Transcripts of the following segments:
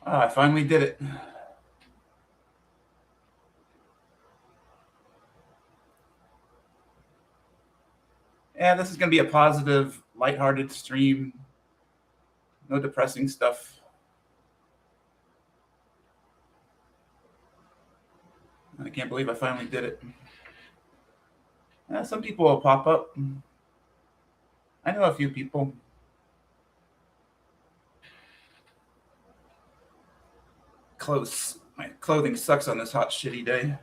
I finally did it. Yeah, this is going to be a positive, lighthearted stream. No depressing stuff. I can't believe I finally did it. Some people will pop up. I know a few people. Close. My clothing sucks on this hot, shitty day.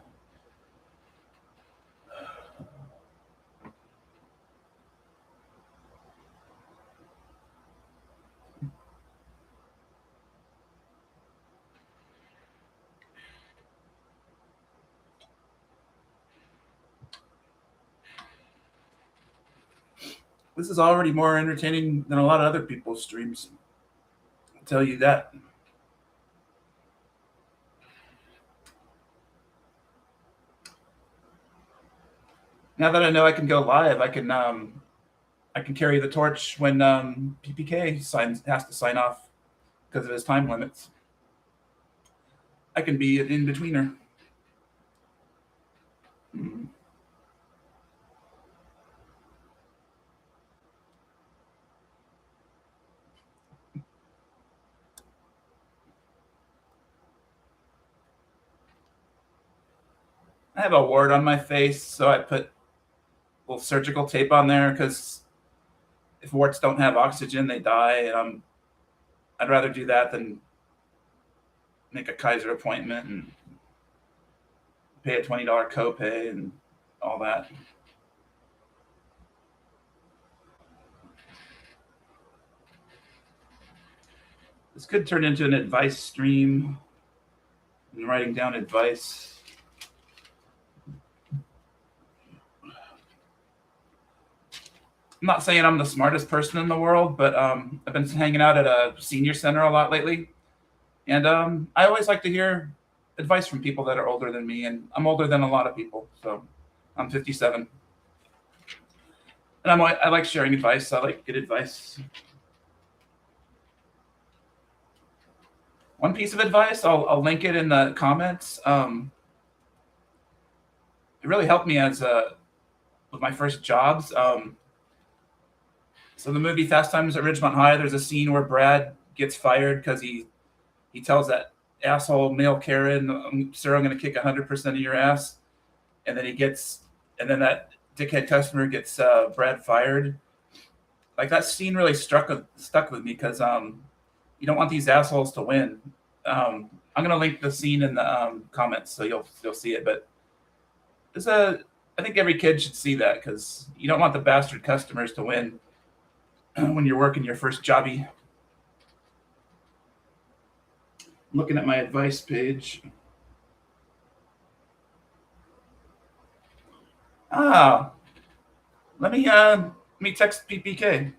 This is already more entertaining than a lot of other people's streams. I'll tell you that. Now that I know I can go live, I can carry the torch when PPK has to sign off because of his time limits. I can be an in betweener. I have a wart on my face, so I put a little surgical tape on there because if warts don't have oxygen, they die. And I'd rather do that than make a Kaiser appointment and pay a $20 copay and all that. This could turn into an advice stream and writing down advice. I'm not saying I'm the smartest person in the world, but I've been hanging out at a senior center a lot lately. And I always like to hear advice from people that are older than me. And I'm older than a lot of people. So I'm 57. And I like sharing advice. I like good advice. One piece of advice, I'll link it in the comments. It really helped me with my first jobs. So the movie Fast Times at Ridgemont High, there's a scene where Brad gets fired because he tells that asshole male Karen, "Sir, I'm going to kick 100% of your ass," and then that dickhead customer gets Brad fired. Like that scene really stuck with me because you don't want these assholes to win. I'm gonna link the scene in the comments so you'll see it. But I think every kid should see that because you don't want the bastard customers to win when you're working your first jobby. I'm looking at my advice page. Ah, let me text PPK.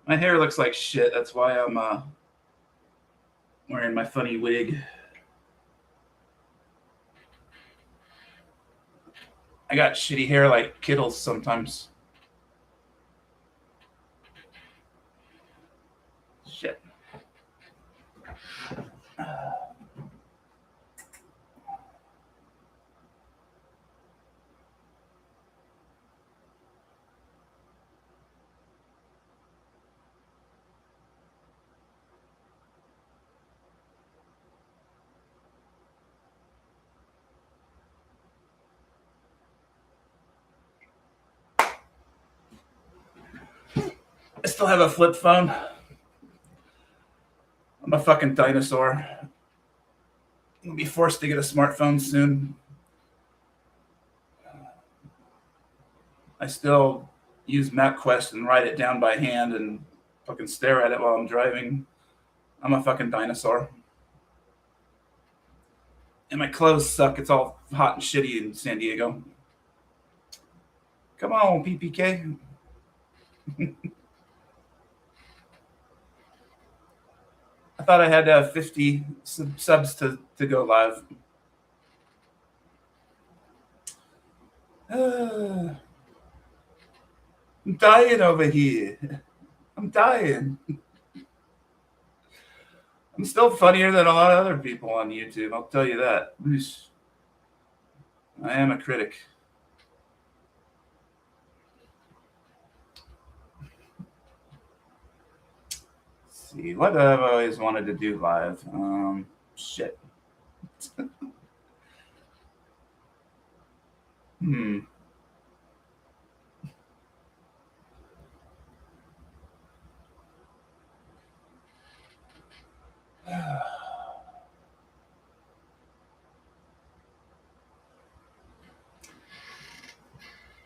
My hair looks like shit. That's why I'm wearing my funny wig. I got shitty hair like Kittles sometimes. Shit. I still have a flip phone. I'm a fucking dinosaur. I'm gonna be forced to get a smartphone soon. I still use MapQuest and write it down by hand and fucking stare at it while I'm driving. I'm a fucking dinosaur. And my clothes suck. It's all hot and shitty in San Diego. Come on, PPK. I thought I had to have 50 subs to go live. I'm dying over here. I'm dying. I'm still funnier than a lot of other people on YouTube, I'll tell you that. I am a critic. Let's see, what have I always wanted to do live? Shit.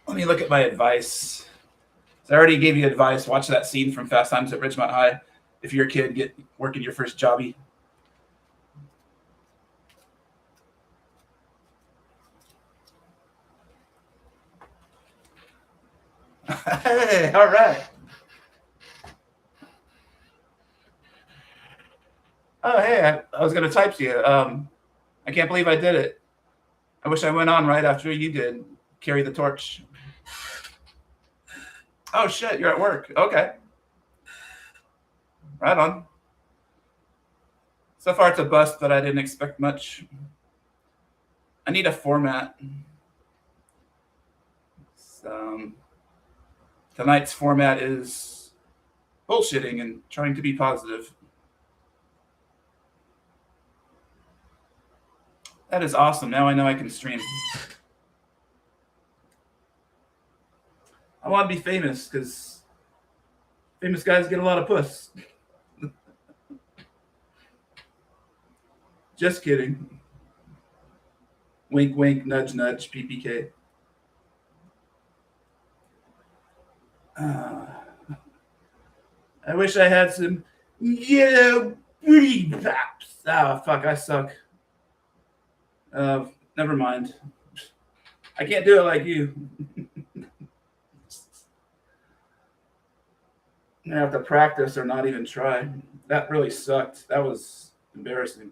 Let me look at my advice. So I already gave you advice. Watch that scene from Fast Times at Ridgemont High. If you're a kid, get working your first jobby. Hey, all right. Oh, hey, I was going to type to you. I can't believe I did it. I wish I went on right after you did. Carry the torch. Oh, shit, you're at work. Okay. Right on. So far, it's a bust, but I didn't expect much. I need a format. Tonight's format is bullshitting and trying to be positive. That is awesome. Now I know I can stream. I want to be famous because famous guys get a lot of puss. Just kidding. Wink, wink, nudge, nudge, PPK. I wish I had some yellow booty pops. Oh, fuck, I suck. Never mind. I can't do it like you. I'm gonna have to practice or not even try. That really sucked. That was embarrassing.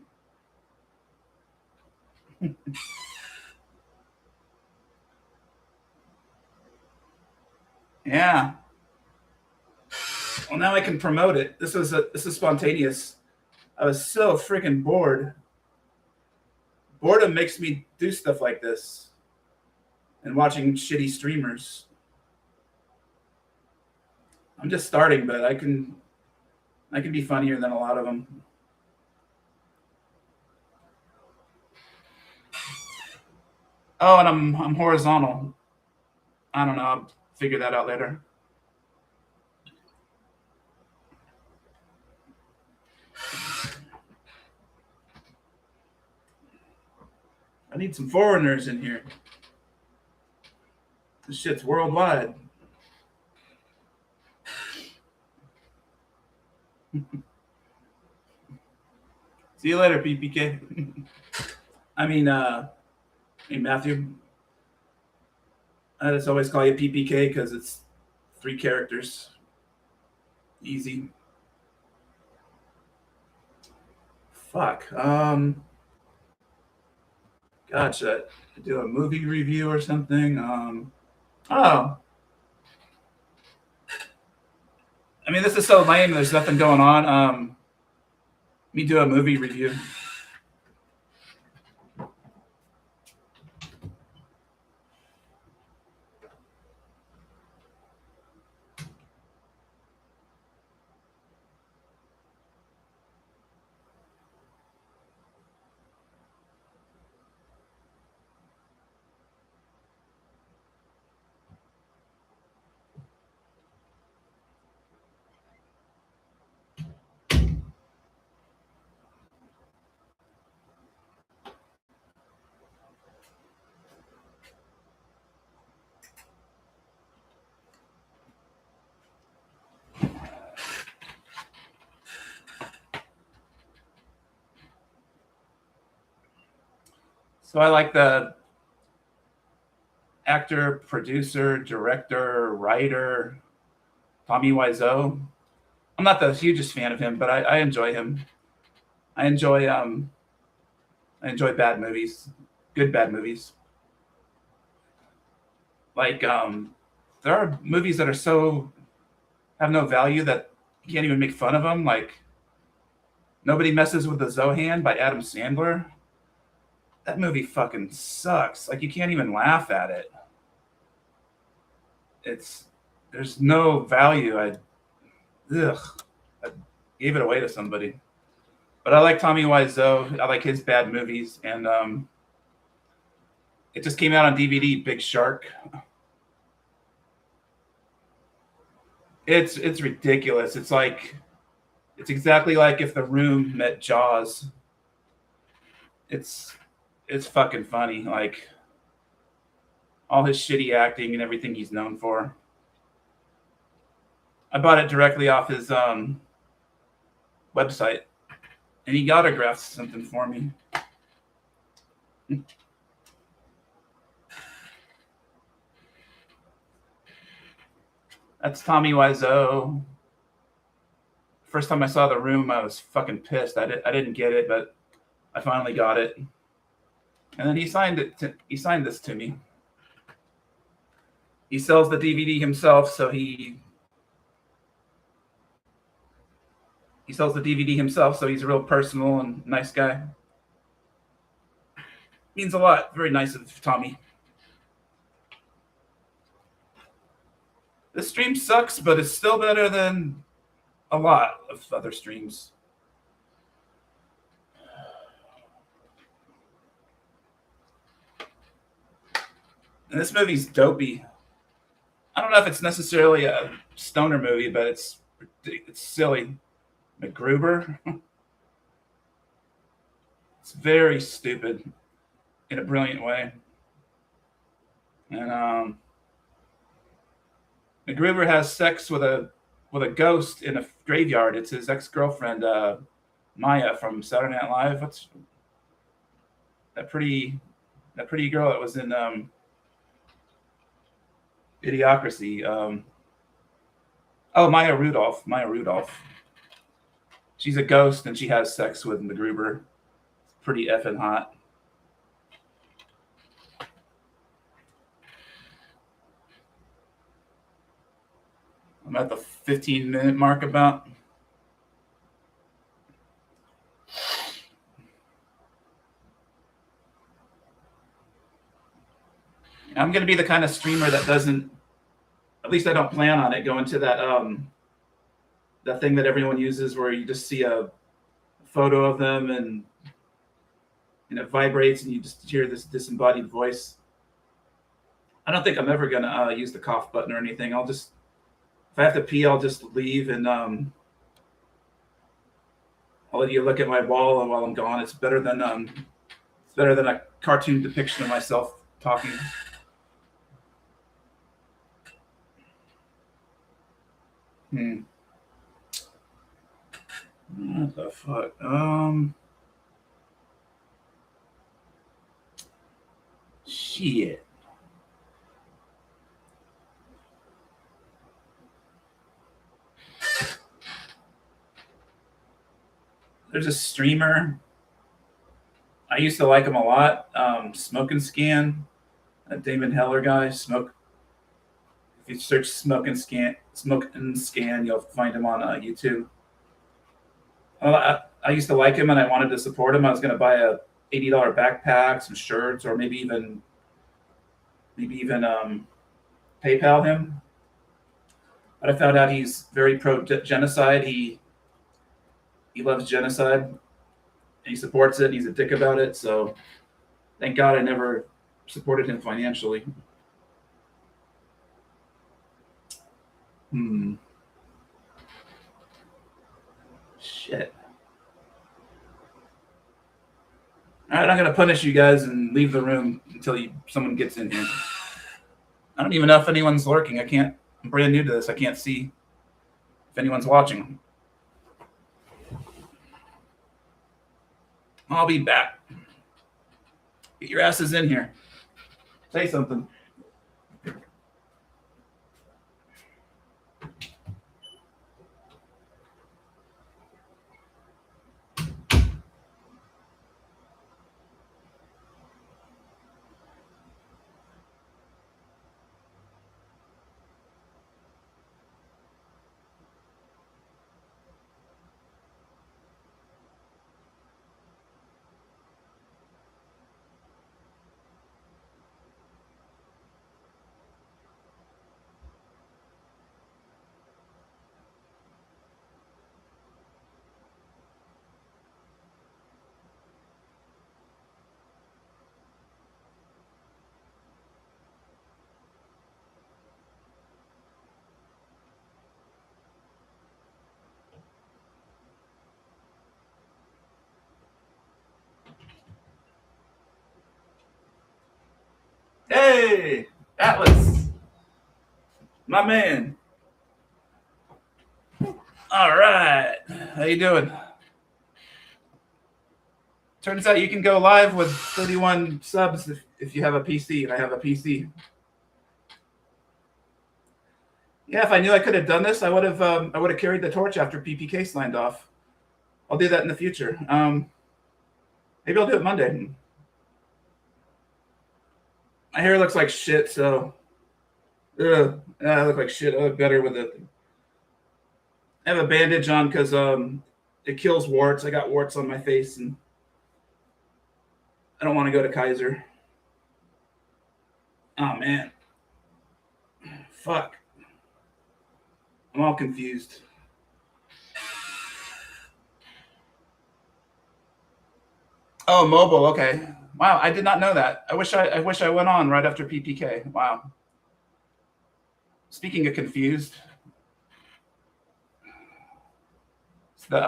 Yeah. Well, now I can promote it. This is spontaneous. I was so freaking bored. Boredom makes me do stuff like this, and watching shitty streamers. I'm just starting, but I can be funnier than a lot of them. Oh, and I'm horizontal. I don't know. I'll figure that out later. I need some foreigners in here. This shit's worldwide. See you later, PPK. I mean Matthew. I just always call you PPK because it's 3 characters. Easy. Fuck. Gotcha. Do a movie review or something. Oh. I mean, this is so lame. There's nothing going on. Let me do a movie review. So I like the actor, producer, director, writer, Tommy Wiseau. I'm not the hugest fan of him, but I enjoy him. I enjoy bad movies, good bad movies. Like there are movies that are so have no value that you can't even make fun of them. Like Nobody Messes with the Zohan by Adam Sandler. That movie fucking sucks. Like you can't even laugh at it. It's there's no value. Ugh, I gave it away to somebody. But I like Tommy Wiseau. I like his bad movies, and it just came out on DVD. Big Shark. It's ridiculous. It's exactly like if The Room met Jaws. It's it's fucking funny. Like all his shitty acting and everything he's known for. I bought it directly off his website, and he autographed something for me. That's Tommy Wiseau. First time I saw The Room, I was fucking pissed. I didn't get it, but I finally got it. And then he signed this to me. He sells the DVD himself, so he sells the DVD himself, so he's a real personal and nice guy. Means a lot. Very nice of Tommy. This stream sucks, but it's still better than a lot of other streams. And this movie's dopey. I don't know if it's necessarily a stoner movie, but it's silly. MacGruber. It's very stupid in a brilliant way. And MacGruber has sex with a ghost in a graveyard. It's his ex-girlfriend, Maya from Saturday Night Live. What's that pretty girl that was in Idiocracy? Maya Rudolph. Maya Rudolph. She's a ghost and she has sex with MacGruber. It's pretty effing hot. I'm at the 15-minute mark about. I'm going to be the kind of streamer that doesn't, at least I don't plan on it, go into that thing that everyone uses where you just see a photo of them and it vibrates and you just hear this disembodied voice. I don't think I'm ever going to use the cough button or anything. If I have to pee, I'll just leave and I'll let you look at my wall while I'm gone. It's better than a cartoon depiction of myself talking. What the fuck? Shit. There's a streamer. I used to like him a lot. Smoke and Scan, a Damon Heller guy. Smoke. If you search Smoke and Scan, you'll find him on YouTube. Well, I used to like him and I wanted to support him. I was going to buy a $80 backpack, some shirts, or maybe even PayPal him. But I found out he's very pro genocide. He loves genocide. And he supports it. And he's a dick about it. So thank God I never supported him financially. Shit. All right, I'm going to punish you guys and leave the room until someone gets in here. I don't even know if anyone's lurking. I'm brand new to this. I can't see if anyone's watching. I'll be back. Get your asses in here. Say something. Hey, Atlas, my man. All right, how you doing? Turns out you can go live with 31 subs if you have a PC, and I have a PC. Yeah, if I knew I could have done this, I would have carried the torch after PPK signed off. I'll do that in the future. Maybe I'll do it Monday. My hair looks like shit, so I look like shit. I look better with it. I have a bandage on because it kills warts. I got warts on my face, and I don't want to go to Kaiser. Oh man, fuck. I'm all confused. Oh, mobile. Okay. Wow, I did not know that. I wish I went on right after PPK. Wow. Speaking of confused, it's the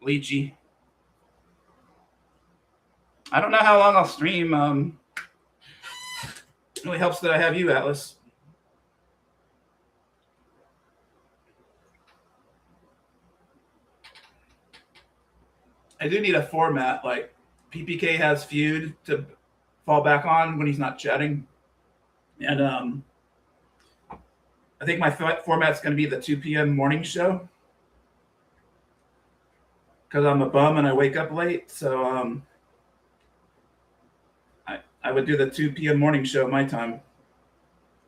lychee. I don't know how long I'll stream. It really helps that I have you, Atlas. I do need a format like PPK has feud to fall back on when he's not chatting, and I think my format's going to be the 2 p.m. morning show because I'm a bum and I wake up late. So I would do the 2 p.m. morning show my time.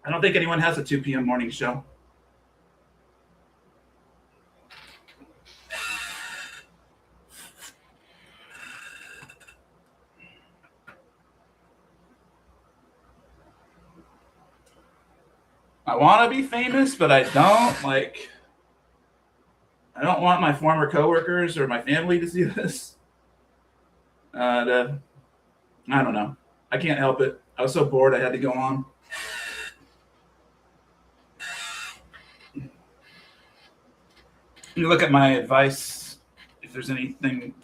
I don't think anyone has a 2 p.m. morning show. I want to be famous, but I don't. Like, I don't want my former coworkers or my family to see this. I don't know. I can't help it. I was so bored I had to go on. You look at my advice. If there's anything,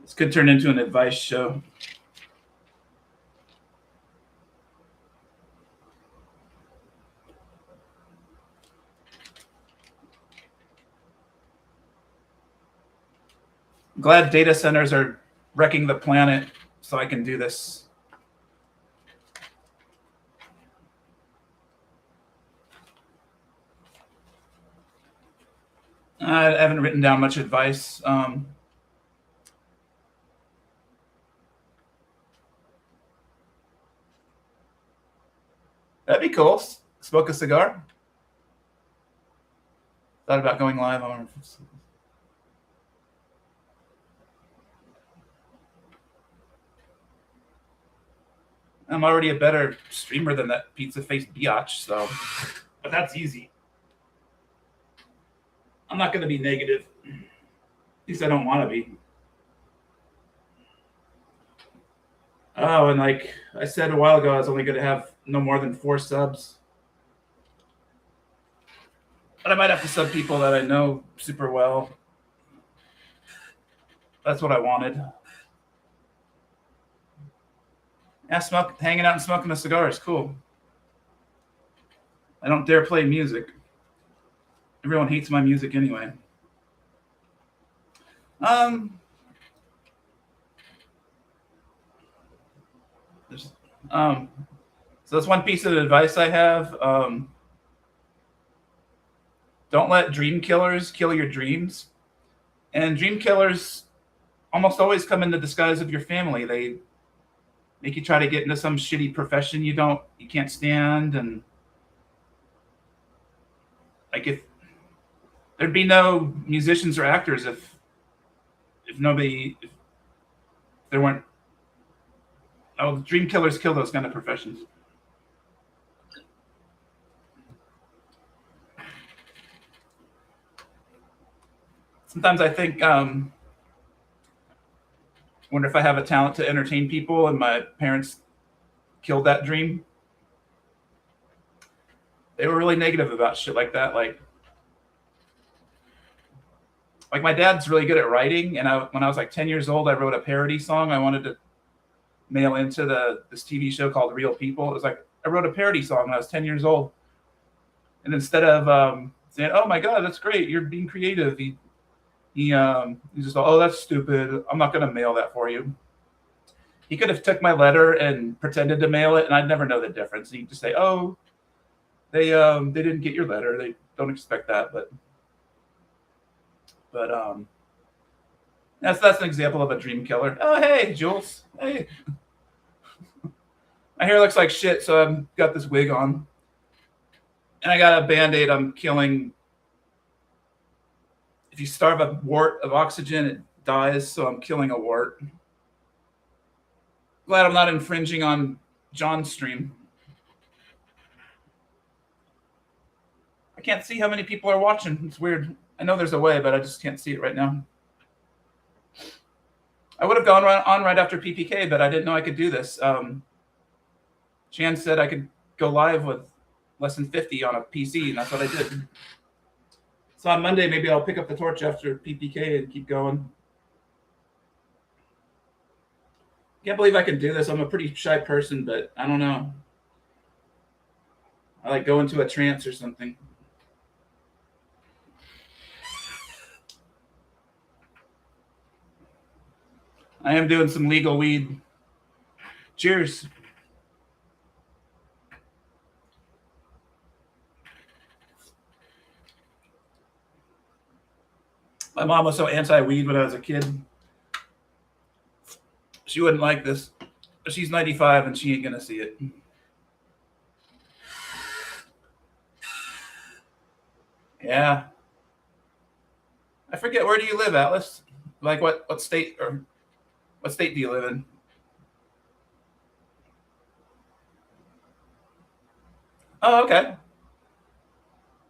this could turn into an advice show. Glad data centers are wrecking the planet so I can do this. I haven't written down much advice. That'd be cool. Smoke a cigar. Thought about going live. I'm already a better streamer than that pizza face biatch, so but that's easy. I'm not going to be negative. At least I don't want to be. Oh, and like I said a while ago, I was only going to have no more than 4 subs. But I might have to sub people that I know super well. That's what I wanted. Yeah, hanging out and smoking a cigar is cool. I don't dare play music. Everyone hates my music anyway. So that's one piece of advice I have. Don't let dream killers kill your dreams. And dream killers almost always come in the disguise of your family. They make you try to get into some shitty profession you can't stand, and like if there'd be no musicians or actors if there weren't. Oh, dream killers kill those kind of professions. Sometimes I think, wonder if I have a talent to entertain people, and my parents killed that dream. They were really negative about shit like that. Like my dad's really good at writing, and when I was like 10 years old, I wrote a parody song. I wanted to mail into this TV show called Real People. It was like I wrote a parody song when I was 10 years old, and instead of saying, "Oh my God, that's great, you're being creative," he just thought, "Oh, that's stupid. I'm not gonna mail that for you." He could have took my letter and pretended to mail it, and I'd never know the difference. He'd just say, "Oh, they didn't get your letter. They don't expect that." But that's an example of a dream killer. Oh, hey, Jules. Hey, my hair looks like shit, so I've got this wig on, and I got a Band-Aid. I'm killing. If you starve a wart of oxygen, it dies. So I'm killing a wart. Glad I'm not infringing on John's stream. I can't see how many people are watching. It's weird. I know there's a way, but I just can't see it right now. I would have gone on right after PPK, but I didn't know I could do this. Chan said I could go live with less than 50 on a PC, and that's what I did. So on Monday, maybe I'll pick up the torch after PPK and keep going. Can't believe I can do this. I'm a pretty shy person, but I don't know. I like go into a trance or something. I am doing some legal weed. Cheers. My mom was so anti-weed when I was a kid. She wouldn't like this. She's 95 and she ain't gonna see it. Yeah. I forget, where do you live, Atlas? Like what state or what state do you live in? Oh, okay.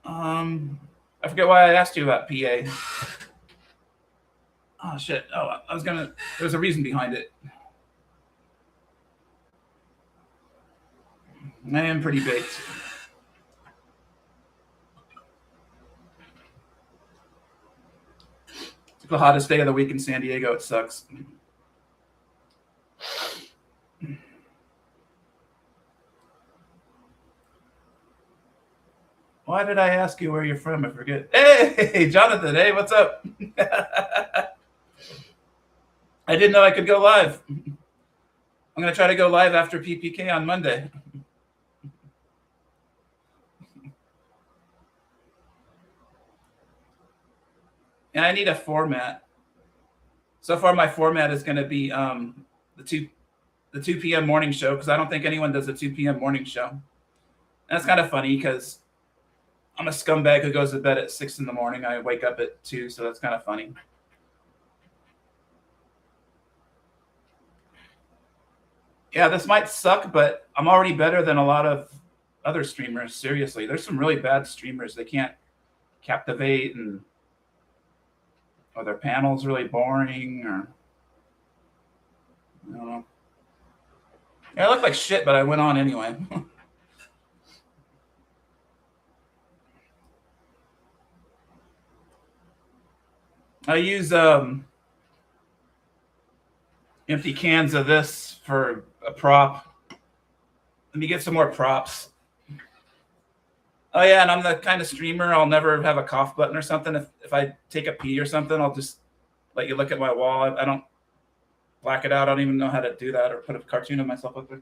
I forget why I asked you about PA. Oh shit. Oh, I was gonna. There's a reason behind it. I am pretty baked. It's the hottest day of the week in San Diego. It sucks. Why did I ask you where you're from? I forget. Hey, Jonathan. Hey, what's up? I didn't know I could go live. I'm gonna try to go live after PPK on Monday. And I need a format. So far, my format is going to be the 2 p.m. morning show, because I don't think anyone does a 2 p.m. morning show. And that's kind of funny because I'm a scumbag who goes to bed at 6 in the morning. I wake up at 2, so that's kind of funny. Yeah, this might suck, but I'm already better than a lot of other streamers. Seriously, there's some really bad streamers. They can't captivate, or their panel's really boring, or I don't know. Yeah, I look like shit, but I went on anyway. I use empty cans of this for a prop. Let me get some more props. Oh yeah, and I'm the kind of streamer, I'll never have a cough button or something. If I take a pee or something, I'll just let you look at my wall. I don't black it out. I don't even know how to do that or put a cartoon of myself up there.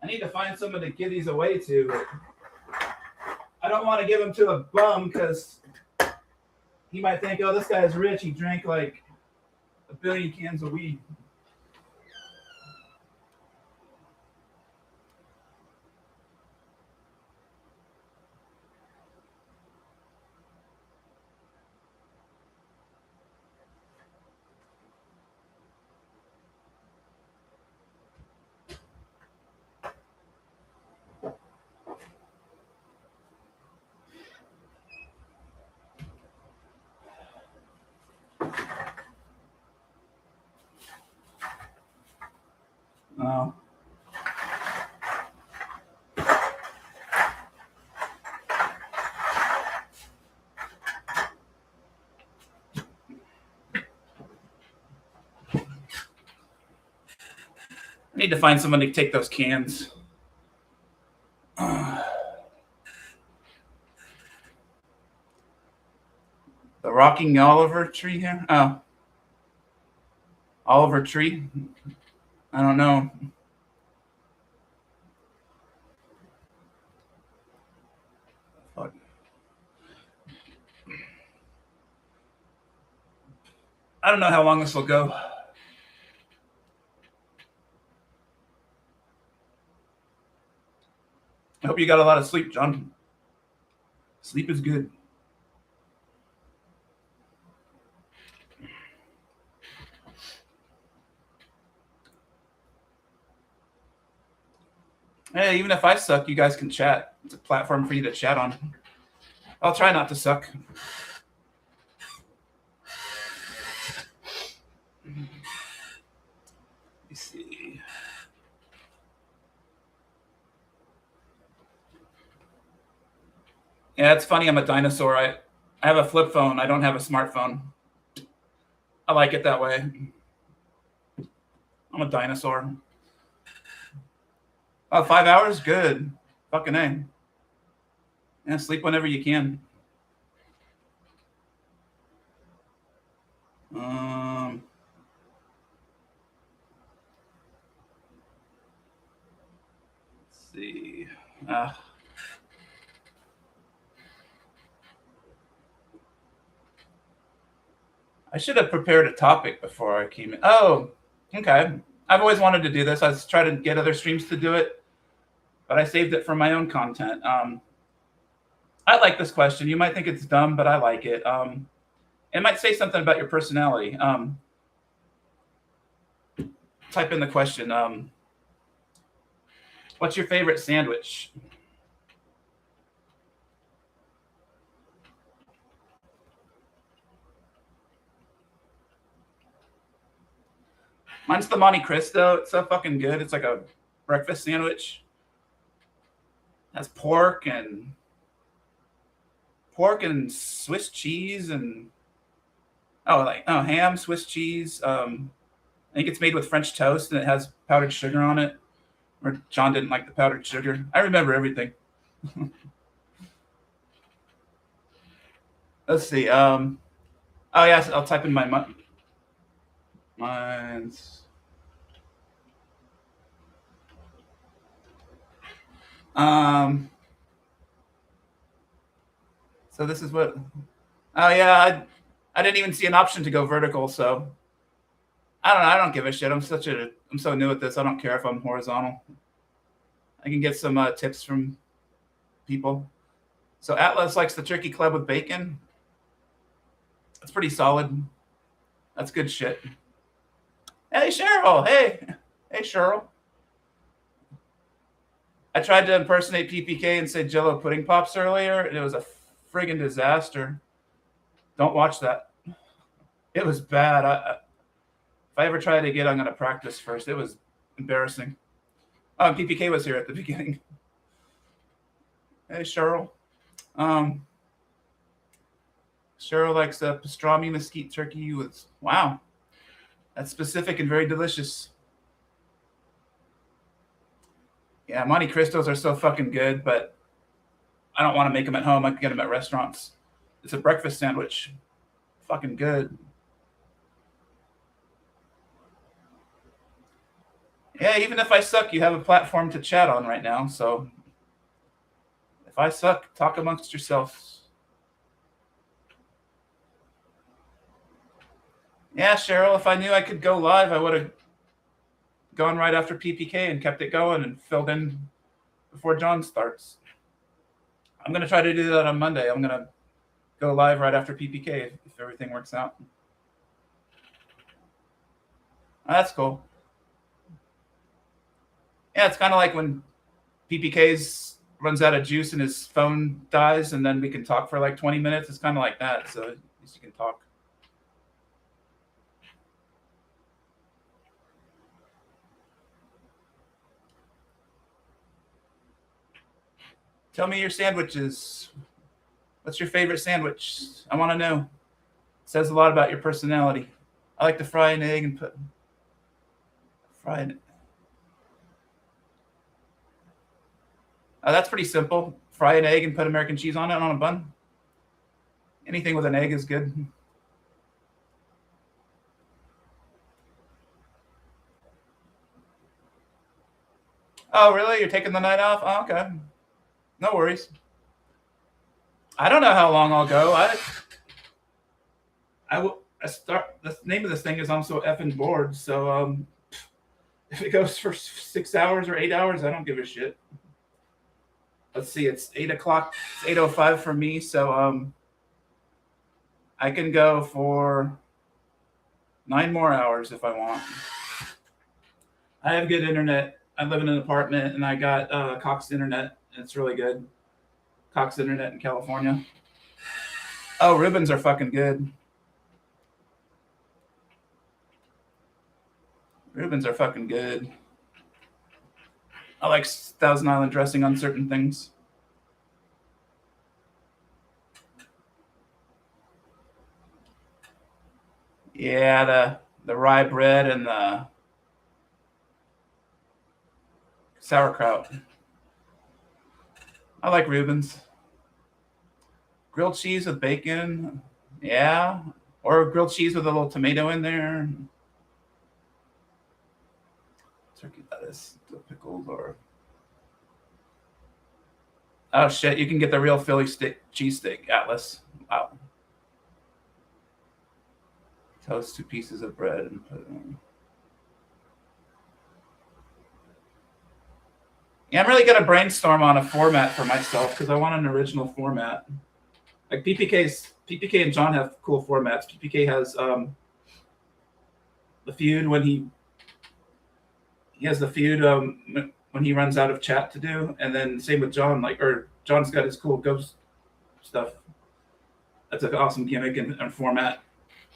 I need to find someone to give these away to. I don't want to give them to a bum because he might think, oh, this guy's rich. He drank like 1 billion cans of weed. Wow. I need to find someone to take those cans. The rocking Oliver tree here? Oh. Oliver tree? I don't know. Fuck. I don't know how long this will go. I hope you got a lot of sleep, John. Sleep is good. Hey, even if I suck, you guys can chat. It's a platform for you to chat on. I'll try not to suck. Let me see. Yeah, it's funny. I'm a dinosaur. I have a flip phone. I don't have a smartphone. I like it that way. I'm a dinosaur. 5 hours? Good. Fucking A. Yeah, sleep whenever you can. Let's see. I should have prepared a topic before I came in. Oh, okay. I've always wanted to do this. I was trying to get other streams to do it, but I saved it for my own content. I like this question. You might think it's dumb, but I like it. It might say something about your personality. Type in the question. What's your favorite sandwich? Mine's the Monte Cristo. It's so fucking good. It's like a breakfast sandwich. It has pork and Swiss cheese and ham, Swiss cheese. I think it's made with French toast and it has powdered sugar on it. Or John didn't like the powdered sugar. I remember everything. Let's see. Oh yes, I'll type in mine's. So this is what. Oh yeah, I didn't even see an option to go vertical. So I don't know. I don't give a shit. I'm so new at this. I don't care if I'm horizontal. I can get some tips from people. So Atlas likes the turkey club with bacon. That's pretty solid. That's good shit. Hey Cheryl. Hey Cheryl. I tried to impersonate PPK and say Jello pudding pops earlier, and it was a friggin' disaster. Don't watch that. It was bad. If I ever try it again, I'm gonna practice first. It was embarrassing. PPK was here at the beginning. Hey Cheryl. Cheryl likes a pastrami mesquite turkey with wow. That's specific and very delicious. Yeah, Monte Cristos are so fucking good, but I don't want to make them at home. I can get them at restaurants. It's a breakfast sandwich. Fucking good. Yeah, even if I suck, you have a platform to chat on right now. So if I suck, talk amongst yourselves. Yeah, Cheryl, if I knew I could go live, I would have gone right after PPK and kept it going and filled in before John starts. I'm going to try to do that on Monday. I'm going to go live right after PPK if everything works out. That's cool. Yeah, it's kind of like when PPK's runs out of juice and his phone dies, and then we can talk for like 20 minutes. It's kind of like that, so at least you can talk. Tell me your sandwiches. What's your favorite sandwich? I want to know. It says a lot about your personality. I like to fry an egg and put fry it. That's pretty simple. Fry an egg and put American cheese on it on a bun. Anything with an egg is good. Oh, really? You're taking the night off? Oh, okay. No worries. I don't know how long I'll go. I start. The name of this thing is I'm so effing bored. So if it goes for 6 hours or 8 hours, I don't give a shit. Let's see. It's 8 o'clock. It's 8:05 for me. So I can go for 9 more hours if I want. I have good internet. I live in an apartment and I got Cox internet. And it's really good. Cox internet in California. Oh, Reubens are fucking good. Reubens are fucking good. I like Thousand Island dressing on certain things. Yeah, the rye bread and the sauerkraut. I like Reubens. Grilled cheese with bacon. Yeah. Or grilled cheese with a little tomato in there. Turkey lettuce, pickled or. Oh shit! You can get the real Philly cheesesteak, Atlas. Wow. Toast 2 pieces of bread and put it on. Yeah, I'm really gonna brainstorm on a format for myself because I want an original format. Like PPK and John have cool formats. PPK has the feud when he has the feud when he runs out of chat to do, and then same with John. Or John's got his cool ghost stuff. That's an awesome gimmick and format.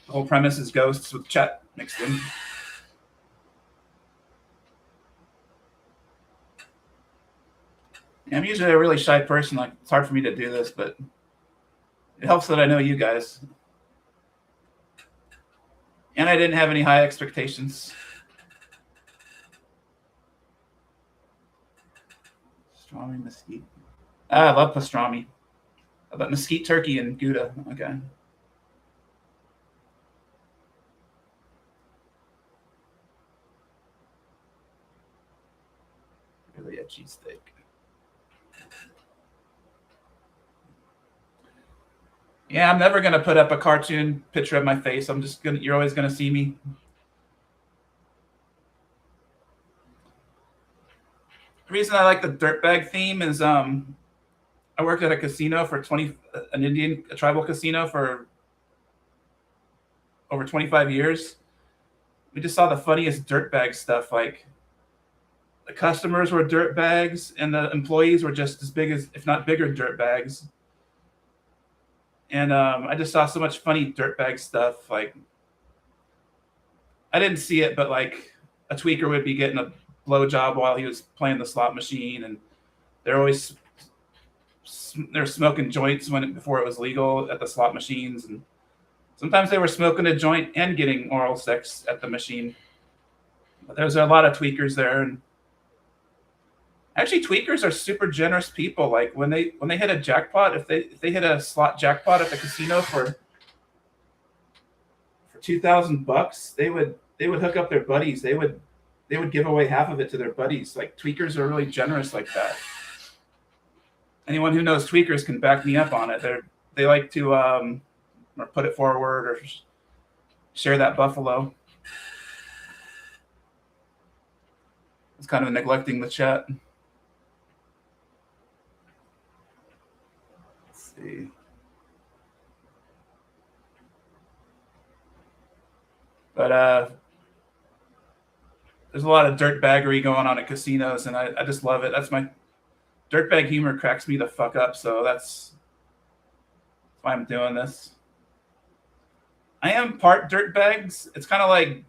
The whole premise is ghosts with chat mixed in. Yeah, I'm usually a really shy person. Like it's hard for me to do this, but it helps that I know you guys. And I didn't have any high expectations. Pastrami mesquite. I love pastrami. But mesquite turkey and Gouda. Okay. Really a cheesesteak. Yeah, I'm never gonna put up a cartoon picture of my face. You're always gonna see me. The reason I like the dirtbag theme is I worked at a casino for a tribal casino for over 25 years. We just saw the funniest dirtbag stuff. Like the customers were dirtbags and the employees were just as big as, if not bigger, dirtbags. And I just saw so much funny dirtbag stuff. Like I didn't see it, but like a tweaker would be getting a blowjob while he was playing the slot machine, and they're smoking joints before it was legal at the slot machines, and sometimes they were smoking a joint and getting oral sex at the machine. But there's a lot of tweakers there, and actually tweakers are super generous people. Like when they hit a jackpot, if they hit a slot jackpot at the casino for $2,000, they would hook up their buddies. They would give away half of it to their buddies. Like tweakers are really generous like that. Anyone who knows tweakers can back me up on it. They like to or put it forward or share that buffalo. It's kind of neglecting the chat. Let's see. But there's a lot of dirtbaggery going on at casinos, and I just love it. That's my dirtbag humor cracks me the fuck up. So that's why I'm doing this. I am part dirtbags. It's kind of like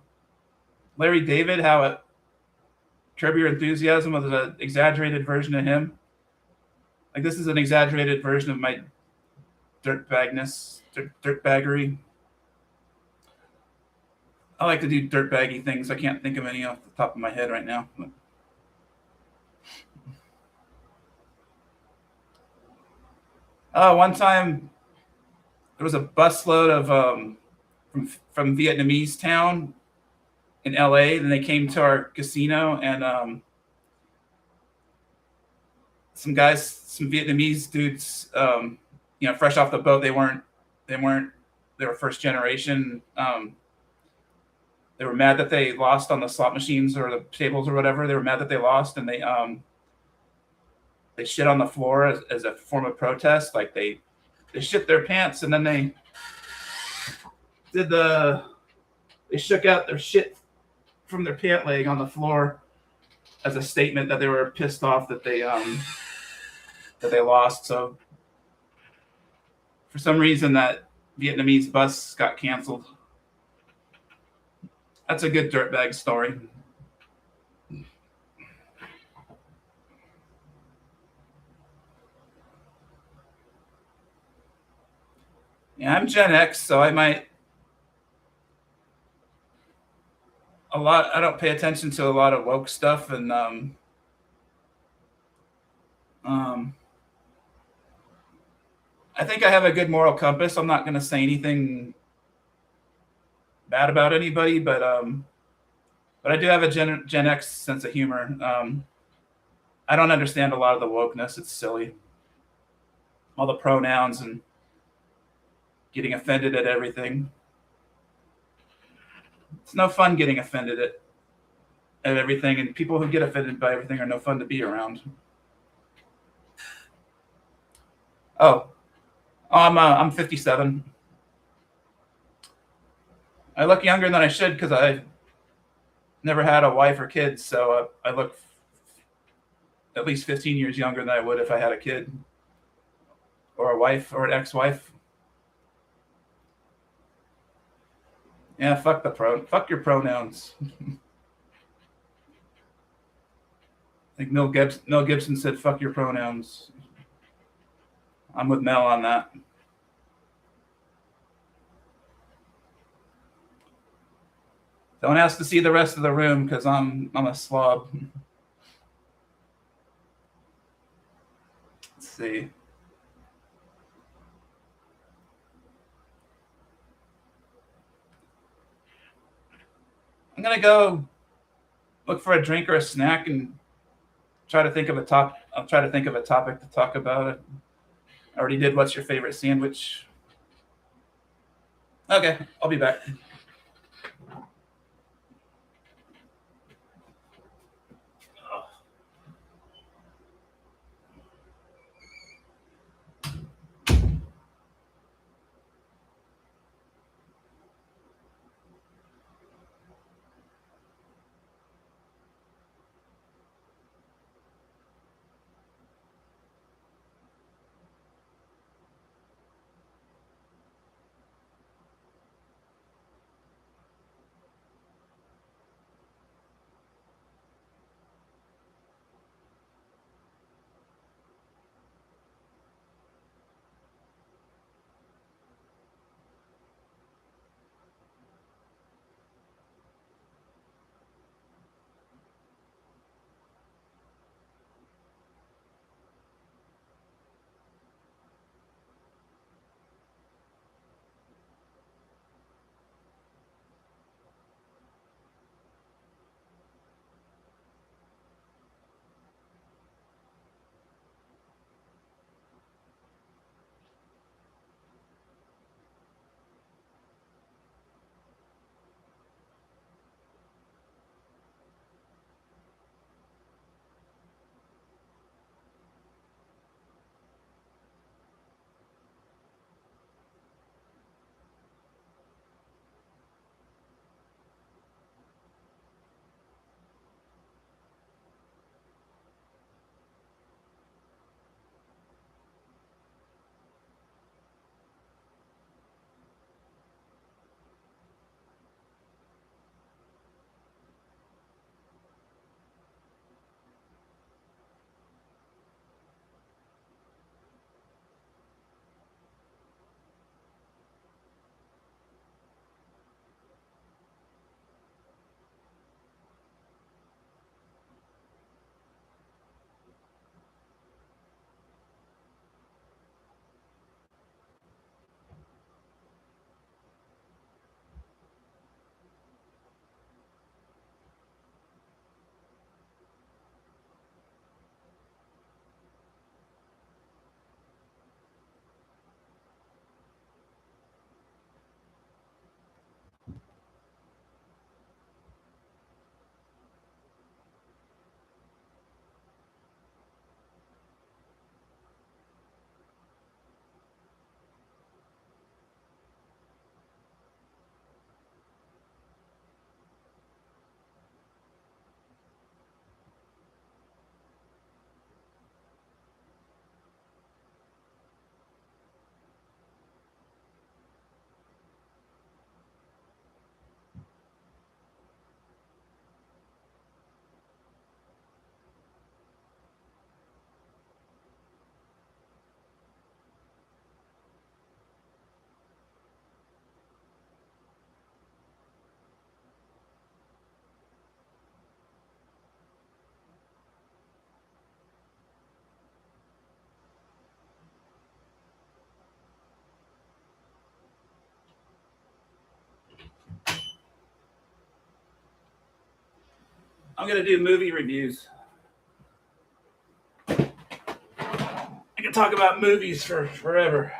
Larry David, how Curb Your Enthusiasm was an exaggerated version of him. Like this is an exaggerated version of my dirtbaggery. I like to do dirtbaggy things. I can't think of any off the top of my head right now. One time there was a busload of from Vietnamese town in LA, and they came to our casino, and some guys, some Vietnamese dudes, fresh off the boat. They weren't, they were first generation. They were mad that they lost on the slot machines or the tables or whatever. They were mad that they lost, and they shit on the floor as a form of protest. Like they shit their pants, and then they shook out their shit from their pant leg on the floor as a statement that they were pissed off that they lost. So for some reason that Vietnamese bus got canceled. That's a good dirtbag story. Yeah, I'm Gen X, so I don't pay attention to a lot of woke stuff, and I think I have a good moral compass. I'm not going to say anything bad about anybody, but I do have a Gen X sense of humor. I don't understand a lot of the wokeness. It's silly. All the pronouns and getting offended at everything. It's no fun getting offended at everything, and people who get offended by everything are no fun to be around. I'm 57. I look younger than I should because I never had a wife or kids, so I look at least 15 years younger than I would if I had a kid or a wife or an ex-wife. Yeah, fuck your pronouns. I think Mel Gibson said, "Fuck your pronouns." I'm with Mel on that. Don't ask to see the rest of the room because I'm a slob. Let's see. I'm gonna go look for a drink or a snack and try to think of a I'll try to think of a topic to talk about. I already did. What's your favorite sandwich? Okay, I'll be back. I'm gonna do movie reviews. I can talk about movies for forever.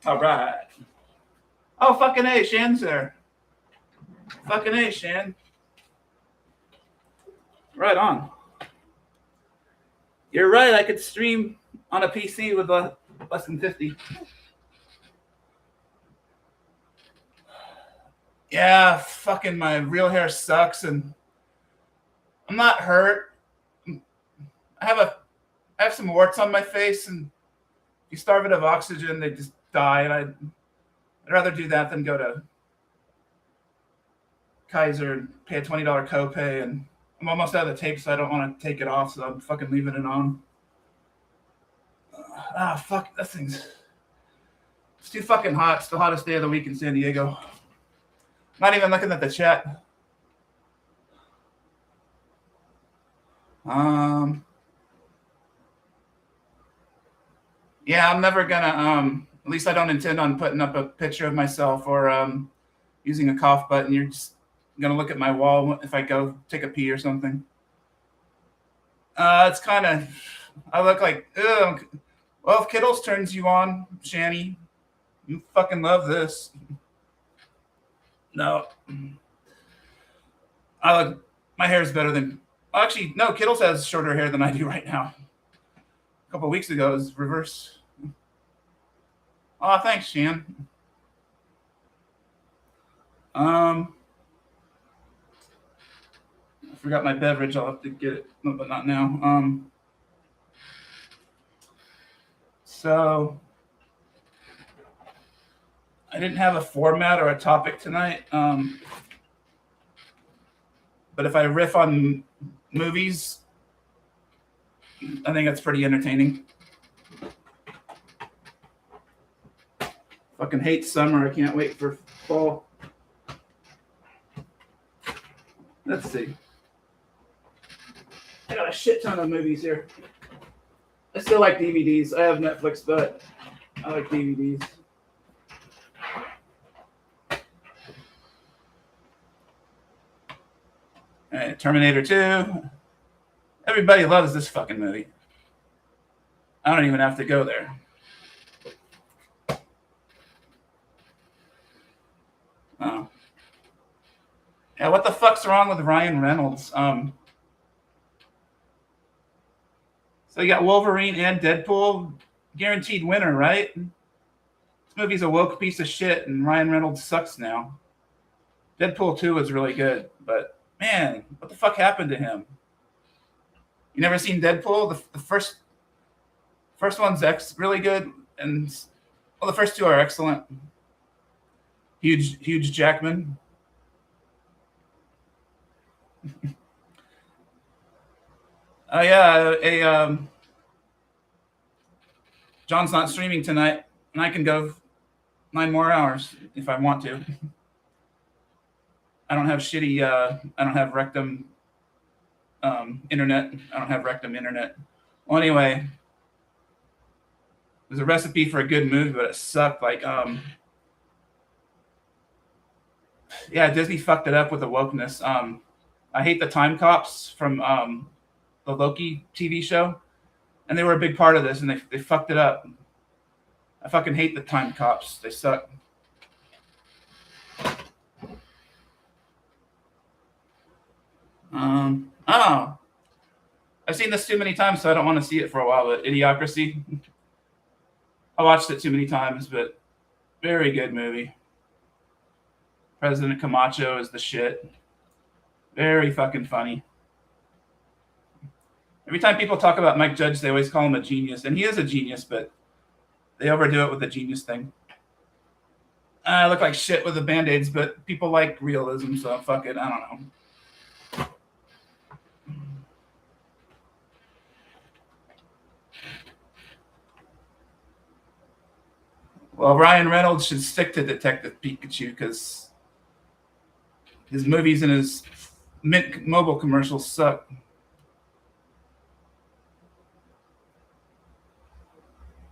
All right. Oh, fucking A, Shan's there. Fucking A, Shan. Right on. You're right, I could stream on a PC with less than 50. Yeah, fucking my real hair sucks, and I'm not hurt. I have some warts on my face, and if you starve it of oxygen, they just die, and I'd rather do that than go to Kaiser and pay a $20 copay, and I'm almost out of the tape, so I don't want to take it off, so I'm fucking leaving it on. Fuck, that thing's... It's too fucking hot. It's the hottest day of the week in San Diego. Not even looking at the chat. Yeah, I'm never gonna, at least I don't intend on putting up a picture of myself or using a cough button. You're just gonna look at my wall if I go take a pee or something. It's kind of, I look like, ugh. Well, if Kittles turns you on, Shanny, you fucking love this. No. My hair is better than, actually, no, Kittles has shorter hair than I do right now. A couple of weeks ago, it was reverse. Oh, thanks, Shan. I forgot my beverage. I'll have to get it, but not now. So I didn't have a format or a topic tonight. But if I riff on movies, I think that's pretty entertaining. Fucking hate summer. I can't wait for fall. Let's see. I got a shit ton of movies here. I still like DVDs. I have Netflix, but I like DVDs. All right, Terminator 2. Everybody loves this fucking movie. I don't even have to go there. Oh. Yeah, what the fuck's wrong with Ryan Reynolds? So you got Wolverine and Deadpool. Guaranteed winner, right? This movie's a woke piece of shit, and Ryan Reynolds sucks now. Deadpool 2 was really good, but man, what the fuck happened to him? You never seen Deadpool? The first one's really good, and well, the first two are excellent. Huge Jackman. Oh yeah, John's not streaming tonight, and I can go 9 more hours if I want to. I don't have shitty. I don't have Rectum internet. I don't have Rectum internet. Well, anyway, there's a recipe for a good movie, but it sucked. Like, yeah, Disney fucked it up with the wokeness. I hate the Time Cops from the Loki TV show, and they were a big part of this, and they fucked it up. I fucking hate the Time Cops. They suck. Oh, I've seen this too many times, so I don't want to see it for a while. But Idiocracy, I watched it too many times, but very good movie. President Camacho is the shit. Very fucking funny. Every time people talk about Mike Judge, they always call him a genius, and he is a genius, but they overdo it with the genius thing. I look like shit with the band-aids, but people like realism, so fuck it. I don't know. Well, Ryan Reynolds should stick to Detective Pikachu because his movies and his Mint Mobile commercials suck.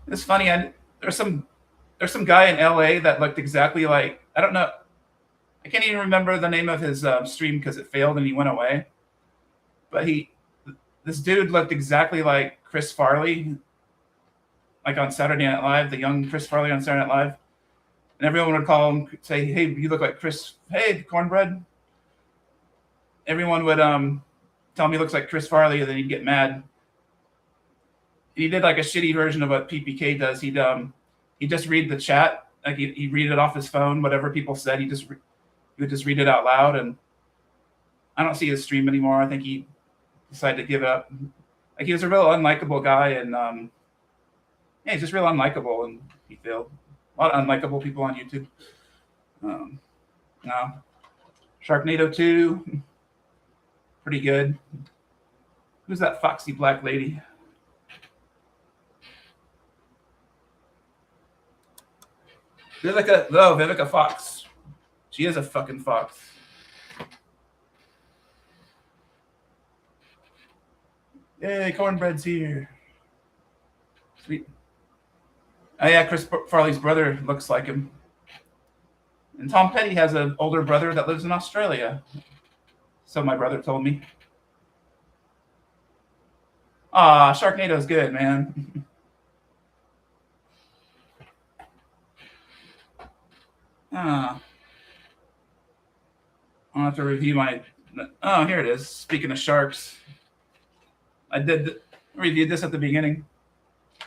It's funny. There's some guy in LA that looked exactly like, I don't know. I can't even remember the name of his stream because it failed and he went away. But this dude looked exactly like Chris Farley, like on Saturday Night Live, the young Chris Farley on Saturday Night Live. And everyone would call him, say, "Hey, you look like Chris. Hey, cornbread." Everyone would tell him he looks like Chris Farley, and then he'd get mad. He did like a shitty version of what PPK does. He'd just read the chat, like he'd read it off his phone, whatever people said. He would just read it out loud, and I don't see his stream anymore. I think he decided to give it up. Like he was a real unlikable guy, and yeah, he's just real unlikable, and he failed. A lot of unlikable people on YouTube. No, Sharknado 2, pretty good. Who's that foxy black lady? Vivica Fox. She is a fucking fox. Yay, cornbread's here. Sweet. Oh yeah, Chris Farley's brother looks like him. And Tom Petty has an older brother that lives in Australia. So my brother told me. Sharknado's good, man. I'll have to review my. Oh, here it is. Speaking of sharks, I reviewed this at the beginning. I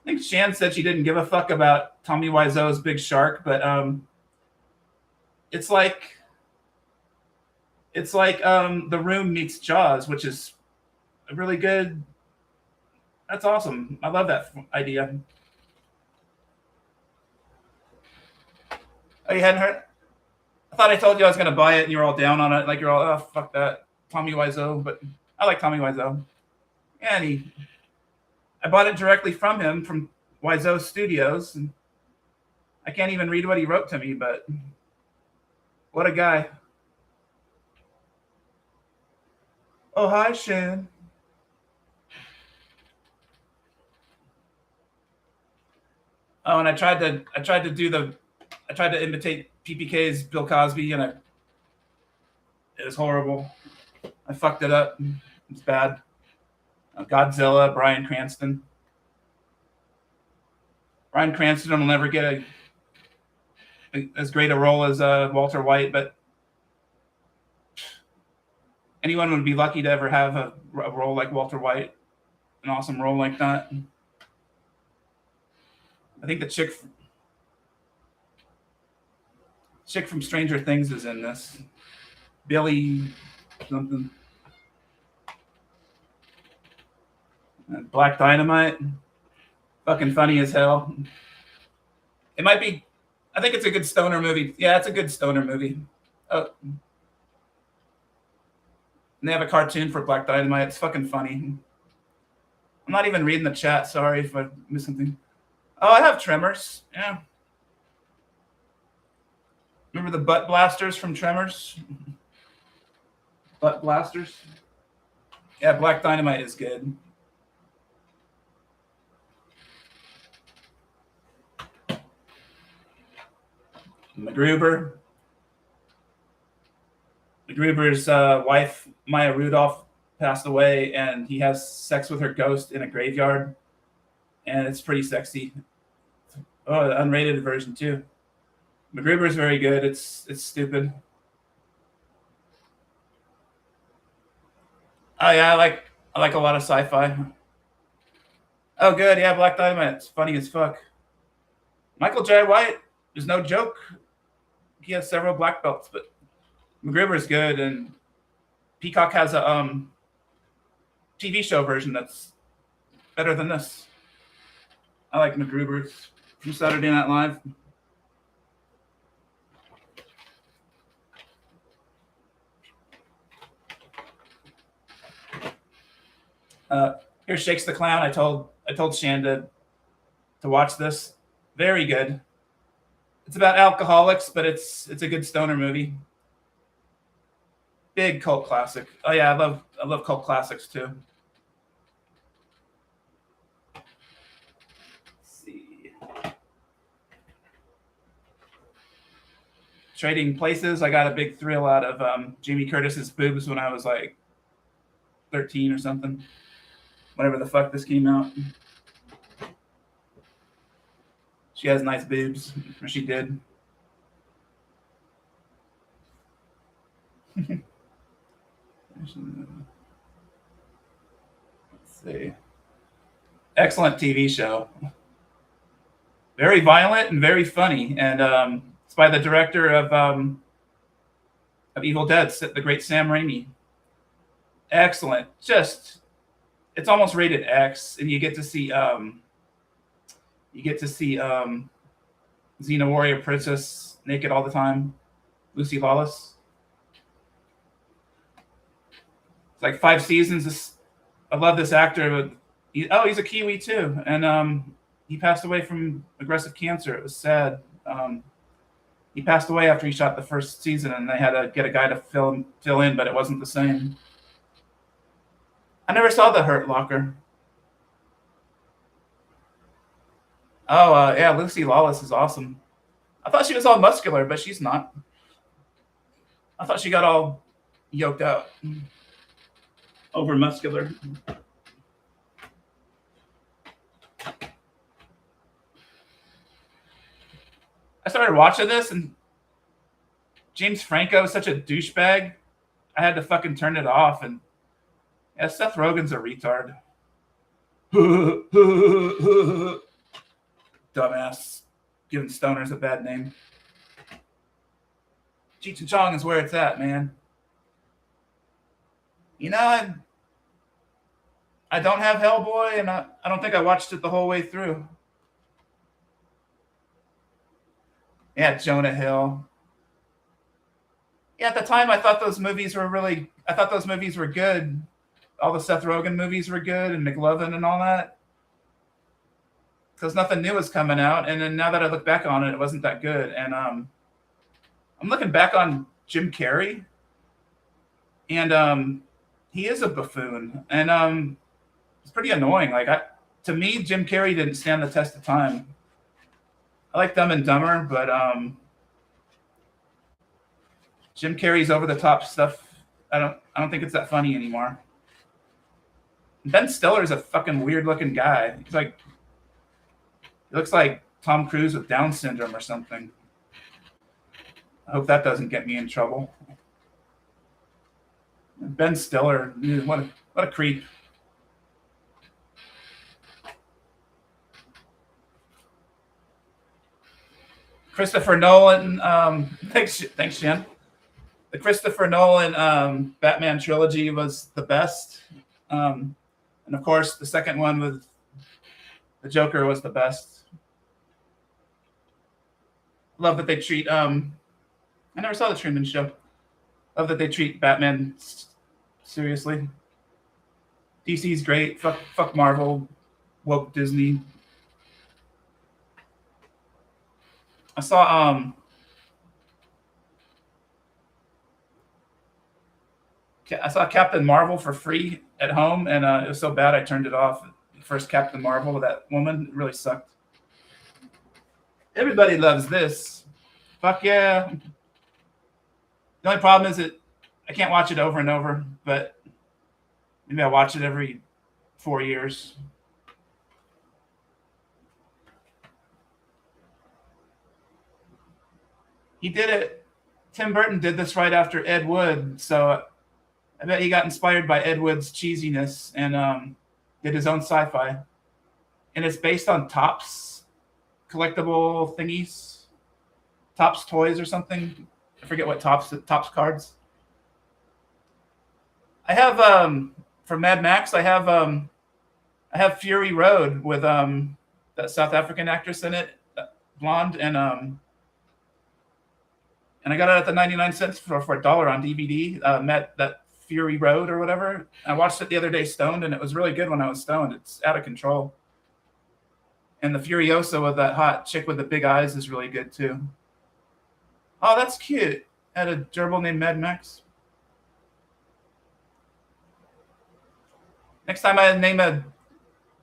think Shan said she didn't give a fuck about Tommy Wiseau's Big Shark, but it's like The Room meets Jaws, which is a really good. That's awesome. I love that idea. Oh, you hadn't heard? I thought I told you I was going to buy it, and you're all down on it. Like you're all, oh, fuck that, Tommy Wiseau. But I like Tommy Wiseau. Yeah, and I bought it directly from him, from Wiseau Studios. And I can't even read what he wrote to me, but what a guy. Oh, hi, Shan. Oh, and I tried to imitate PPK's Bill Cosby, and it was horrible. I fucked it up. It's bad. Godzilla, Bryan Cranston. Bryan Cranston will never get as great a role as Walter White, but anyone would be lucky to ever have a role like Walter White, an awesome role like that. I think the chick from Stranger Things is in this. Billy something. Black Dynamite. Fucking funny as hell. It might be. I think it's a good stoner movie. Yeah, it's a good stoner movie. Oh. And they have a cartoon for Black Dynamite. It's fucking funny. I'm not even reading the chat. Sorry if I missed something. Oh, I have Tremors. Yeah. Remember the butt blasters from Tremors? Butt blasters? Yeah, Black Dynamite is good. MacGruber. MacGruber's wife, Maya Rudolph, passed away, and he has sex with her ghost in a graveyard, and it's pretty sexy. Oh, the unrated version too. MacGruber's very good. It's stupid. Oh yeah, I like a lot of sci-fi. Oh good, yeah, Black Dynamite. It's funny as fuck. Michael J. White is no joke. He has several black belts, but MacGruber's good, and Peacock has a TV show version that's better than this. I like MacGruber's from Saturday Night Live. Here's Shakes the Clown. I told Shanda to watch this. Very good. It's about alcoholics, but it's a good stoner movie. Big cult classic. Oh yeah, I love cult classics too. Let's see. Trading Places. I got a big thrill out of Jamie Curtis's boobs when I was like 13 or something. Whenever the fuck this came out. She has nice boobs. Or she did. Let's see. Excellent TV show. Very violent and very funny. And it's by the director of Evil Dead, the great Sam Raimi. Excellent. Just it's almost rated X, and you get to see Xena Warrior Princess naked all the time. Lucy Lawless. It's like 5 seasons. I love this actor. He's a Kiwi too, and he passed away from aggressive cancer. It was sad. He passed away after he shot the first season, and they had to get a guy to fill in, but it wasn't the same. I never saw The Hurt Locker. Oh yeah, Lucy Lawless is awesome. I thought she was all muscular, but she's not. I thought she got all yoked out, over muscular. I started watching this, and James Franco is such a douchebag. I had to fucking turn it off, and yeah, Seth Rogen's a retard. Dumbass, giving stoners a bad name. Cheech and Chong is where it's at, man. You know, I don't have Hellboy, and I don't think I watched it the whole way through. Yeah, Jonah Hill. Yeah, at the time I thought those movies were good. All the Seth Rogen movies were good, and McLovin and all that. Because nothing new was coming out, and then now that I look back on it, it wasn't that good. And I'm looking back on Jim Carrey, and he is a buffoon, and it's pretty annoying. To me, Jim Carrey didn't stand the test of time. I like Dumb and Dumber, but Jim Carrey's over the top stuff. I don't think it's that funny anymore. Ben Stiller's a fucking weird looking guy. He looks like Tom Cruise with Down syndrome or something. I hope that doesn't get me in trouble. Ben Stiller, what a creep. Christopher Nolan, thanks, Jen. The Christopher Nolan Batman trilogy was the best. And of course, the second one with the Joker was the best. Love that they treat, I never saw the Truman Show. Love that they treat Batman seriously. DC's great. Fuck Marvel. Woke Disney. I saw Captain Marvel for free at home, and it was so bad I turned it off. The first Captain Marvel with that woman, it really sucked. Everybody loves this. Fuck yeah. The only problem is that I can't watch it over and over, but maybe I watch it every 4 years. He did it. Tim Burton did this right after Ed Wood, so I bet he got inspired by Ed Wood's cheesiness and did his own sci-fi. And it's based on Topps collectible thingies, Topps toys or something. I forget what Topps cards. I have for Mad Max. I have Fury Road with that South African actress in it, blonde, and I got it at the 99 cents for $1 on DVD. Met that Fury Road or whatever. I watched it the other day stoned, and it was really good when I was stoned. It's out of control. And the Furiosa with that hot chick with the big eyes is really good too. Oh, that's cute. Had a gerbil named Mad Max. Next time I name a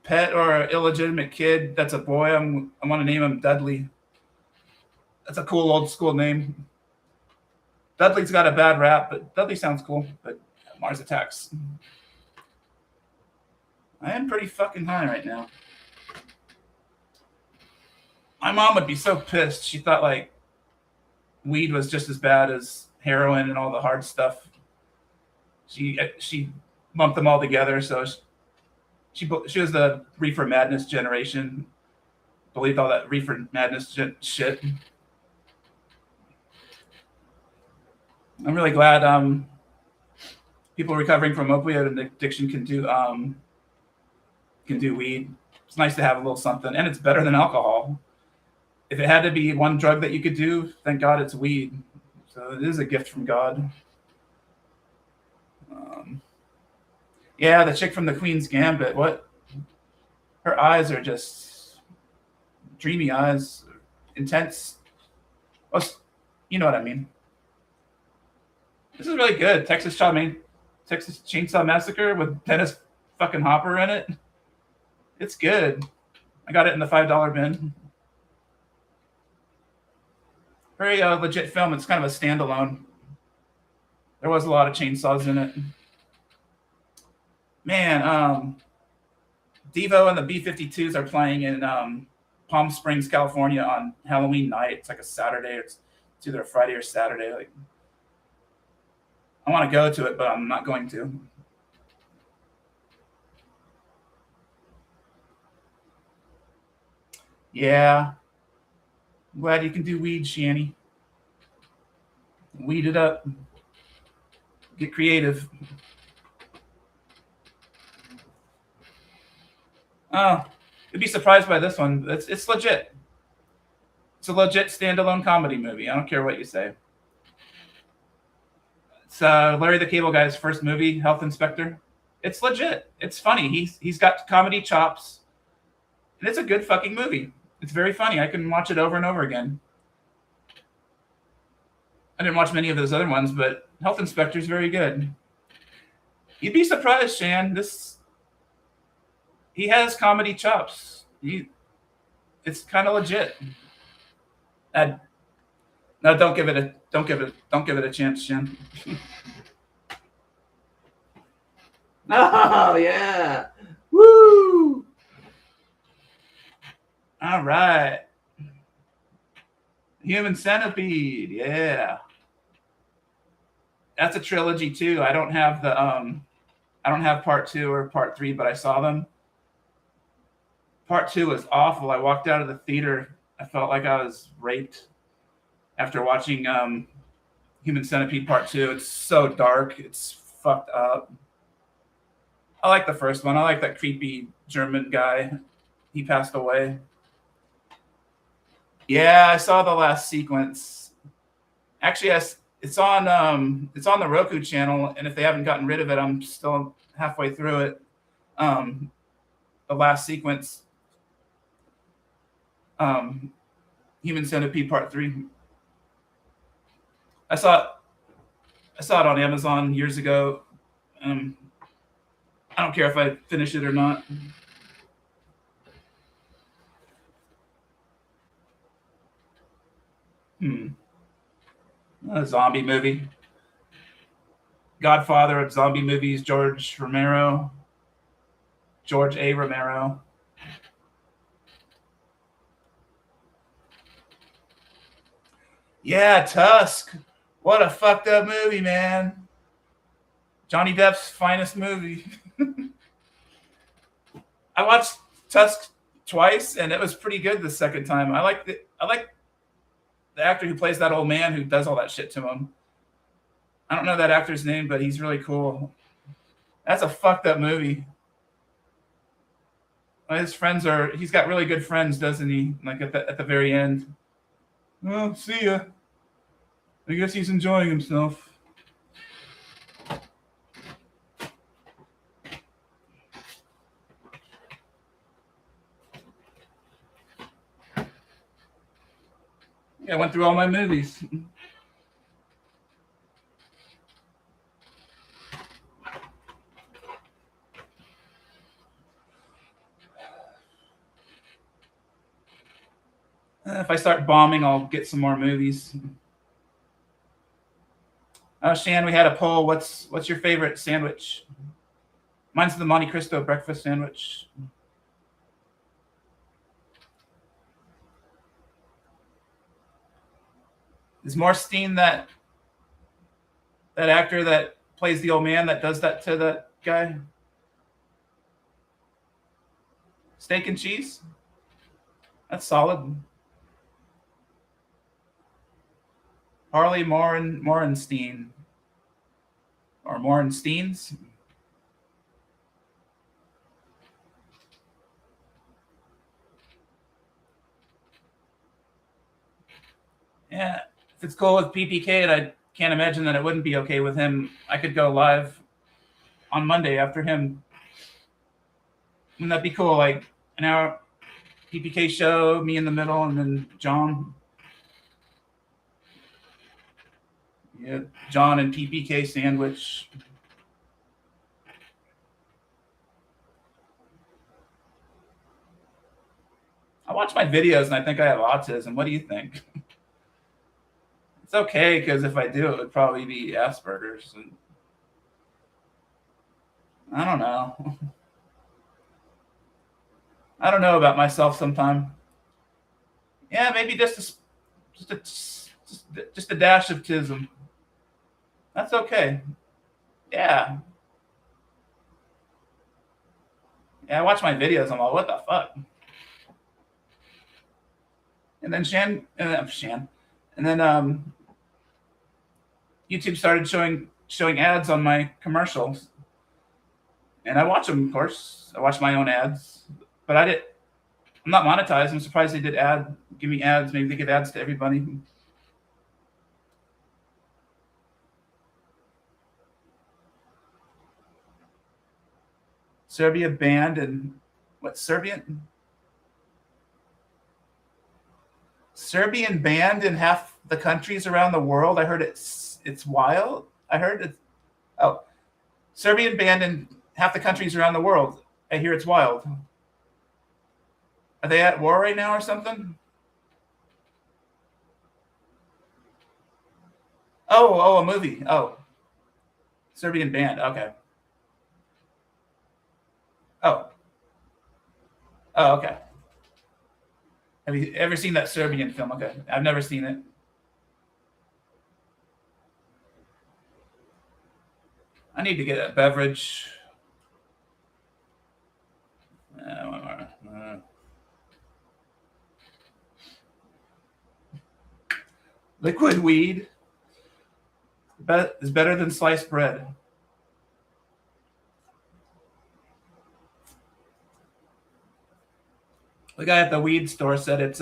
pet or illegitimate kid that's a boy, I want to name him Dudley. That's a cool old school name. Dudley's got a bad rap, but Dudley sounds cool. But Mars Attacks. I am pretty fucking high right now. My mom would be so pissed. She thought like weed was just as bad as heroin and all the hard stuff. She lumped them all together. So she was the reefer madness generation. Believed all that reefer madness shit. I'm really glad people recovering from opioid addiction can do weed. It's nice to have a little something, and it's better than alcohol. If it had to be one drug that you could do, thank God it's weed. So it is a gift from God. Yeah, the chick from the Queen's Gambit. What? Her eyes are just dreamy eyes, intense. Oh, you know what I mean. This is really good. Texas Chainsaw Massacre with Dennis fucking Hopper in it. It's good. I got it in the $5 bin. Very legit film. It's kind of a standalone. There was a lot of chainsaws in it. Man, Devo and the B-52s are playing in Palm Springs, California on Halloween night. It's like a Saturday. It's either a Friday or Saturday. Like, I want to go to it, but I'm not going to. Yeah. I'm glad you can do weed, Shanny. Weed it up. Get creative. Oh, you'd be surprised by this one. It's legit. It's a legit standalone comedy movie. I don't care what you say. It's Larry the Cable Guy's first movie, Health Inspector. It's legit. It's funny. He's got comedy chops. And it's a good fucking movie. It's very funny. I can watch it over and over again. I didn't watch many of those other ones, but Health Inspector is very good. You'd be surprised, Shan. He has comedy chops. It's kind of legit. No, don't give it a chance, Shan. Oh yeah. Woo! All right. Human Centipede, yeah. That's a trilogy too. I don't have part 2 or part 3, but I saw them. Part 2 was awful. I walked out of the theater. I felt like I was raped after watching Human Centipede Part 2. It's so dark. It's fucked up. I like the first one. I like that creepy German guy. He passed away. Yeah, I saw the last sequence. Actually, it's on the Roku channel, and if they haven't gotten rid of it, I'm still halfway through it. The last sequence, Human Centipede Part 3. I saw it on Amazon years ago. I don't care if I finish it or not. A zombie movie. Godfather of zombie movies, George A. Romero. Yeah, Tusk. What a fucked up movie, man. Johnny Depp's finest movie. I watched Tusk twice, and it was pretty good the second time. I like the actor who plays that old man who does all that shit to him. I don't know that actor's name, but he's really cool. That's a fucked up movie. His friends are. He's got really good friends, doesn't he? Like at the very end. Well, see ya. I guess he's enjoying himself. Yeah, I went through all my movies. If I start bombing, I'll get some more movies. Shan, we had a poll. What's your favorite sandwich? Mine's the Monte Cristo breakfast sandwich. Is Morstein that actor that plays the old man that does that to that guy? Steak and cheese? That's solid. Harley Morenstein. Or Morensteins? Yeah, if it's cool with PPK, and I can't imagine that it wouldn't be okay with him, I could go live on Monday after him. Wouldn't that be cool? Like an hour PPK show, me in the middle, and then John. Yeah, John and PPK sandwich. I watch my videos and I think I have autism. What do you think? It's okay because if I do, it would probably be Asperger's. And I don't know. I don't know about myself sometimes. Yeah, maybe just a dash of tism. That's okay. Yeah. Yeah, I watch my videos. I'm like, what the fuck? And then and then YouTube started showing ads on my commercials, and I watch them. Of course, I watch my own ads, but I'm not monetized. I'm surprised they did give me ads. Maybe they give ads to everybody. Serbia banned and what Serbian? Serbian banned in half the countries around the world. I heard it's wild. I heard it. Oh, Serbian banned in half the countries around the world. I hear it's wild. Are they at war right now or something? Oh, a movie. Oh, Serbian band. Okay. Oh, okay. Have you ever seen that Serbian film? Okay, I've never seen it. I need to get a beverage. Liquid weed is better than sliced bread. The guy at the weed store said it's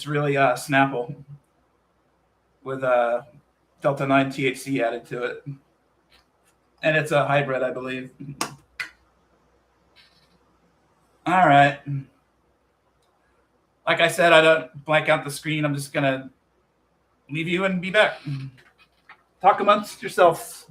really Snapple with Delta 9 THC added to it, and it's a hybrid, I believe. All right. Like I said, I don't blank out the screen. I'm just gonna leave you and be back. Talk amongst yourselves.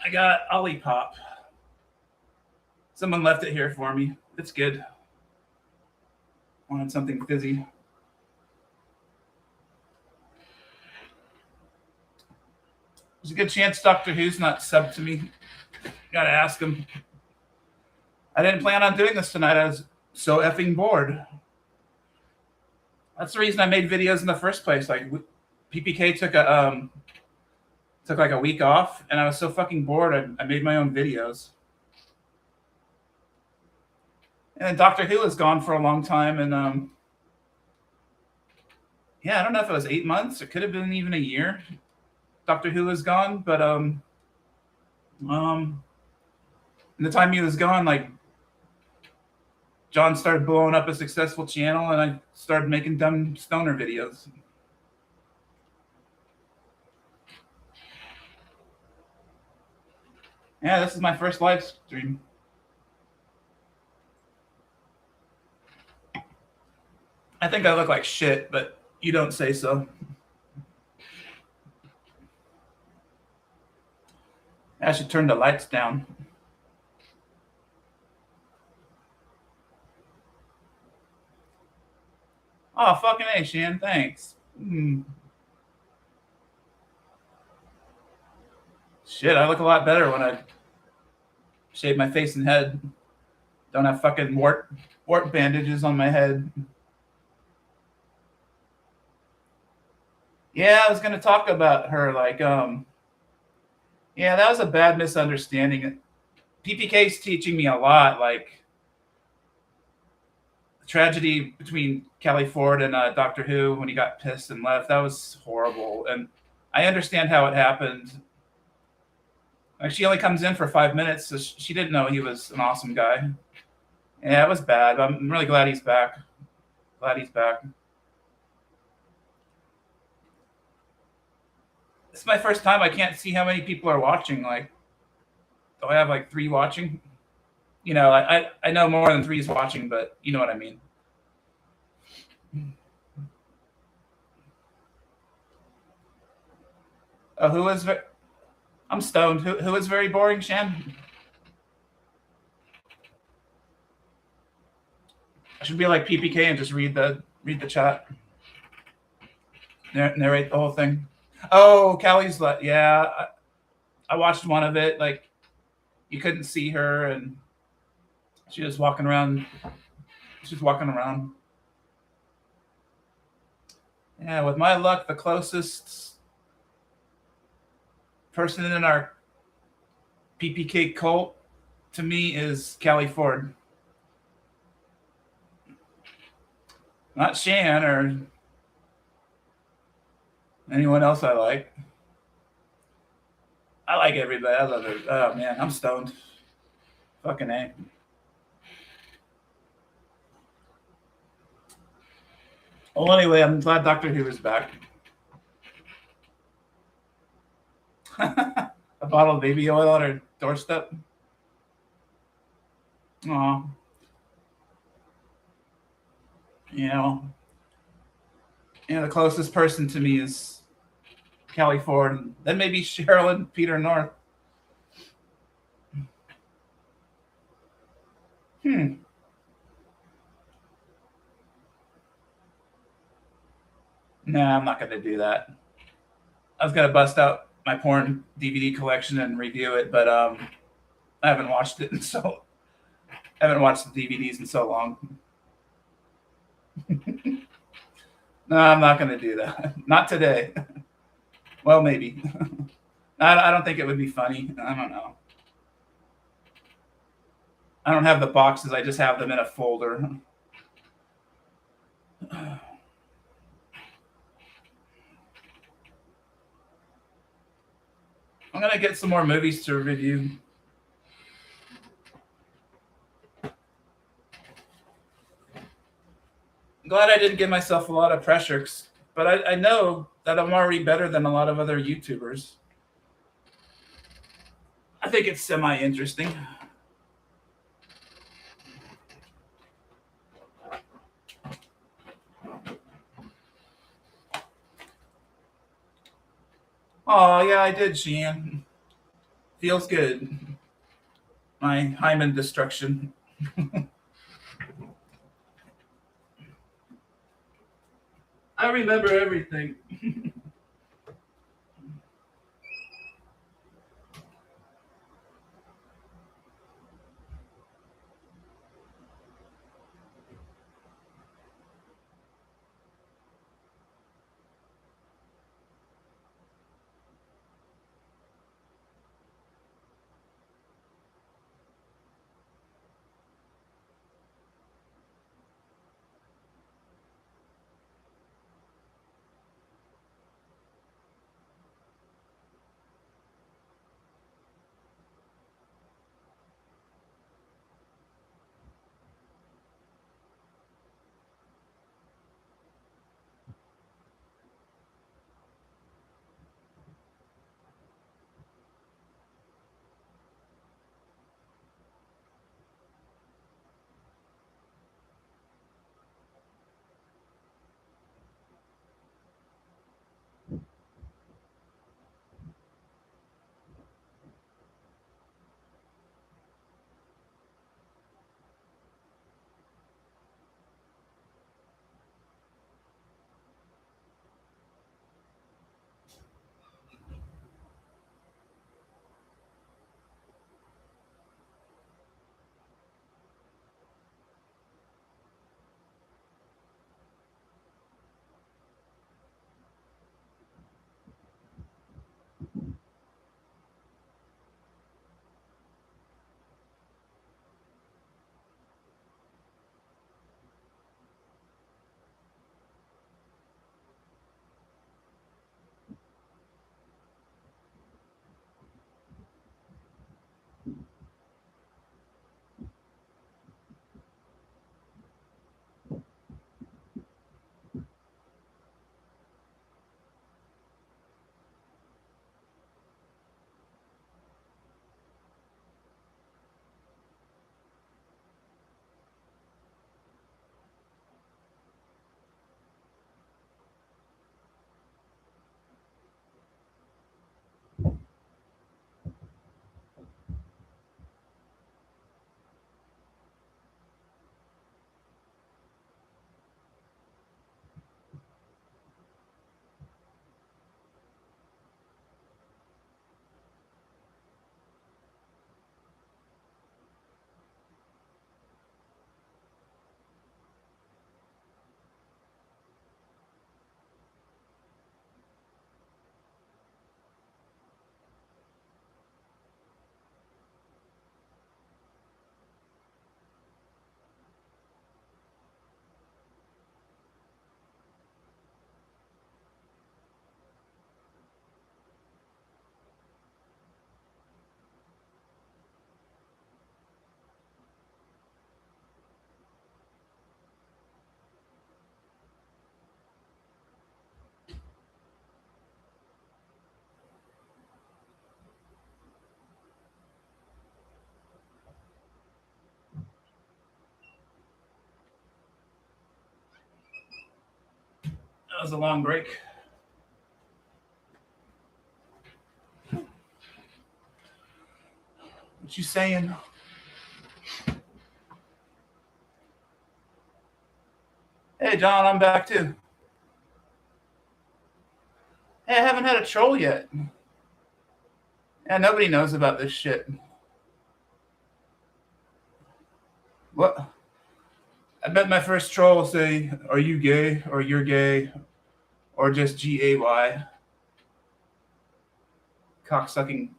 I got Olipop. Someone left it here for me. It's good. Wanted something fizzy. There's a good chance Doctor Who's not subbed to me. Gotta ask him. I didn't plan on doing this tonight. I was so effing bored. That's the reason I made videos in the first place. Like PPK took like a week off, and I was so fucking bored. I made my own videos. And Doctor Who was gone for a long time, and yeah, I don't know if it was 8 months. It could have been even a year. Doctor Who was gone, but in the time he was gone, like John started blowing up a successful channel, and I started making dumb stoner videos. Yeah, this is my first live stream. I think I look like shit, but you don't say so. I should turn the lights down. Oh, fucking A, Shan, thanks. Shit, I look a lot better when I shave my face and head. Don't have fucking wart bandages on my head. Yeah, I was gonna talk about her. Like, yeah, that was a bad misunderstanding. PPK's teaching me a lot. Like, the tragedy between Callie Ford and Doctor Who when he got pissed and left. That was horrible, and I understand how it happened. Like, she only comes in for 5 minutes, so she didn't know he was an awesome guy. Yeah, it was bad. I'm really glad he's back. Glad he's back. It's my first time. I can't see how many people are watching. Like, do I have like 3 watching? You know, I know more than 3 is watching, but you know what I mean. Oh, who is? I'm stoned. Who is very boring, Shan? I should be like PPK and just read the chat. Narrate the whole thing. Oh, Callie's like, yeah. I watched one of it. Like, you couldn't see her, and she was walking around. She's walking around. Yeah, with my luck, the closest person in our PPK cult to me is Callie Ford. Not Shan or anyone else I like. I like everybody. I love it. Oh, man, I'm stoned. Fucking A. Well, anyway, I'm glad Doctor Who is back. A bottle of baby oil on her doorstep. Aw. You know, the closest person to me is Callie Ford, and then maybe Cheryl and Peter North. Nah, I'm not going to do that. I was going to bust out my porn DVD collection and review it, but I haven't watched it I haven't watched the DVDs in so long. No, I'm not going to do that. Not today. Well, maybe. I don't think it would be funny. I don't know. I don't have the boxes. I just have them in a folder. I'm going to get some more movies to review. I'm glad I didn't give myself a lot of pressure, but I know that I'm already better than a lot of other YouTubers. I think it's semi-interesting. Oh, yeah, I did, Sheehan. Feels good. My hymen destruction. I remember everything. That was a long break. What you saying? Hey, John, I'm back too. Hey, I haven't had a troll yet. Yeah, nobody knows about this shit. What? I bet my first troll will say, "Are you gay?" or "You're gay," or just GAY. Cocksucking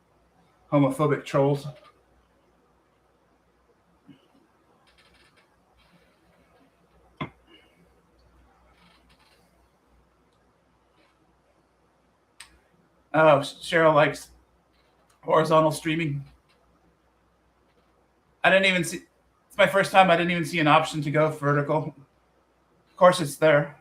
homophobic trolls. Oh, Cheryl likes horizontal streaming. I didn't even see. It's my first time. I didn't even see an option to go vertical. Of course, it's there.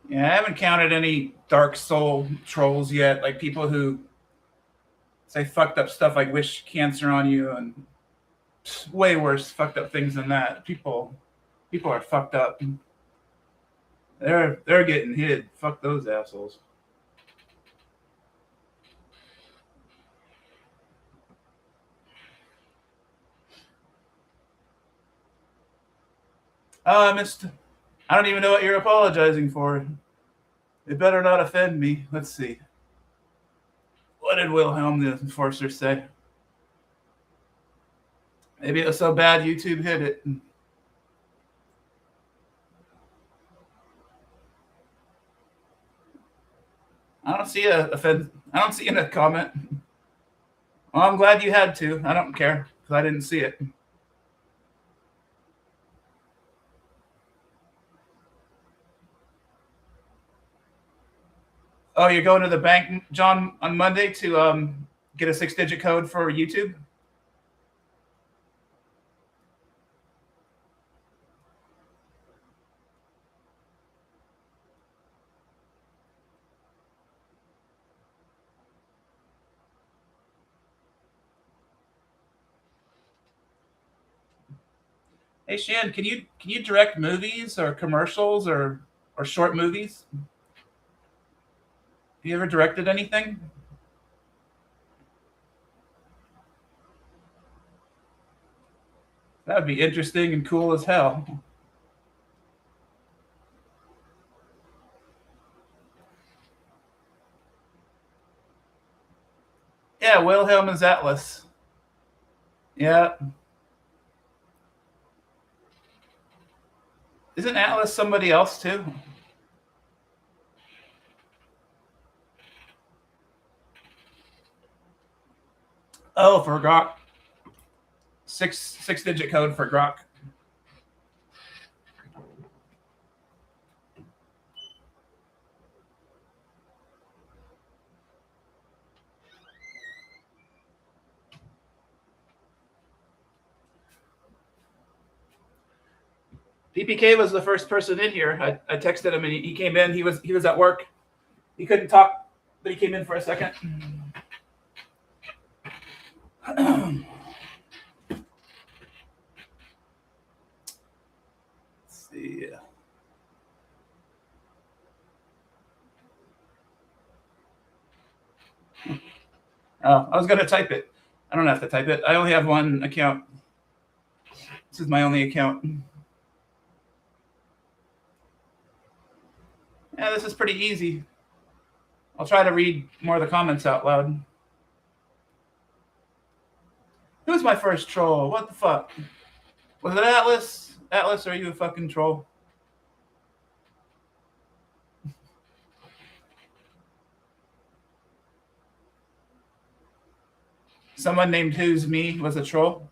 Yeah, I haven't counted any dark soul trolls yet. Like people who say fucked up stuff like wish cancer on you and way worse fucked up things than that. People are fucked up. They're getting hid. Fuck those assholes. Oh, I missed. I don't even know what you're apologizing for. It better not offend me. Let's see. What did Wilhelm the Enforcer say? Maybe it was so bad YouTube hid it. I don't see a offend. I don't see in a comment. Well, I'm glad you had to. I don't care because I didn't see it. Oh, you're going to the bank, John, on Monday to get a 6-digit code for YouTube? Hey Shan, can you direct movies or commercials or short movies? Have you ever directed anything? That would be interesting and cool as hell. Yeah, Wilhelm is Atlas. Yeah. Isn't Atlas somebody else too? Oh, for Grok. Six digit code for Grok. PPK was the first person in here. I texted him and he came in. He was at work. He couldn't talk, but he came in for a second. Let's see. Oh, I was gonna type it. I don't have to type it. I only have one account. This is my only account. Yeah, this is pretty easy. I'll try to read more of the comments out loud. Who's my first troll? What the fuck? Was it Atlas? Atlas, are you a fucking troll? Someone named Who's Me was a troll?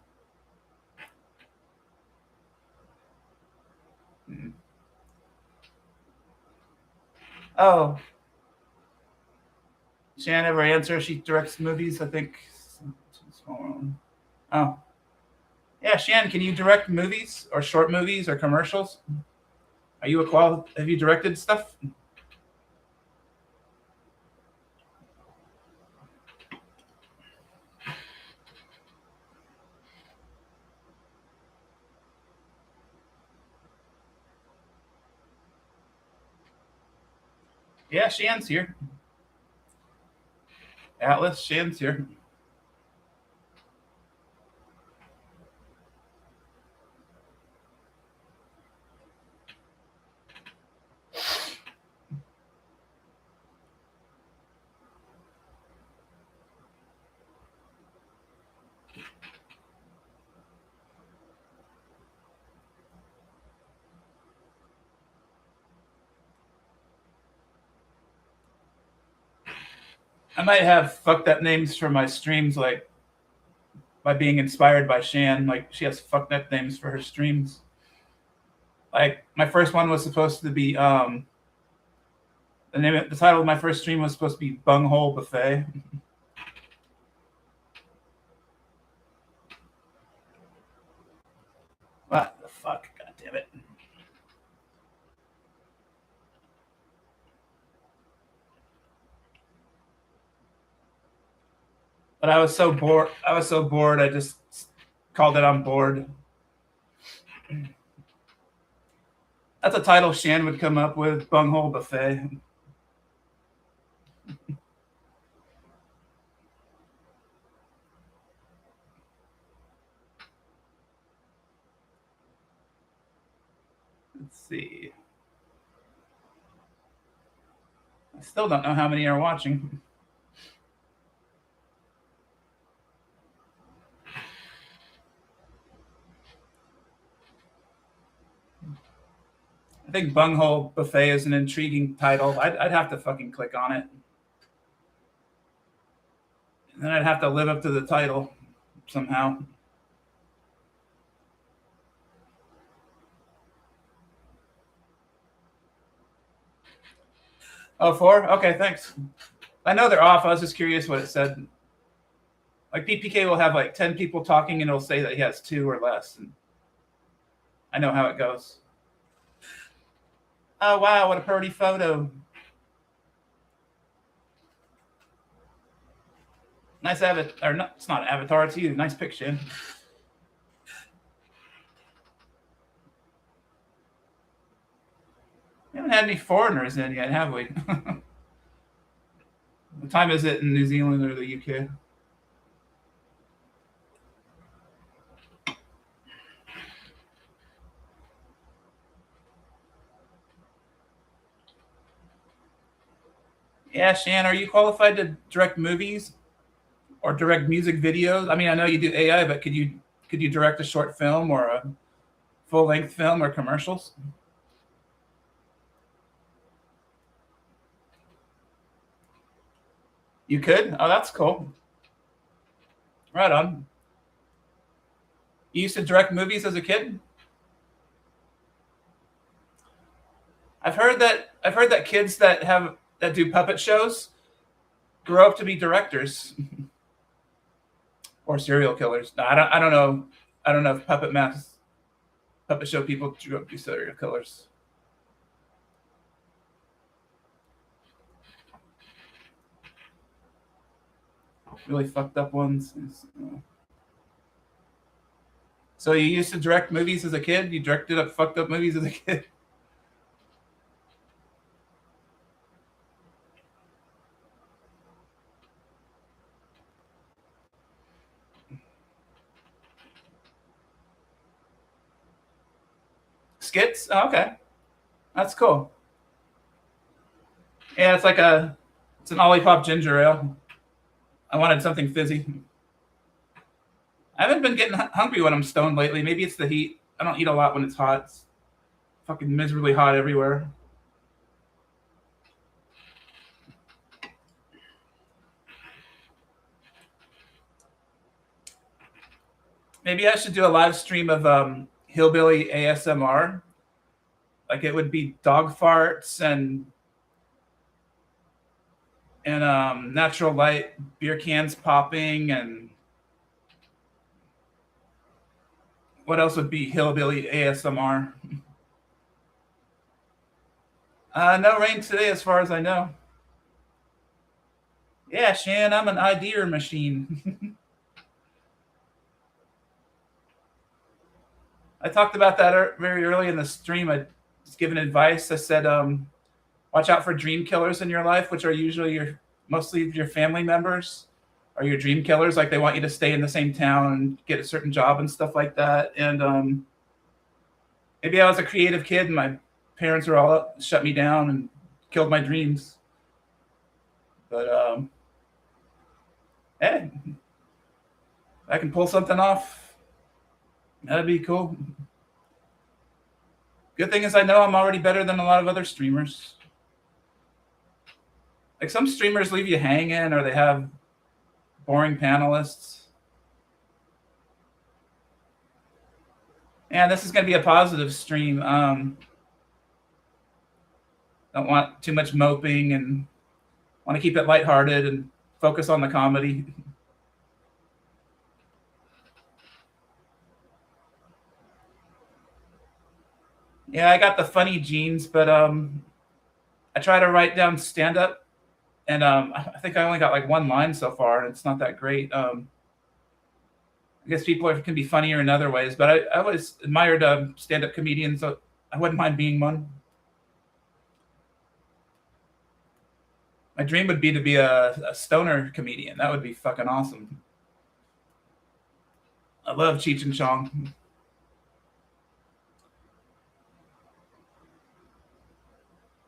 Oh. Shan never answers. She directs movies, I think. Oh. Yeah, Shan, can you direct movies or short movies or commercials? Are you have you directed stuff? Yeah, Shan's here. Atlas, Shan's here. I might have fucked up names for my streams, like by being inspired by Shan. Like she has fucked up names for her streams. Like my first one was supposed to be the title of my first stream was supposed to be Bunghole Buffet. What the fuck? God damn it. But I was so bored. I just called it on board. That's a title Shan would come up with, Bunghole Buffet. Let's see. I still don't know how many are watching. I think Bunghole Buffet is an intriguing title. I'd have to fucking click on it. And then I'd have to live up to the title somehow. Oh, 4? Okay, thanks. I know they're off. I was just curious what it said. Like PPK will have like 10 people talking and it'll say that he has 2 or less. And I know how it goes. Oh, wow, what a pretty photo. Nice avatar. Or not, it's not avatar, it's you. Nice picture. We haven't had any foreigners in yet, have we? What time is it in New Zealand or the UK? Yeah, Shan, are you qualified to direct movies or direct music videos? I mean, I know you do AI, but could you direct a short film or a full-length film or commercials? You could? Oh, that's cool. Right on. You used to direct movies as a kid? I've heard that kids that do puppet shows grow up to be directors or serial killers. No, I don't know. I don't know if puppet show people grew up to be serial killers. Really fucked up ones. So you used to direct movies as a kid? You directed up fucked up movies as a kid? Skits? Oh, okay. That's cool. Yeah, it's an Olipop ginger ale. I wanted something fizzy. I haven't been getting hungry when I'm stoned lately. Maybe it's the heat. I don't eat a lot when it's hot. It's fucking miserably hot everywhere. Maybe I should do a live stream of hillbilly ASMR. Like it would be dog farts and natural light beer cans popping, and what else would be hillbilly ASMR? No rain today, as far as I know. Yeah, Shan, I'm an idea machine. I talked about that very early in the stream. I was giving advice. I said, watch out for dream killers in your life, which are usually mostly your family members are your dream killers. Like they want you to stay in the same town and get a certain job and stuff like that. And maybe I was a creative kid and my parents were all up, shut me down and killed my dreams. But hey, I can pull something off. That'd be cool. Good thing is I know I'm already better than a lot of other streamers. Like some streamers leave you hanging or they have boring panelists. Yeah, this is going to be a positive stream. Don't want too much moping and want to keep it lighthearted and focus on the comedy. Yeah, I got the funny genes, but I try to write down stand-up, and I think I only got like one line so far, and it's not that great. I guess people can be funnier in other ways, but I always admired stand-up comedians. So I wouldn't mind being one. My dream would be to be a stoner comedian. That would be fucking awesome. I love Cheech and Chong.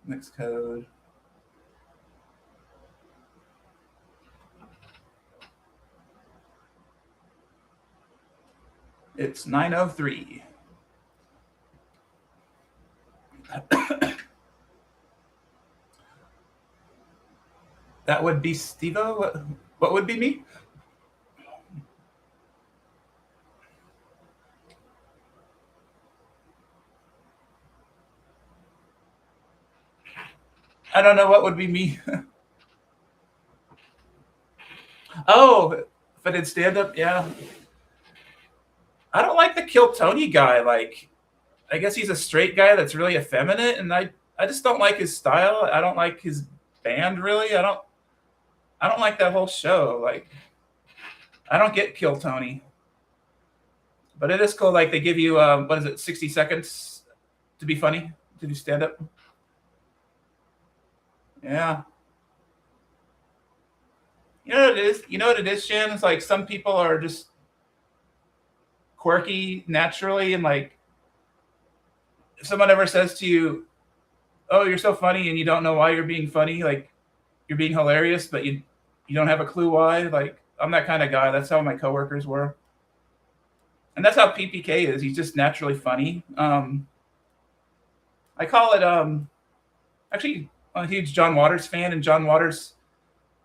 Next code. It's 9:03. That would be Steve-O? What would be me? I don't know what would be me. Oh, if I did stand up, yeah. I don't like the Kill Tony guy. Like, I guess he's a straight guy that's really effeminate, and I just don't like his style. I don't like his band really. I don't like that whole show. Like, I don't get Kill Tony, but it is cool. Like they give you what is it, 60 seconds to be funny to do stand up. Yeah. You know what it is? You know what it is, Shan? It's like some people are just quirky naturally, and like if someone ever says to you, "Oh, you're so funny," and you don't know why you're being funny, like you're being hilarious, but you don't have a clue why. Like I'm that kind of guy. That's how my coworkers were, and that's how PPK is. He's just naturally funny. I call it actually I'm a huge John Waters fan, and John Waters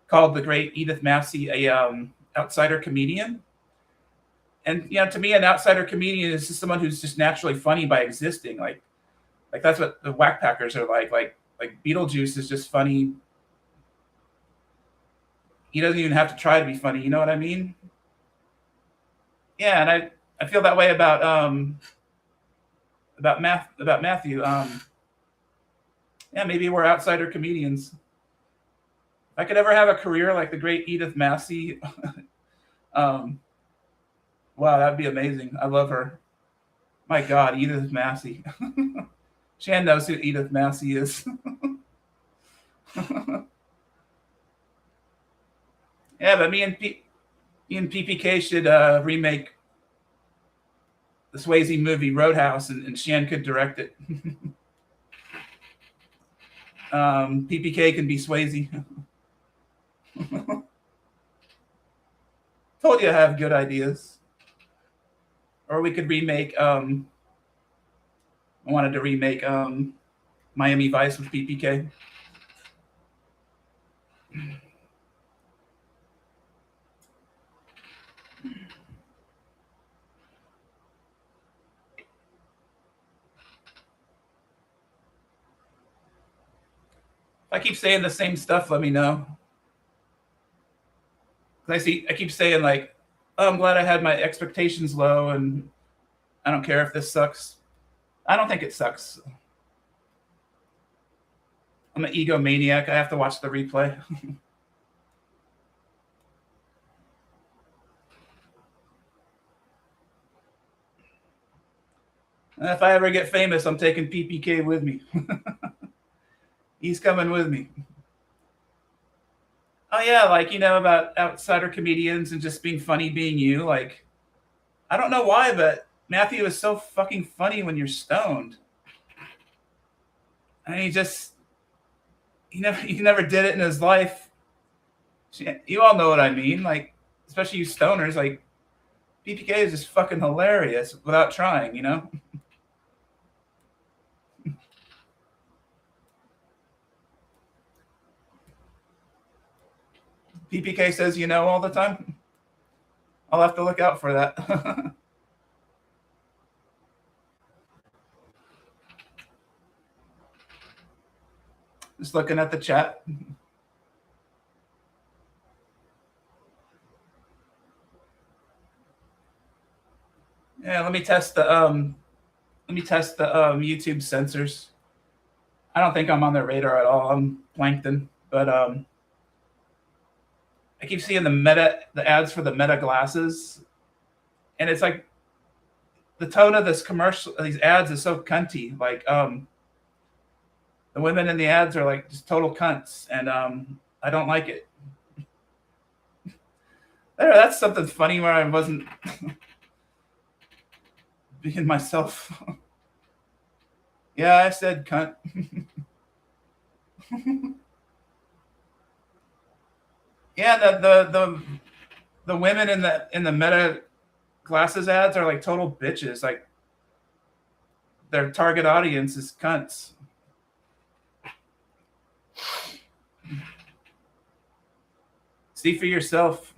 called the great Edith Massey a outsider comedian. And you know, to me, an outsider comedian is just someone who's just naturally funny by existing. Like that's what the Whack Packers are like. Like Beetlejuice is just funny. He doesn't even have to try to be funny. You know what I mean? Yeah, and I feel that way about Matthew. Yeah, maybe we're outsider comedians. If I could ever have a career like the great Edith Massey, wow, that'd be amazing. I love her. My God, Edith Massey. Shan knows who Edith Massey is. Yeah, but me and PPK should remake the Swayze movie Roadhouse, and Shan could direct it. PPK can be Swayze. Told you I have good ideas. Or we could remake. I wanted to remake Miami Vice with PPK. If I keep saying the same stuff, let me know. I keep saying like, oh, I'm glad I had my expectations low, and I don't care if this sucks. I don't think it sucks. I'm an egomaniac. I have to watch the replay. And if I ever get famous, I'm taking PPK with me. He's coming with me. Oh yeah, like you know about outsider comedians and just being funny, being you. Like I don't know why, but Matthew is so fucking funny when you're stoned. And he never did it in his life. You all know what I mean, like especially you stoners. Like PPK is just fucking hilarious without trying, you know. PPK says you know all the time. I'll have to look out for that. Just looking at the chat. Yeah, let me test the YouTube sensors. I don't think I'm on their radar at all. I'm plankton, but I keep seeing the ads for the Meta glasses, and it's like the tone of this commercial, these ads is so cunty. Like the women in the ads are like just total cunts, and I don't like it. There, that's something funny where I wasn't being myself. Yeah, I said cunt. Yeah, the women in the Meta glasses ads are like total bitches. Like their target audience is cunts. See for yourself.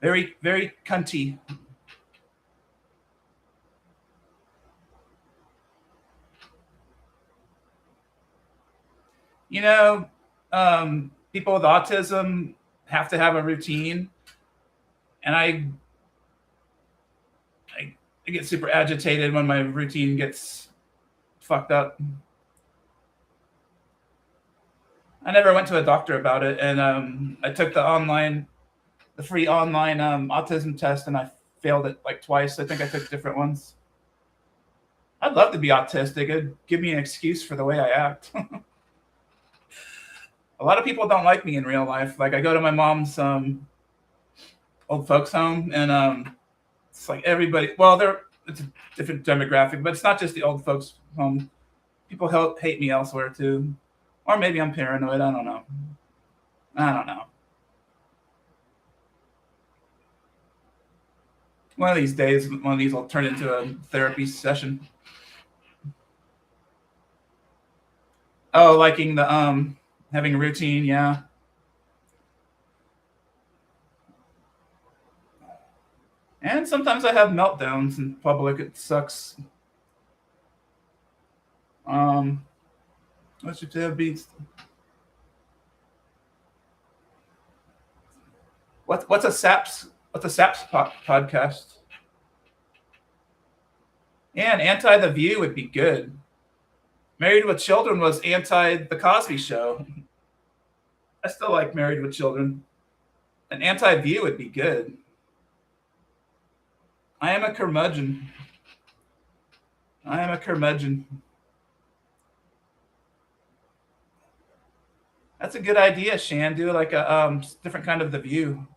Very, very cunty. You know, people with autism have to have a routine, and I get super agitated when my routine gets fucked up. I never went to a doctor about it, and I took the free online autism test, and I failed it like twice. I think I took different ones. I'd love to be autistic. It'd give me an excuse for the way I act. A lot of people don't like me in real life. Like I go to my mom's old folks home, and it's like everybody. Well, it's a different demographic, but it's not just the old folks home. People hate me elsewhere too, or maybe I'm paranoid. I don't know. I don't know. One of these days, one of these will turn into a therapy session. Oh, liking the having a routine, yeah. And sometimes I have meltdowns in public. It sucks. Um, what should have beats? What's a SAPS podcast? Yeah, and anti the View would be good. Married with Children was anti the Cosby Show. I still like Married with Children. An anti View would be good. I am a curmudgeon. I am a curmudgeon. That's a good idea, Shan. Do like a different kind of The View.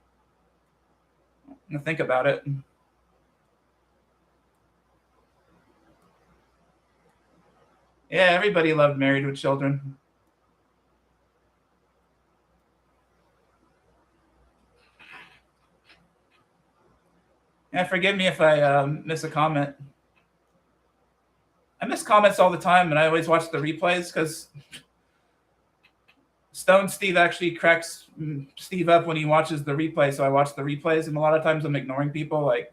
I'm gonna think about it. Yeah, everybody loved Married with Children. Yeah, forgive me if I miss a comment. I miss comments all the time, and I always watch the replays because Stone Steve actually cracks Steve up when he watches the replay. So I watch the replays, and a lot of times I'm ignoring people. Like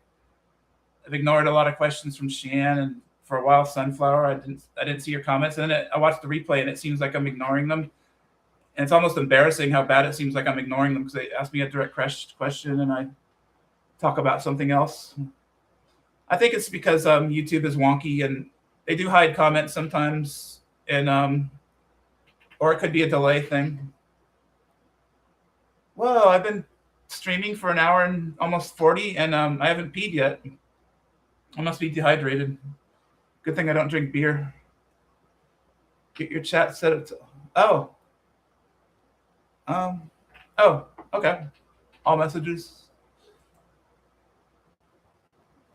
I've ignored a lot of questions from Shan, and for a while Sunflower, I didn't see your comments, and then I watched the replay, and it seems like I'm ignoring them, and it's almost embarrassing how bad it seems like I'm ignoring them because they ask me a direct question, and I talk about something else. I think it's because YouTube is wonky, and they do hide comments sometimes, and or it could be a delay thing. Whoa, I've been streaming for an hour and almost 40, and I haven't peed yet. I must be dehydrated. Good thing I don't drink beer. Get your chat set up to. Oh. Um. Oh. Okay. All messages.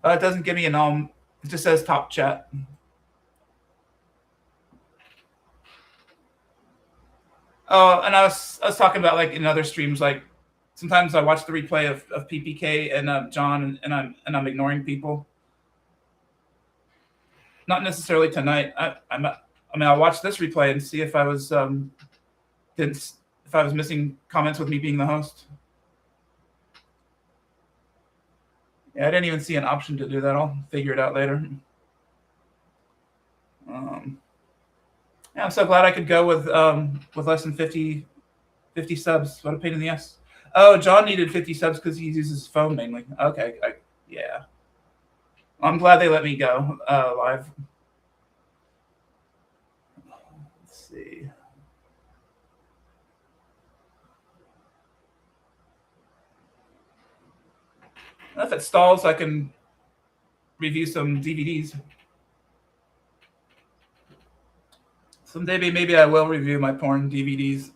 It doesn't give me an It just says top chat. Oh, and I was talking about like in other streams, like sometimes I watch the replay of PPK and John, and I'm ignoring people. Not necessarily tonight. I mean, I'll watch this replay and see if I was if I was missing comments with me being the host. Yeah, I didn't even see an option to do that. I'll figure it out later. Yeah, I'm so glad I could go with less than 50 subs. What a pain in the ass. Oh, John needed 50 subs because he uses his phone mainly. Okay, yeah. I'm glad they let me go live. Let's see. If it stalls, I can review some DVDs. Someday, maybe I will review my porn DVDs.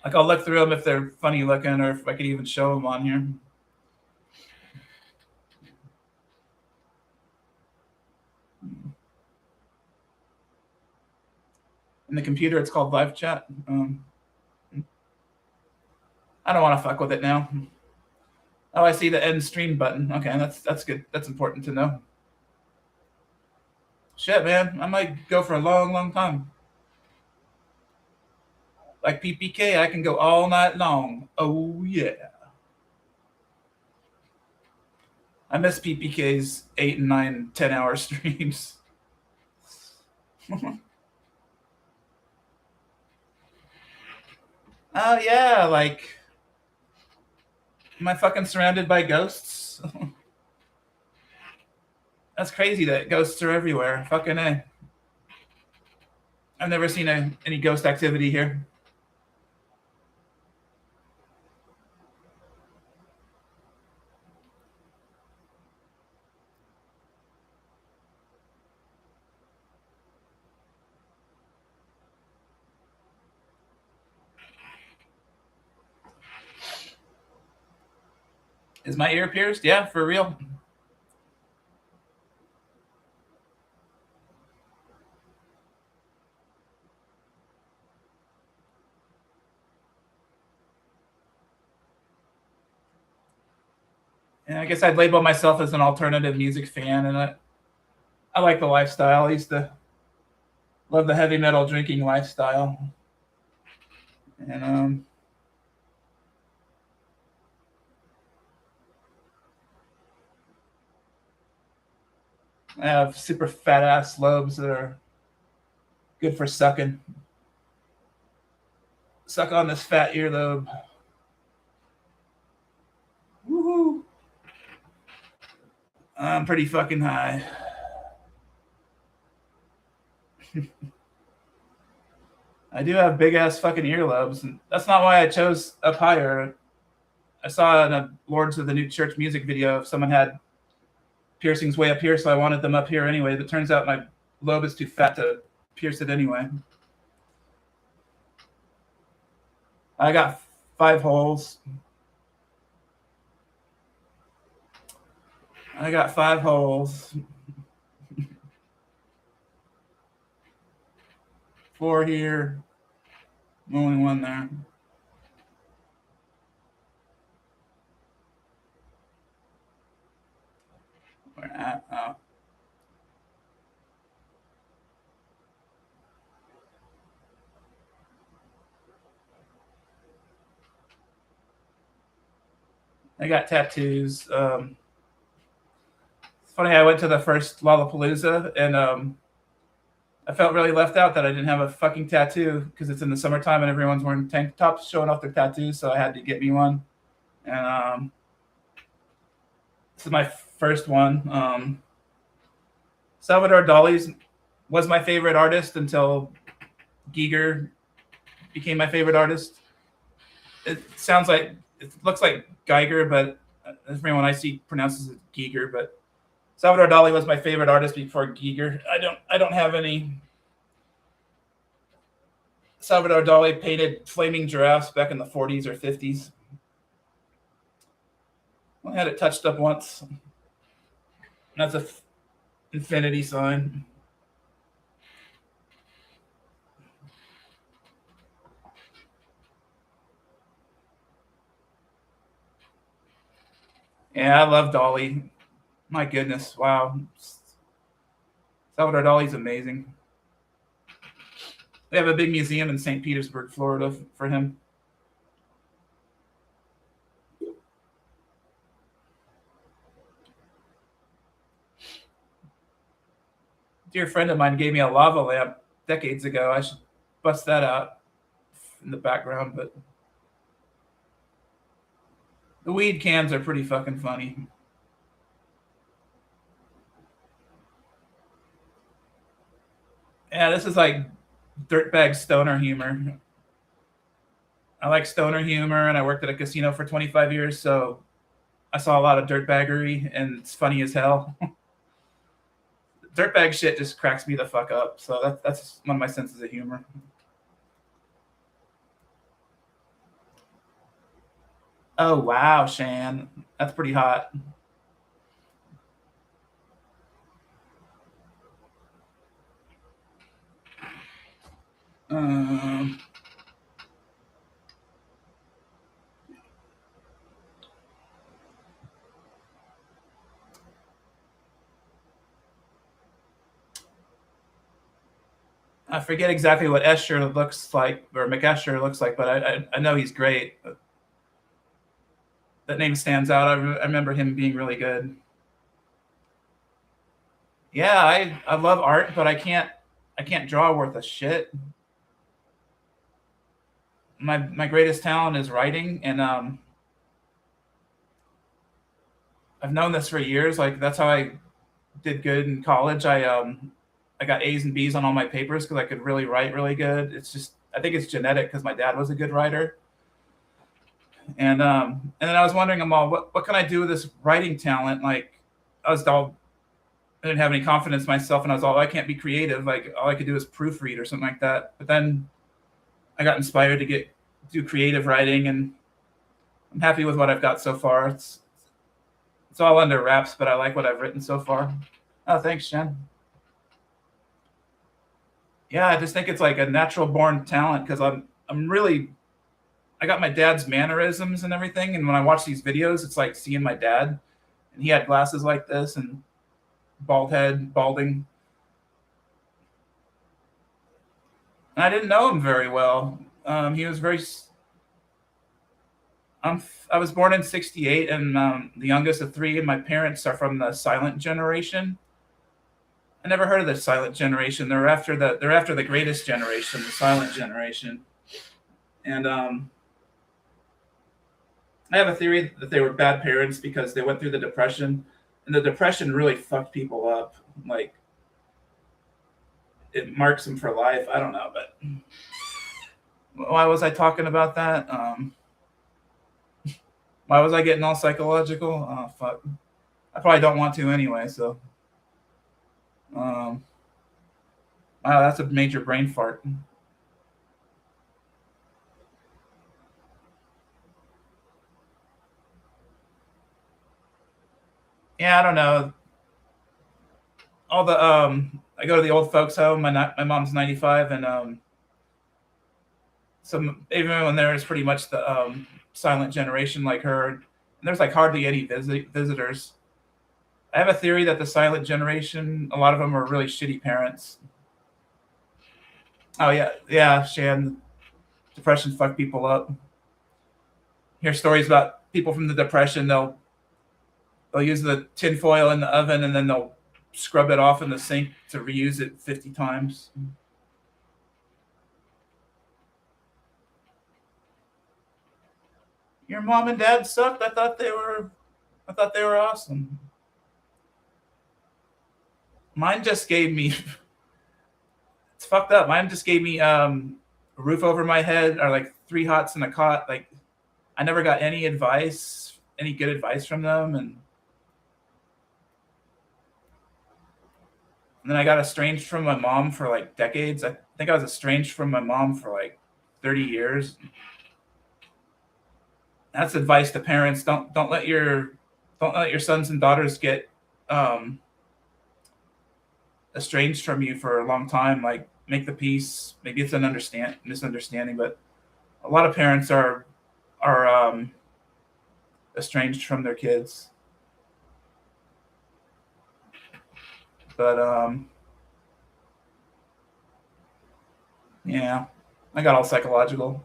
Like, I'll look through them if they're funny looking, or if I could even show them on here. In the computer, it's called live chat. I don't want to fuck with it now. Oh, I see the end stream button. Okay, that's good. That's important to know. Shit, man, I might go for a long, long time. Like PPK, I can go all night long. Oh yeah. I miss PPK's 8 and 9, 10-hour streams. Oh yeah, like, am I fucking surrounded by ghosts? That's crazy that ghosts are everywhere. Fucking A. I've never seen any ghost activity here. Is my ear pierced? Yeah, for real. And I guess I'd label myself as an alternative music fan, and I like the lifestyle. I used to love the heavy metal drinking lifestyle. And I have super fat ass lobes that are good for sucking. Suck on this fat earlobe. Woohoo! I'm pretty fucking high. I do have big ass fucking earlobes, and that's not why I chose up higher. I saw in a Lords of the New Church music video if someone had piercings way up here, so I wanted them up here anyway. But it turns out my lobe is too fat to pierce it anyway. I got 5 holes. I got 5 holes. 4 here. Only 1 there. Where at? Oh. I got tattoos. It's funny, I went to the first Lollapalooza, and I felt really left out that I didn't have a fucking tattoo because it's in the summertime and everyone's wearing tank tops showing off their tattoos, so I had to get me one. And this is my first one. Salvador Dali's was my favorite artist until Giger became my favorite artist. It looks like Geiger, but everyone I see pronounces it Giger. But Salvador Dali was my favorite artist before Giger. I don't have any. Salvador Dali painted flaming giraffes back in the 40s or 50s. I had it touched up once. That's a infinity sign. Yeah, I love Dali. My goodness, wow. Salvador Dali's amazing. They have a big museum in St. Petersburg, Florida for him. A dear friend of mine gave me a lava lamp decades ago. I should bust that out in the background, but the weed cans are pretty fucking funny. Yeah, this is like dirtbag stoner humor. I like stoner humor, and I worked at a casino for 25 years, so I saw a lot of dirtbaggery, and it's funny as hell. Dirtbag shit just cracks me the fuck up. So that's one of my senses of humor. Oh wow, Shan, that's pretty hot. Um, I forget exactly what Escher looks like or McEscher looks like, but I know he's great. That name stands out. I remember him being really good. Yeah, I love art, but I can't draw worth a shit. My greatest talent is writing, and I've known this for years. Like that's how I did good in college. I got A's and B's on all my papers because I could really write really good. It's just I think it's genetic because my dad was a good writer. And then I was wondering, I'm all, what can I do with this writing talent? Like I didn't have any confidence in myself, and I was all, I can't be creative. Like all I could do is proofread or something like that. But then I got inspired to do creative writing, and I'm happy with what I've got so far. It's all under wraps, but I like what I've written so far. Oh, thanks, Jen. Yeah, I just think it's like a natural born talent because I'm really I got my dad's mannerisms and everything, and when I watch these videos, it's like seeing my dad, and he had glasses like this and bald head, balding, and I didn't know him very well. He was very. I was born in '68, and the youngest of three, and my parents are from the silent generation. I never heard of the silent generation. They're after the greatest generation, the silent generation, and I have a theory that they were bad parents because they went through the depression, and the depression really fucked people up. Like it marks them for life. I don't know, but why was I talking about that? Why was I getting all psychological? Oh fuck! I probably don't want to anyway. So, um, wow, that's a major brain fart. Yeah, I don't know. All the I go to the old folks home. My mom's 95, and some even when there is pretty much the silent generation like her, and there's like hardly any visitors. I have a theory that the silent generation, a lot of them are really shitty parents. Oh yeah, yeah, Shan. Depression fuck people up. Hear stories about people from the depression. They'll use the tin foil in the oven and then they'll scrub it off in the sink to reuse it 50 times. Your mom and dad sucked. I thought they were awesome. Mine just gave me it's fucked up. Mine just gave me a roof over my head or like three hots and a cot. Like I never got any good advice from them, and then I got estranged from my mom for like decades. I think I was estranged from my mom for like 30 years. That's advice to parents. Don't let your sons and daughters get um, estranged from you for a long time. Like make the peace. Maybe it's an misunderstanding, but a lot of parents are estranged from their kids. But yeah, I got all psychological.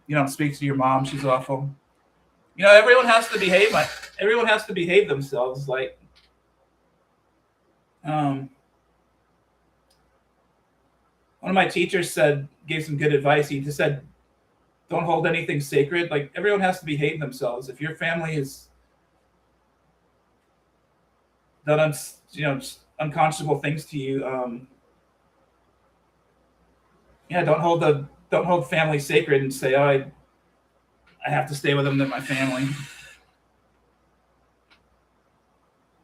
You don't speak to your mom; she's awful. Everyone has to behave themselves. Like um, one of my teachers gave some good advice. He just said don't hold anything sacred. Like everyone has to be hating themselves. If your family is done unconscionable things to you, yeah, don't hold family sacred and say, oh, I have to stay with them. They're my family.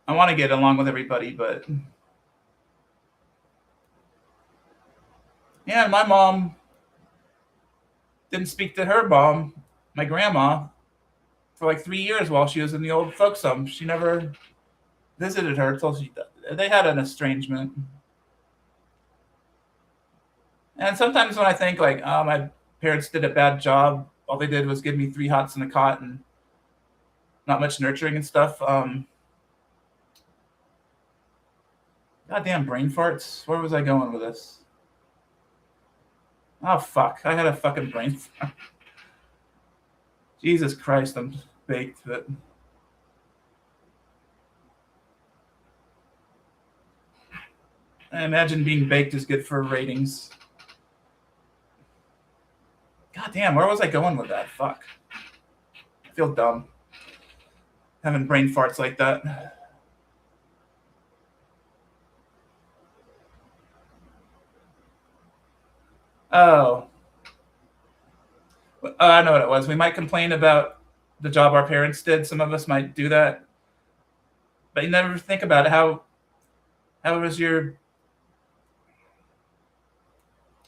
I want to get along with everybody, but yeah, my mom didn't speak to her mom, my grandma, for like 3 years while she was in the old folks home. She never visited her until they had an estrangement. And sometimes when I think like, oh, my parents did a bad job, all they did was give me 3 hots and a cot and not much nurturing and stuff. Goddamn brain farts. Where was I going with this? Oh fuck! I had a fucking brain fart. Jesus Christ, I'm baked. But I imagine being baked is good for ratings. God damn, where was I going with that? Fuck. I feel dumb having brain farts like that. Oh, I know what it was. We might complain about the job our parents did. Some of us might do that, but you never think about it. How was your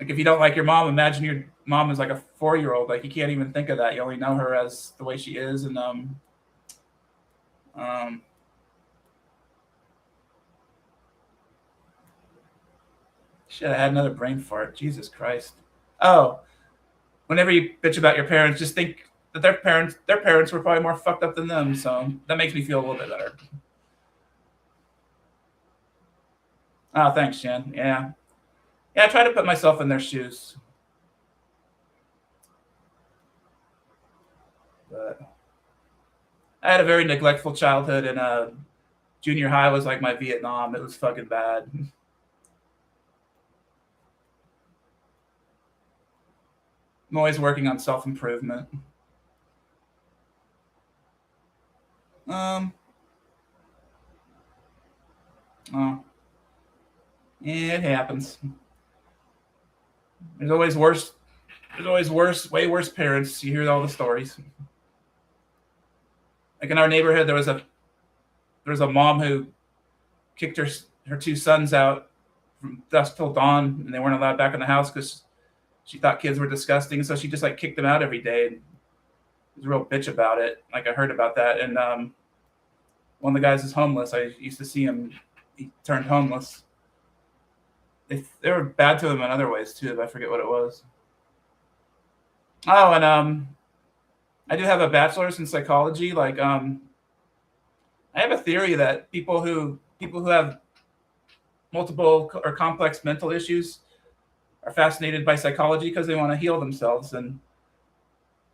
like? If you don't like your mom, imagine your mom is like a 4-year-old. Like you can't even think of that. You only know her as the way she is, and um, shit. I had another brain fart. Jesus Christ. Oh, whenever you bitch about your parents, just think that their parents were probably more fucked up than them. So that makes me feel a little bit better. Oh, thanks, Jen. Yeah. Yeah, I try to put myself in their shoes. But I had a very neglectful childhood, and junior high was like my Vietnam. It was fucking bad. I'm always working on self improvement. Um, oh, yeah, it happens. There's always worse. There's always way worse parents. You hear all the stories. Like in our neighborhood, there was a mom who kicked her 2 sons out from dusk till dawn, and they weren't allowed back in the house because she thought kids were disgusting. So she just like kicked them out every day. And was a real bitch about it. Like I heard about that, and one of the guys is homeless. I used to see him. He turned homeless. They were bad to him in other ways too. But I forget what it was. Oh, and I do have a bachelor's in psychology. Like I have a theory that people who have multiple or complex mental issues are fascinated by psychology because they want to heal themselves. And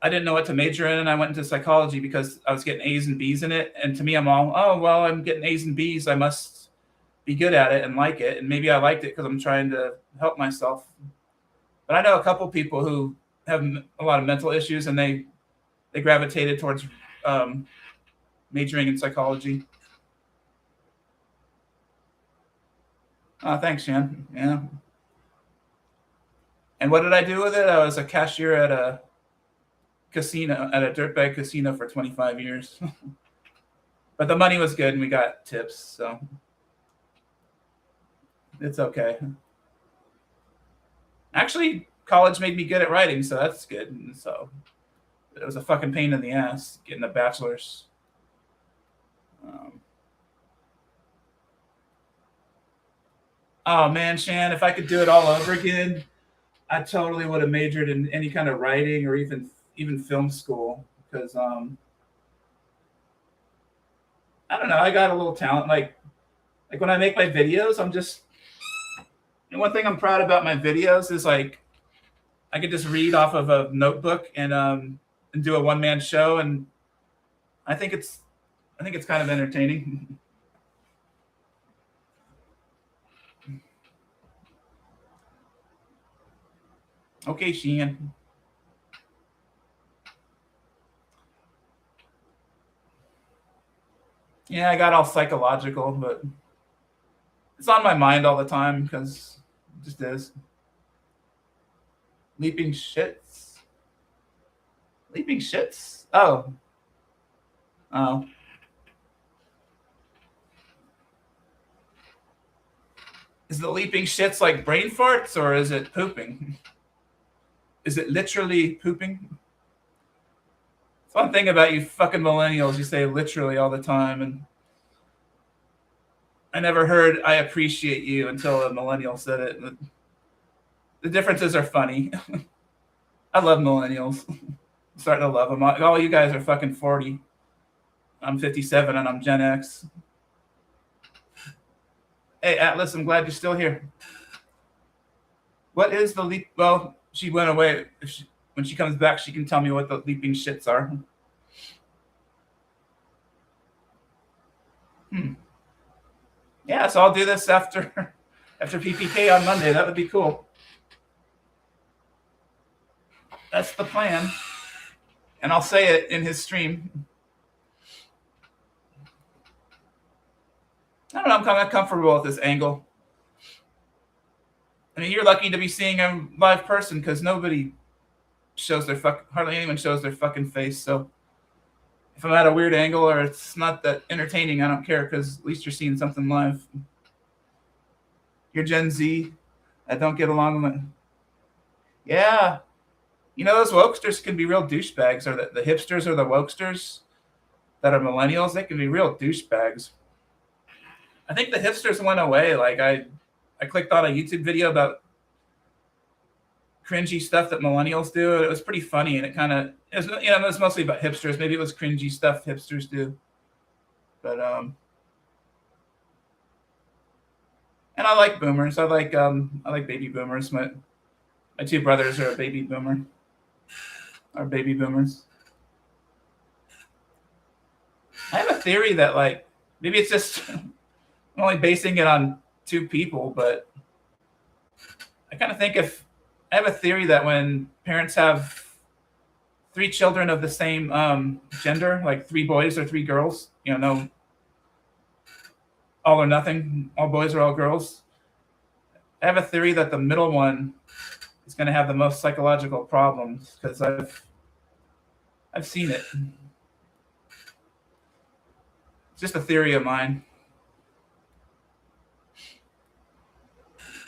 I didn't know what to major in, and I went into psychology because I was getting A's and B's in it. And to me, I'm all, oh well, I'm getting A's and B's. I must be good at it and like it. And maybe I liked it because I'm trying to help myself. But I know a couple people who have a lot of mental issues, and they gravitated towards majoring in psychology. Thanks, Jan. Yeah. And what did I do with it? I was a cashier at a casino, at a dirtbag casino for 25 years. But the money was good and we got tips, so it's okay. Actually, college made me good at writing, so that's good. And so it was a fucking pain in the ass getting a bachelor's. Um, oh man, Shan, if I could do it all over again, I totally would have majored in any kind of writing or even film school because I don't know, I got a little talent. Like when I make my videos, I'm just and one thing I'm proud about my videos is like I could just read off of a notebook and do a one man show, and I think it's kind of entertaining. Okay, Sheehan. Yeah, I got all psychological, but it's on my mind all the time because it just is. Leaping shits. Leaping shits. Oh. Oh. Is the leaping shits like brain farts or is it pooping? Is it literally pooping? Fun thing about you fucking millennials, you say literally all the time, and I never heard "I appreciate you" until a millennial said it. The differences are funny. I love millennials. I'm starting to love them. All you guys are fucking 40. I'm 57 and I'm Gen X. Hey Atlas, I'm glad you're still here. What is the leap? Well, she went away. When she comes back, she can tell me what the leaping shits are. Yeah, so I'll do this after PPK on Monday. That would be cool. That's the plan. And I'll say it in his stream. I don't know. I'm kind of comfortable with this angle. I mean, you're lucky to be seeing a live person because nobody shows hardly anyone shows their fucking face. So if I'm at a weird angle or it's not that entertaining, I don't care because at least you're seeing something live. You're Gen Z. I don't get along with it. Yeah. You know, those wokesters can be real douchebags, or the hipsters or the wokesters that are millennials, they can be real douchebags. I think the hipsters went away. Like I clicked on a YouTube video about cringy stuff that millennials do. It was pretty funny, and it was mostly about hipsters. Maybe it was cringy stuff hipsters do, but and I like boomers. I like baby boomers. My two brothers are baby boomers. I have a theory that like maybe it's just I'm only basing it on two people, but I kind of think if I have a theory that when parents have three children of the same gender, like three boys or three girls, no all or nothing, all boys or all girls. I have a theory that the middle one is going to have the most psychological problems because I've seen it. It's just a theory of mine.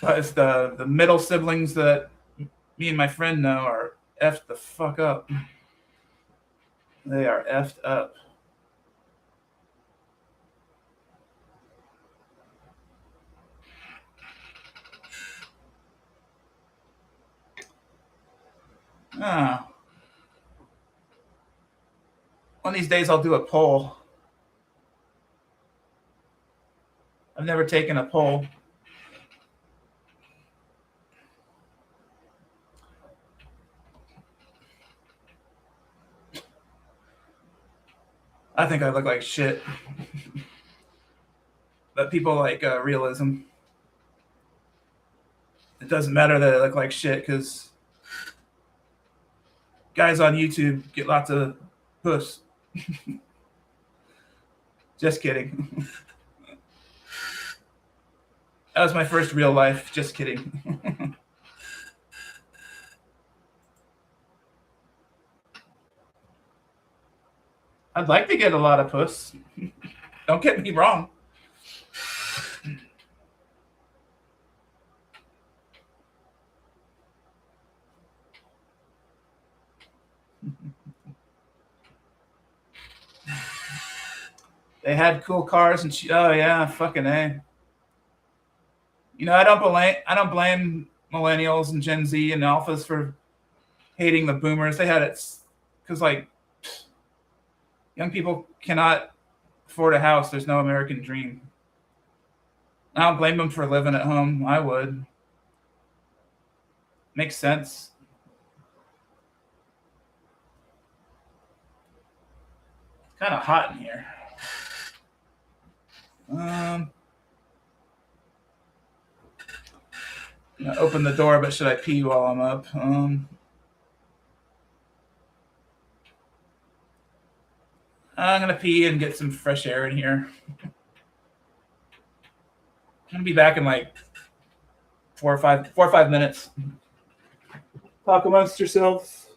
Because the middle siblings that me and my friend know are effed the fuck up. They are effed up. Ah. One of these days I'll do a poll. I've never taken a poll. I think I look like shit. But people like realism. It doesn't matter that I look like shit because guys on YouTube get lots of puss. Just kidding. That was my first real life. Just kidding. I'd like to get a lot of puss. Don't get me wrong. They had cool cars and oh yeah, fucking A. I don't blame millennials and Gen Z and alphas for hating the boomers. They had it because like young people cannot afford a house. There's no American dream. I don't blame them for living at home. I would. Makes sense. It's kind of hot in here. Open the door, but should I pee while I'm up? I'm gonna pee and get some fresh air in here. I'm gonna be back in like 4 or 5 minutes. Talk amongst yourselves.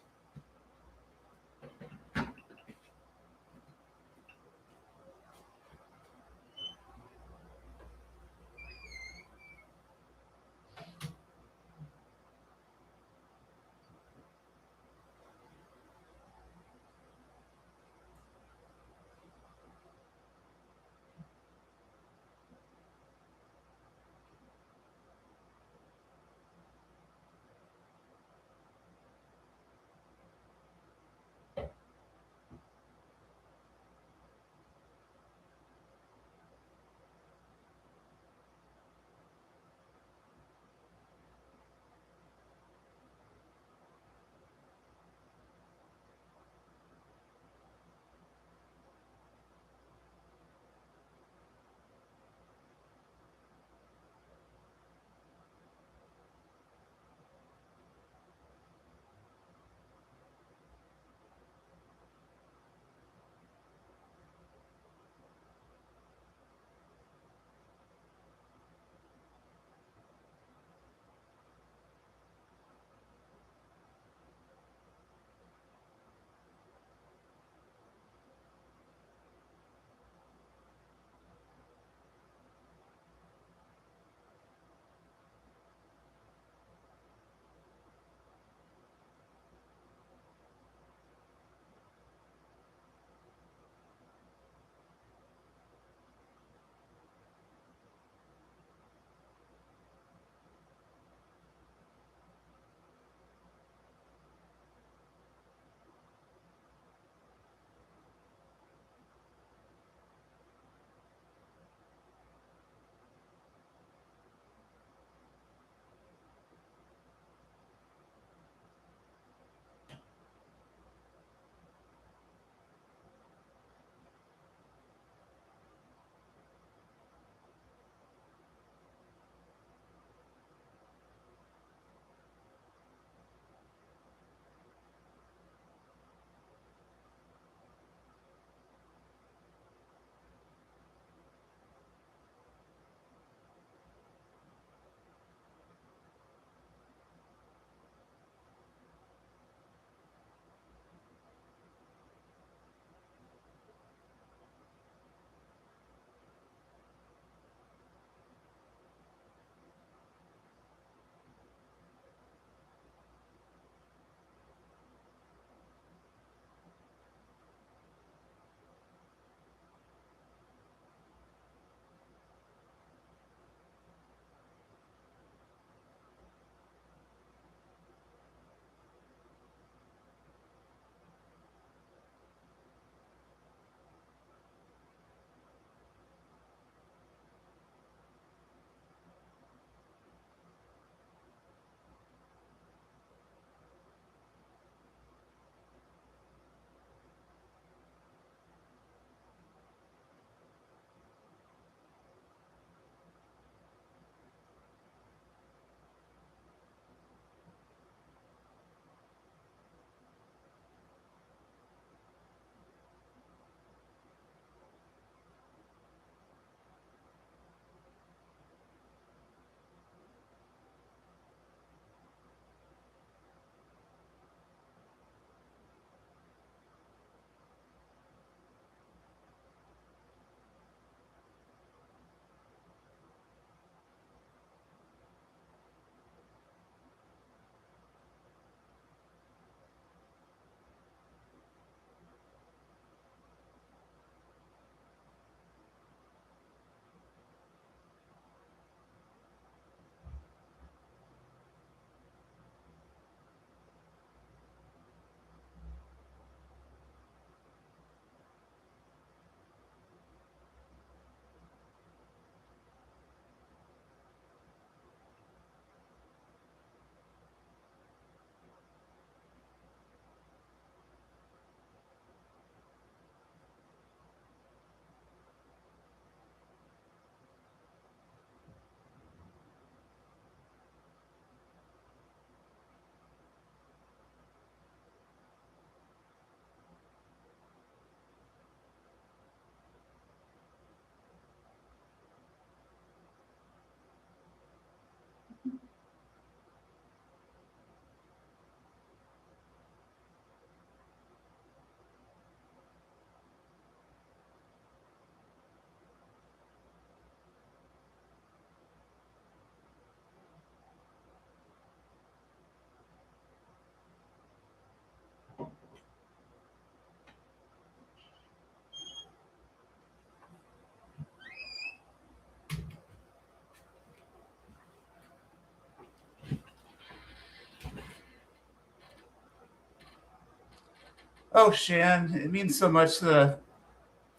Oh, Shan, it means so much to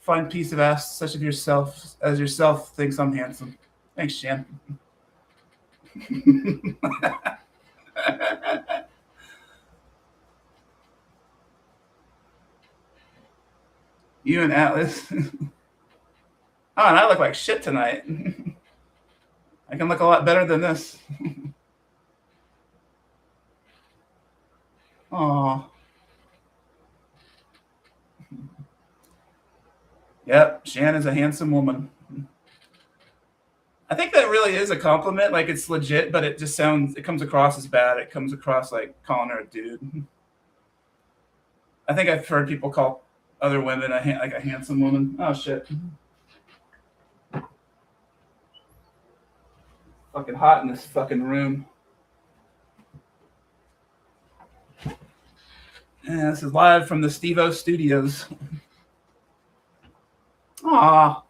find piece of ass such of yourself as yourself thinks I'm handsome. Thanks, Shan. You and Atlas. Oh, and I look like shit tonight. I can look a lot better than this. Oh, yep. Shan is a handsome woman. I think that really is a compliment. Like it's legit, but it just sounds. It comes across as bad. It comes across like calling her a dude. I think I've heard people call other women like a handsome woman. Oh shit! Fucking hot in this fucking room. Yeah, this is live from the Steve-O Studios. Aw.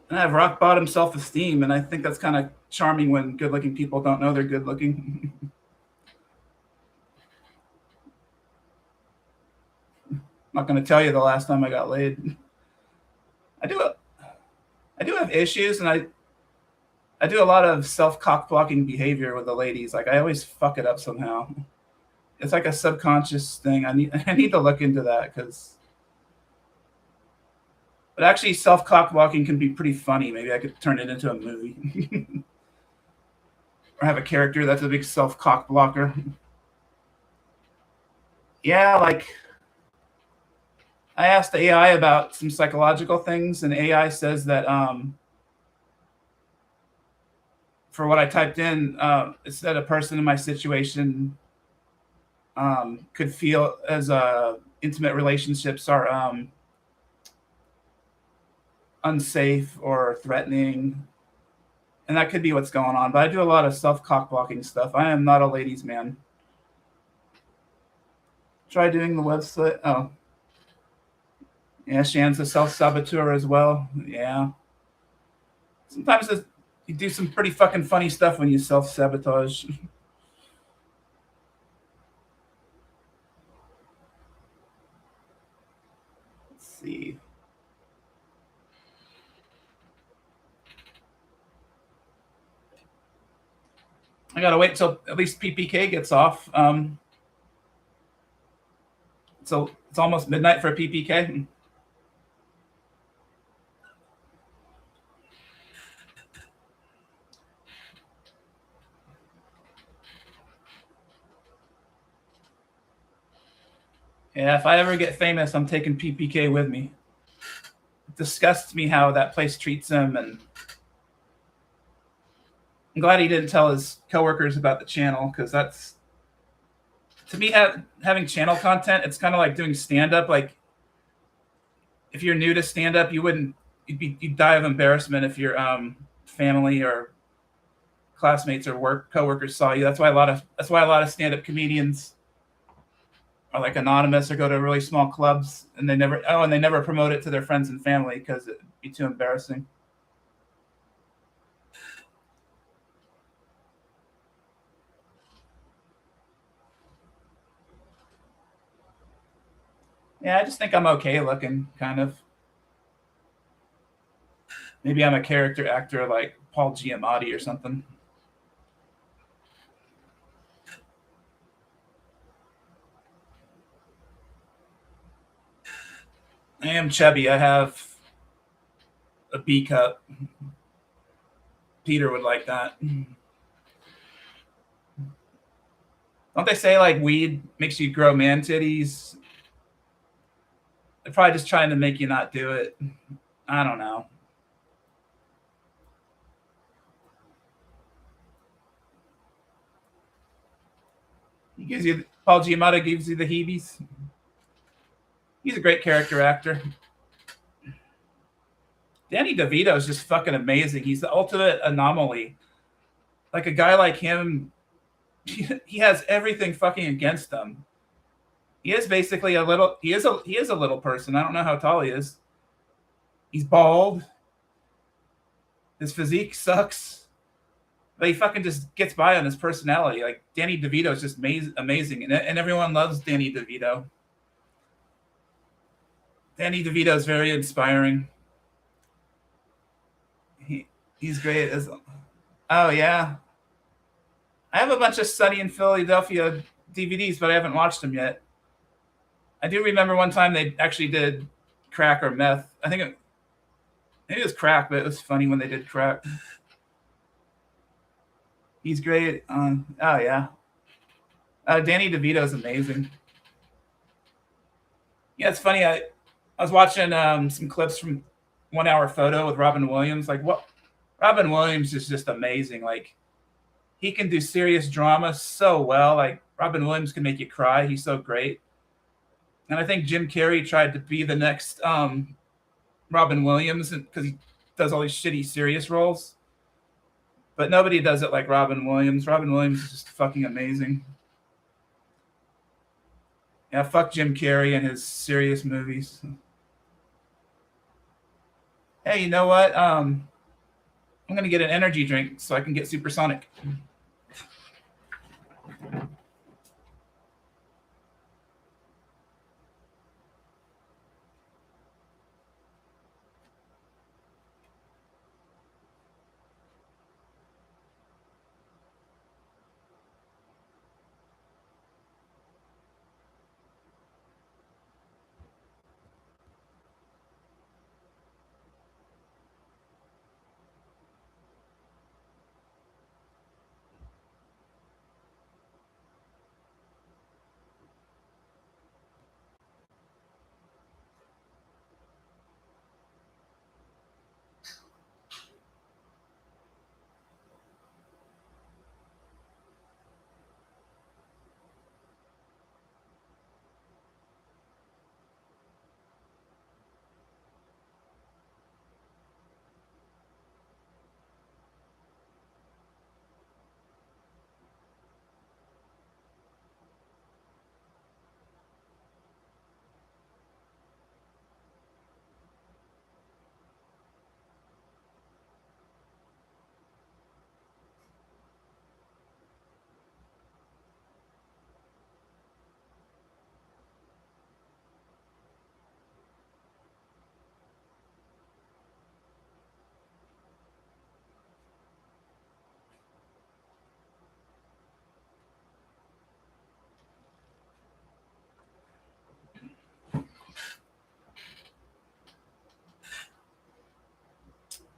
And I have rock bottom self esteem, and I think that's kind of charming when good looking people don't know they're good looking. I'm not going to tell you the last time I got laid. I do have issues, and I do a lot of self cock blocking behavior with the ladies. Like I always fuck it up somehow. It's like a subconscious thing. I need to look into that because. But actually, self cock blocking can be pretty funny. Maybe I could turn it into a movie, or have a character that's a big self cock blocker. Yeah, like I asked AI about some psychological things, and AI says that for what I typed in, it said a person in my situation could feel as intimate relationships are unsafe or threatening, and that could be what's going on. But I do a lot of self cock blocking stuff. I am not a ladies' man. Try doing the website. Oh, yeah, Shan's a self saboteur as well. Yeah, sometimes you do some pretty fucking funny stuff when you self sabotage. Let's see. I gotta wait till at least PPK gets off. So it's almost midnight for PPK. Yeah, if I ever get famous, I'm taking PPK with me. It disgusts me how that place treats him, and I'm glad he didn't tell his coworkers about the channel because that's to me having channel content. It's kind of like doing stand up. Like if you're new to stand up, you'd die of embarrassment if your family or classmates or coworkers saw you. That's why a lot of stand up comedians are like anonymous or go to really small clubs and they never promote it to their friends and family because it'd be too embarrassing. Yeah, I just think I'm okay looking, kind of. Maybe I'm a character actor like Paul Giamatti or something. I am chubby. I have a B cup. Peter would like that. Don't they say like weed makes you grow man titties? They're probably just trying to make you not do it. I don't know. Paul Giamatti gives you the heebies. He's a great character actor. Danny DeVito is just fucking amazing. He's the ultimate anomaly. Like a guy like him, he has everything fucking against him. He is basically a little. He is a little person. I don't know how tall he is. He's bald. His physique sucks. but he fucking just gets by on his personality. Like Danny DeVito is just amazing, and everyone loves Danny DeVito. Danny DeVito is very inspiring. He's great as. Oh yeah, I have a bunch of Sunny in Philadelphia DVDs, but I haven't watched them yet. I do remember one time they actually did crack or meth. Maybe it was crack, but it was funny when they did crack. He's great. Oh yeah, Danny DeVito is amazing. Yeah, it's funny. I was watching some clips from 1 Hour Photo with Robin Williams. Like what? Robin Williams is just amazing. Like he can do serious drama so well. Like Robin Williams can make you cry. He's so great. And I think Jim Carrey tried to be the next Robin Williams because he does all these shitty serious roles. But nobody does it like Robin Williams. Robin Williams is just fucking amazing. Yeah, fuck Jim Carrey and his serious movies. Hey, you know what? I'm going to get an energy drink so I can get supersonic.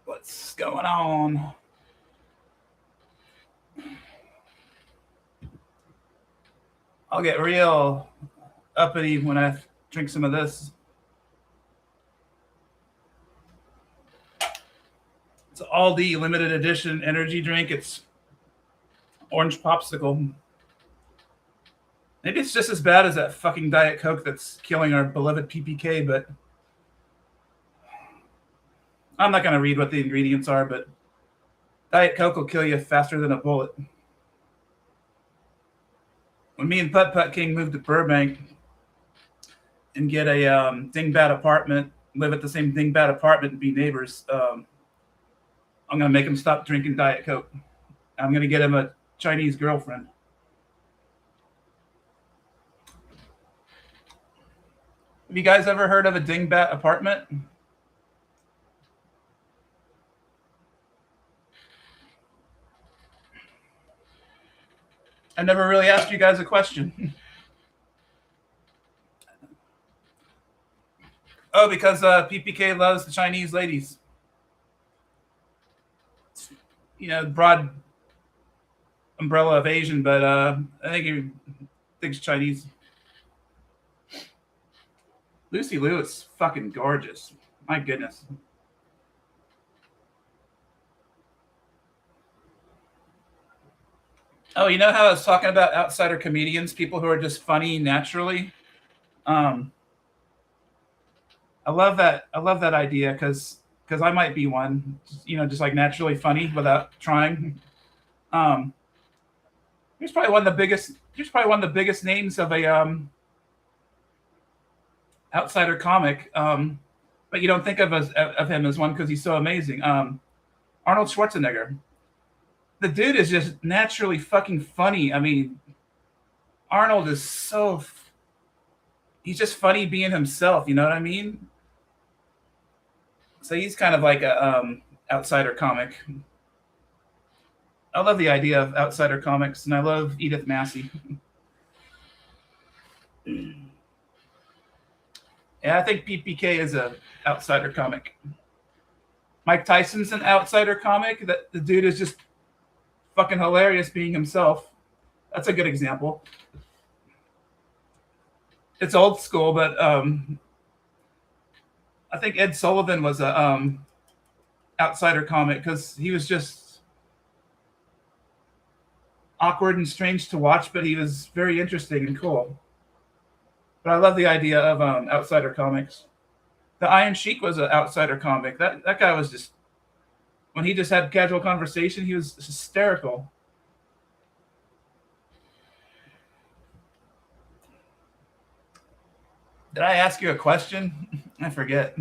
What's going on? I'll get real uppity when I drink some of this. It's Aldi limited edition energy drink. It's orange popsicle. Maybe it's just as bad as that fucking Diet Coke that's killing our beloved PPK, but I'm not going to read what the ingredients are, but Diet Coke will kill you faster than a bullet. When me and Putt Putt King moved to Burbank and get a dingbat apartment, live at the same dingbat apartment and be neighbors, I'm going to make him stop drinking Diet Coke. I'm going to get him a Chinese girlfriend. Have you guys ever heard of a dingbat apartment? I never really asked you guys a question. Oh, because PPK loves the Chinese ladies. You know, broad umbrella of Asian, but I think he thinks Chinese. Lucy Liu is fucking gorgeous. My goodness. Oh, you know how I was talking about outsider comedians, people who are just funny naturally? I love that. I love that idea because I might be one, you know, just like naturally funny without trying. He's probably one of the biggest names of a outsider comic. But you don't think of him as one because he's so amazing. Arnold Schwarzenegger. The dude is just naturally fucking funny. I mean, Arnold is he's just funny being himself, you know what I mean? So he's kind of like a outsider comic. I love the idea of outsider comics, and I love Edith Massey. Yeah, I think PPK is a outsider comic. Mike Tyson's an outsider comic. That the dude is just fucking hilarious being himself. That's a good example. It's old school, but I think Ed Sullivan was a outsider comic because he was just awkward and strange to watch, but he was very interesting and cool. But I love the idea of outsider comics. The Iron Sheik was an outsider comic. That guy was just, when he just had casual conversation, he was hysterical. Did I ask you a question? I forget.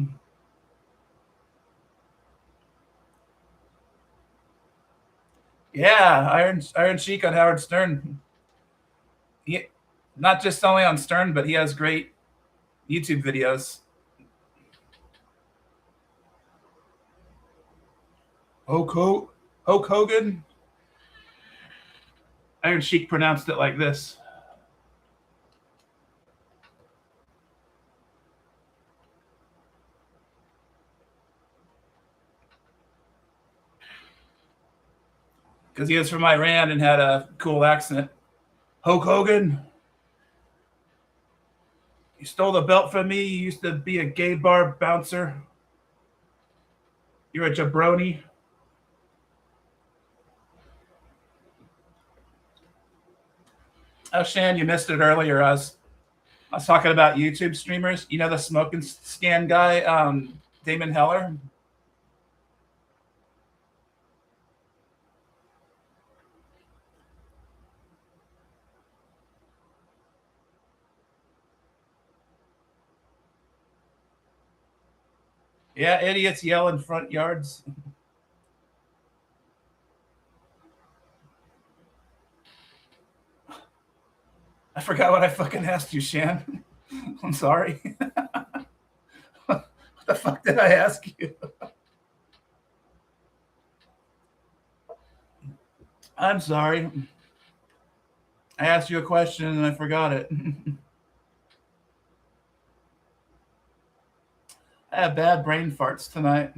Yeah, Iron Sheik on Howard Stern. He, not just only on Stern, but he has great YouTube videos. Hulk Hogan. Iron Sheik pronounced it like this. Because he was from Iran and had a cool accent. Hulk Hogan, you stole the belt from me. You used to be a gay bar bouncer. You're a jabroni. Oh, Shan, you missed it earlier. I was talking about YouTube streamers. You know the smoking scan guy, Damon Heller? Yeah, idiots yell in front yards. I forgot what I fucking asked you, Shan. I'm sorry. What the fuck did I ask you? I'm sorry. I asked you a question and I forgot it. I have bad brain farts tonight.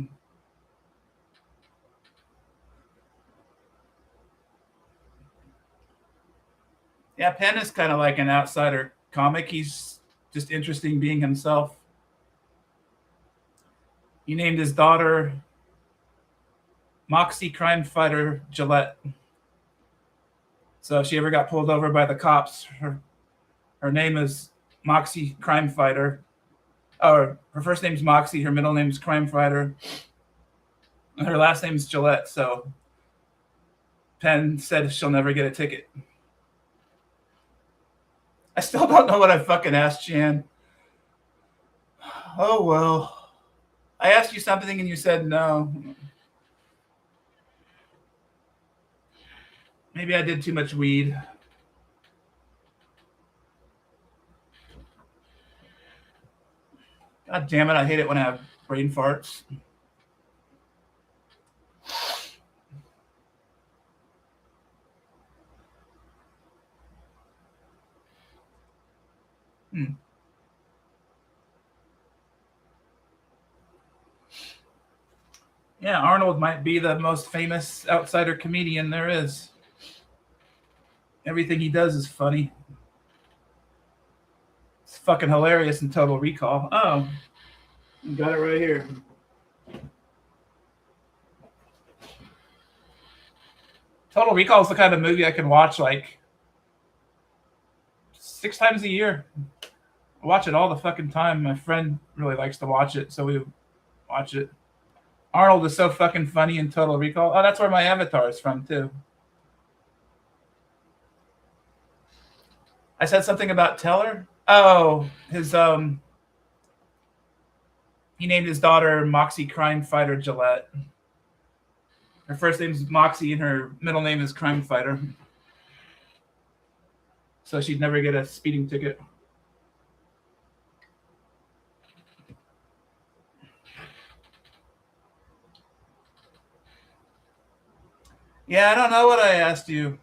Yeah, Penn is kind of like an outsider comic. He's just interesting being himself. He named his daughter Moxie Crime Fighter Gillette. So if she ever got pulled over by the cops, her name is Moxie Crime Fighter. Or her first name's Moxie, her middle name's Crime Fighter, and her last name's Gillette. So Penn said she'll never get a ticket. I still don't know what I fucking asked Jan. Oh, well. I asked you something and you said no. Maybe I did too much weed. God damn it, I hate it when I have brain farts. Yeah, Arnold might be the most famous outsider comedian there is. Everything he does is funny. It's fucking hilarious in Total Recall. Oh, got it right here. Total Recall is the kind of movie I can watch like 6 times a year. I watch it all the fucking time. My friend really likes to watch it, so we watch it. Arnold is so fucking funny in Total Recall. Oh, that's where my avatar is from, too. I said something about Teller? Oh, his he named his daughter Moxie Crime Fighter Gillette. Her first name's Moxie and her middle name is Crime Fighter. So she'd never get a speeding ticket. Yeah, I don't know what I asked you.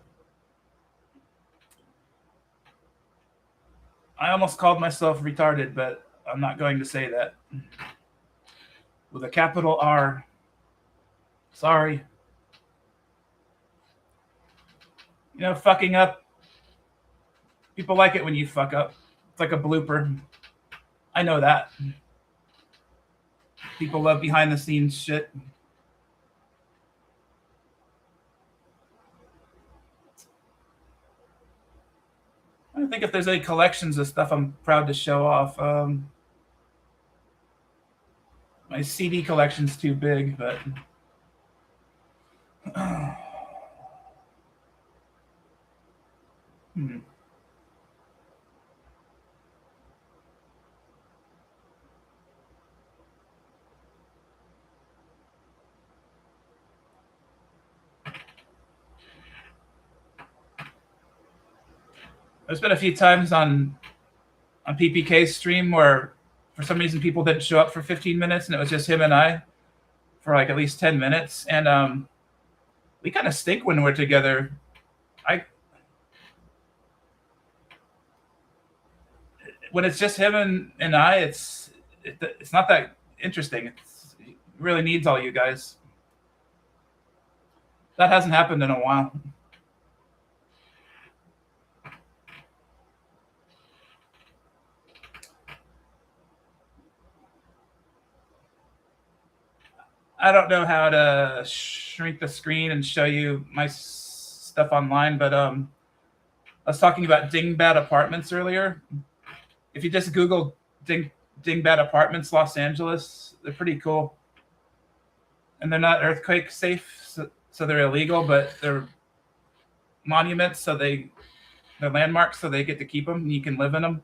I almost called myself retarded, but I'm not going to say that. With a capital R. Sorry. You know, fucking up. People like it when you fuck up. It's like a blooper. I know that. People love behind the scenes shit. I think if there's any collections of stuff I'm proud to show off. My CD collection's too big, but There's been a few times on PPK's stream where for some reason people didn't show up for 15 minutes and it was just him and I for like at least 10 minutes. And we kind of stink when we're together. When it's just him and I, it's not that interesting. It really needs all you guys. That hasn't happened in a while. I don't know how to shrink the screen and show you my stuff online, but I was talking about Dingbat Apartments earlier. If you just Google Dingbat Apartments Los Angeles, they're pretty cool. And they're not earthquake safe, so they're illegal, but they're monuments, so they're landmarks, so they get to keep them and you can live in them.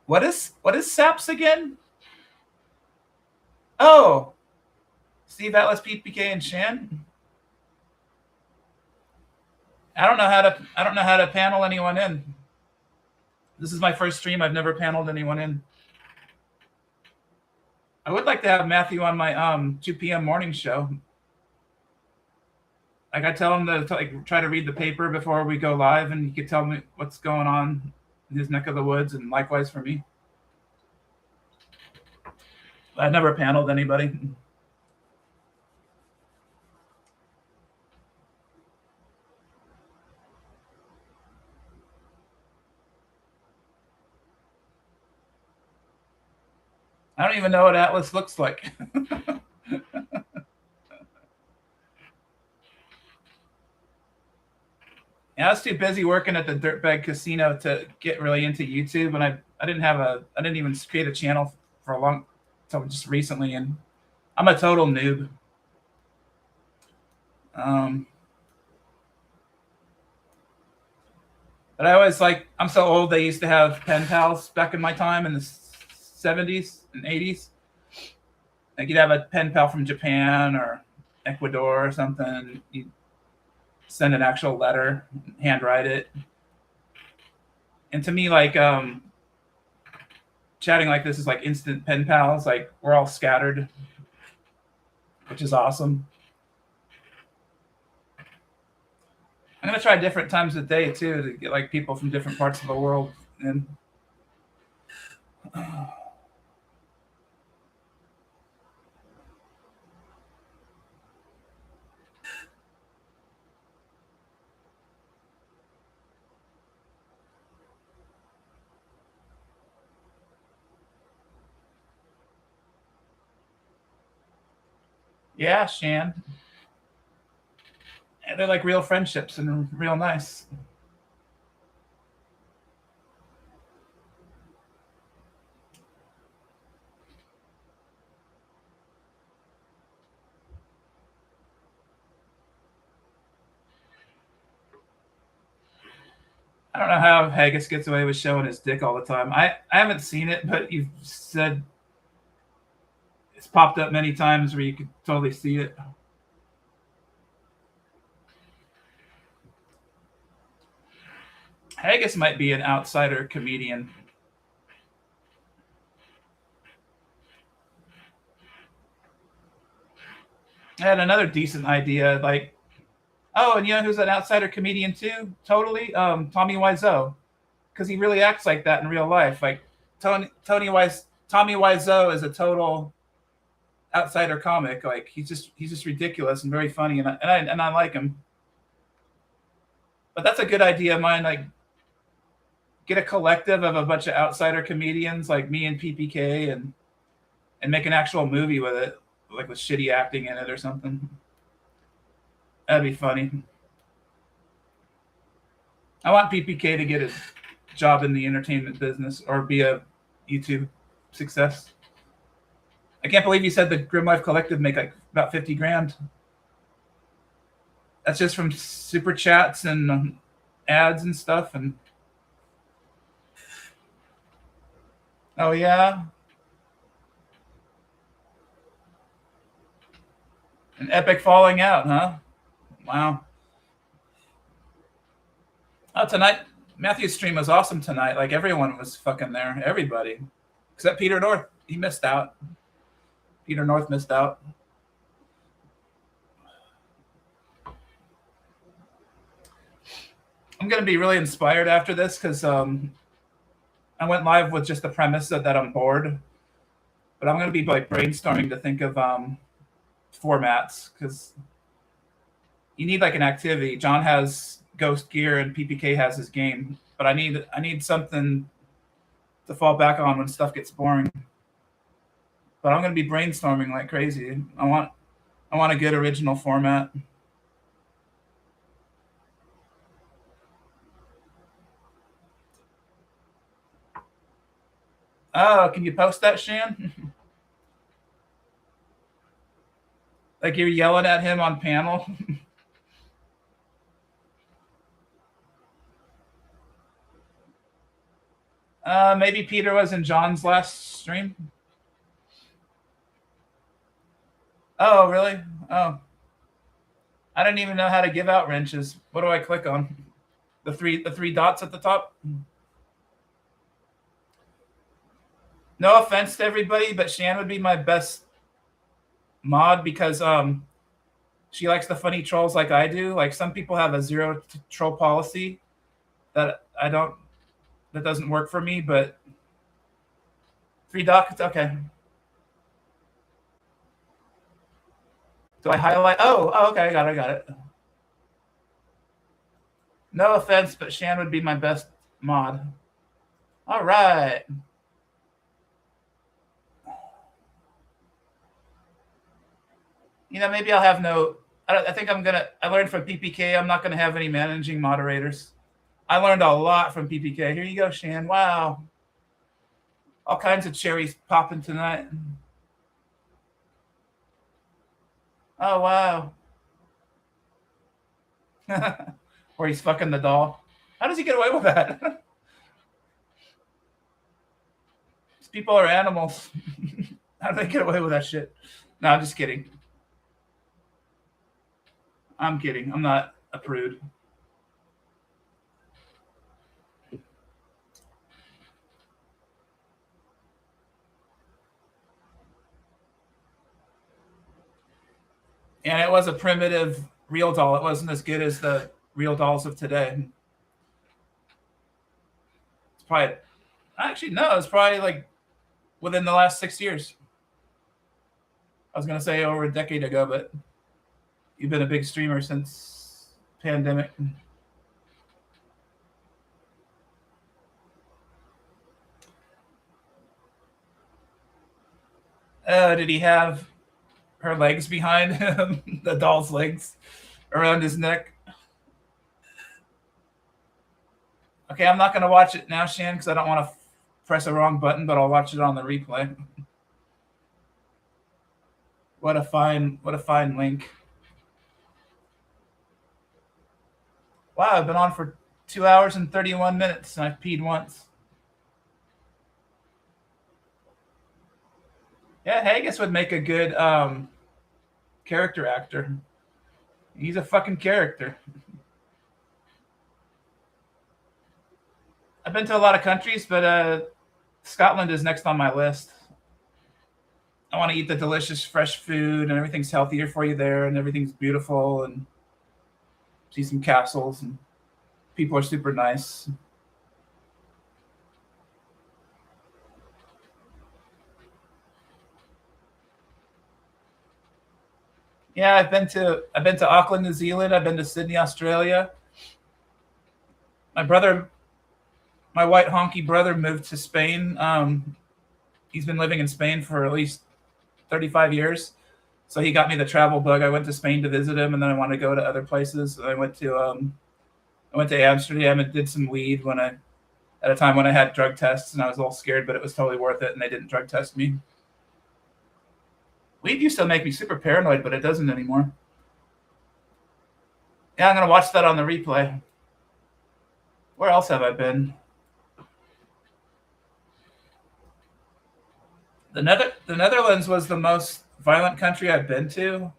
What is SAPS again? Oh, Steve Atlas, PPK, and Shan. I don't know how to panel anyone in. This is my first stream. I've never paneled anyone in. I would like to have Matthew on my 2 p.m. morning show. Like I tell him to try to read the paper before we go live, and he could tell me what's going on in his neck of the woods, and likewise for me. I've never paneled anybody. I don't even know what Atlas looks like. Yeah, I was too busy working at the Dirtbag Casino to get really into YouTube, and I didn't even create a channel for a long until just recently, and I'm a total noob. But I always I'm so old. They used to have pen pals back in my time in the 70s and 80s. Like you'd have a pen pal from Japan or Ecuador or something. You'd send an actual letter, handwrite it. And to me, chatting like this is like instant pen pals. Like we're all scattered, which is awesome. I'm gonna try different times of day too to get like people from different parts of the world in. Yeah, Shan. Yeah, they're like real friendships and real nice. I don't know how Haggis gets away with showing his dick all the time. I haven't seen it, but you've said it's popped up many times where you could totally see it. Haggis might be an outsider comedian. I had another decent idea, like, oh, and you know who's an outsider comedian too? Totally, Tommy Wiseau, because he really acts like that in real life. Like Tommy Wiseau is a total outsider comic. Like he's just ridiculous and very funny, and I like him. But that's a good idea of mine. Like get a collective of a bunch of outsider comedians like me and PPK and make an actual movie with it, like with shitty acting in it or something. That'd be funny. I want PPK to get a job in the entertainment business or be a YouTube success. I can't believe you said the Grim Life Collective make like about 50 grand. That's just from super chats and ads and stuff. And oh yeah, an epic falling out, huh? Wow. Oh, tonight Matthew's stream was awesome tonight. Like everyone was fucking there, everybody, except Peter North. He missed out. Peter North missed out. I'm gonna be really inspired after this because I went live with just the premise that I'm bored, but I'm gonna be like brainstorming to think of formats because you need like an activity. John has Ghost Gear and PPK has his game, but I need something to fall back on when stuff gets boring. But I'm gonna be brainstorming like crazy. I want a good original format. Oh, can you post that, Shan? Like you're yelling at him on panel. Maybe Peter was in John's last stream. Oh, really? Oh, I didn't even know how to give out wrenches. What do I click on? The three dots at the top. No offense to everybody, but Shan would be my best mod because she likes the funny trolls like I do. Like some people have a zero troll policy that I don't. That doesn't work for me. But 3 dots, okay. Do I highlight? Oh, okay, I got it. No offense, but Shan would be my best mod. All right. You know, maybe I'll have no. I think I'm gonna. I learned from PPK. I'm not gonna have any managing moderators. I learned a lot from PPK. Here you go, Shan. Wow. All kinds of cherries popping tonight. Oh wow. Where he's fucking the doll. How does he get away with that? These people are animals. How do they get away with that shit? No, I'm just kidding. I'm kidding. I'm not a prude. And it was a primitive real doll. It wasn't as good as the real dolls of today. It's probably, actually, no, it's probably like within the last 6 years. I was going to say over a decade ago, but you've been a big streamer since pandemic. Did he have her legs behind him? The doll's legs around his neck? Okay, I'm not going to watch it now, Shan, because I don't want to press a wrong button, but I'll watch it on the replay. What a fine link. Wow, I've been on for 2 hours and 31 minutes, and I've peed once. Yeah, Haggis would make a good character actor. He's a fucking character. I've been to a lot of countries, but Scotland is next on my list. I want to eat the delicious fresh food, and everything's healthier for you there, and everything's beautiful, and see some castles, and people are super nice. Yeah, I've been to Auckland, New Zealand. I've been to Sydney, Australia. My brother, my white honky brother, moved to Spain. He's been living in Spain for at least 35 years. So he got me the travel bug. I went to Spain to visit him, and then I wanted to go to other places. I went to Amsterdam and did some weed at a time when I had drug tests, and I was a little scared, but it was totally worth it, and they didn't drug test me. Weed used to make me super paranoid, but it doesn't anymore. Yeah, I'm gonna watch that on the replay. Where else have I been? The Netherlands was the most violent country I've been to.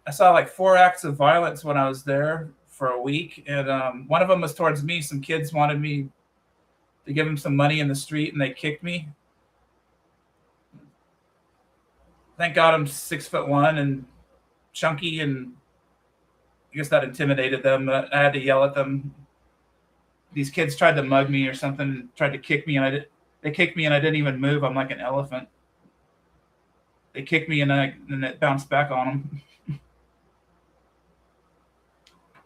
I saw like 4 acts of violence when I was there for a week, and one of them was towards me. Some kids wanted me to give them some money in the street, and they kicked me. Thank God I'm 6'1" and chunky, and I guess that intimidated them. I had to yell at them. These kids tried to mug me or something, tried to kick me, and they kicked me, and I didn't even move. I'm like an elephant. They kicked me, and it bounced back on them.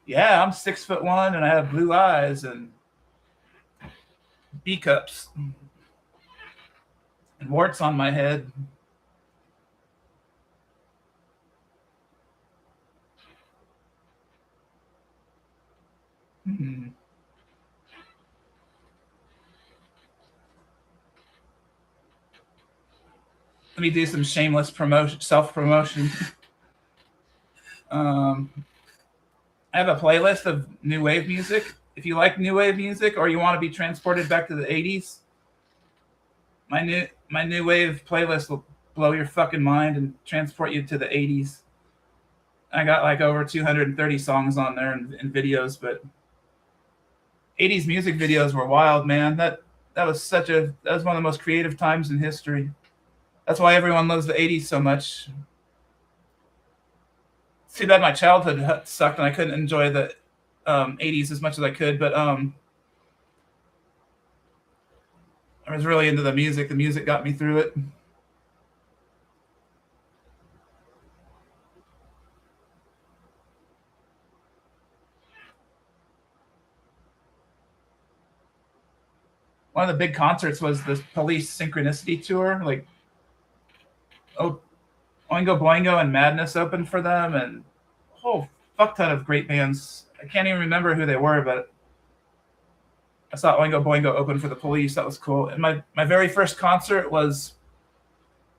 Yeah, I'm 6'1", and I have blue eyes and B cups and warts on my head. Hmm. Let me do some shameless self-promotion. I have a playlist of new wave music. If you like new wave music or you want to be transported back to the 80s, my new wave playlist will blow your fucking mind and transport you to the 80s. I got like over 230 songs on there and videos, but 80s music videos were wild, man. That was one of the most creative times in history. That's why everyone loves the 80s so much. It's too bad my childhood sucked and I couldn't enjoy the 80s as much as I could, but I was really into the music. The music got me through it. One of the big concerts was the Police Synchronicity Tour. Like, Oingo Boingo and Madness opened for them, and a whole fuck ton of great bands. I can't even remember who they were, but I saw Oingo Boingo open for the Police. That was cool. And my very first concert was,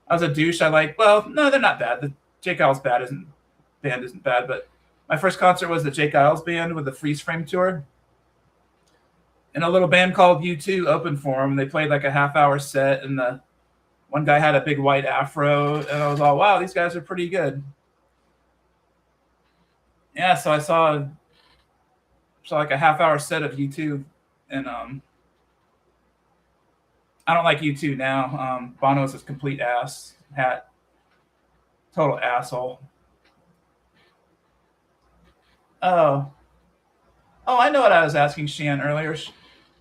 I was a douche. Well, no, they're not bad. The Jake Isles band isn't bad, but my first concert was the Jake Isles band with the Freeze Frame tour. And a little band called U2 opened for them. They played like a half-hour set, and the one guy had a big white afro, and I was all, wow, these guys are pretty good. Yeah, so I saw like a half-hour set of U2, and I don't like U2 now. Bono is a complete total asshole. Oh, I know what I was asking Shan earlier.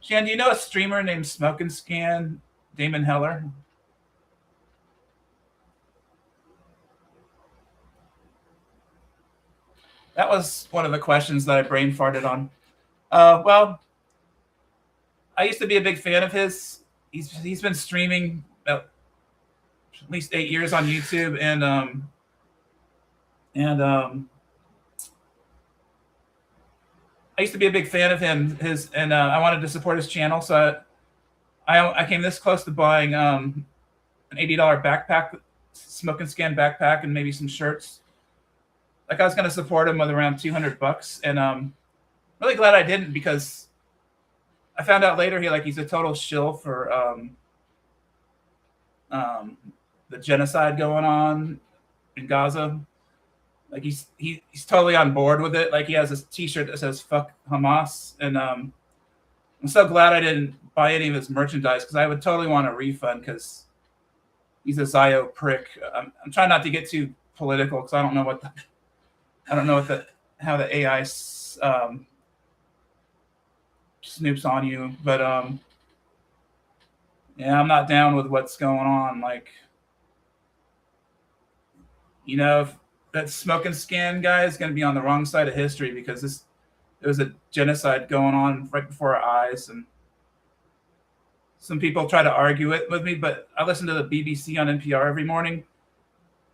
Shan, do you know a streamer named Smoke and Scan, Damon Heller? That was one of the questions that I brain farted on. Well, I used to be a big fan of his. He's been streaming at least 8 years on YouTube, and I used to be a big fan of him. I wanted to support his channel, so I came this close to buying an $80 backpack, Smoke and Scan backpack, and maybe some shirts. Like, I was going to support him with around $200, and really glad I didn't, because I found out later he's a total shill for um, the genocide going on in Gaza. Like he's totally on board with it. Like he has this T-shirt that says "fuck Hamas," and I'm so glad I didn't buy any of his merchandise, because I would totally want a refund, because he's a Zio prick. I'm trying not to get too political, because I don't know what how the AI snoops on you, but yeah, I'm not down with what's going on. Like, if that smoking scan guy is going to be on the wrong side of history, because there was a genocide going on right before our eyes, and some people try to argue it with me, but I listen to the BBC on NPR every morning,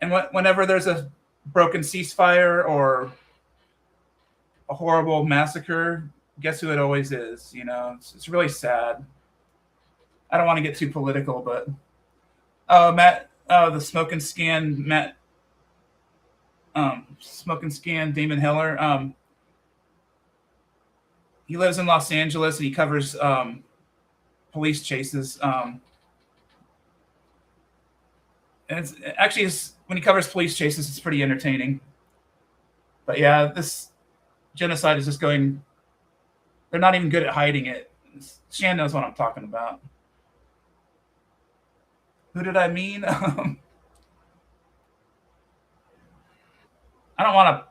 and whenever there's a broken ceasefire or a horrible massacre, guess who it always is? It's really sad. I don't want to get too political, but Matt, the smoking scan, Matt, smoking scan, Damon Hiller. He lives in Los Angeles, and he covers police chases. And it's actually, when he covers police chases, it's pretty entertaining. But yeah, this genocide is just going. They're not even good at hiding it. Shan knows what I'm talking about. Who did I mean? I don't want to.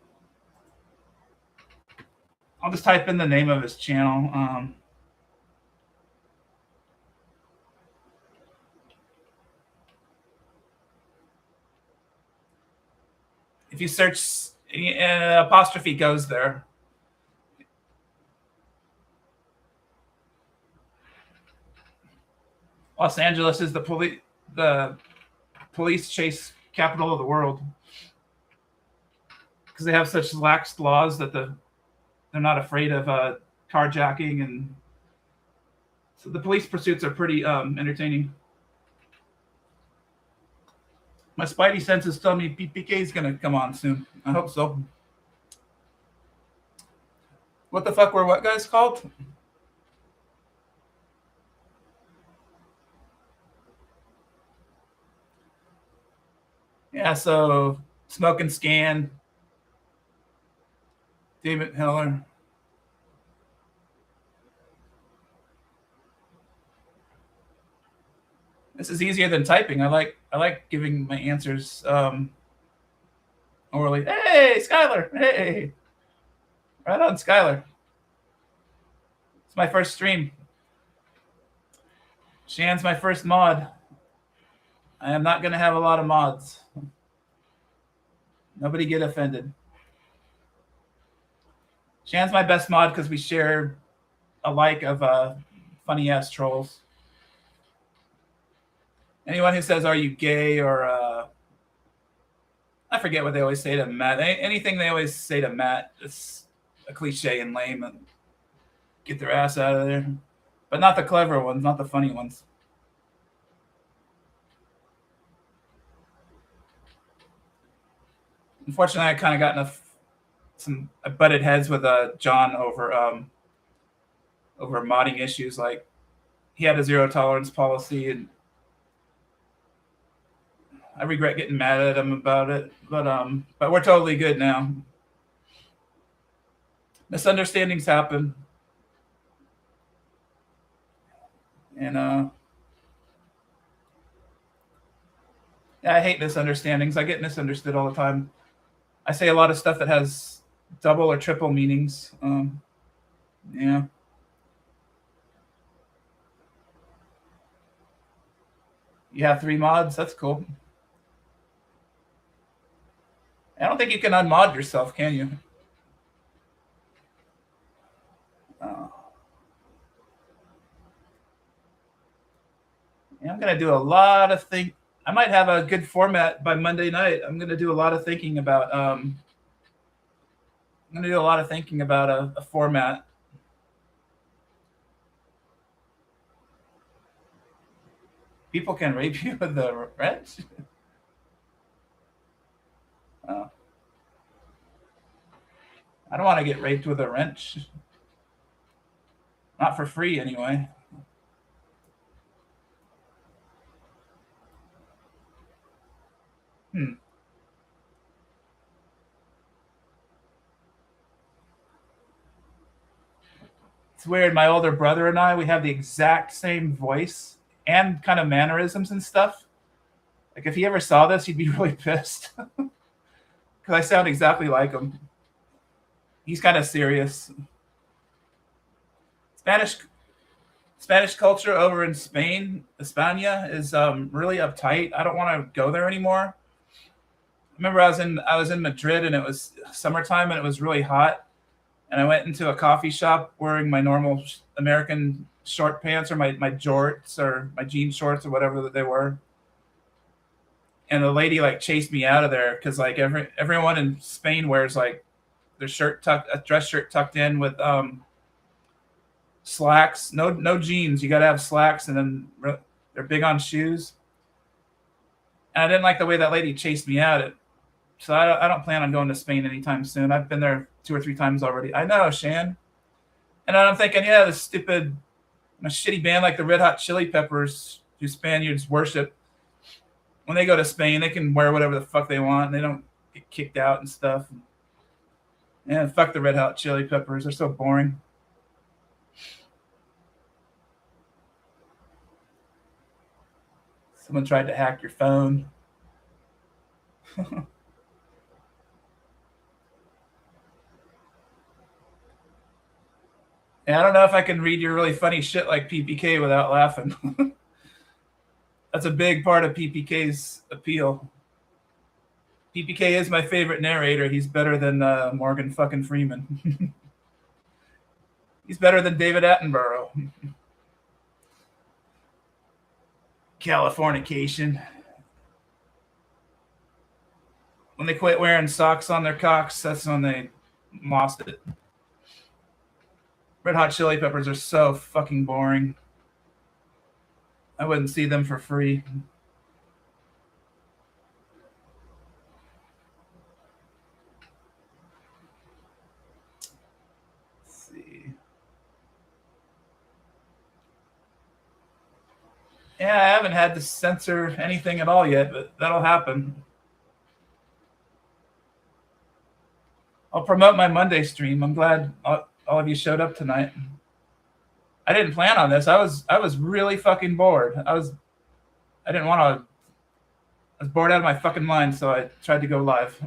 I'll just type in the name of his channel. If you search, apostrophe goes there. Los Angeles is the police chase capital of the world, because they have such lax laws that they're not afraid of carjacking, and so the police pursuits are pretty entertaining. My spidey senses tell me PPK is going to come on soon. I hope so. What the fuck were what guys called? Yeah, so Smoke and Scan, David Hiller. This is easier than typing. I like giving my answers orally. Hey, Skylar. Hey, right on, Skylar. It's my first stream. Shan's my first mod. I am not going to have a lot of mods. Nobody get offended. Shan's my best mod because we share a like of funny ass trolls. Anyone who says, "Are you gay?" or I forget what they always say to Matt. Anything they always say to Matt, it's a cliche and lame, and get their ass out of there. But not the clever ones, not the funny ones. Unfortunately, I kind of got I butted heads with John over modding issues. Like, he had a zero tolerance policy, and I regret getting mad at him about it. But we're totally good now. Misunderstandings happen, and yeah, I hate misunderstandings. I get misunderstood all the time. I say a lot of stuff that has double or triple meanings. Yeah. You have 3 mods? That's cool. I don't think you can unmod yourself, can you? Yeah, I'm going to do a lot of I might have a good format by Monday night. I'm going to do a lot of thinking about a format. People can rape you with the wrench? I don't want to get raped with a wrench. Not for free, anyway. It's weird. My older brother and I, we have the exact same voice and kind of mannerisms and stuff. Like if he ever saw this, he'd be really pissed because I sound exactly like him. He's kind of serious. Spanish Spanish culture over in Spain, España, is really uptight. I don't want to go there anymore. I remember I was in Madrid and it was summertime and it was really hot, and I went into a coffee shop wearing my normal American short pants or my jorts or my jean shorts or whatever that they were. And the lady like chased me out of there because like everyone in Spain wears like their a dress shirt tucked in with slacks, no jeans. You got to have slacks, and then they're big on shoes. And I didn't like the way that lady chased me out. So I don't plan on going to Spain anytime soon. I've been there 2 or 3 times already. I know, Shan. And I'm thinking, yeah, this stupid, a shitty band like the Red Hot Chili Peppers, who Spaniards worship, when they go to Spain, they can wear whatever the fuck they want. And they don't get kicked out and stuff. Yeah, fuck the Red Hot Chili Peppers. They're so boring. Someone tried to hack your phone. And I don't know if I can read your really funny shit like PPK without laughing. That's a big part of PPK's appeal. PPK is my favorite narrator. He's better than Morgan fucking Freeman. He's better than David Attenborough. Californication. When they quit wearing socks on their cocks, that's when they lost it. Red Hot Chili Peppers are so fucking boring. I wouldn't see them for free. Let's see. Yeah, I haven't had to censor anything at all yet, but that'll happen. I'll promote my Monday stream. I'm glad all of you showed up tonight. I didn't plan on this. I was really fucking bored. I didn't want to. I was bored out of my fucking mind, so I tried to go live.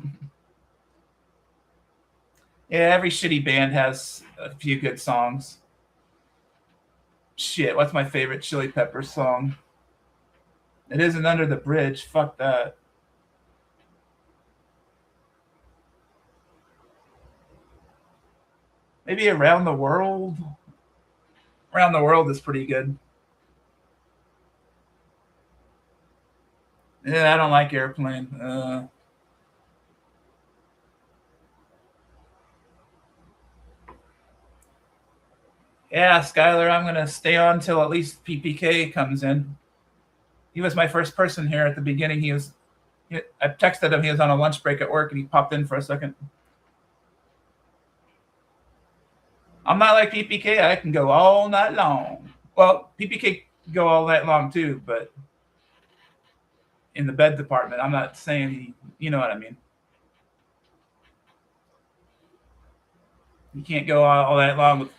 Yeah, every shitty band has a few good songs. Shit, what's my favorite Chili Peppers song? It isn't Under the Bridge. Fuck that. Maybe Around the World. Around the World is pretty good. Yeah, I don't like Airplane. Yeah, Skylar, I'm going to stay on till at least PPK comes in. He was my first person here at the beginning. I texted him. He was on a lunch break at work, and he popped in for a second. I'm not like PPK. I can go all night long. Well, PPK can go all night long too, but in the bed department, I'm not saying you know what I mean. You can't go all night long with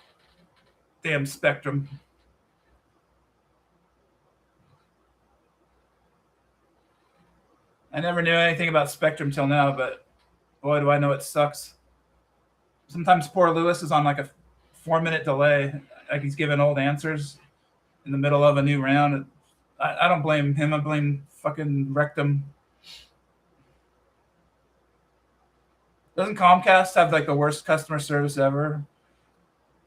damn Spectrum. I never knew anything about Spectrum till now, but boy, do I know it sucks. Sometimes poor Lewis is on like a 4-minute delay, like he's giving old answers in the middle of a new round. I don't blame him. I blame fucking Rectum. Doesn't Comcast have like the worst customer service ever?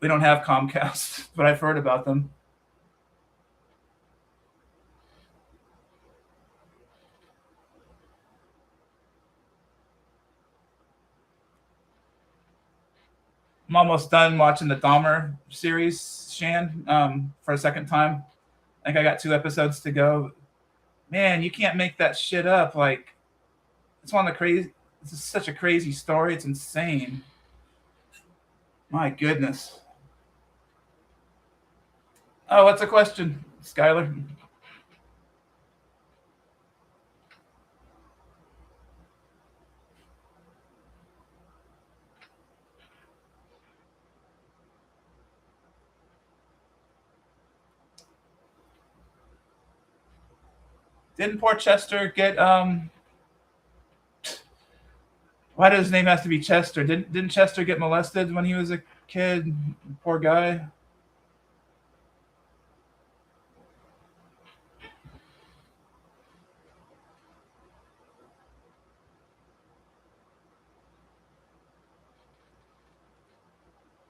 We don't have Comcast, but I've heard about them. I'm almost done watching the Dahmer series, Shan, for a second time. I think I got 2 episodes to go. Man, you can't make that shit up. Like, it's one of the crazy. This is such a crazy story. It's insane. My goodness. Oh, what's the question, Skylar? Didn't poor Chester get why does his name have to be Chester? Didn't Chester get molested when he was a kid? Poor guy.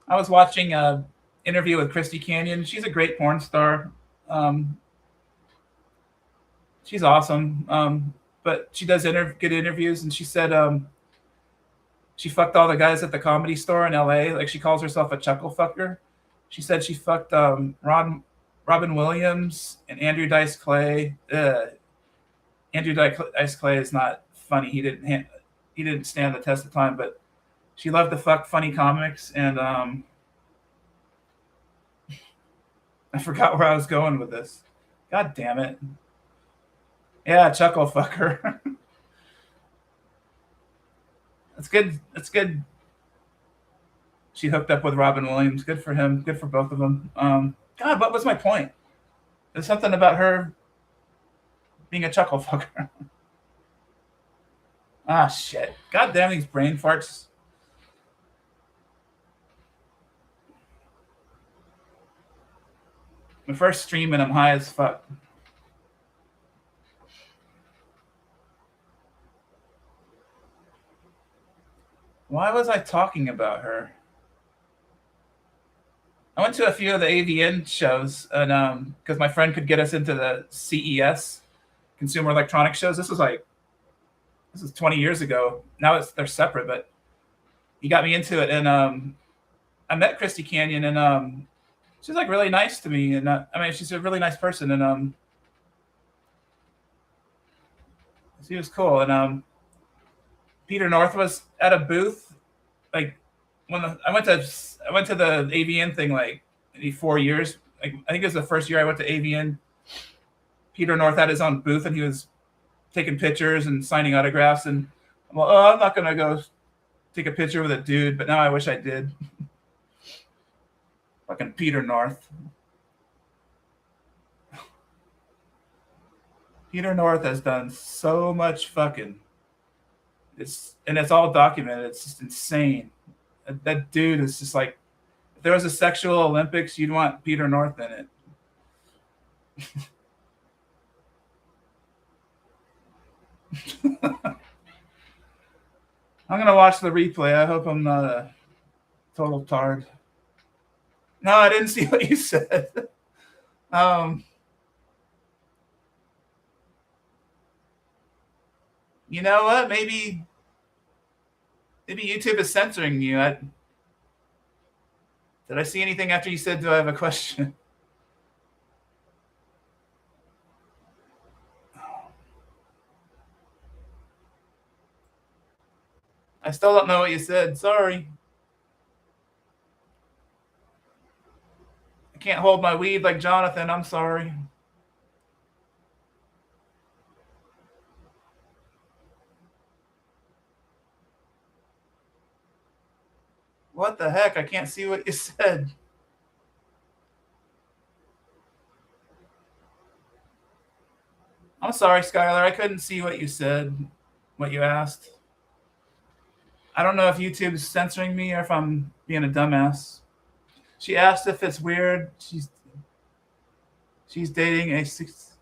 I was watching a interview with Christy Canyon. She's a great porn star. Um, she's awesome. But she does good interviews, and she said she fucked all the guys at the Comedy Store in L.A. Like she calls herself a chuckle fucker. She said she fucked Robin Williams and Andrew Dice Clay. Andrew Dice Clay is not funny. He didn't stand the test of time, but she loved to fuck funny comics, and I forgot where I was going with this. God damn it! Yeah, chuckle fucker. That's good. That's good. She hooked up with Robin Williams. Good for him. Good for both of them. God, what was my point? There's something about her being a chuckle fucker. Ah, shit. God damn these brain farts. My first stream and I'm high as fuck. Why was I talking about her? I went to a few of the AVN shows, and because my friend could get us into the CES, Consumer Electronics shows. This was 20 years ago. Now they're separate, but he got me into it, and I met Christy Canyon, and she's like really nice to me, and I mean she's a really nice person, and she was cool, and Peter North was at a booth, like I went to the AVN thing like maybe 4 years. Like I think it was the first year I went to AVN. Peter North had his own booth, and he was taking pictures and signing autographs, and I'm like, oh, I'm not gonna go take a picture with a dude, but now I wish I did. Fucking Peter North. Peter North has done so much fucking. It's all documented. It's just insane. That dude is just like if there was a sexual Olympics, you'd want Peter North in it. I'm gonna watch the replay. I hope I'm not a total tard. No, I didn't see what you said. Um, you know what? Maybe YouTube is censoring you. Did I see anything after you said, "Do I have a question?" I still don't know what you said. Sorry. I can't hold my weed like Jonathan. I'm sorry. What the heck? I can't see what you said. I'm sorry, Skylar. I couldn't see what you said, what you asked. I don't know if YouTube's censoring me or if I'm being a dumbass. She asked if it's weird. She's dating a six.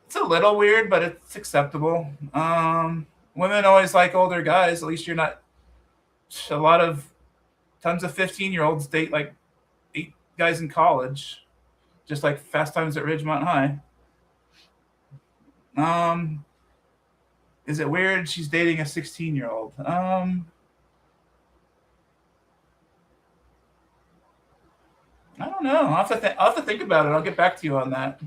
It's a little weird, but it's acceptable. Women always like older guys. At least you're not. A lot of tons of 15-year-olds date like 8 guys in college, just like Fast Times at Ridgemont High. Um, is it weird she's dating a 16-year-old? I don't know. I'll have to think about it. I'll get back to you on that.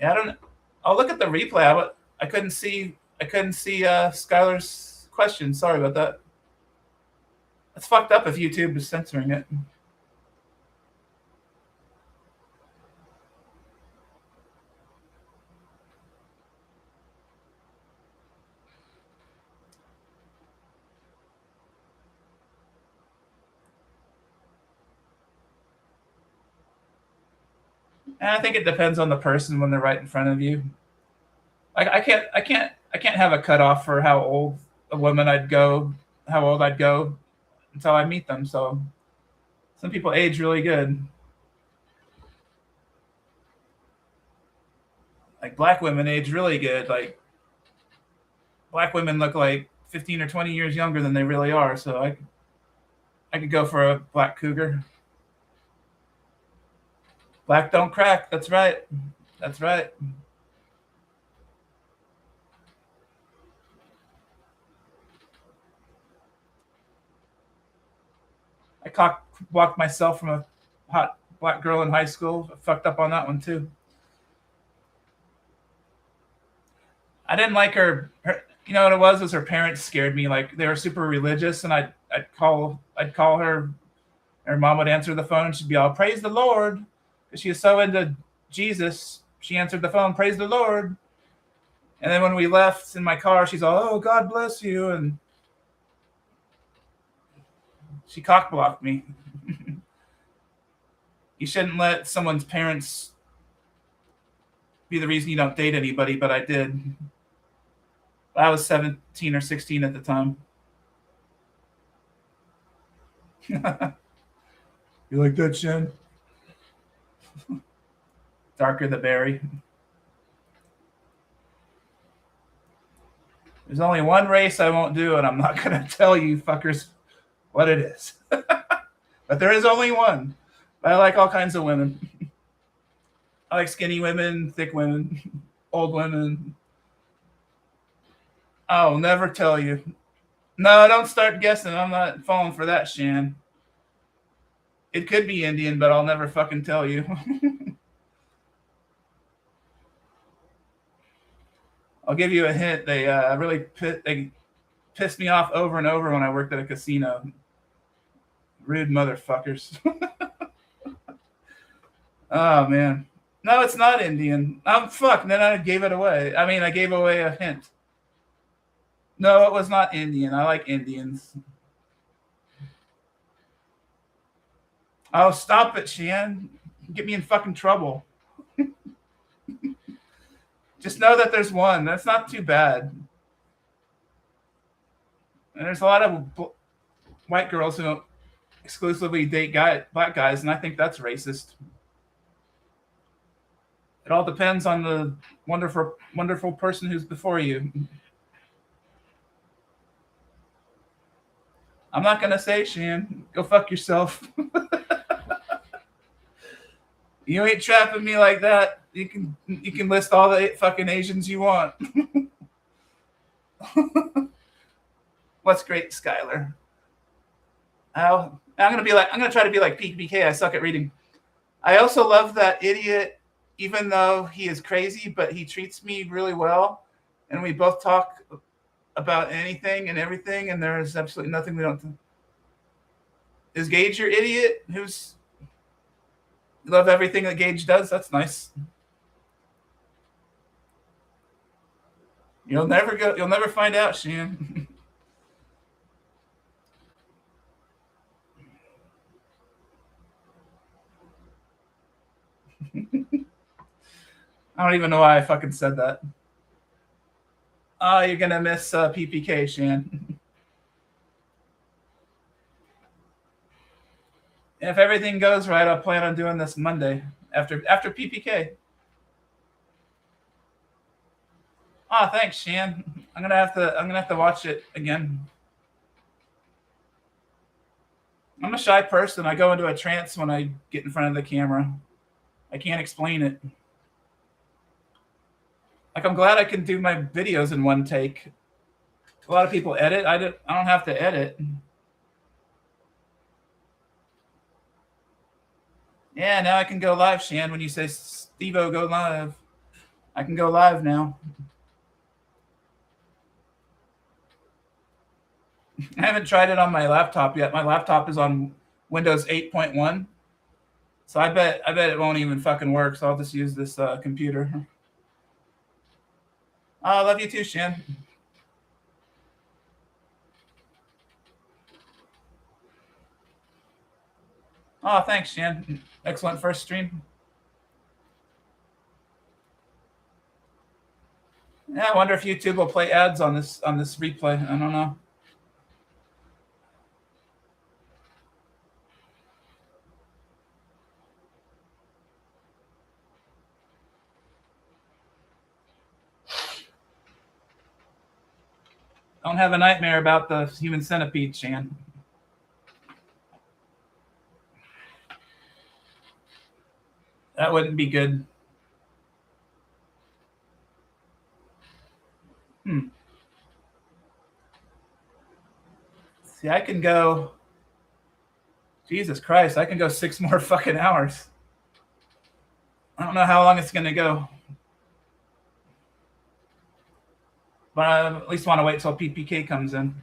Yeah, I don't. I'll look at the replay. But I couldn't see. Skylar's question. Sorry about that. That's fucked up if YouTube is censoring it. And I think it depends on the person when they're right in front of you. I can't have a cutoff for how old a woman I'd go, how old I'd go until I meet them. So some people age really good. Like black women age really good. Like black women look like 15 or 20 years younger than they really are. So I could go for a black cougar. Black don't crack. That's right. That's right. I cock blocked myself from a hot black girl in high school. I fucked up on that one too. I didn't like her. You know what it was? Was her parents scared me. Like they were super religious, and I'd call her. Her mom would answer the phone, and she'd be all praise the Lord, because she was so into Jesus. She answered the phone, praise the Lord. And then when we left in my car, she's all, oh, God bless you, and she cock blocked me. You shouldn't let someone's parents be the reason you don't date anybody, but I did. I was 17 or 16 at the time. You like that, Shen? Darker the berry. There's only one race I won't do, and I'm not going to tell you fuckers what it is. But there is only one. I like all kinds of women. I like skinny women, thick women, old women. I'll never tell you. No, don't start guessing. I'm not falling for that, Shan. It could be Indian, but I'll never fucking tell you. I'll give you a hint. They pissed me off over and over when I worked at a casino. Rude motherfuckers. Oh man. No, it's not Indian. Fuck. Then I gave it away. I mean, I gave away a hint. No, it was not Indian. I like Indians. Oh, stop it, Shan. Get me in fucking trouble. Just know that there's one. That's not too bad. And there's a lot of white girls who don't exclusively date black guys, and I think that's racist. It all depends on the wonderful person who's before you. I'm not gonna say, Shan. Go fuck yourself. You ain't trapping me like that. You can list all the fucking Asians you want. What's great, Skylar? I'm gonna try to be like PPK. I suck at reading. I also love that idiot, even though he is crazy, but he treats me really well, and we both talk about anything and everything, and there's absolutely nothing we don't do. Is Gage your idiot? Who's love everything that Gage does? That's nice. You'll never find out, Shan. I don't even know why I fucking said that. Oh, you're gonna miss PPK, Shan. If everything goes right, I'll plan on doing this Monday after PPK. Oh, thanks, Shan. I'm gonna have to watch it again. I'm a shy person. I go into a trance when I get in front of the camera. I can't explain it. Like, I'm glad I can do my videos in one take. A lot of people edit. I don't have to edit. Yeah, now I can go live, Shan, when you say Steve-O, go live. I can go live now. I haven't tried it on my laptop yet. My laptop is on Windows 8.1. So I bet it won't even fucking work. So I'll just use this computer. Oh, I love you too, Shan. Oh, thanks, Shan. Excellent first stream. Yeah, I wonder if YouTube will play ads on this replay. I don't know. Don't have a nightmare about the human centipede, Shan. That wouldn't be good. See, I can go. Jesus Christ, I can go 6 more fucking hours. I don't know how long it's going to go. But I at least want to wait till PPK comes in.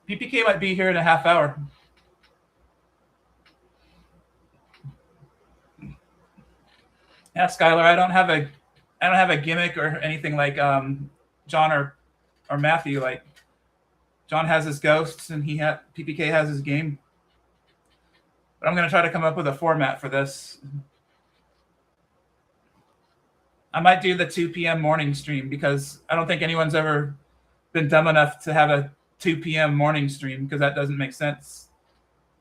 PPK might be here in a half hour. Yeah, Skylar, I don't have a gimmick or anything like John or Matthew. Like John has his ghosts and PPK has his game. But I'm going to try to come up with a format for this. I might do the 2 p.m. morning stream because I don't think anyone's ever been dumb enough to have a 2 p.m. morning stream because that doesn't make sense.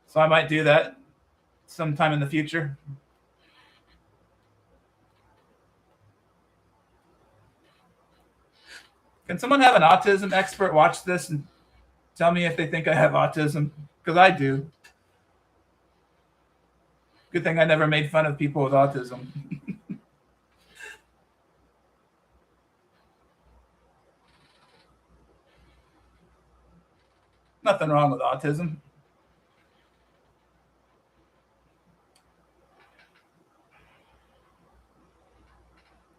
So I might do that sometime in the future. Can someone have an autism expert watch this and tell me if they think I have autism? Because I do. Good thing I never made fun of people with autism. Nothing wrong with autism.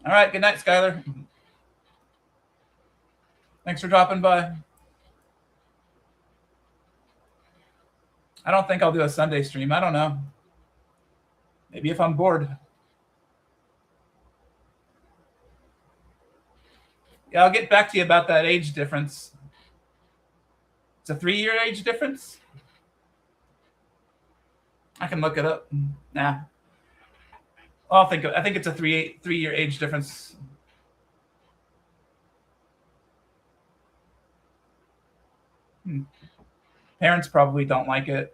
All right, good night, Skylar. Thanks for dropping by. I don't think I'll do a Sunday stream. I don't know. Maybe if I'm bored. Yeah, I'll get back to you about that age difference. It's a 3-year age difference? I can look it up. Nah. I think it's a 3-year age difference. Parents probably don't like it.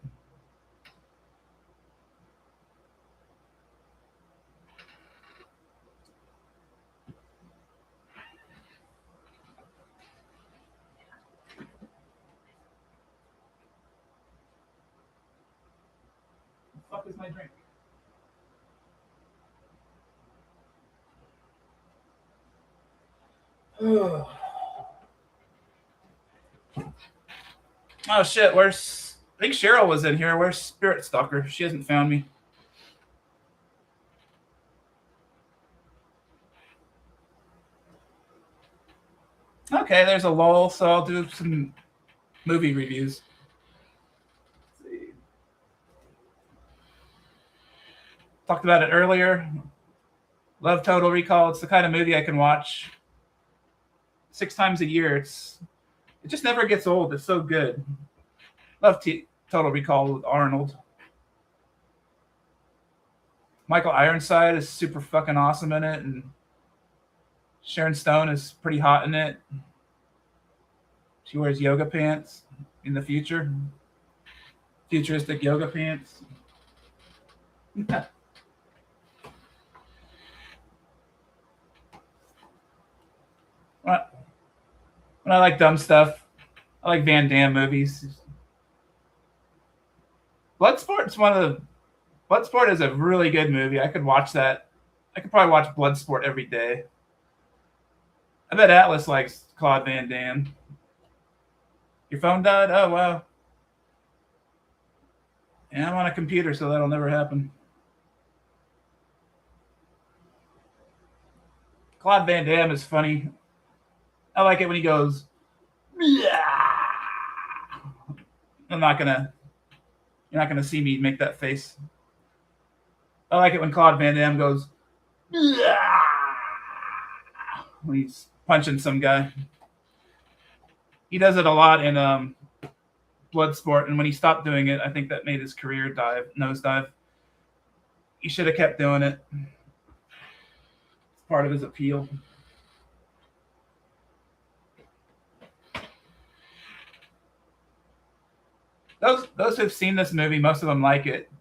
What the fuck is my drink? Oh shit, I think Cheryl was in here. Where's Spirit Stalker? She hasn't found me. Okay, there's a lull, so I'll do some movie reviews. Let's see. Talked about it earlier. Love Total Recall. It's the kind of movie I can watch 6 times a year. It just never gets old. It's so good. Love Total Recall with Arnold. Michael Ironside is super fucking awesome in it, and Sharon Stone is pretty hot in it. She wears yoga pants in the future. Futuristic yoga pants. When I like dumb stuff, I like Van Damme movies. Bloodsport is a really good movie. I could watch that. I could probably watch Bloodsport every day. I bet Atlas likes Claude Van Damme. Your phone died? Oh, wow. Yeah, I'm on a computer, so that'll never happen. Claude Van Damme is funny. I like it when he goes. I'm not gonna. You're not gonna see me make that face. I like it when Claude Van Damme goes. When he's punching some guy. He does it a lot in Bloodsport, and when he stopped doing it, I think that made his career nosedive. He should have kept doing it. It's part of his appeal. Those who've seen this movie, most of them like it.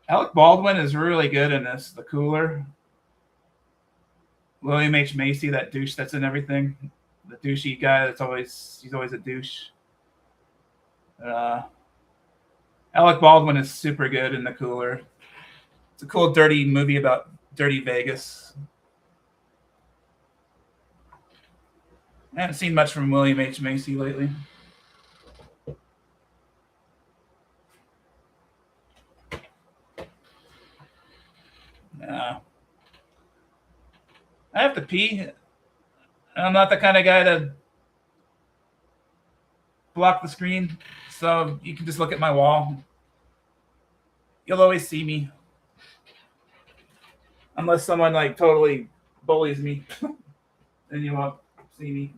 Alec Baldwin is really good in this. The Cooler. William H. Macy, that douche that's in everything. The douchey guy he's always a douche. Alec Baldwin is super good in The Cooler. It's a cool, dirty movie about dirty Vegas. I haven't seen much from William H. Macy lately. I have to pee. I'm not the kind of guy to block the screen, so you can just look at my wall. You'll always see me. Unless someone like totally bullies me, then you won't see me.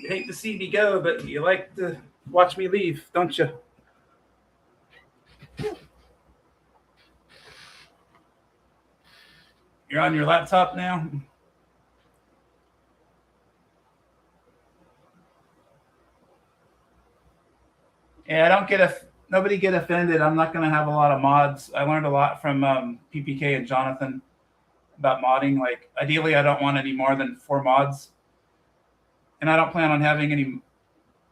You hate to see me go, but you like to watch me leave, don't you? You're on your laptop now? Yeah, nobody get offended. I'm not going to have a lot of mods. I learned a lot from PPK and Jonathan about modding. Like, ideally, I don't want any more than 4 mods. And I don't plan on having any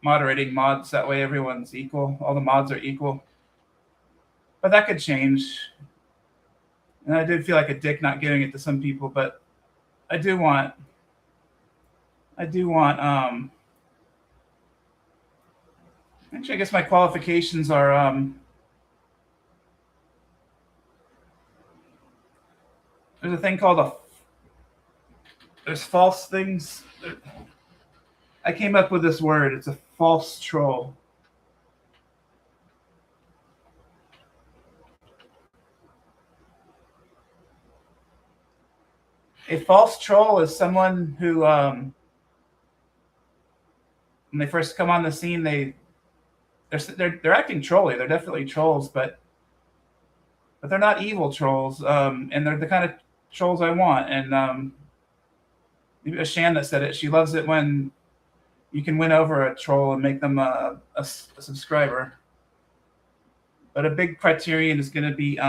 moderating mods. That way everyone's equal. All the mods are equal. But that could change. And I did feel like a dick not giving it to some people, but I do want actually I guess my qualifications are there's a thing called there's false things. I came up with this word. It's a false troll. A false troll is someone who, when they first come on the scene, they're acting trolly. They're definitely trolls, but they're not evil trolls, and they're the kind of trolls I want. And maybe it was Shan that said it. She loves it when you can win over a troll and make them a subscriber. But a big criterion is going to be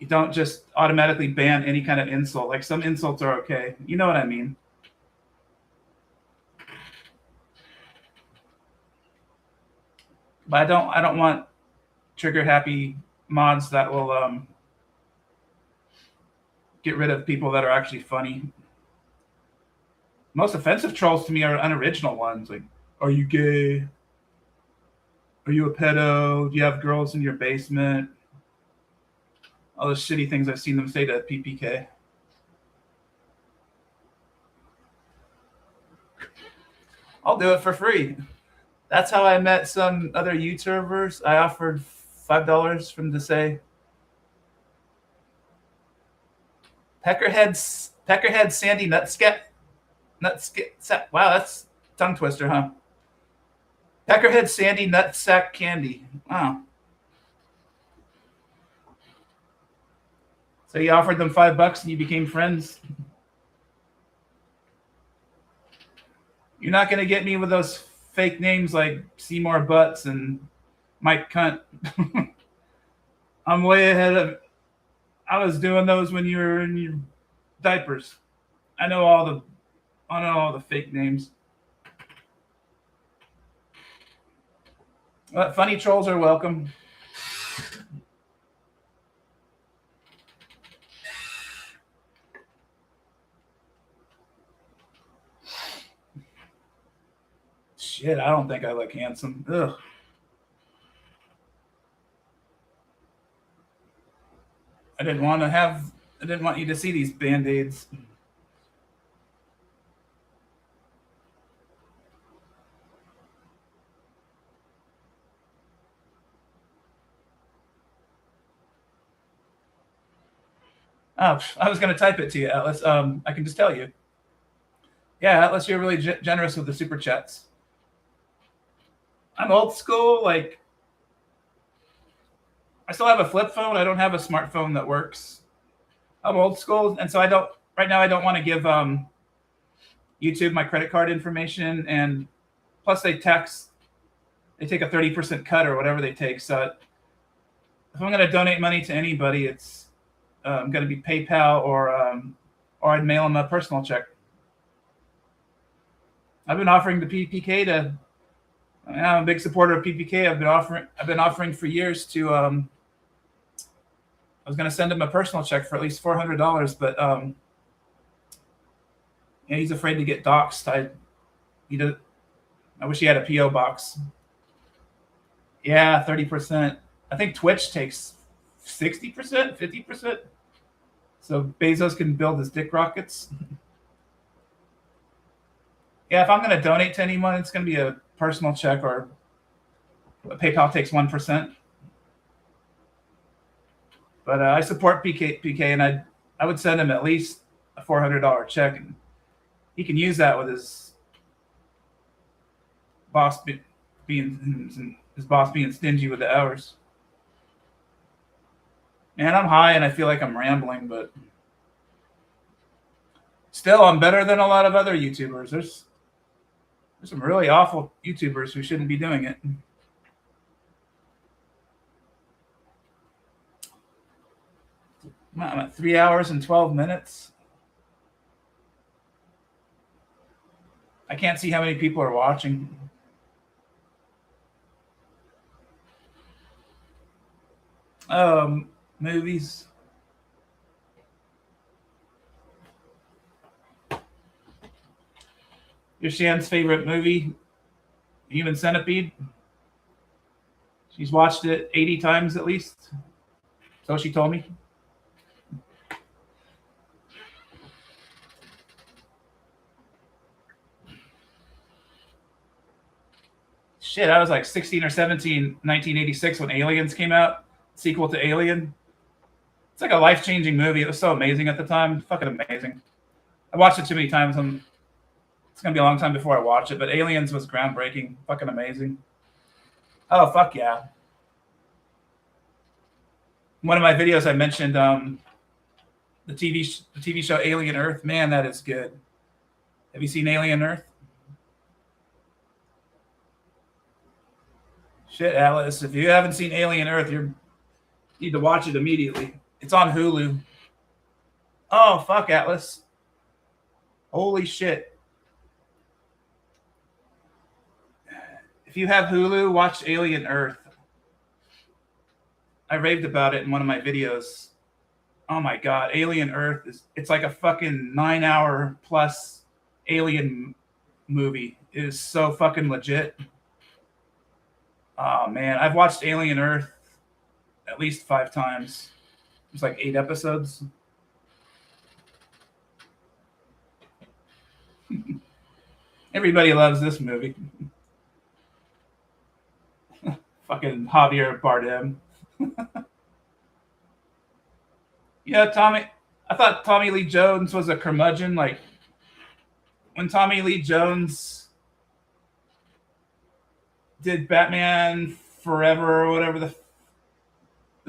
you don't just automatically ban any kind of insult. Like, some insults are okay. You know what I mean? But I don't want trigger happy mods that will get rid of people that are actually funny. Most offensive trolls to me are unoriginal ones. Like, are you gay? Are you a pedo? Do you have girls in your basement? All those shitty things I've seen them say to PPK. I'll do it for free. That's how I met some other YouTubers. I offered $5 for them to say, Peckerhead Sandy Nutsket. Wow, that's tongue twister, huh? Peckerhead Sandy Nutsack Candy. Wow. So you offered them $5 and you became friends? You're not going to get me with those fake names like Seymour Butts and Mike Cunt. I'm way ahead of... I was doing those when you were in your diapers. I know all the fake names. But funny trolls are welcome. Shit, I don't think I look handsome. Ugh. I didn't want you to see these Band-Aids. Oh, I was going to type it to you, Atlas. I can just tell you. Yeah, Atlas, you're really generous with the super chats. I'm old school. Like, I still have a flip phone. I don't have a smartphone that works. I'm old school, and so I don't want to give YouTube my credit card information, and plus they take a 30% cut or whatever they take. So if I'm going to donate money to anybody, it's going to be PayPal or I'd mail them a personal check. I've been offering the PPK to... I'm a big supporter of PPK. I've been offering for years to... I was going to send him a personal check for at least $400, but yeah, he's afraid to get doxxed. I wish he had a PO box. Yeah, 30%. I think Twitch takes 60%, 50%. So Bezos can build his dick rockets. Yeah, if I'm going to donate to anyone, it's going to be a personal check, or PayPal takes 1%. But I support PK, and I would send him at least a $400 check, and he can use that with his boss being stingy with the hours. Man, I'm high and I feel like I'm rambling, but still, I'm better than a lot of other YouTubers. There's some really awful YouTubers who shouldn't be doing it. I'm at 3 hours and 12 minutes. I can't see how many people are watching. Movies. Your Shan's favorite movie, Human Centipede. She's watched it 80 times at least. So she told me. Shit, I was like 16 or 17, 1986 when Aliens came out, sequel to Alien. It's like a life-changing movie. It was so amazing at the time. Fucking amazing. I watched it too many times. It's going to be a long time before I watch it, but Aliens was groundbreaking. Fucking amazing. Oh, fuck yeah. One of my videos I mentioned the TV show Alien Earth. Man, that is good. Have you seen Alien Earth? Shit, Alice. If you haven't seen Alien Earth, you need to watch it immediately. It's on Hulu. Oh, fuck, Atlas. Holy shit. If you have Hulu, watch Alien Earth. I raved about it in one of my videos. Oh my god, Alien Earth it's like a fucking 9-hour plus alien movie. It is so fucking legit. Oh man, I've watched Alien Earth at least 5 times. It's like 8 episodes. Everybody loves this movie. Fucking Javier Bardem. Tommy. I thought Tommy Lee Jones was a curmudgeon. Like when Tommy Lee Jones did Batman Forever or whatever the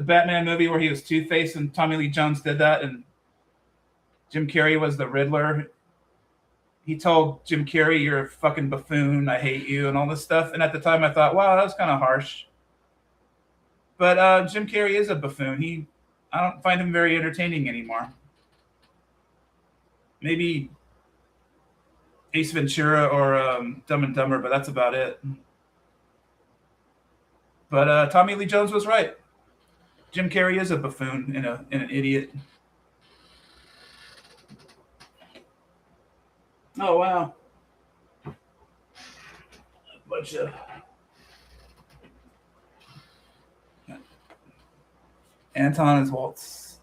Batman movie where he was Two-Face, and Tommy Lee Jones did that, and Jim Carrey was the Riddler. He told Jim Carrey, "You're a fucking buffoon. I hate you," and all this stuff. And at the time, I thought, wow, that was kind of harsh. But Jim Carrey is a buffoon. I don't find him very entertaining anymore. Maybe Ace Ventura or Dumb and Dumber, but that's about it. But Tommy Lee Jones was right. Jim Carrey is a buffoon and an idiot. Oh, wow. A bunch of... Anton is Waltz.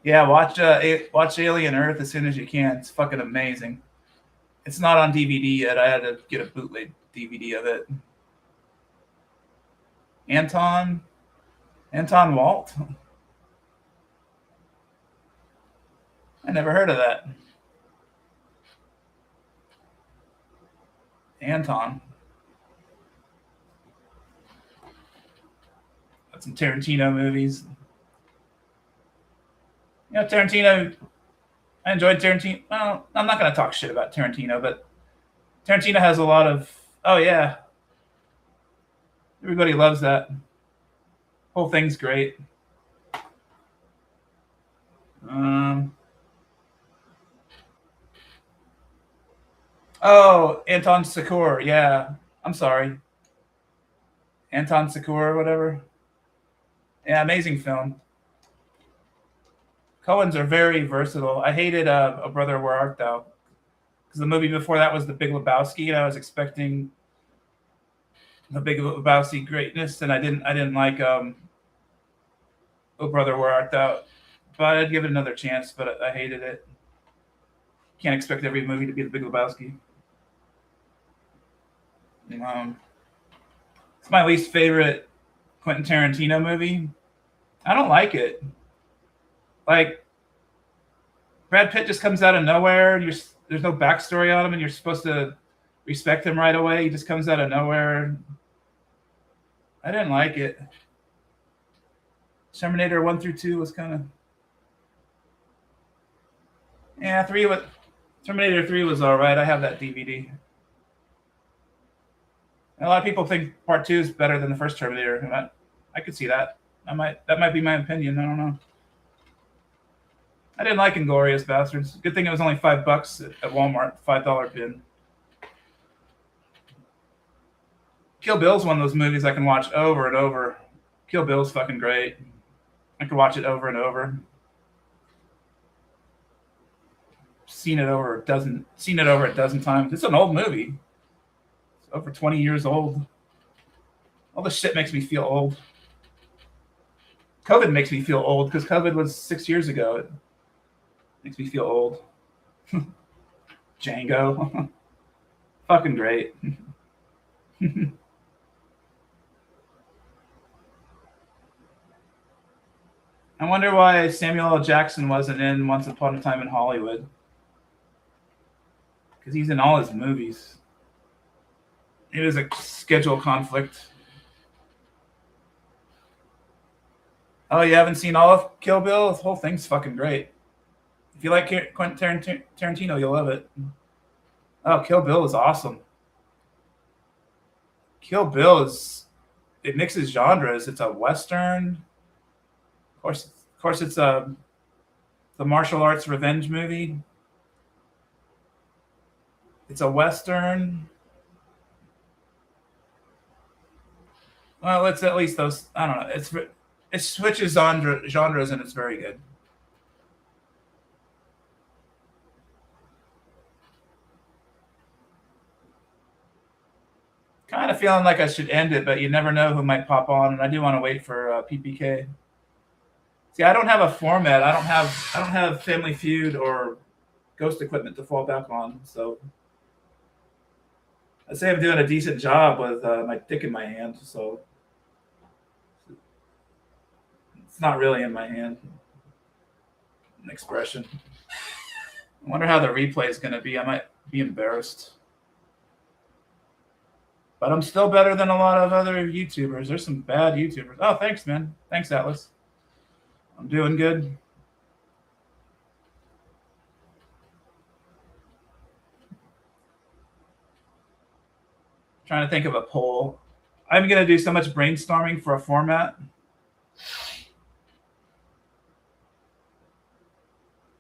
Yeah, watch Alien Earth as soon as you can. It's fucking amazing. It's not on DVD yet. I had to get a bootleg DVD of it. Anton Walt? I never heard of that. Anton. That's some Tarantino movies. Tarantino, I enjoyed Tarantino. Well, I'm not going to talk shit about Tarantino, but Tarantino has a lot of, oh yeah. Everybody loves that. Whole thing's great. Oh, Anton Chigurh. Yeah. I'm sorry. Anton Chigurh or whatever. Yeah, amazing film. Coens are very versatile. I hated A Brother, Where Art Thou? Because the movie before that was The Big Lebowski, and I was expecting The Big Lebowski greatness, and I didn't like Oh Brother, Where Art Thou? But I'd give it another chance, but I hated it. Can't expect every movie to be The Big Lebowski. It's my least favorite Quentin Tarantino movie. I don't like it. Like Brad Pitt just comes out of nowhere. There's no backstory on him, and you're supposed to respect him right away. He just comes out of nowhere. I didn't like it. Terminator 1 through 2 was kind of, yeah. Terminator 3 was all right. I have that DVD. And a lot of people think Part 2 is better than the first Terminator. I could see that. That might be my opinion. I don't know. I didn't like Inglourious Basterds. Good thing it was only $5 at Walmart, $5 bin. Kill Bill's one of those movies I can watch over and over. Kill Bill's fucking great. I could watch it over and over. Seen it over a dozen times. It's an old movie. It's over 20 years old. All this shit makes me feel old. COVID makes me feel old because COVID was 6 years ago. It makes me feel old. Django. Fucking great. I wonder why Samuel L. Jackson wasn't in Once Upon a Time in Hollywood. Because he's in all his movies. It was a schedule conflict. Oh, you haven't seen all of Kill Bill? The whole thing's fucking great. If you like Quentin Tarantino, you'll love it. Oh, Kill Bill is awesome. Kill Bill it mixes genres. It's a Western. Of course, it's the martial arts revenge movie. It's a Western. Well, it's at least those. I don't know. It switches genres and it's very good. Kind of feeling like I should end it, but you never know who might pop on, and I do want to wait for PPK. See, I don't have a format. I don't have Family Feud or Ghost Equipment to fall back on. So I'd say I'm doing a decent job with my dick in my hand. So it's not really in my hand. An expression. I wonder how the replay is going to be. I might be embarrassed. But I'm still better than a lot of other YouTubers. There's some bad YouTubers. Oh, thanks, man. Thanks, Atlas. I'm doing good. Trying to think of a poll. I'm going to do so much brainstorming for a format.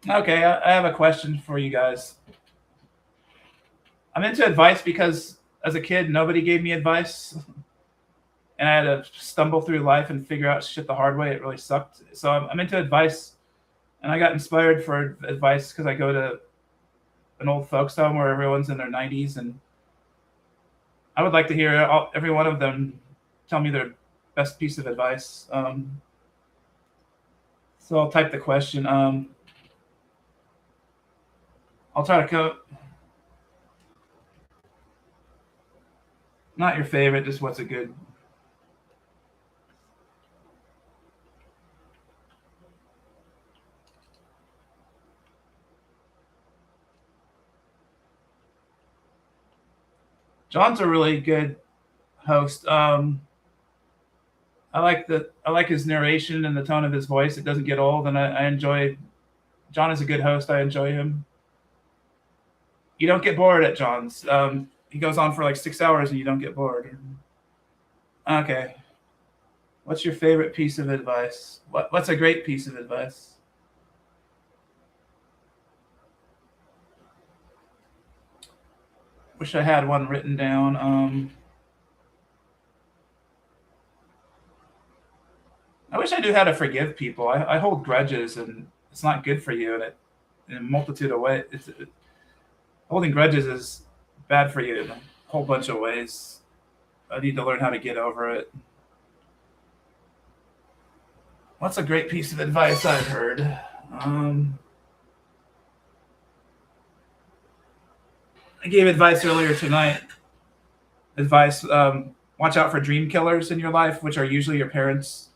Okay, I have a question for you guys. I'm into advice because as a kid, nobody gave me advice. And I had to stumble through life and figure out shit the hard way. It really sucked. So I'm into advice. And I got inspired for advice because I go to an old folks home where everyone's in their 90s. And I would like to hear every one of them tell me their best piece of advice. So I'll type the question. I'll try to go. Not your favorite, just what's a good. John's a really good host. I like his narration and the tone of his voice. It doesn't get old, and I enjoy. John is a good host. I enjoy him. You don't get bored at John's. He goes on for like 6 hours, and you don't get bored. Okay. What's your favorite piece of advice? What's a great piece of advice? Wish I had one written down. I wish I knew how to forgive people. I hold grudges, and it's not good for you in a multitude of ways. Holding grudges is bad for you in a whole bunch of ways. I need to learn how to get over it. What's a great piece of advice I've heard? I gave advice earlier tonight. Advice, Watch out for dream killers in your life, which are usually your parents.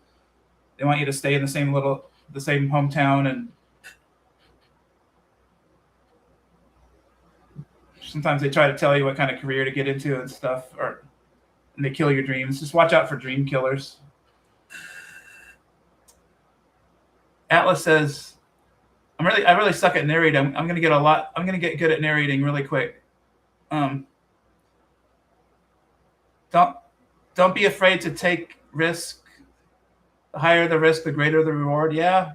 They want you to stay in the same hometown, and sometimes they try to tell you what kind of career to get into and stuff, and they kill your dreams. Just watch out for dream killers. Atlas says, I really suck at narrating. I'm gonna get good at narrating really quick. Don't be afraid to take risk. The higher the risk, the greater the reward. Yeah.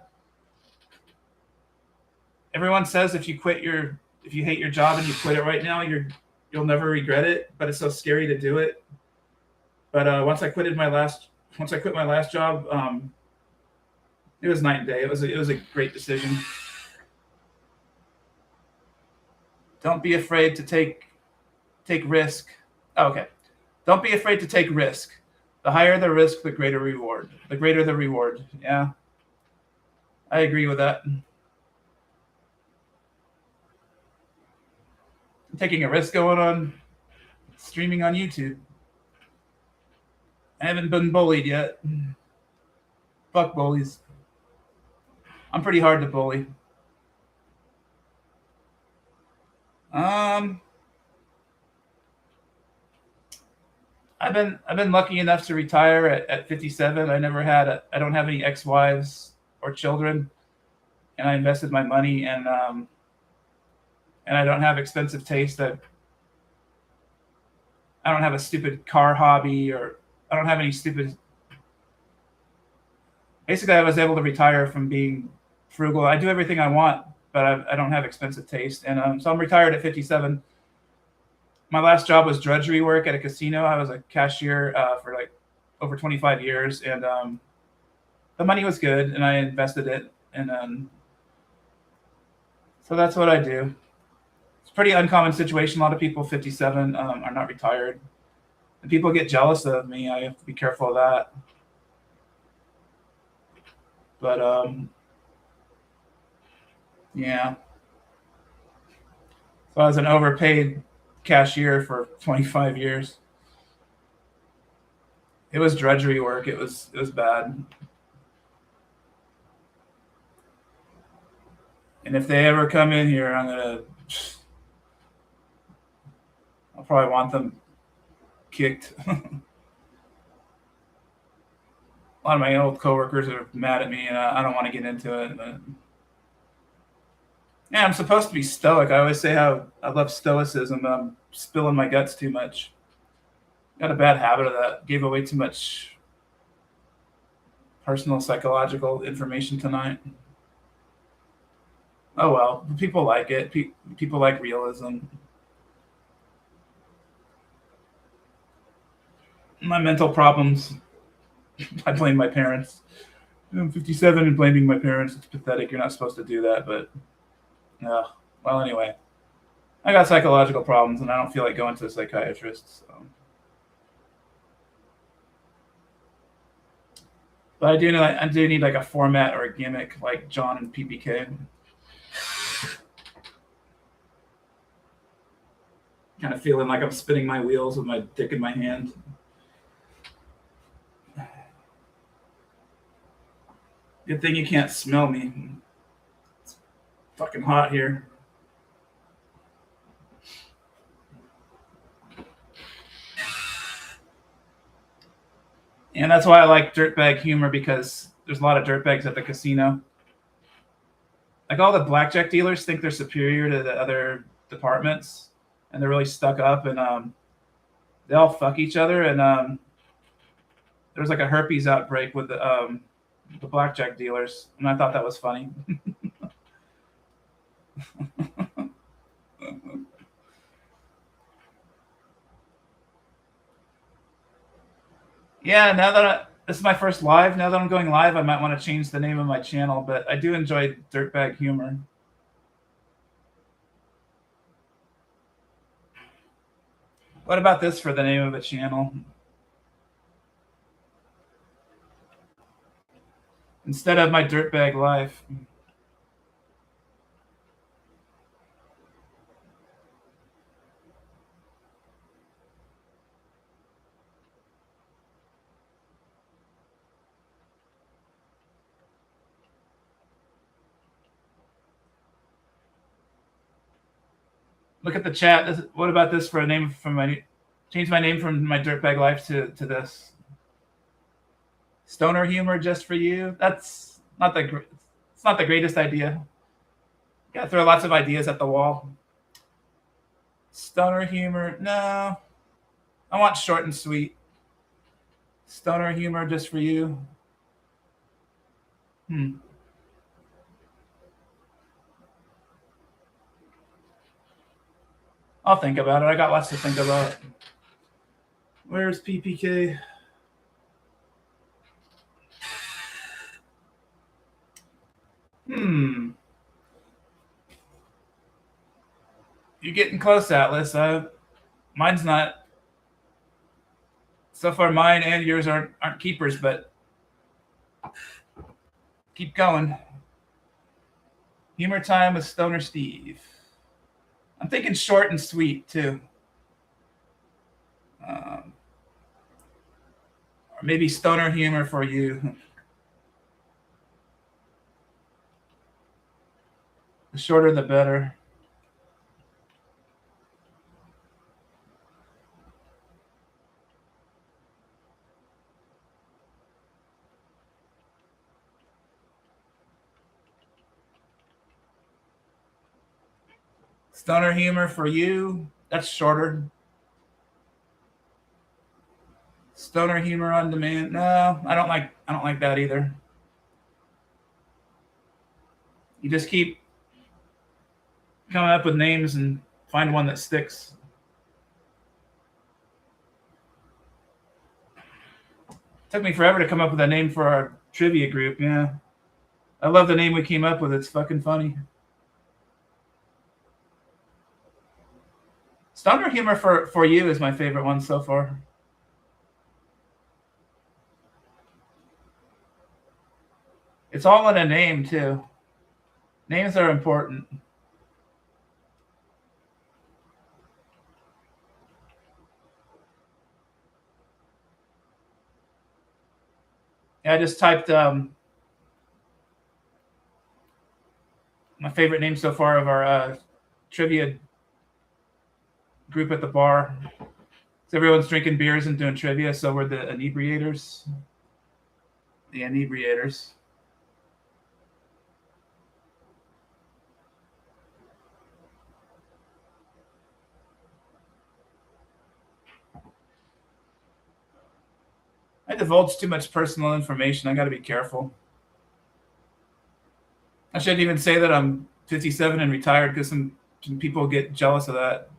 Everyone says if you hate your job and you quit it right now, you'll never regret it. But it's so scary to do it. But once I quit my last job, it was night and day. It was a great decision. Don't be afraid to take risk. Oh, okay. Don't be afraid to take risk. The higher the risk, the greater reward. The greater the reward. Yeah. I agree with that. I'm taking a risk going on streaming on YouTube. I haven't been bullied yet. Fuck bullies. I'm pretty hard to bully. I've been lucky enough to retire at 57. I don't have any ex-wives or children, and I invested my money, and I don't have expensive taste. I don't have a stupid car hobby, or I don't have any stupid. Basically, I was able to retire from being frugal. I do everything I want, but I don't have expensive taste, and so I'm retired at 57. My last job was drudgery work at a casino. I was a cashier for like over 25 years, and the money was good, and I invested it, and so that's what I do. It's a pretty uncommon situation. A lot of people 57 are not retired, and people get jealous of me. I have to be careful of that. But yeah. So I was an overpaid cashier for 25 years. It was drudgery work. It was bad. And if they ever come in here, I'll probably want them kicked. A lot of my old coworkers are mad at me, and I don't want to get into it. But yeah, I'm supposed to be stoic. I always say how I love stoicism, but I'm spilling my guts too much. Got a bad habit of that. Gave away too much personal psychological information tonight. Oh well, people like it. People like realism. My mental problems, I blame my parents. I'm 57 and blaming my parents. It's pathetic. You're not supposed to do that, but well, anyway, I got psychological problems, and I don't feel like going to a psychiatrist. So. But I do need like a format or a gimmick like John and PPK. Kind of feeling like I'm spinning my wheels with my dick in my hand. Good thing you can't smell me. It's fucking hot here. And that's why I like dirtbag humor, because there's a lot of dirtbags at the casino. Like all the blackjack dealers think they're superior to the other departments, and they're really stuck up, and they all fuck each other. And there was like a herpes outbreak with the blackjack dealers, and I thought that was funny. Yeah, this is my first live. Now that I'm going live, I might want to change the name of my channel, but I do enjoy dirtbag humor. What about this for the name of a channel? Instead of my dirtbag life. Look at the chat. What about this for a name from my? Change my name from my dirtbag life to this. Stoner humor just for you. That's not the. It's not the greatest idea. You gotta throw lots of ideas at the wall. Stoner humor. No. I want short and sweet. Stoner humor just for you. I'll think about it. I got lots to think about. Where's PPK? You're getting close, Atlas. Mine's not. So far, mine and yours aren't keepers, but keep going. Humor time with Stoner Steve. I'm thinking short and sweet too. Or maybe stoner humor for you. The shorter, the better. Stoner humor for you. That's shorter. Stoner humor on demand. No, I don't like that either. You just keep coming up with names and find one that sticks. Took me forever to come up with a name for our trivia group. Yeah, I love the name we came up with. It's fucking funny. Stoner humor for you is my favorite one so far. It's all in a name too. Names are important. Yeah, I just typed my favorite name so far of our trivia group at the bar. So everyone's drinking beers and doing trivia, so we're the inebriators. The inebriators. I divulge too much personal information. I got to be careful. I shouldn't even say that I'm 57 and retired because some people get jealous of that.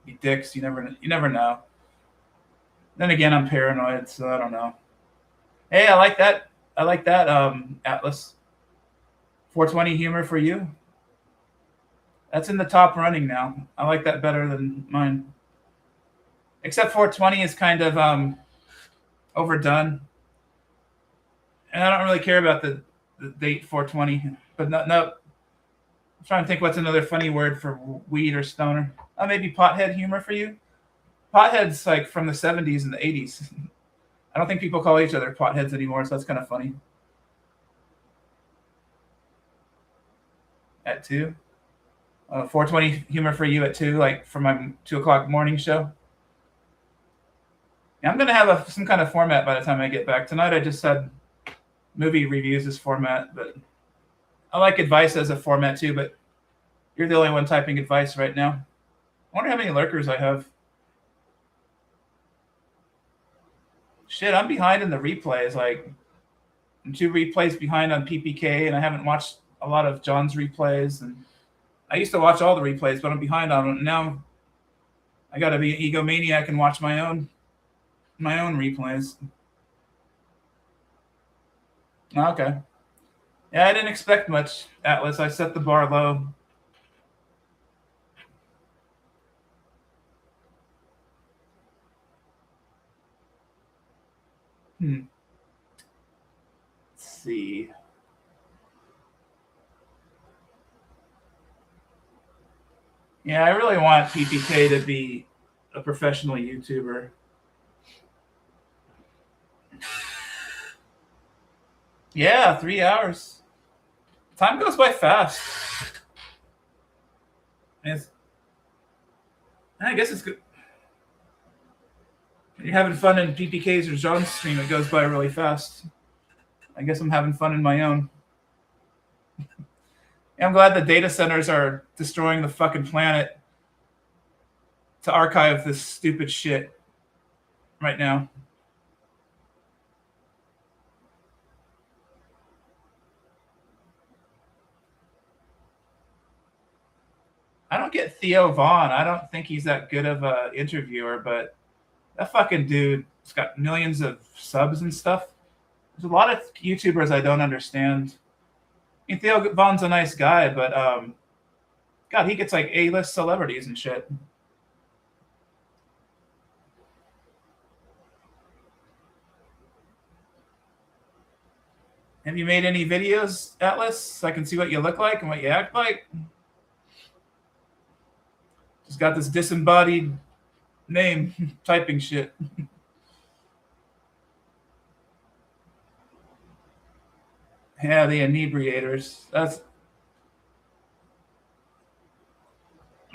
Be dicks. You never know. Then again, I'm paranoid, so I don't know. Hey, I like that. Atlas. 420 humor for you. That's in the top running now. I like that better than mine. Except 420 is kind of overdone. And I don't really care about the date 420. But no, I'm trying to think what's another funny word for weed or stoner. Maybe pothead humor for you. Pothead's like from the 70s and the 80s. I don't think people call each other potheads anymore, so that's kind of funny. At 2. 420 humor for you at 2, like for my 2 o'clock morning show. Yeah, I'm going to have some kind of format by the time I get back. Tonight I just said movie reviews as format, but I like advice as a format too, but you're the only one typing advice right now. I wonder how many lurkers I have. Shit, I'm behind in the replays. Like, I'm 2 replays behind on PPK, and I haven't watched a lot of John's replays. And I used to watch all the replays, but I'm behind on them. Now I got to be an egomaniac and watch my own replays. Okay. Yeah, I didn't expect much, Atlas. I set the bar low. Let's see. Yeah, I really want PPK to be a professional YouTuber. Yeah, 3 hours. Time goes by fast. I guess it's good. You're having fun in PPK's or John's stream. It goes by really fast. I guess I'm having fun in my own. I'm glad the data centers are destroying the fucking planet to archive this stupid shit right now. I don't get Theo Vaughn. I don't think he's that good of an interviewer, but that fucking dude's got millions of subs and stuff. There's a lot of YouTubers I don't understand. I mean, Theo Vaughn's a nice guy, but God, he gets like A-list celebrities and shit. Have you made any videos, Atlas, so I can see what you look like and what you act like? Just got this disembodied name typing shit. Yeah, the inebriators. I'm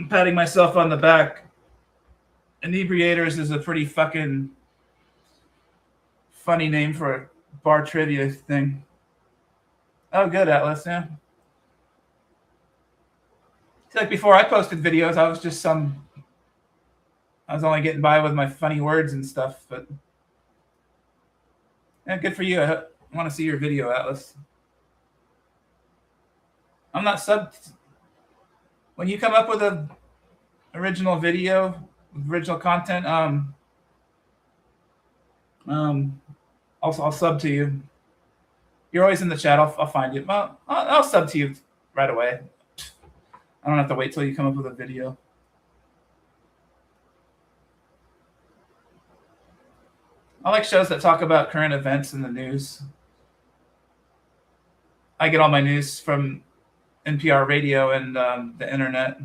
patting myself on the back. Inebriators is a pretty fucking funny name for a bar trivia thing. Oh, good, Atlas, yeah. It's like before I posted videos, I was only getting by with my funny words and stuff, but yeah, good for you. I want to see your video, Atlas. I'm not subbed. When you come up with a original video, original content, I'll sub to you. You're always in the chat. I'll find you. Well, I'll sub to you right away. I don't have to wait till you come up with a video. I like shows that talk about current events in the news. I get all my news from NPR radio and the internet.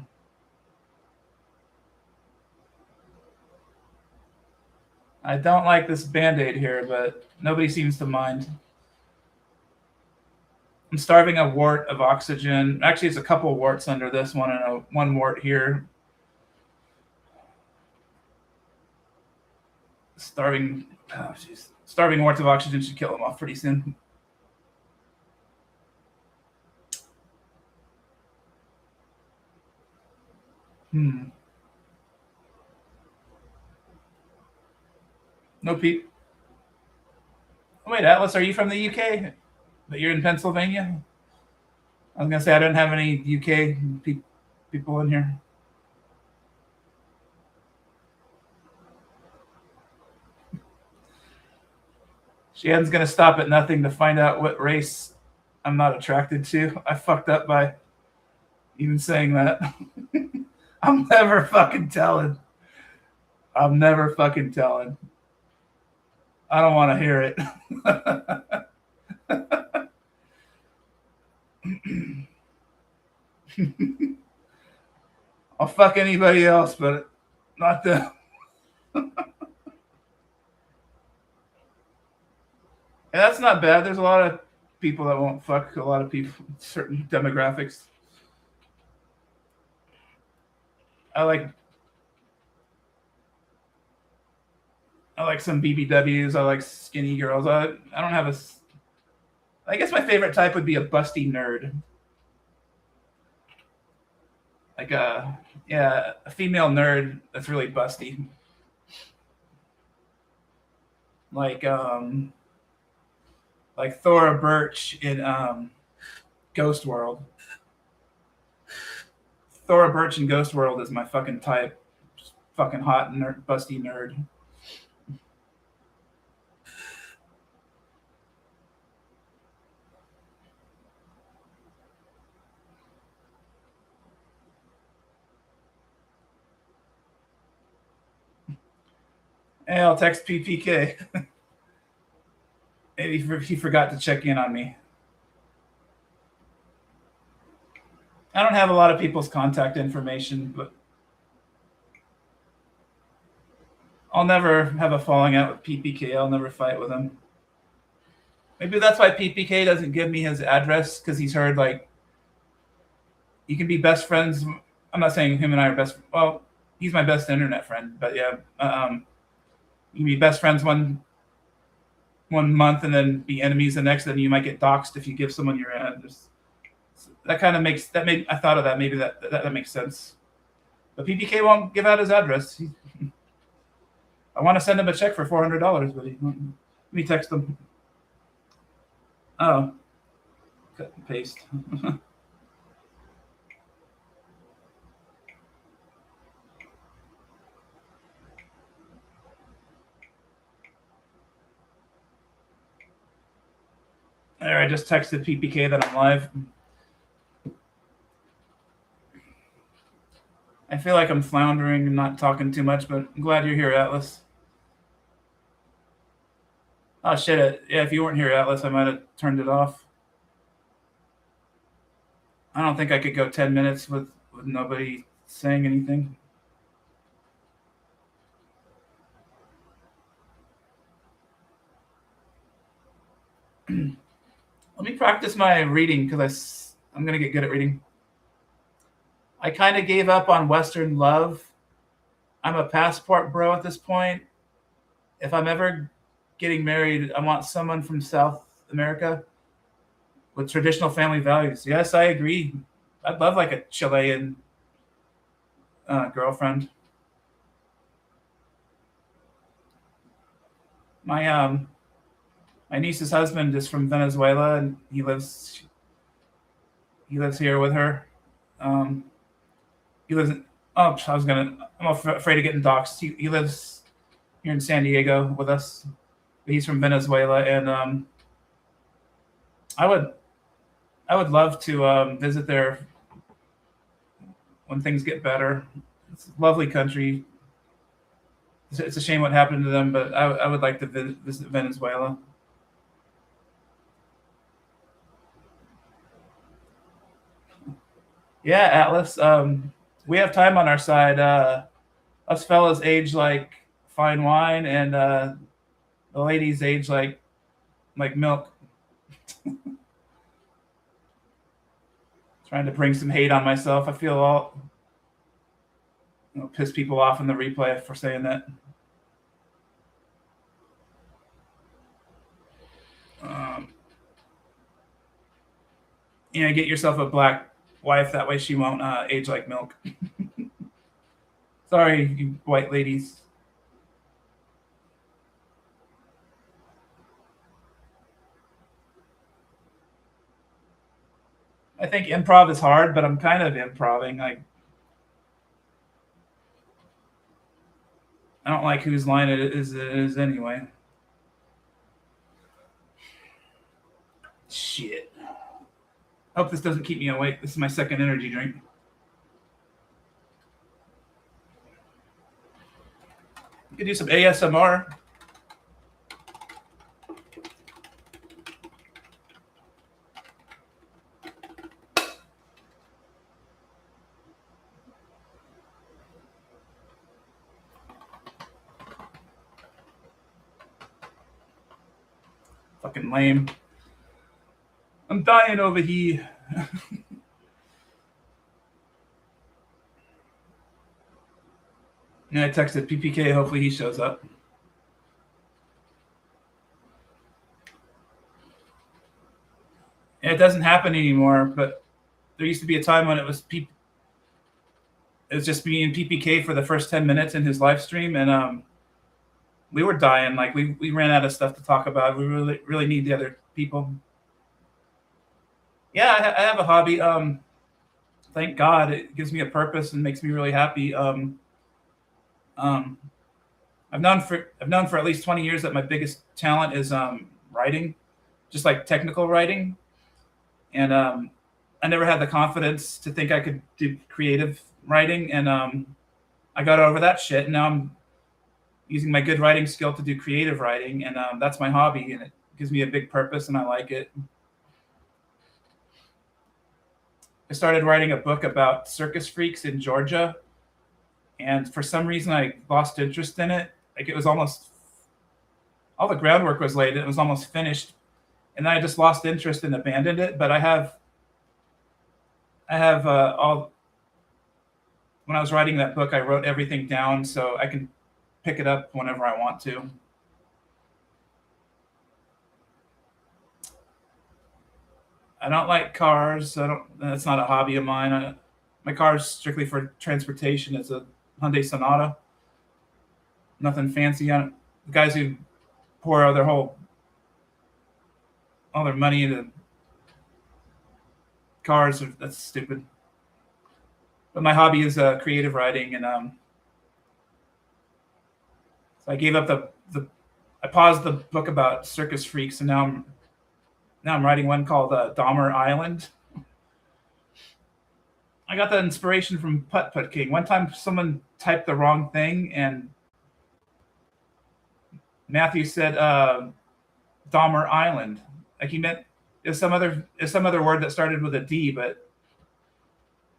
I don't like this Band-Aid here, but nobody seems to mind. I'm starving a wart of oxygen. Actually, it's a couple warts under this one and one wart here. Starving warts of oxygen should kill them off pretty soon. No peep. Oh, wait, Atlas, are you from the UK? But you're in Pennsylvania? I was going to say I don't have any UK people in here. Shannon's going to stop at nothing to find out what race I'm not attracted to. I fucked up by even saying that. I'm never fucking telling. I don't want to hear it. I'll fuck anybody else, but not them. And that's not bad. There's a lot of people that won't fuck a lot of people, certain demographics. I like some BBWs. I like skinny girls. I don't have I guess my favorite type would be a busty nerd. Like a female nerd that's really busty. Like Thora Birch in Ghost World. Thora Birch in Ghost World is my fucking type. Just fucking hot nerd, busty nerd. Hey, I'll text PPK. Maybe he forgot to check in on me. I don't have a lot of people's contact information, but I'll never have a falling out with PPK. I'll never fight with him. Maybe that's why PPK doesn't give me his address, because he's heard, like, you can be best friends. I'm not saying him and I are best. Well, he's my best internet friend. But yeah, you can be best friends one month and then be enemies the next. Then you might get doxxed if you give someone your address. That kind of makes that made I thought of that. Maybe that makes sense. But PPK won't give out his address. I want to send him a check for $400, but let me text him. Oh, cut and paste. There, I just texted PPK that I'm live. I feel like I'm floundering and not talking too much, but I'm glad you're here, Atlas. Oh shit! Yeah, if you weren't here, Atlas, I might have turned it off. I don't think I could go 10 minutes with nobody saying anything. Let me practice my reading because I'm going to get good at reading. I kind of gave up on Western love. I'm a passport bro at this point. If I'm ever getting married, I want someone from South America with traditional family values. Yes, I agree. I'd love like a Chilean girlfriend. My niece's husband is from Venezuela, and he lives here with her. He lives in. Oh, I'm afraid of getting doxxed. He lives here in San Diego with us. He's from Venezuela, and I would love to visit there when things get better. It's a lovely country. It's a shame what happened to them, but I would like to visit Venezuela. Yeah, Atlas. We have time on our side. Us fellas age like fine wine, and the ladies age like milk. Trying to bring some hate on myself. I feel all piss people off in the replay for saying that. Get yourself a black wife. That way she won't age like milk. Sorry, you white ladies. I think improv is hard, but I'm kind of improving. Like, I don't like whose line it is anyway. Shit. Hope this doesn't keep me awake. This is my second energy drink. You could do some ASMR. Fucking lame. I'm dying over here. Yeah, I texted PPK. Hopefully he shows up. Yeah, it doesn't happen anymore, but there used to be a time when it was just me and PPK for the first 10 minutes in his live stream, and we were dying. Like we ran out of stuff to talk about. We really need the other people. Yeah, I have a hobby. Thank God, it gives me a purpose and makes me really happy. I've known for at least 20 years that my biggest talent is writing, just like technical writing, and I never had the confidence to think I could do creative writing, and I got over that shit. And now I'm using my good writing skill to do creative writing, and that's my hobby, and it gives me a big purpose, and I like it. I started writing a book about circus freaks in Georgia, and for some reason I lost interest in it. Like it was almost all the groundwork was laid; it was almost finished, and then I just lost interest and abandoned it. But I have all when I was writing that book, I wrote everything down so I can pick it up whenever I want to. I don't like cars. I don't. That's not a hobby of mine. My car is strictly for transportation. It's a Hyundai Sonata. Nothing fancy on it. The guys who pour all their money into cars, that's stupid. But my hobby is creative writing, and so I gave up I paused the book about circus freaks, and now I'm writing one called Dahmer Island. I got that inspiration from Putt Putt King. One time, someone typed the wrong thing, and Matthew said Dahmer Island. Like he meant is some other word that started with a D, but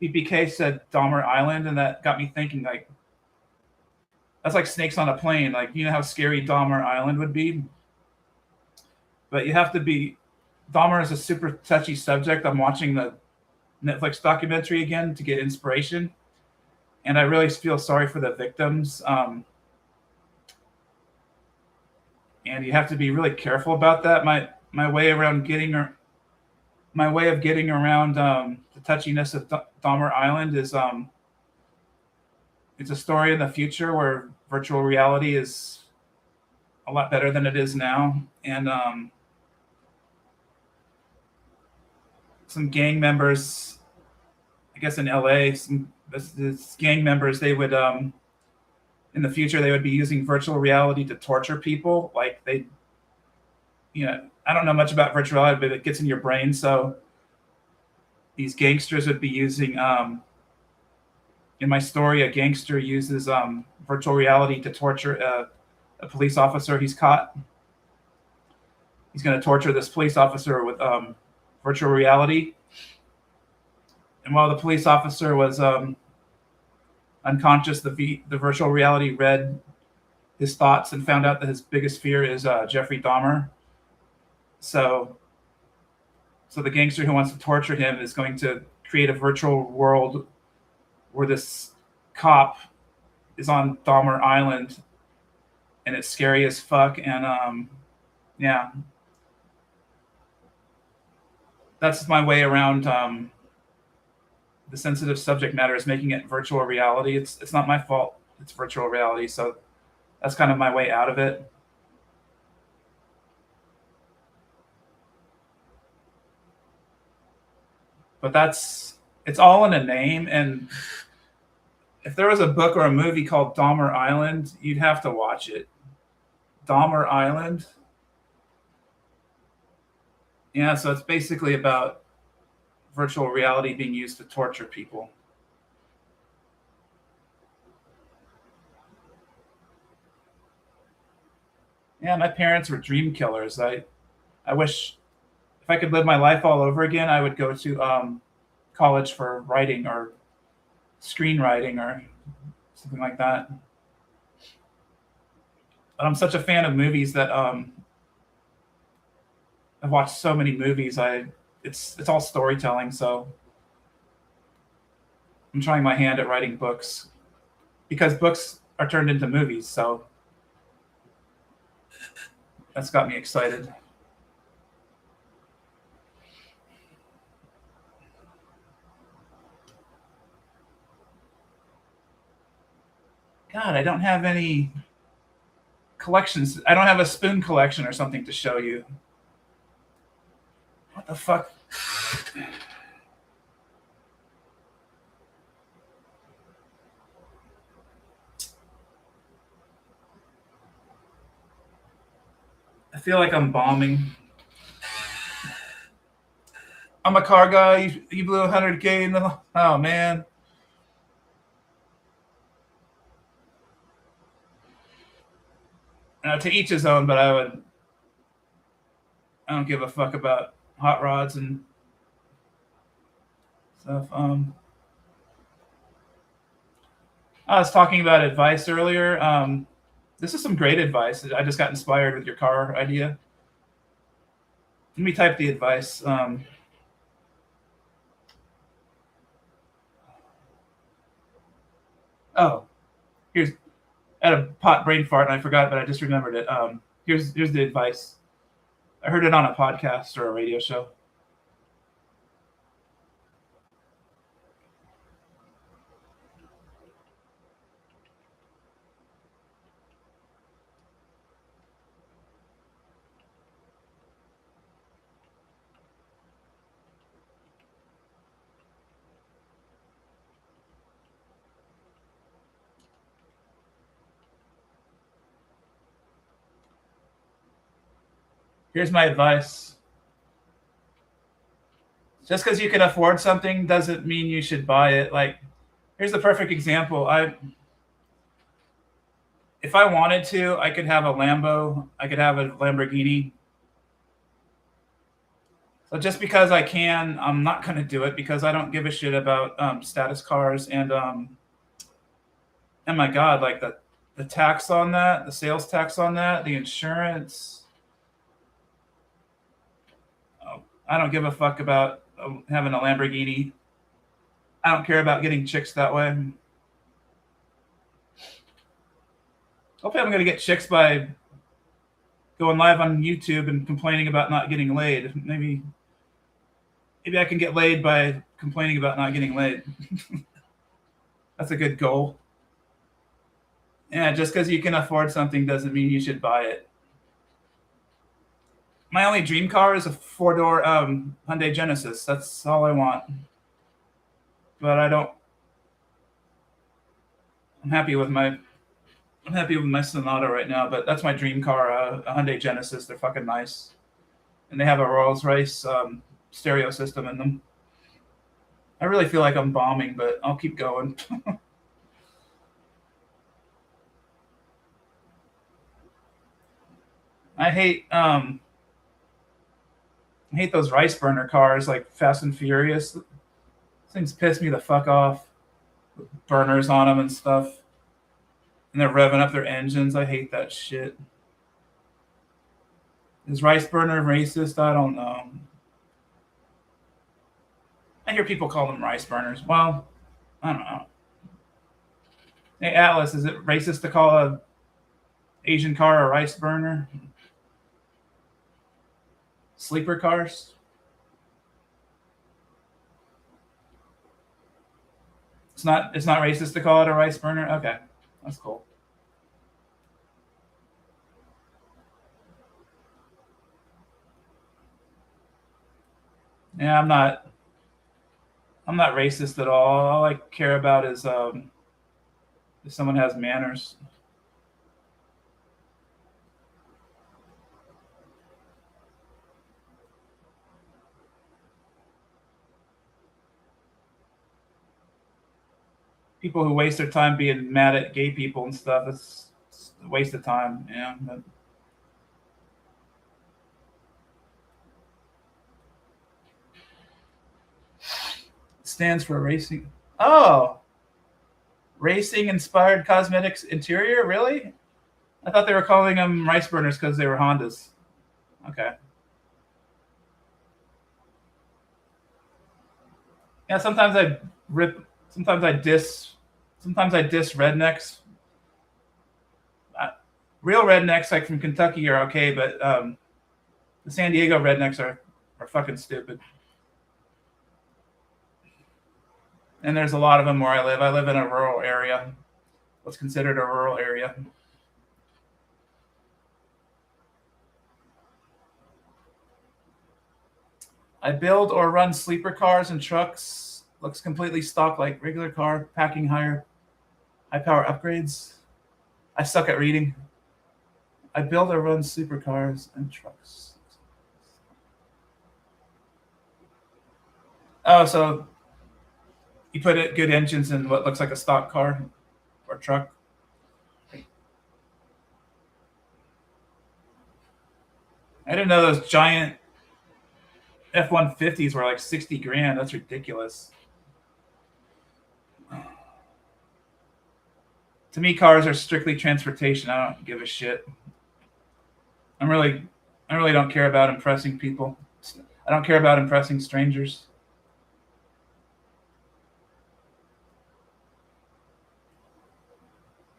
PPK said Dahmer Island, and that got me thinking. Like that's like snakes on a plane. Like you know how scary Dahmer Island would be, but you have to be. Dahmer is a super touchy subject. I'm watching the Netflix documentary again to get inspiration, and I really feel sorry for the victims. And you have to be really careful about that. My way of getting around the touchiness of Dahmer Island is it's a story in the future where virtual reality is a lot better than it is now, and some gang members, I guess in LA, this gang members, they would in the future they would be using virtual reality to torture people. Like I don't know much about virtual reality, but it gets in your brain. So these gangsters would be using in my story, a gangster uses virtual reality to torture a police officer he's caught. He's going to torture this police officer with virtual reality. And while the police officer was unconscious, the virtual reality read his thoughts and found out that his biggest fear is Jeffrey Dahmer. So the gangster who wants to torture him is going to create a virtual world where this cop is on Dahmer Island, and it's scary as fuck. And yeah, that's my way around the sensitive subject matter is making it virtual reality. It's not my fault. It's virtual reality, so that's kind of my way out of it. But it's all in a name, and if there was a book or a movie called Dahmer Island, you'd have to watch it. Dahmer Island. Yeah, so it's basically about virtual reality being used to torture people. Yeah, my parents were dream killers. I wish if I could live my life all over again, I would go to college for writing or screenwriting or something like that. But I'm such a fan of movies that I've watched so many movies. It's all storytelling, so I'm trying my hand at writing books because books are turned into movies. So that's got me excited. God, I don't have any collections. I don't have a spoon collection or something to show you. What the fuck? I feel like I'm bombing. I'm a car guy. You blew 100K in the. Oh man. To each his own, but I don't give a fuck about hot rods and stuff. I was talking about advice earlier. This is some great advice. I just got inspired with your car idea. Let me type the advice. Oh, here's I had a pot brain fart and I forgot, but I just remembered it. Here's the advice. I heard it on a podcast or a radio show. Here's my advice. Just because you can afford something doesn't mean you should buy it. Like, here's the perfect example. If I wanted to, I could have a Lambo, I could have a Lamborghini. So just because I can, I'm not going to do it because I don't give a shit about status cars and my God, like the tax on that, the sales tax on that, the insurance. I don't give a fuck about having a Lamborghini. I don't care about getting chicks that way. Hopefully, I'm going to get chicks by going live on YouTube and complaining about not getting laid. Maybe I can get laid by complaining about not getting laid. That's a good goal. Yeah, just because you can afford something doesn't mean you should buy it. My only dream car is a 4-door Hyundai Genesis. That's all I want. But I don't. I'm happy with my Sonata right now. But that's my dream car, a Hyundai Genesis. They're fucking nice, and they have a Rolls-Royce stereo system in them. I really feel like I'm bombing, but I'll keep going. I hate those rice burner cars like Fast and Furious. Things piss me the fuck off. With burners on them and stuff. And they're revving up their engines. I hate that shit. Is rice burner racist? I don't know. I hear people call them rice burners. Well, I don't know. Hey, Atlas, is it racist to call a Asian car a rice burner? Sleeper cars? It's not racist to call it a rice burner? Okay. That's cool. Yeah, I'm not racist at all. All I care about is if someone has manners. People who waste their time being mad at gay people and stuff, it's a waste of time. Yeah. But stands for racing. Oh, racing inspired cosmetics interior? Really? I thought they were calling them rice burners because they were Hondas. Okay. Yeah, sometimes I rip, sometimes I diss rednecks. Real rednecks like from Kentucky are okay, but the San Diego rednecks are fucking stupid. And there's a lot of them where I live. I live in a rural area. What's considered a rural area. I build or run sleeper cars and trucks. Looks completely stock like regular car, packing high power upgrades. I suck at reading. I build or run sleeper cars and trucks. Oh, so you put good engines in what looks like a stock car or truck. I didn't know those giant F-150s were like 60 grand. That's ridiculous. To me, cars are strictly transportation. I don't give a shit. I really don't care about impressing people. I don't care about impressing strangers.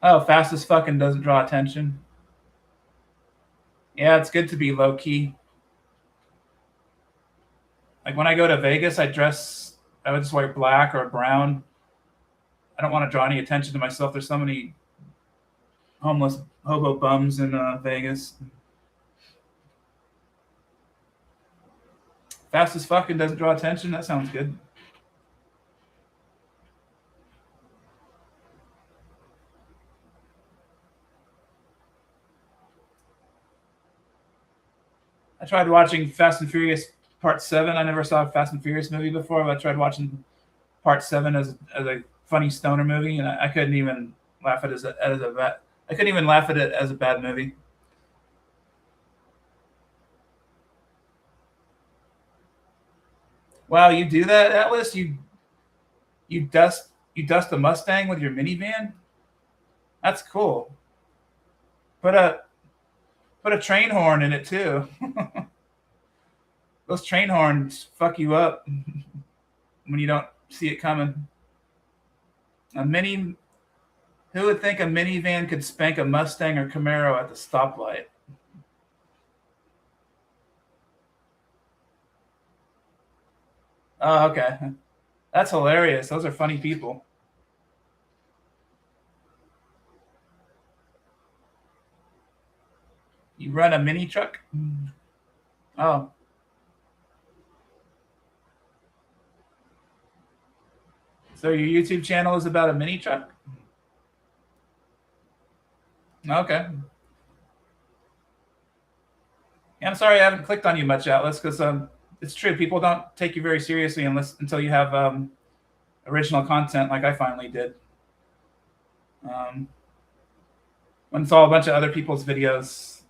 Oh, fast as fucking doesn't draw attention. Yeah, it's good to be low key. Like when I go to Vegas, I would just wear black or brown. I don't want to draw any attention to myself. There's so many homeless hobo bums in Vegas. Fast as fucking doesn't draw attention. That sounds good. I tried watching Fast and Furious Part 7. I never saw a Fast and Furious movie before, but I tried watching Part 7 as a funny stoner movie, and I couldn't even laugh at it as a bad. I couldn't even laugh at it as a bad movie. Wow, you do that, Atlas? You dust a Mustang with your minivan? That's cool. Put a put a train horn in it too. Those train horns fuck you up when you don't see it coming. A mini Who would think a minivan could spank a Mustang or Camaro at the stoplight? Oh, okay. That's hilarious. Those are funny people. You run a mini truck? Oh, so your YouTube channel is about a mini truck? Okay. Yeah, I'm sorry I haven't clicked on you much, Atlas, because it's true. People don't take you very seriously until you have original content like I finally did. Um, when it's all a bunch of other people's videos,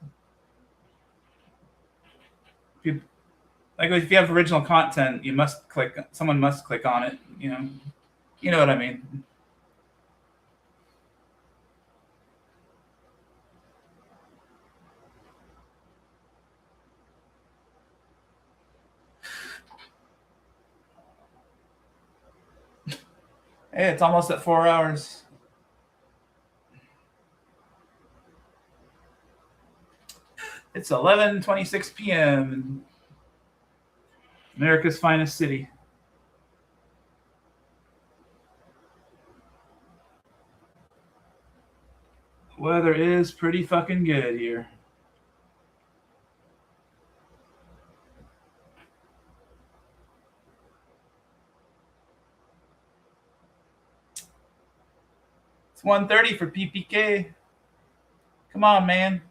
people, like if you have original content, someone must click on it. You know what I mean. Hey, it's almost at 4 hours. It's 11:26 p.m. in America's finest city. Weather is pretty fucking good here. It's 1:30 for PPK. Come on, man.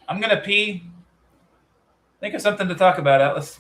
I'm gonna pee. Think of something to talk about, Atlas.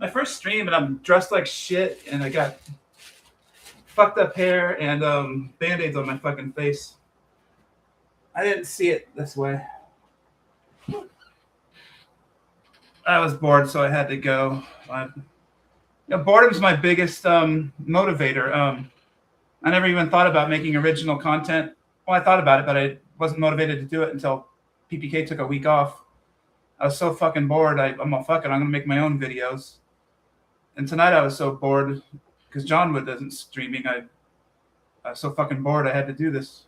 my first stream, and I'm dressed like shit, and I got fucked up hair and band-aids on my fucking face. I didn't see it this way. I was bored, so I had to go. Boredom's my biggest motivator. I never even thought about making original content. Well, I thought about it, but I wasn't motivated to do it until PPK took a week off. I was so fucking bored. I'm like, fuck it, I'm gonna make my own videos. And tonight I was so bored because John Wood isn't streaming. I was so fucking bored. I had to do this.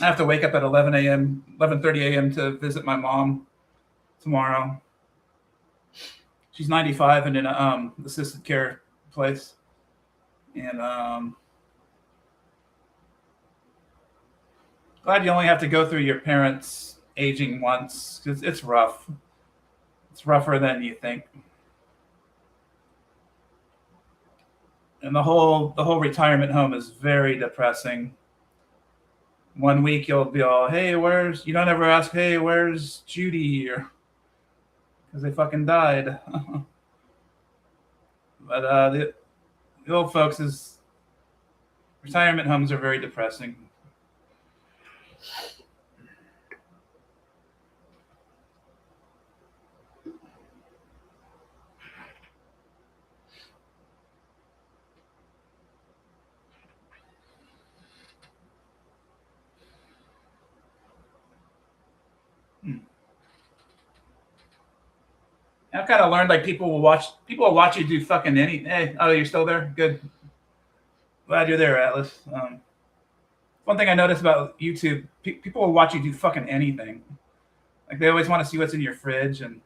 I have to wake up at 11:30 a.m. to visit my mom tomorrow. She's 95 and in a assisted care place. And glad you only have to go through your parents aging once, because it's rough. It's rougher than you think. And the whole retirement home is very depressing. 1 week you'll be all, hey, you don't ever ask, hey, where's Judy? Or because they fucking died. But the old folks' retirement homes are very depressing. I've kind of learned like people will watch you do fucking anything. Hey, oh, you're still there? Good. Glad you're there, Atlas. One thing I noticed about YouTube, people will watch you do fucking anything. Like they always want to see what's in your fridge, and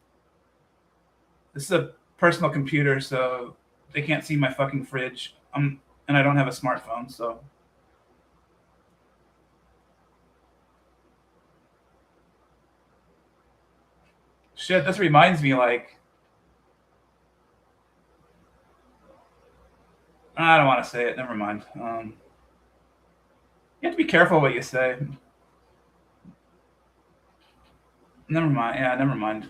this is a personal computer, so they can't see my fucking fridge. And I don't have a smartphone, so. Shit, this reminds me, like, I don't want to say it. Never mind. You have to be careful what you say. Never mind. Yeah, never mind.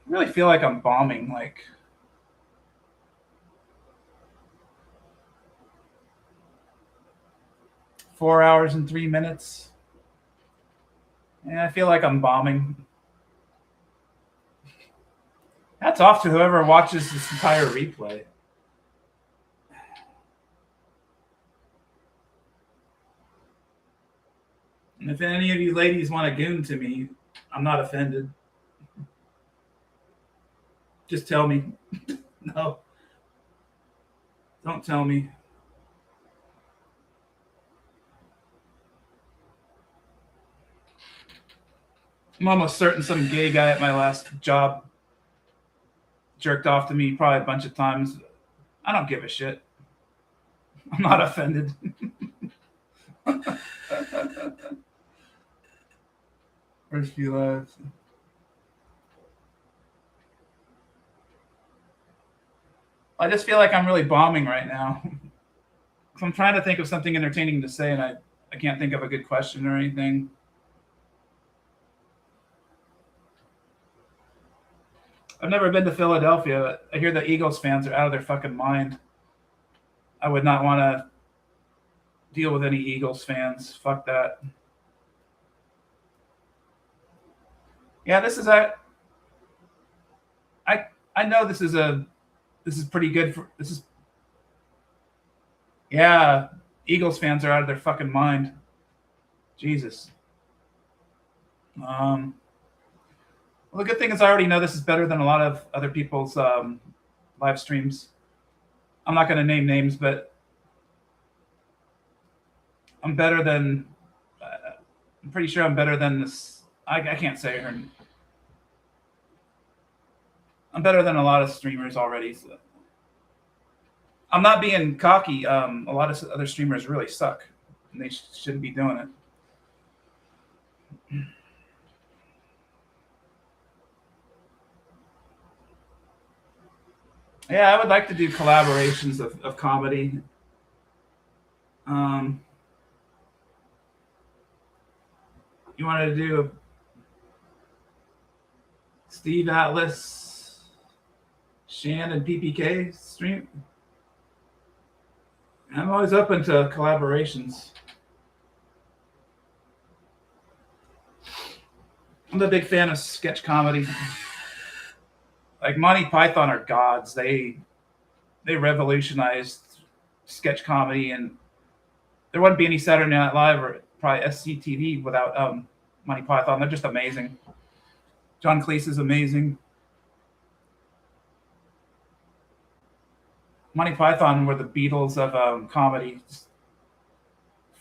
I really feel like I'm bombing, like. Four hours and 3 minutes. Yeah, I feel like I'm bombing. Hats off to whoever watches this entire replay. And if any of you ladies want to goon to me, I'm not offended. Just tell me. No. Don't tell me. I'm almost certain some gay guy at my last job jerked off to me probably a bunch of times. I don't give a shit. I'm not offended. First few lives. I just feel like I'm really bombing right now. I'm trying to think of something entertaining to say, and I can't think of a good question or anything. I've never been to Philadelphia, but I hear the Eagles fans are out of their fucking mind. I would not want to deal with any Eagles fans. Fuck that. Yeah, this is I know this is pretty good for this is. Yeah, Eagles fans are out of their fucking mind. Jesus. Well, the good thing is I already know this is better than a lot of other people's live streams. I'm not going to name names, but I'm better than. I'm pretty sure I'm better than this. I can't say her. I'm better than a lot of streamers already. So. I'm not being cocky. A lot of other streamers really suck, and they shouldn't be doing it. Yeah, I would like to do collaborations of comedy. Um, you wanted to do a Steve Atlas, Shan, and PPK stream? I'm always open to collaborations. I'm a big fan of sketch comedy. Like Monty Python are gods. They revolutionized sketch comedy, and there wouldn't be any Saturday Night Live or probably SCTV without Monty Python. They're just amazing. John Cleese is amazing. Monty Python were the Beatles of comedy. Just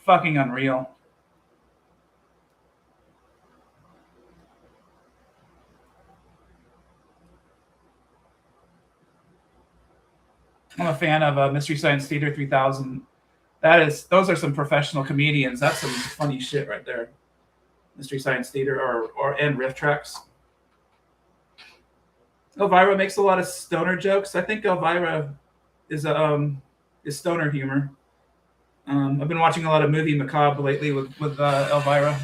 fucking unreal. I'm a fan of Mystery Science Theater 3000. Those are some professional comedians. That's some funny shit right there. Mystery Science Theater or and riff tracks. Elvira makes a lot of stoner jokes. I think Elvira is stoner humor. I've been watching a lot of movie macabre lately with Elvira.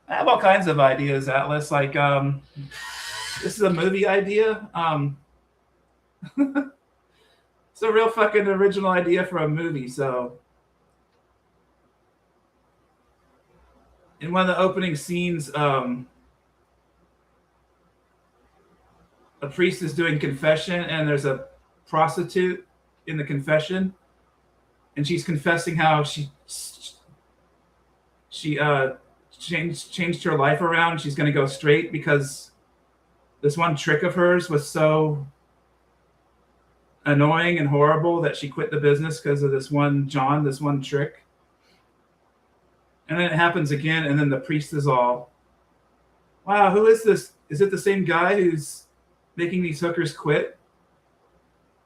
I have all kinds of ideas, Atlas. Like this is a movie idea. It's a real fucking original idea for a movie. So, in one of the opening scenes, a priest is doing confession, and there's a prostitute in the confession, and she's confessing how she changed her life around. She's going to go straight because this one trick of hers was so annoying and horrible that she quit the business because of this one trick. And then it happens again, and then the priest is all, wow, who is this? Is it the same guy who's making these hookers quit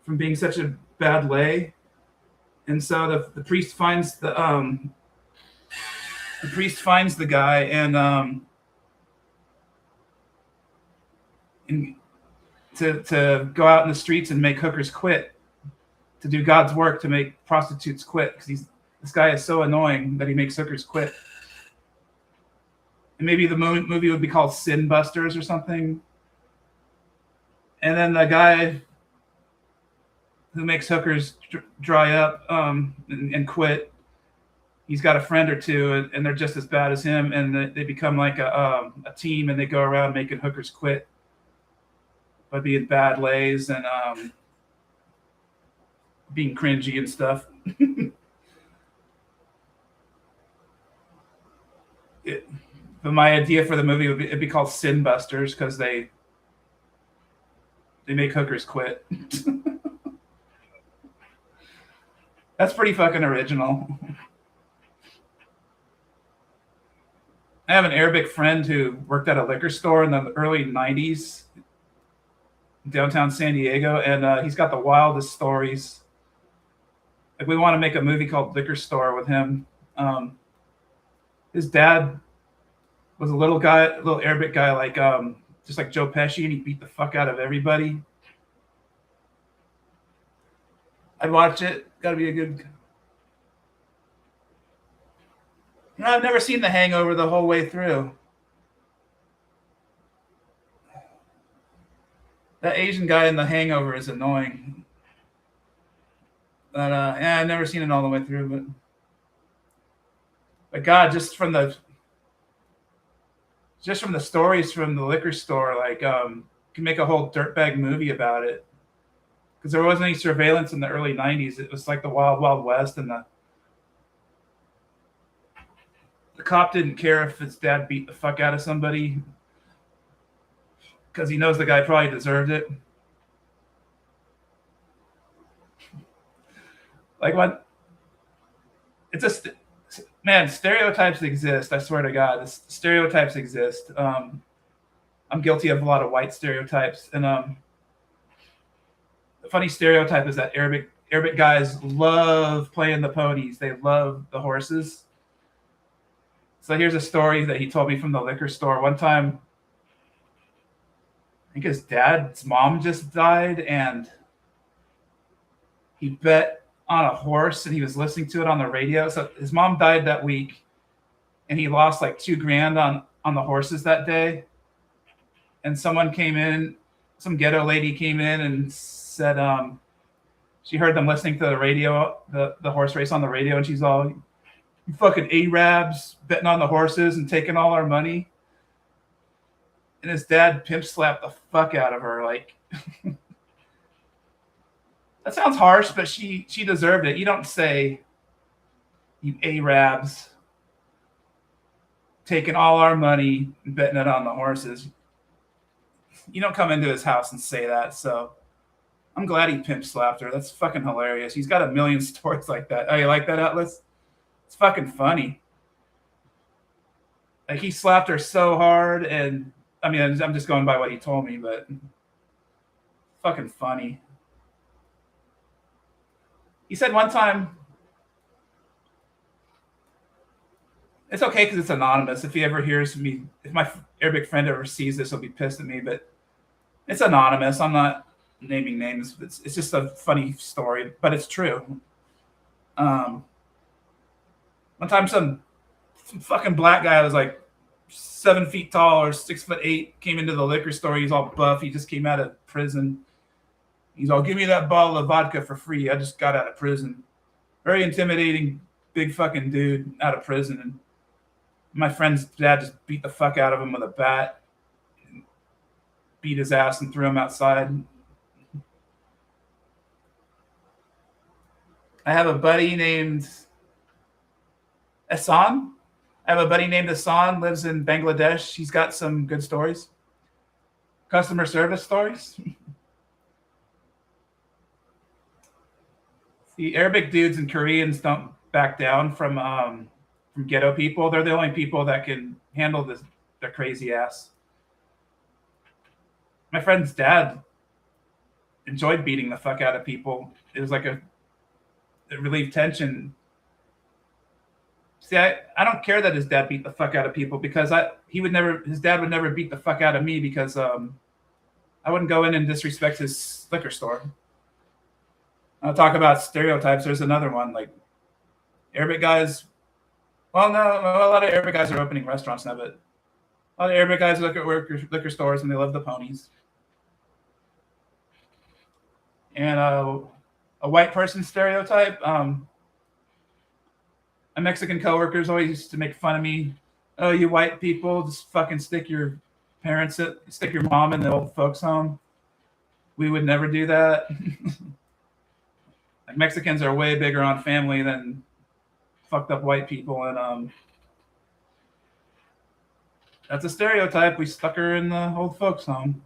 from being such a bad lay? And so the priest finds the guy and to go out in the streets and make hookers quit, to do God's work, to make prostitutes quit, because this guy is so annoying that he makes hookers quit. And maybe the movie would be called Sin Busters or something. And then the guy who makes hookers dry up and quit, he's got a friend or two, and they're just as bad as him, and they become like a team, and they go around making hookers quit by being bad lays and being cringy and stuff. But my idea for the movie it'd be called Sin Busters because they make hookers quit. That's pretty fucking original. I have an Arabic friend who worked at a liquor store in the early 90s, downtown San Diego, and he's got the wildest stories. Like, we want to make a movie called Liquor Store with him. His dad was a little Arabic guy, like just like Joe Pesci, and he beat the fuck out of everybody. I'd watch it. Got to be a good. I've never seen The Hangover the whole way through. That Asian guy in The Hangover is annoying. But yeah, I've never seen it all the way through. But God, just from the stories from the liquor store, like can make a whole dirtbag movie about it. Because there wasn't any surveillance in the early 90s. It was like the Wild Wild West, and the cop didn't care if his dad beat the fuck out of somebody because he knows the guy probably deserved it. Like, what? It's a man. Stereotypes exist. I swear to God, stereotypes exist. I'm guilty of a lot of white stereotypes, and the funny stereotype is that Arabic guys love playing the ponies. They love the horses. So here's a story that he told me from the liquor store. One time, I think his dad's mom just died, and he bet on a horse, and he was listening to it on the radio. So his mom died that week, and he lost like $2,000 on the horses that day. And someone came in, some ghetto lady came in and said, she heard them listening to the radio, the horse race on the radio, and she's all, "You fucking Arabs betting on the horses and taking all our money." And his dad pimp slapped the fuck out of her. Like, that sounds harsh, but she deserved it. You don't say, "You Arabs taking all our money and betting it on the horses." You don't come into his house and say that. So I'm glad he pimp slapped her. That's fucking hilarious. He's got a million stories like that. Oh, you like that, Atlas? It's fucking funny. Like, he slapped her so hard, and I mean, I'm just going by what he told me, but fucking funny. He said one time, it's okay because it's anonymous. If he ever hears me, if my Arabic friend ever sees this, he'll be pissed at me, but it's anonymous. I'm not naming names. It's just a funny story, but it's true. One time, some fucking black guy was like 7 feet tall or 6'8" came into the liquor store. He's all buff. He just came out of prison. He's all, "Give me that bottle of vodka for free. I just got out of prison." Very intimidating, big fucking dude out of prison. And my friend's dad just beat the fuck out of him with a bat, beat his ass, and threw him outside. I have a buddy named Asan. Lives in Bangladesh. He's got some good stories. Customer service stories. The Arabic dudes and Koreans don't back down from ghetto people. They're the only people that can handle their crazy ass. My friend's dad enjoyed beating the fuck out of people. It was like it relieved tension. See, I don't care that his dad beat the fuck out of people, because his dad would never beat the fuck out of me, because I wouldn't go in and disrespect his liquor store. I'll talk about stereotypes. There's another one, like Arabic guys. Well, no, a lot of Arabic guys are opening restaurants now, but a lot of Arabic guys work at liquor stores, and they love the ponies. And a white person stereotype. My Mexican coworkers always used to make fun of me. "Oh, you white people, just fucking stick your mom in the old folks home." We would never do that. Like, Mexicans are way bigger on family than fucked up white people, and that's a stereotype. We stuck her in the old folks home.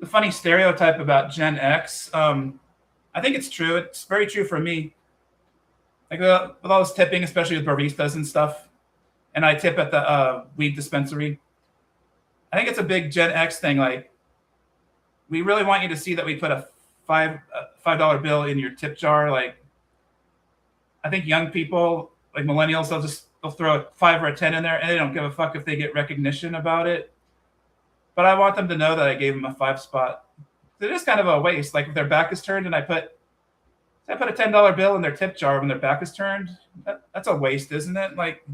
The funny stereotype about Gen X, I think it's true. It's very true for me. Like, with all this tipping, especially with baristas and stuff, and I tip at the weed dispensary. I think it's a big Gen X thing. Like, we really want you to see that we put a $5 bill in your tip jar. Like, I think young people, like millennials, they'll throw a 5 or a 10 in there, and they don't give a fuck if they get recognition about it. But I want them to know that I gave them a 5 spot. It is kind of a waste. Like, if their back is turned and I put a $10 bill in their tip jar when their back is turned, that's a waste, isn't it? Like,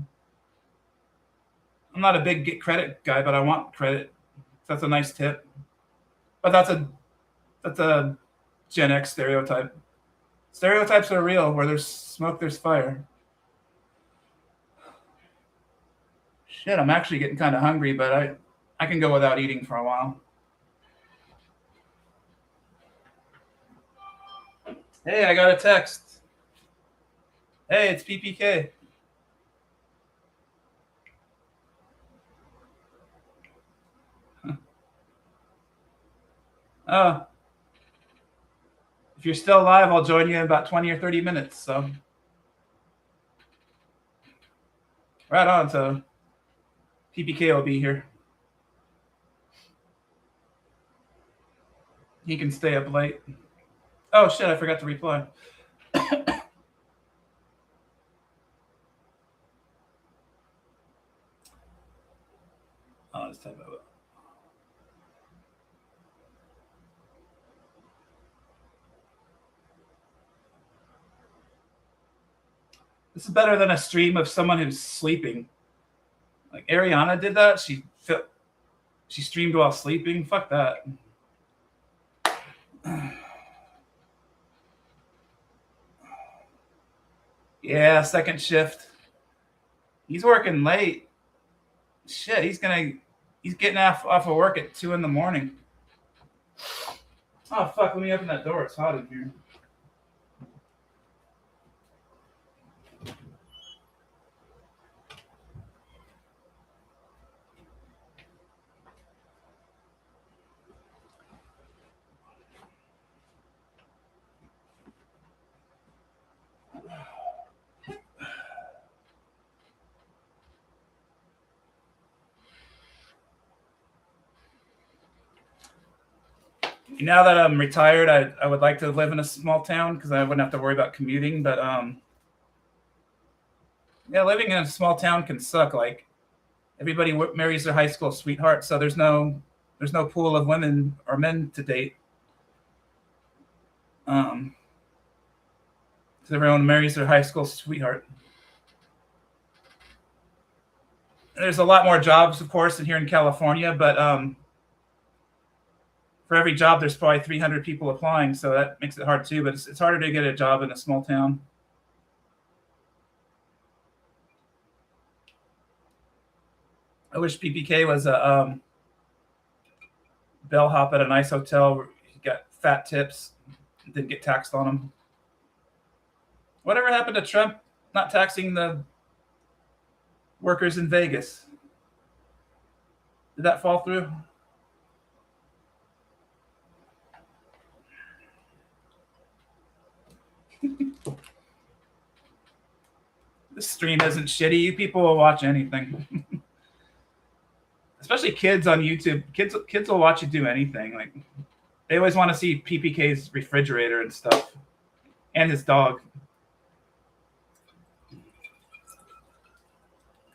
I'm not a big get credit guy, but I want credit. That's a nice tip. But that's a Gen X stereotype. Stereotypes are real. Where there's smoke, there's fire. Shit, I'm actually getting kind of hungry, but I can go without eating for a while. Hey, I got a text. Hey, it's PPK. Oh, if you're still alive, I'll join you in about 20 or 30 minutes. So, right on. So, PPK will be here. He can stay up late. Oh, shit, I forgot to reply. Let's type it. This is better than a stream of someone who's sleeping. Like Ariana did that. She streamed while sleeping. Fuck that. Yeah, second shift. He's working late. Shit, he's getting off of work at 2 a.m. Oh fuck, let me open that door. It's hot in here. Now that I'm retired, I would like to live in a small town because I wouldn't have to worry about commuting. But yeah, living in a small town can suck. Like everybody marries their high school sweetheart, so there's no pool of women or men to date. Because everyone marries their high school sweetheart. There's a lot more jobs, of course, than here in California, but for every job, there's probably 300 people applying, so that makes it hard too. But it's harder to get a job in a small town. I wish PPK was a bellhop at a nice hotel where you got fat tips, didn't get taxed on them. Whatever happened to Trump not taxing the workers in Vegas? Did that fall through? This stream isn't shitty. You people will watch anything. Especially kids on YouTube. Kids will watch you do anything. Like they always want to see PPK's refrigerator and stuff. And his dog.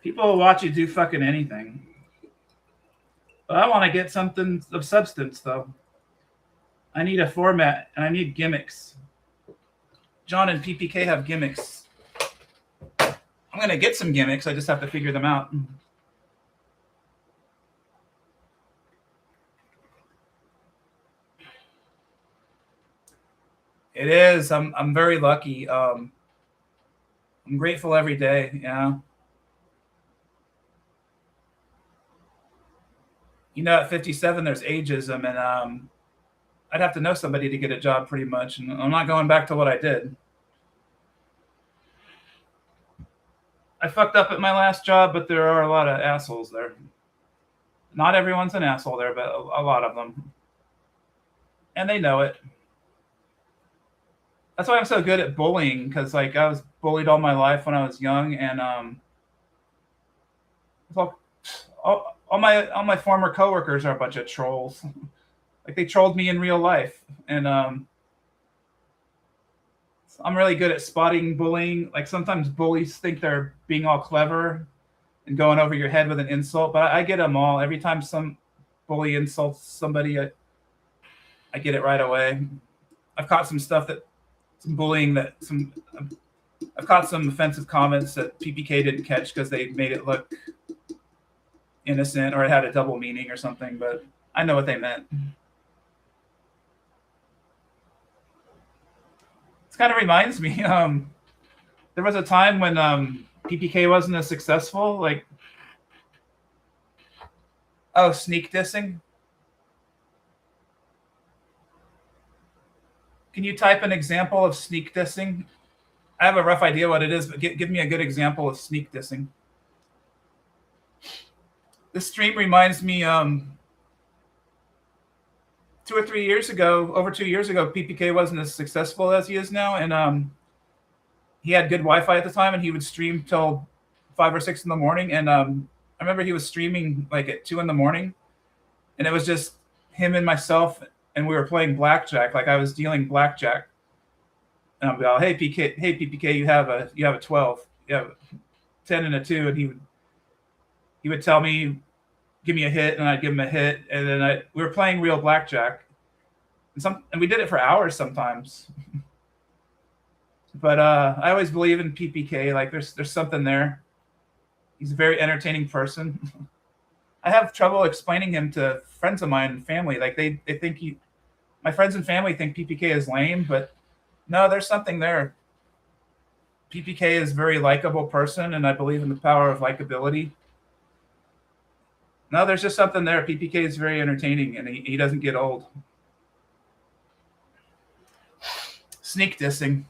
People will watch you do fucking anything. But I want to get something of substance, though. I need a format, and I need gimmicks. John and PPK have gimmicks. I'm going to get some gimmicks. I just have to figure them out. It is. I'm very lucky. I'm grateful every day. Yeah. You know, at 57, there's ageism, and I'd have to know somebody to get a job pretty much. And I'm not going back to what I did. I fucked up at my last job, but there are a lot of assholes there. Not everyone's an asshole there, but a lot of them. And they know it. That's why I'm so good at bullying, because like I was bullied all my life when I was young, and all my former coworkers are a bunch of trolls. Like they trolled me in real life, and I'm really good at spotting bullying. Like sometimes bullies think they're being all clever and going over your head with an insult, but I get them all. Every time some bully insults somebody, I get it right away. I've caught some bullying I've caught some offensive comments that PPK didn't catch because they made it look innocent or it had a double meaning or something, but I know what they meant. This kind of reminds me, there was a time when PPK wasn't as successful, like, sneak dissing. Can you type an example of sneak dissing? I have a rough idea what it is, but give me a good example of sneak dissing. This stream reminds me, 2 or 3 years ago, over 2 years ago, PPK wasn't as successful as he is now, and he had good Wi-Fi at the time, and he would stream till 5 or 6 in the morning. And I remember he was streaming like at 2 a.m, and it was just him and myself, and we were playing blackjack. Like I was dealing blackjack, and I'd be all, hey PPK, you have a 12, you have a 10 and a 2, and he would tell me give me a hit, and I'd give him a hit, and then we were playing real blackjack, and we did it for hours sometimes. But I always believe in PPK. Like there's something there. He's a very entertaining person. I have trouble explaining him to friends of mine and family. Like they think my friends and family think PPK is lame, but no, there's something there. PPK is a very likable person, and I believe in the power of likability. No, there's just something there. PPK is very entertaining, and he doesn't get old. Sneak dissing.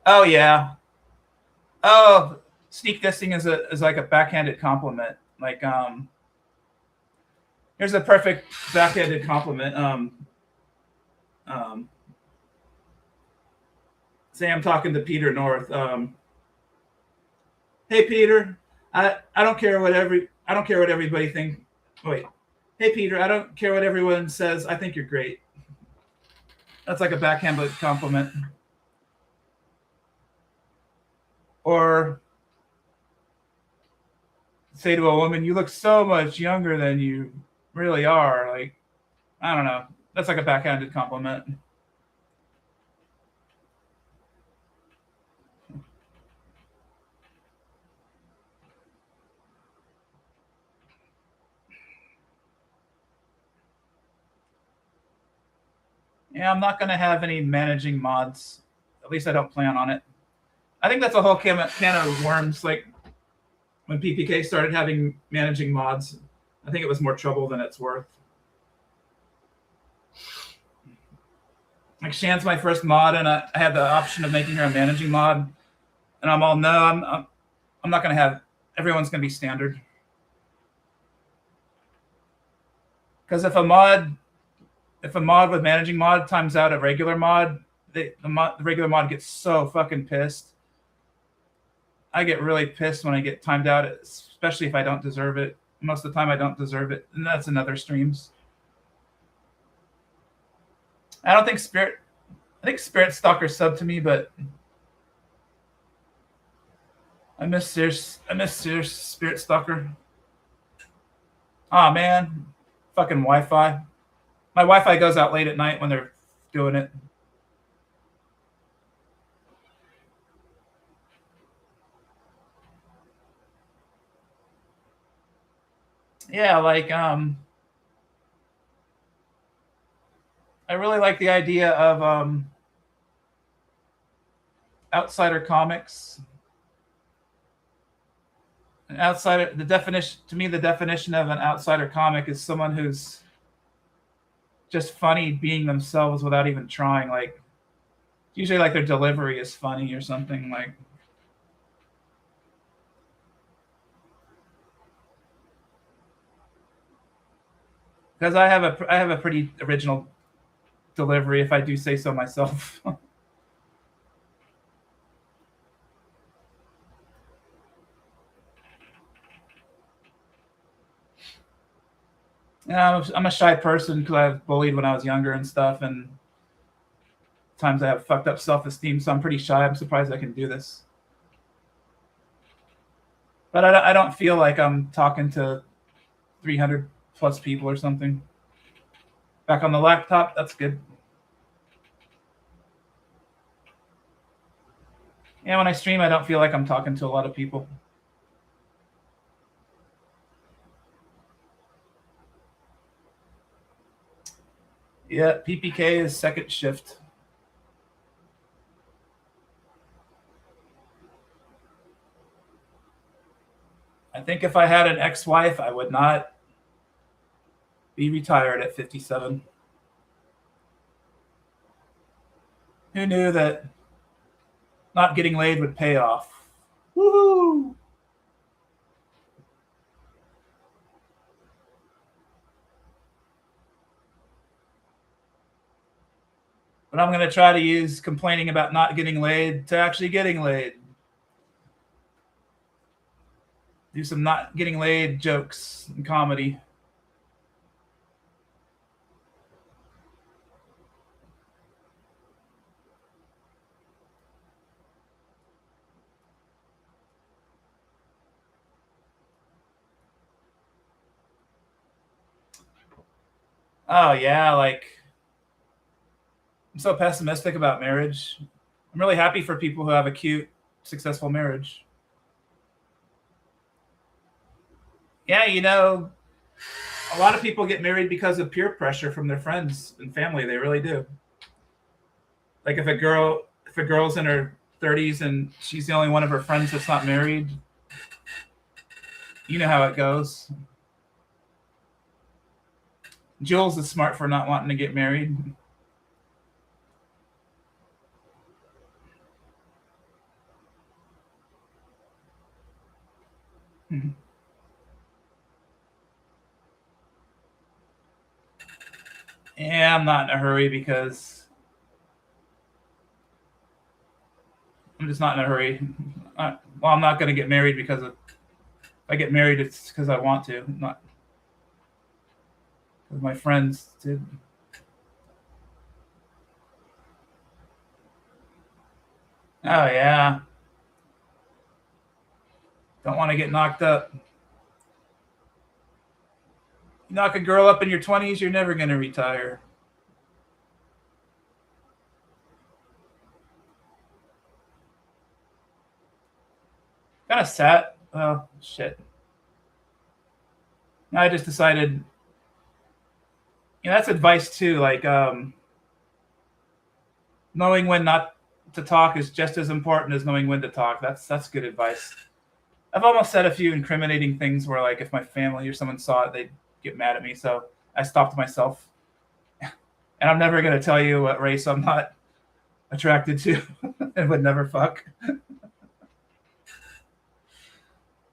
Oh yeah. Oh, sneak dissing is like a backhanded compliment. Like here's a perfect backhanded compliment. Um, say I'm talking to Peter North. Hey Peter, I don't care what everybody thinks. Wait, hey Peter, I don't care what everyone says. I think you're great. That's like a backhanded compliment. Or say to a woman, "You look so much younger than you really are." Like I don't know. That's like a backhanded compliment. Yeah, I'm not going to have any managing mods. At least I don't plan on it. I think that's a whole can of worms. Like when PPK started having managing mods, I think it was more trouble than it's worth. Like Shan's my first mod, and I had the option of making her a managing mod, and I'm all no, I'm not going to have. Everyone's going to be standard. Because if a mod with managing mod times out a regular mod, the regular mod gets so fucking pissed. I get really pissed when I get timed out, especially if I don't deserve it. Most of the time, I don't deserve it, and that's in other streams. I don't think Spirit. I think Spirit Stalker subbed to me, but I miss Spirit Stalker. Oh man, fucking Wi-Fi. My Wi-Fi goes out late at night when they're doing it. Yeah, like I really like the idea of outsider comics. An outsider, the definition to me, the definition of an outsider comic is someone who's just funny being themselves without even trying. Like usually, like their delivery is funny or something. Like because I have a pretty original delivery, if I do say so myself. Yeah, I'm a shy person because I was bullied when I was younger and stuff, and times I have fucked up self-esteem, so I'm pretty shy. I'm surprised I can do this, but I don't feel like I'm talking to 300 plus people or something. Back on the laptop, that's good. Yeah, when I stream, I don't feel like I'm talking to a lot of people. Yeah, PPK is second shift. I think if I had an ex-wife, I would not be retired at 57. Who knew that not getting laid would pay off? Woohoo! But I'm going to try to use complaining about not getting laid to actually getting laid. Do some not getting laid jokes and comedy. Oh yeah, like I'm so pessimistic about marriage. I'm really happy for people who have a cute, successful marriage. Yeah, a lot of people get married because of peer pressure from their friends and family. They really do. Like if a girl's in her 30s and she's the only one of her friends that's not married, you know how it goes. Jules is smart for not wanting to get married. Yeah, I'm not in a hurry because I'm just not in a hurry. Well, I'm not going to get married because if I get married, it's because I want to, not because my friends did. Oh yeah, don't want to get knocked up. You knock a girl up in your 20s, you're never going to retire. Kind of sad. Oh shit. I just decided. That's advice too. Like knowing when not to talk is just as important as knowing when to talk. That's good advice. I've almost said a few incriminating things where, like, if my family or someone saw it, they'd get mad at me. So I stopped myself. And I'm never going to tell you what race I'm not attracted to and would never fuck.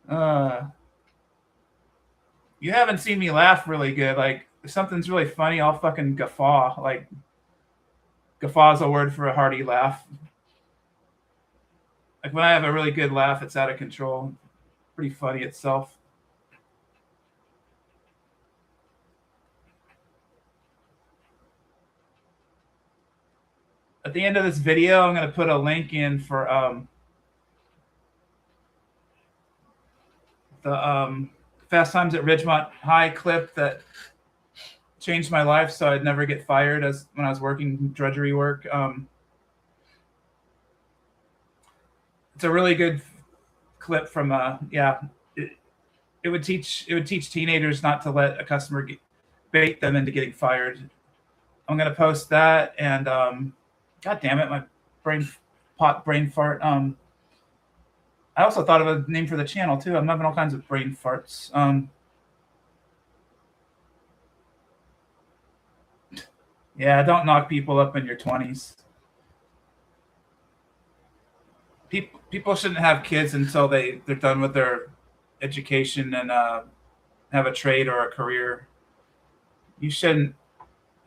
Uh, you haven't seen me laugh really good. Like, if something's really funny, I'll fucking guffaw. Like, guffaw is a word for a hearty laugh. Like, when I have a really good laugh, it's out of control. Pretty funny itself. At the end of this video, I'm going to put a link in for the Fast Times at Ridgemont High clip that changed my life so I'd never get fired as when I was working drudgery work. It's a really good clip from yeah. It would teach teenagers not to let a customer bait them into getting fired. I'm gonna post that, and god damn it, my brain fart. I also thought of a name for the channel too. I'm having all kinds of brain farts. Yeah, don't knock people up in your 20s. People shouldn't have kids until they're done with their education and have a trade or a career. You shouldn't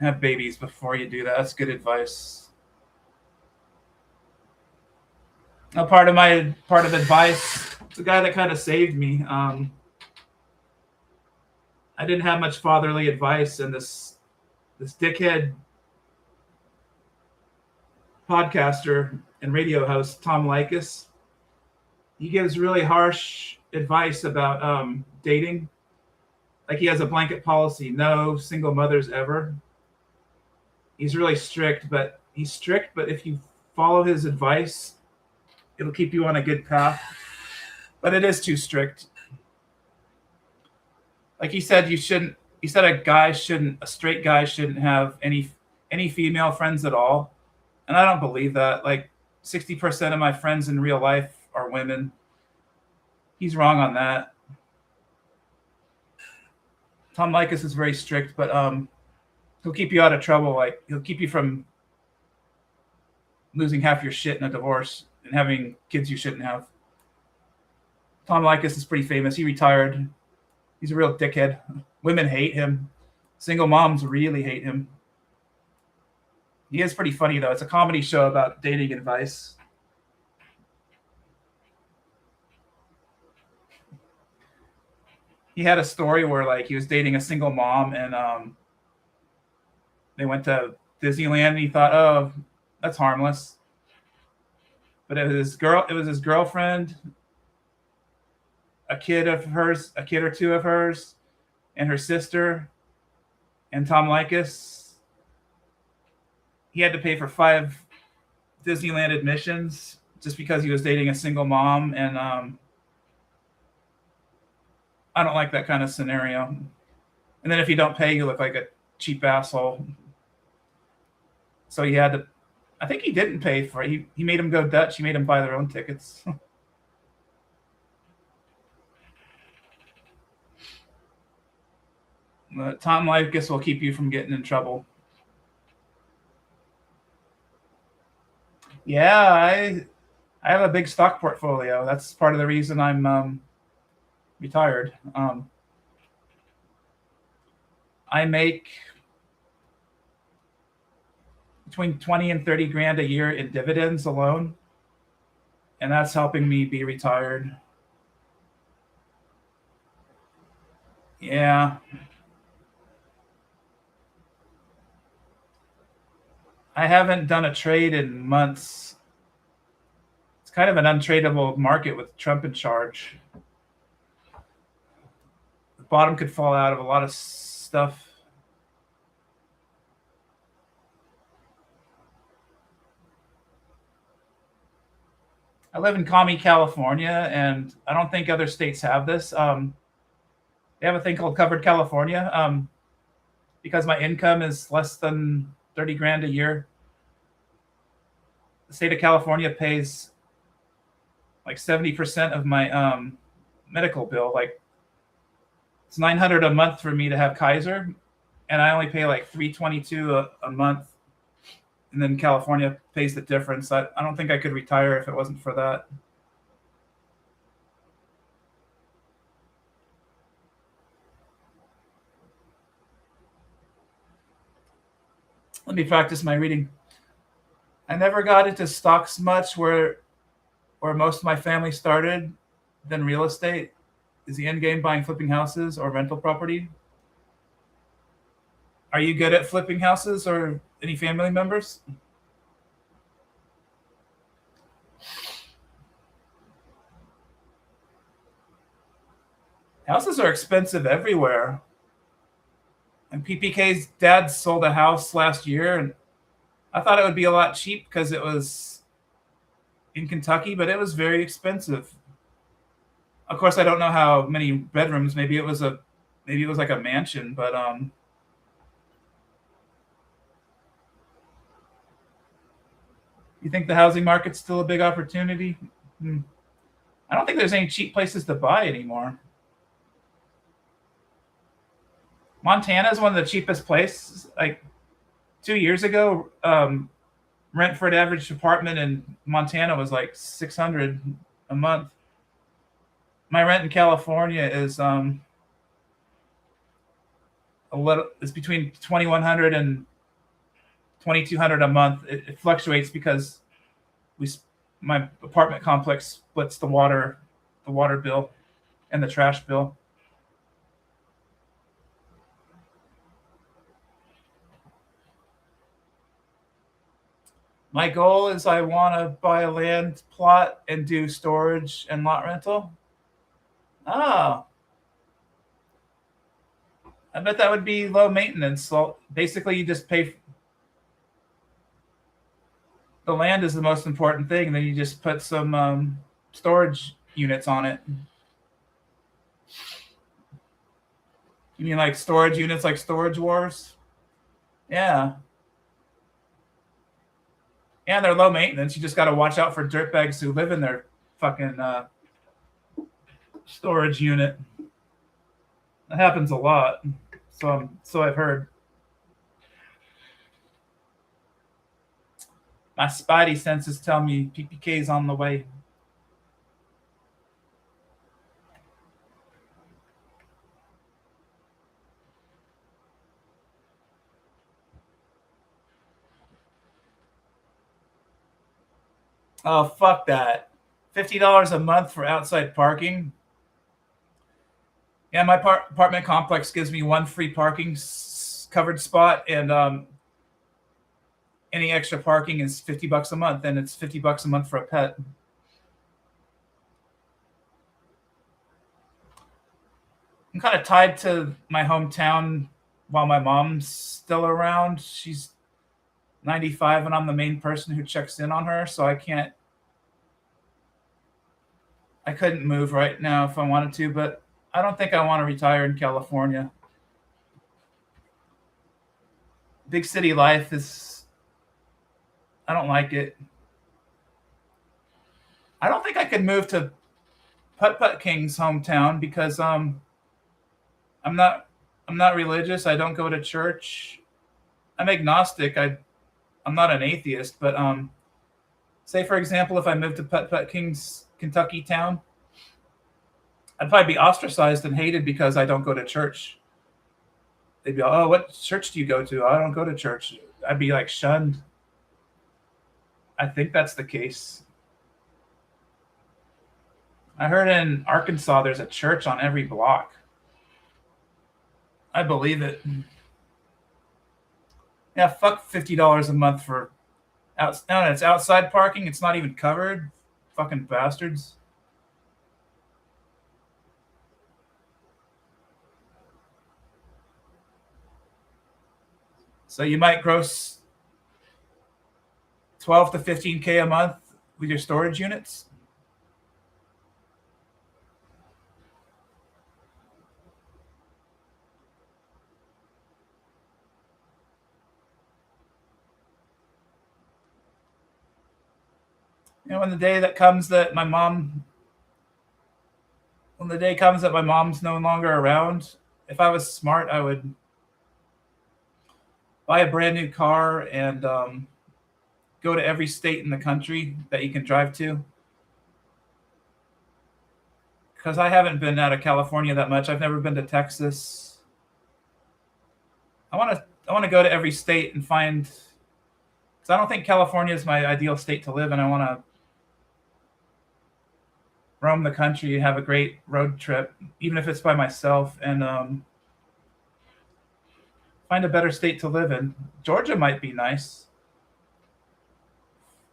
have babies before you do that. That's good advice. A part of advice. The guy that kind of saved me. I didn't have much fatherly advice, and this dickhead podcaster and radio host Tom Likas, he gives really harsh advice about dating. Like, he has a blanket policy: no single mothers ever. He's really strict, but if you follow his advice, it'll keep you on a good path. But it is too strict. Like he said, a straight guy shouldn't have any female friends at all. And I don't believe that. Like 60% of my friends in real life are women. He's wrong on that. Tom Likas is very strict, but he'll keep you out of trouble. Like, he'll keep you from losing half your shit in a divorce and having kids you shouldn't have. Tom Likas is pretty famous. He retired. He's a real dickhead. Women hate him. Single moms really hate him. He is pretty funny, though. It's a comedy show about dating advice. He had a story where, like, he was dating a single mom, and they went to Disneyland, and he thought, oh, that's harmless. But it was his girlfriend, a kid or two of hers, and her sister. And Tom Likas, he had to pay for 5 Disneyland admissions just because he was dating a single mom, and I don't like that kind of scenario. And then if you don't pay, you look like a cheap asshole. So he had to. I think he didn't pay for it. He made him go Dutch. He made him buy their own tickets. Tom Likas will keep you from getting in trouble. Yeah, I have a big stock portfolio. That's part of the reason I'm retired. I make between 20 and 30 grand a year in dividends alone, and that's helping me be retired. Yeah. I haven't done a trade in months. It's kind of an untradeable market with Trump in charge. The bottom could fall out of a lot of stuff. I live in Commie, California, and I don't think other states have this. They have a thing called Covered California. Because my income is less than 30 grand a year, the state of California pays like 70% of my medical bill. Like it's $900 a month for me to have Kaiser, and I only pay like $322 a month, and then California pays the difference. I don't think I could retire if it wasn't for that. Let me practice my reading. I never got into stocks much where most of my family started, then real estate. Is the end game buying flipping houses or rental property? Are you good at flipping houses or any family members? Houses are expensive everywhere. And PPK's dad sold a house last year, and I thought it would be a lot cheap because it was in Kentucky, but it was very expensive. Of course, I don't know how many bedrooms. Maybe it was like a mansion, but you think the housing market's still a big opportunity? I don't think there's any cheap places to buy anymore. Montana is one of the cheapest places. Like 2 years ago, rent for an average apartment in Montana was like $600 a month. My rent in California is it's between $2,100 and $2,200 a month. It fluctuates because my apartment complex splits the water bill and the trash bill. My goal is I want to buy a land plot and do storage and lot rental. Oh, I bet that would be low maintenance. So basically, you just pay. The land is the most important thing. And then you just put some storage units on it. You mean like storage units, like Storage Wars? Yeah. Yeah, they're low maintenance. You just got to watch out for dirtbags who live in their fucking storage unit. That happens a lot. So I've heard. My spidey senses tell me PPK's on the way. Oh, fuck that. $50 a month for outside parking. Yeah, my apartment complex gives me one free parking covered spot, and any extra parking is $50 a month, and it's $50 a month for a pet. I'm kind of tied to my hometown while my mom's still around. She's 95 and I'm the main person who checks in on her, so I couldn't move right now if I wanted to, but I don't think I want to retire in California. Big city life is, I don't like it. I don't think I could move to Putt Putt King's hometown because I'm not I'm not religious. I don't go to church. I'm agnostic. I'm not an atheist, but say for example, if I moved to Putt Putt King's Kentucky town, I'd probably be ostracized and hated because I don't go to church. They'd be, oh, what church do you go to? I don't go to church. I'd be like shunned. I think that's the case. I heard in Arkansas there's a church on every block. I believe it. Yeah, fuck $50 a month for no, it's outside parking. It's not even covered. Fucking bastards. So you might gross 12 to 15K a month with your storage units. You know, when the day comes that my mom's no longer around, if I was smart, I would buy a brand new car and go to every state in the country that you can drive to. Because I haven't been out of California that much. I've never been to Texas. I want to go to every state and find, because I don't think California is my ideal state to live in. I want to roam the country, have a great road trip, even if it's by myself, and find a better state to live in. Georgia might be nice.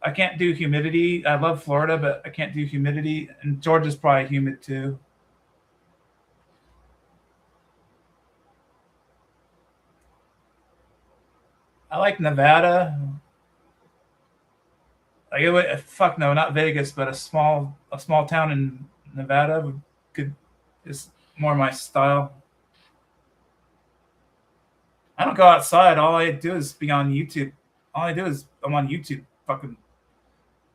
I can't do humidity. I love Florida, but I can't do humidity, and Georgia's probably humid too. I like Nevada. Fuck no, not Vegas, but a small town in Nevada is more my style. I don't go outside. All I do is be on YouTube. I'm on YouTube fucking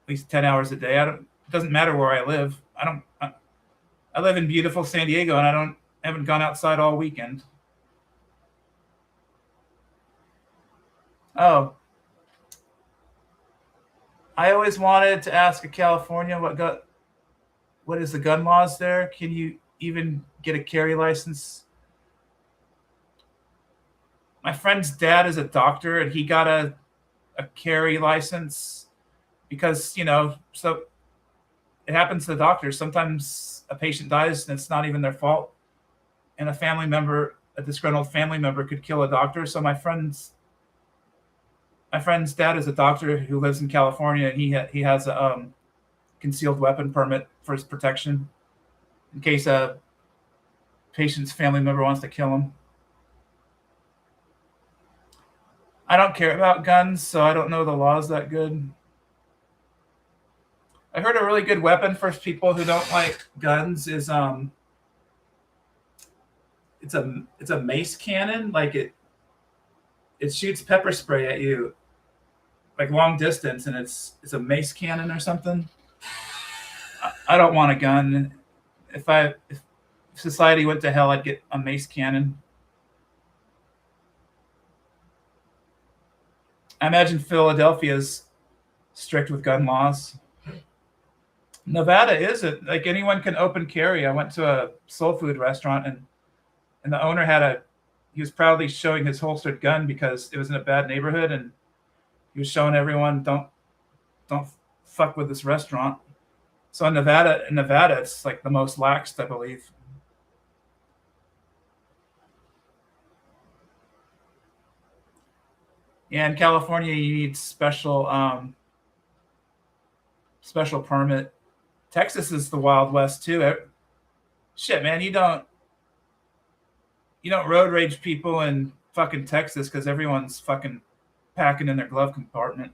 at least 10 hours a day. It doesn't matter where I live. I live in beautiful San Diego and I haven't gone outside all weekend. Oh, I always wanted to ask a California what is the gun laws there? Can you even get a carry license? My friend's dad is a doctor and he got a carry license because, so it happens to doctors. Sometimes a patient dies and it's not even their fault. And a disgruntled family member could kill a doctor. So my friend's dad is a doctor who lives in California, and he has a concealed weapon permit for his protection in case a patient's family member wants to kill him. I don't care about guns, so I don't know the laws that good. I heard a really good weapon for people who don't like guns is it's a mace cannon. Like it shoots pepper spray at you like long distance, and it's a mace cannon or something. I don't want a gun. If society went to hell, I'd get a mace cannon. I imagine Philadelphia's strict with gun laws. Nevada isn't. Like anyone can open carry. I went to a soul food restaurant and the owner he was proudly showing his holstered gun because it was in a bad neighborhood, and he was showing everyone don't fuck with this restaurant. So in Nevada, it's like the most laxed, I believe. Yeah, in California, you need special permit. Texas is the Wild West too. Shit, man, you don't road rage people in fucking Texas because everyone's fucking packing in their glove compartment.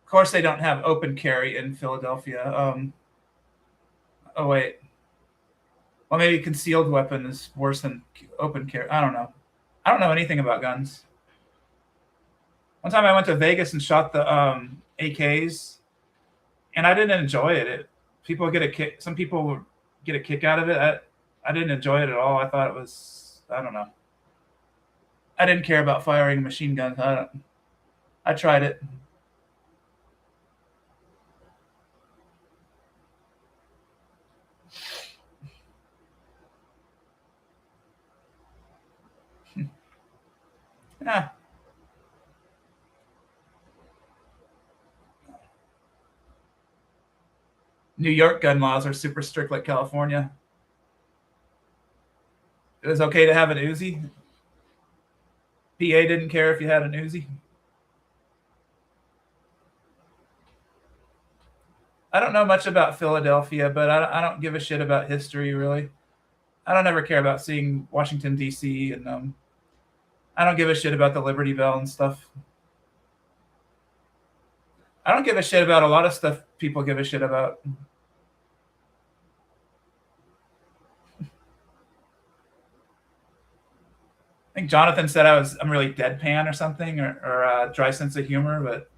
Of course, they don't have open carry in Philadelphia. Oh wait, well maybe concealed weapon is worse than open carry. I don't know. I don't know anything about guns. One time I went to Vegas and shot the AKs, and I didn't enjoy it. People get a kick. Some people get a kick out of it. I didn't enjoy it at all. I thought it was, I don't know. I didn't care about firing machine guns. I tried it. Yeah. New York gun laws are super strict like California. It was okay to have an Uzi. PA didn't care if you had an Uzi. I don't know much about Philadelphia, but I don't give a shit about history, really. I don't ever care about seeing Washington, D.C., and I don't give a shit about the Liberty Bell and stuff. I don't give a shit about a lot of stuff people give a shit about. I think Jonathan said I'm really deadpan or something, or a dry sense of humor, but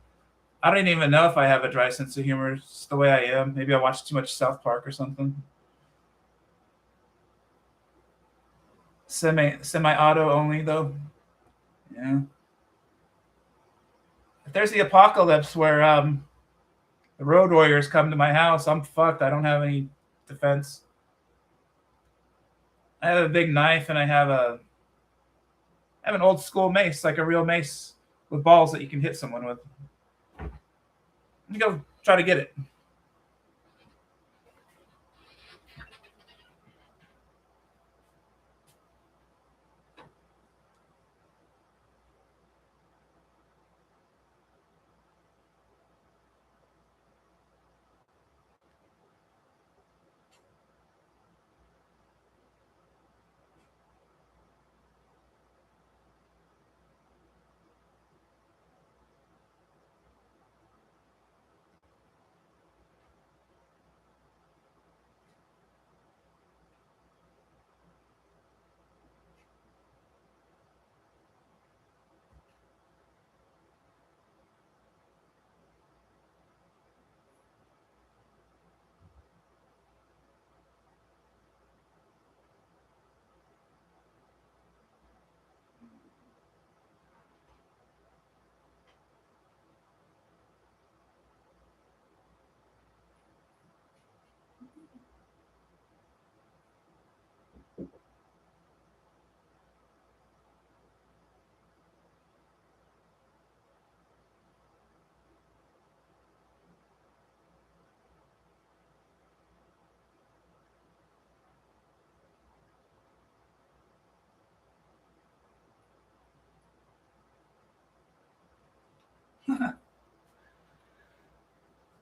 I don't even know if I have a dry sense of humor. It's just the way I am. Maybe I watch too much South Park or something. Semi-auto only though. Yeah. If there's the apocalypse where the road warriors come to my house, I'm fucked. I don't have any defense. I have a big knife and I have an old school mace, like a real mace with balls that you can hit someone with. You go try to get it.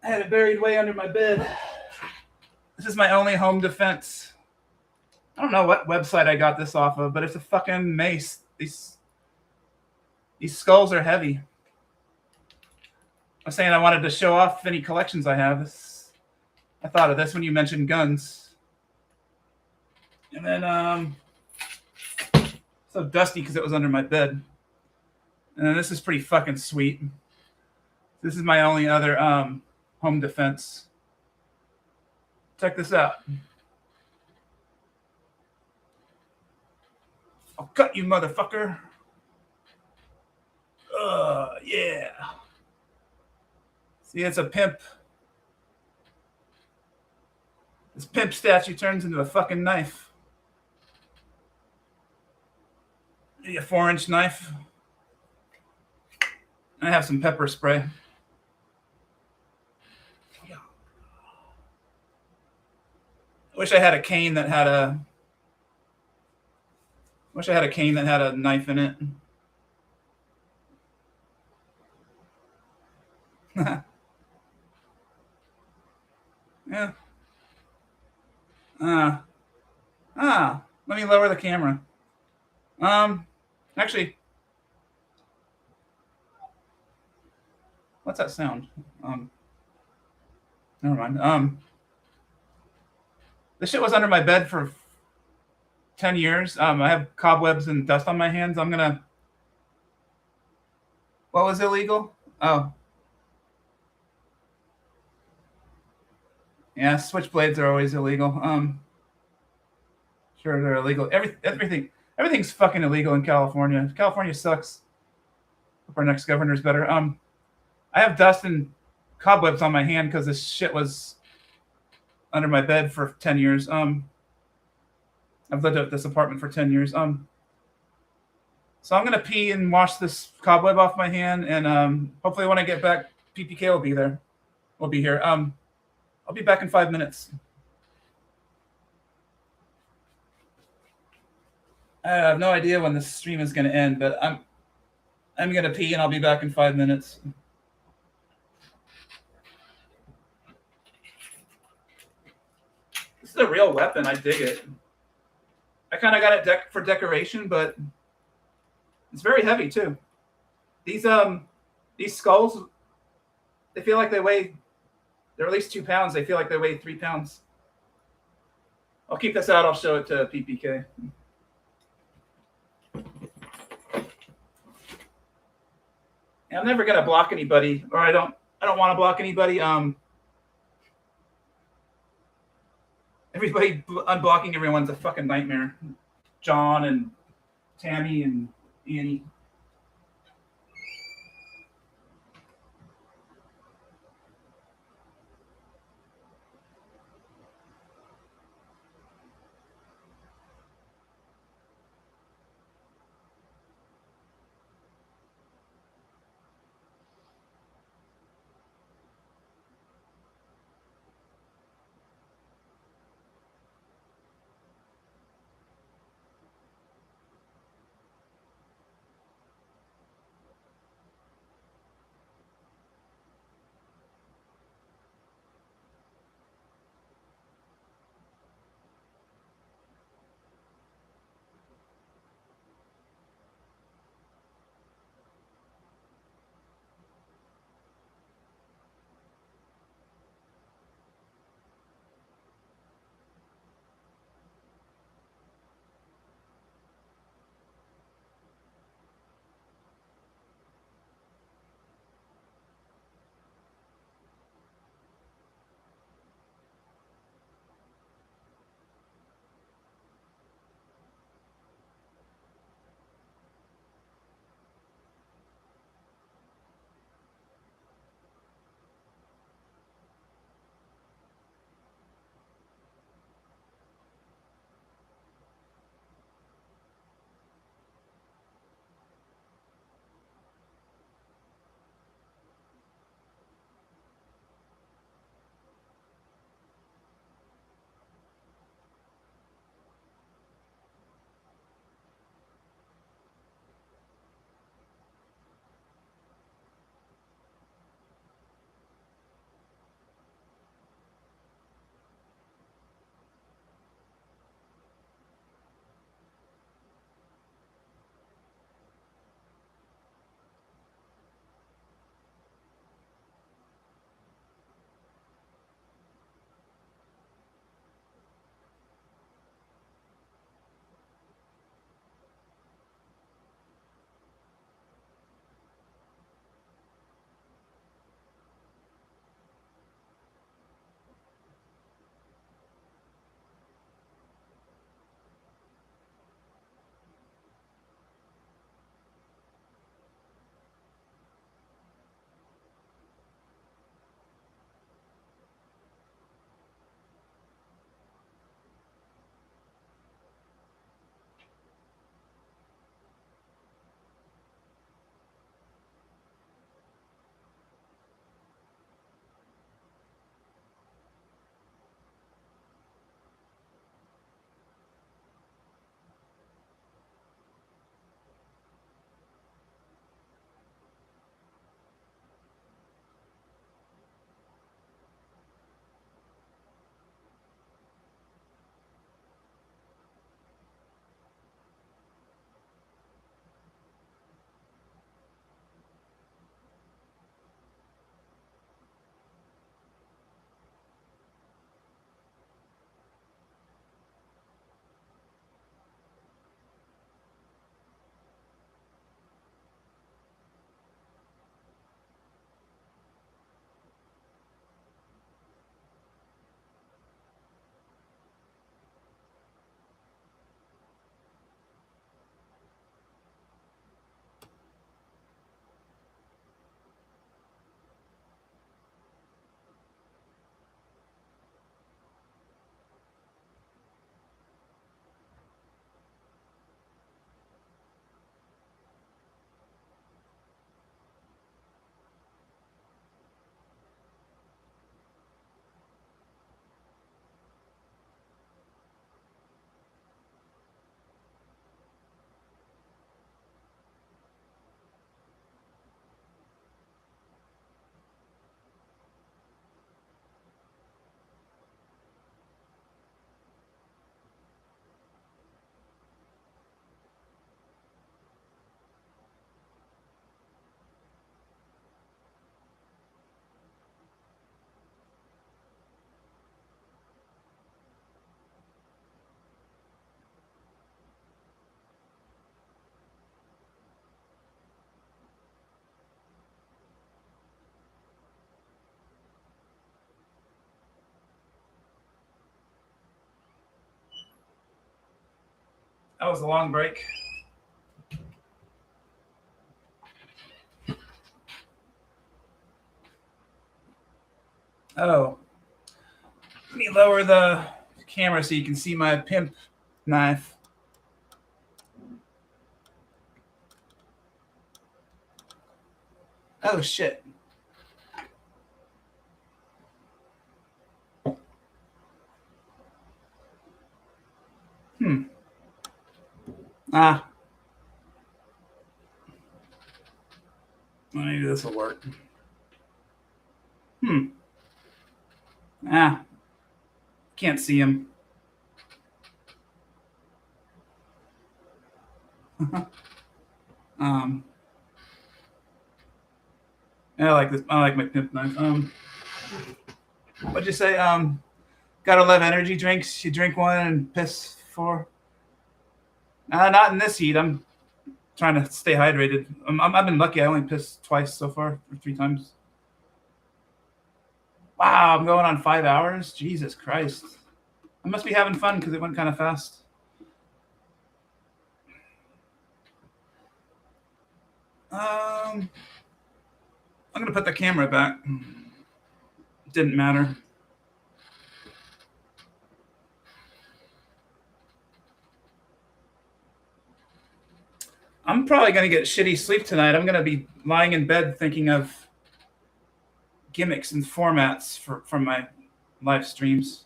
I had it buried way under my bed. This is my only home defense. I don't know what website I got this off of, but it's a fucking mace. These skulls are heavy. I was saying I wanted to show off any collections I have. I thought of this when you mentioned guns. And then so dusty because it was under my bed. And then this is pretty fucking sweet. This is my only other home defense. Check this out. I'll cut you, motherfucker. Yeah. See, it's a pimp. This pimp statue turns into a fucking knife. Maybe a 4-inch knife. I have some pepper spray. I wish I had a cane that had a Wish I had a cane that had a knife in it. Yeah. Ah. Let me lower the camera. Actually, what's that sound? Um, Never mind. This shit was under my bed for 10 years. I have cobwebs and dust on my hands. I'm gonna. What was illegal? Oh, yeah. Switchblades are always illegal. Sure, they're illegal. Everything's fucking illegal in California. California sucks. Hope our next governor's better. I have dust and cobwebs on my hand because this shit was under my bed for 10 years. I've lived at this apartment for 10 years. So I'm gonna pee and wash this cobweb off my hand, and hopefully when I get back, PPK will be there. Will be here. I'll be back in 5 minutes. I have no idea when this stream is gonna end, but I'm gonna pee and I'll be back in 5 minutes. This is a real weapon. I dig it. I kind of got it for decoration, but it's very heavy too. These skulls, they feel like they weigh. They're at least 2 pounds. They feel like they weigh 3 pounds. I'll keep this out. I'll show it to PPK. I'm never gonna block anybody, or I don't want to block anybody. Everybody unblocking everyone's a fucking nightmare. John and Tammy and Annie. That was a long break. Oh, let me lower the camera so you can see my pimp knife. Oh, shit. Maybe this will work. Can't see him. I like this. I like my pimp knife. What'd you say? Gotta love energy drinks. You drink one and piss four. Not in this heat. I'm trying to stay hydrated. I've been lucky. I only pissed twice so far, or 3 times. Wow, I'm going on 5 hours. Jesus Christ! I must be having fun because it went kind of fast. I'm gonna put the camera back. It didn't matter. I'm probably gonna get shitty sleep tonight. I'm gonna be lying in bed thinking of gimmicks and formats for my live streams.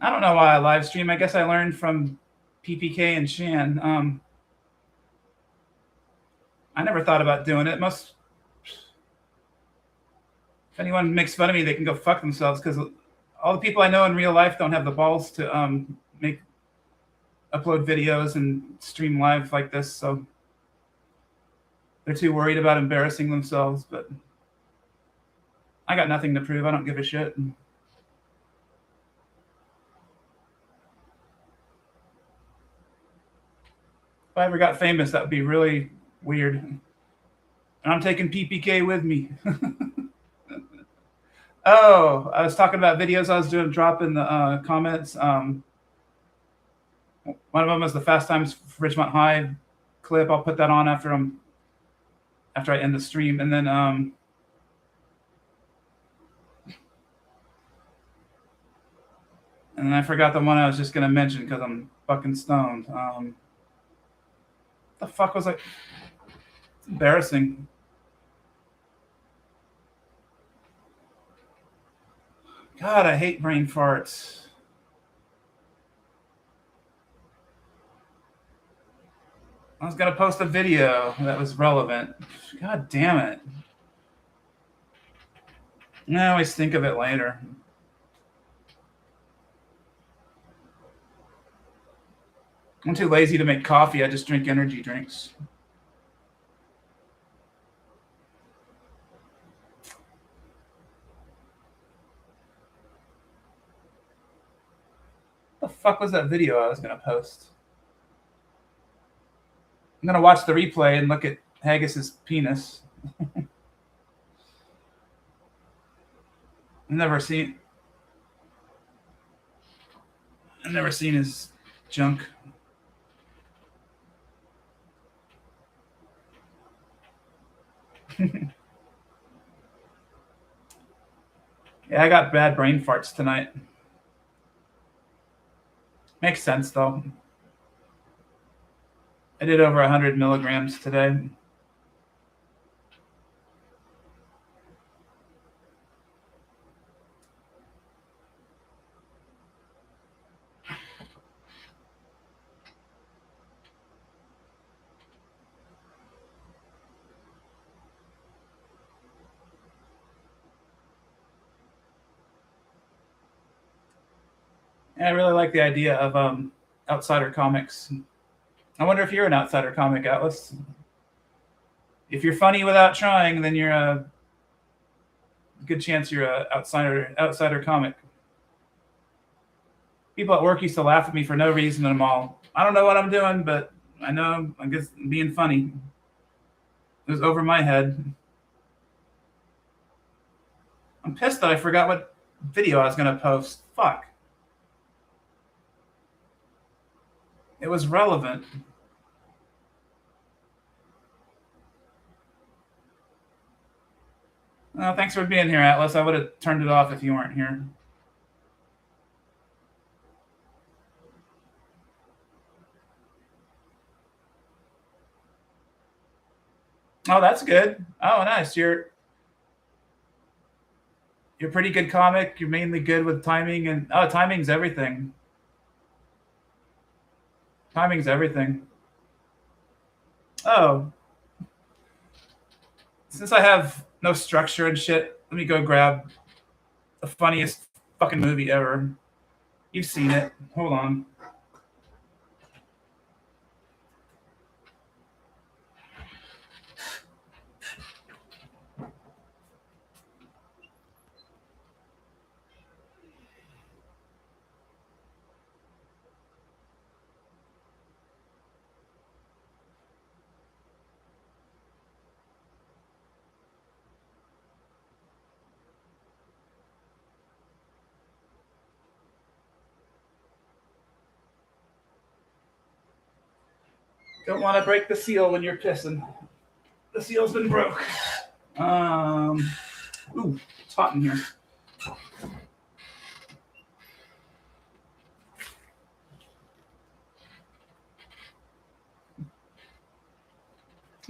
I don't know why I live stream. I guess I learned from PPK and Shan. I never thought about doing it. If anyone makes fun of me, they can go fuck themselves because all the people I know in real life don't have the balls to upload videos and stream live like this. So they're too worried about embarrassing themselves. But I got nothing to prove. I don't give a shit. If I ever got famous, that would be really weird. And I'm taking PPK with me. Oh, I was talking about videos I was doing. Drop in the comments. One of them was the Fast Times for Ridgemont High clip. I'll put that on after I end the stream, and then I forgot the one I was just gonna mention because I'm fucking stoned. The fuck was I? It's embarrassing. God, I hate brain farts. I was gonna post a video that was relevant. God damn it. I always think of it later. I'm too lazy to make coffee. I just drink energy drinks. What the fuck was that video I was going to post? I'm going to watch the replay and look at Haggis's penis. I've never seen his junk. Yeah, I got bad brain farts tonight. Makes sense, though. I did over 100 milligrams today. And I really like the idea of outsider comics. I wonder if you're an outsider comic, Atlas. If you're funny without trying, then you're a good chance you're a outsider comic. People at work used to laugh at me for no reason, and I'm all, I don't know what I'm doing, but I know I guess I'm being funny. It was over my head. I'm pissed that I forgot what video I was going to post. Fuck. It was relevant. Oh, thanks for being here, Atlas. I would have turned it off if you weren't here. Oh, that's good. Oh, nice. You're a pretty good comic. You're mainly good with timing, and timing's everything. Timing's everything. Oh, since I have no structure and shit, let me go grab the funniest fucking movie ever. You've seen it. Hold on. Don't want to break the seal when you're pissing. The seal's been broke. Ooh, it's hot in here.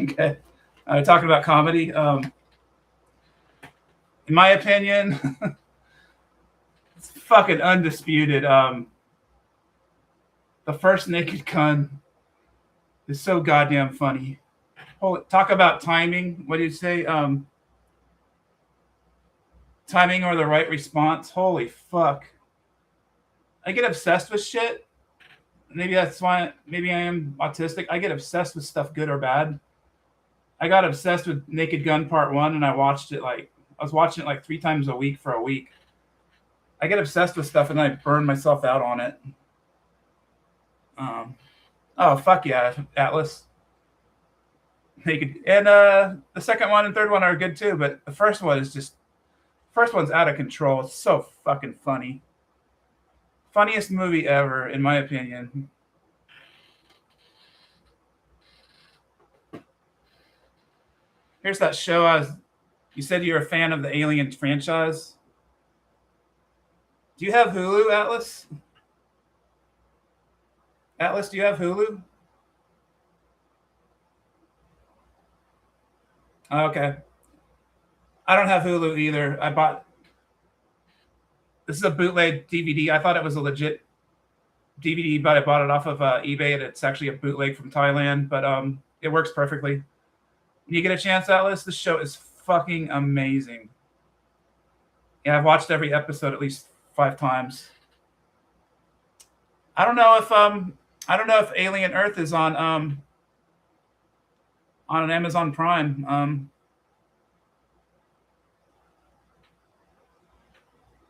Okay. Talking about comedy. In my opinion, it's fucking undisputed. The first Naked Gun is so goddamn funny. Talk about timing. What do you say? Timing or the right response. Holy fuck. I get obsessed with shit. Maybe that's why. Maybe I am autistic. I get obsessed with stuff, good or bad. I got obsessed with Naked Gun Part 1, and I was watching it like 3 times a week for a week. I get obsessed with stuff, and then I burn myself out on it. Oh, fuck yeah, Atlas. Naked. And the second one and third one are good too, but the first one's out of control. It's so fucking funny. Funniest movie ever, in my opinion. Here's that show. You said you're a fan of the Alien franchise. Do you have Hulu, Atlas? Atlas, do you have Hulu? Okay. I don't have Hulu either. This is a bootleg DVD. I thought it was a legit DVD, but I bought it off of eBay, and it's actually a bootleg from Thailand. But it works perfectly. When you get a chance, Atlas, this show is fucking amazing. Yeah, I've watched every episode at least 5 times. I don't know if Alien Earth is on an Amazon Prime.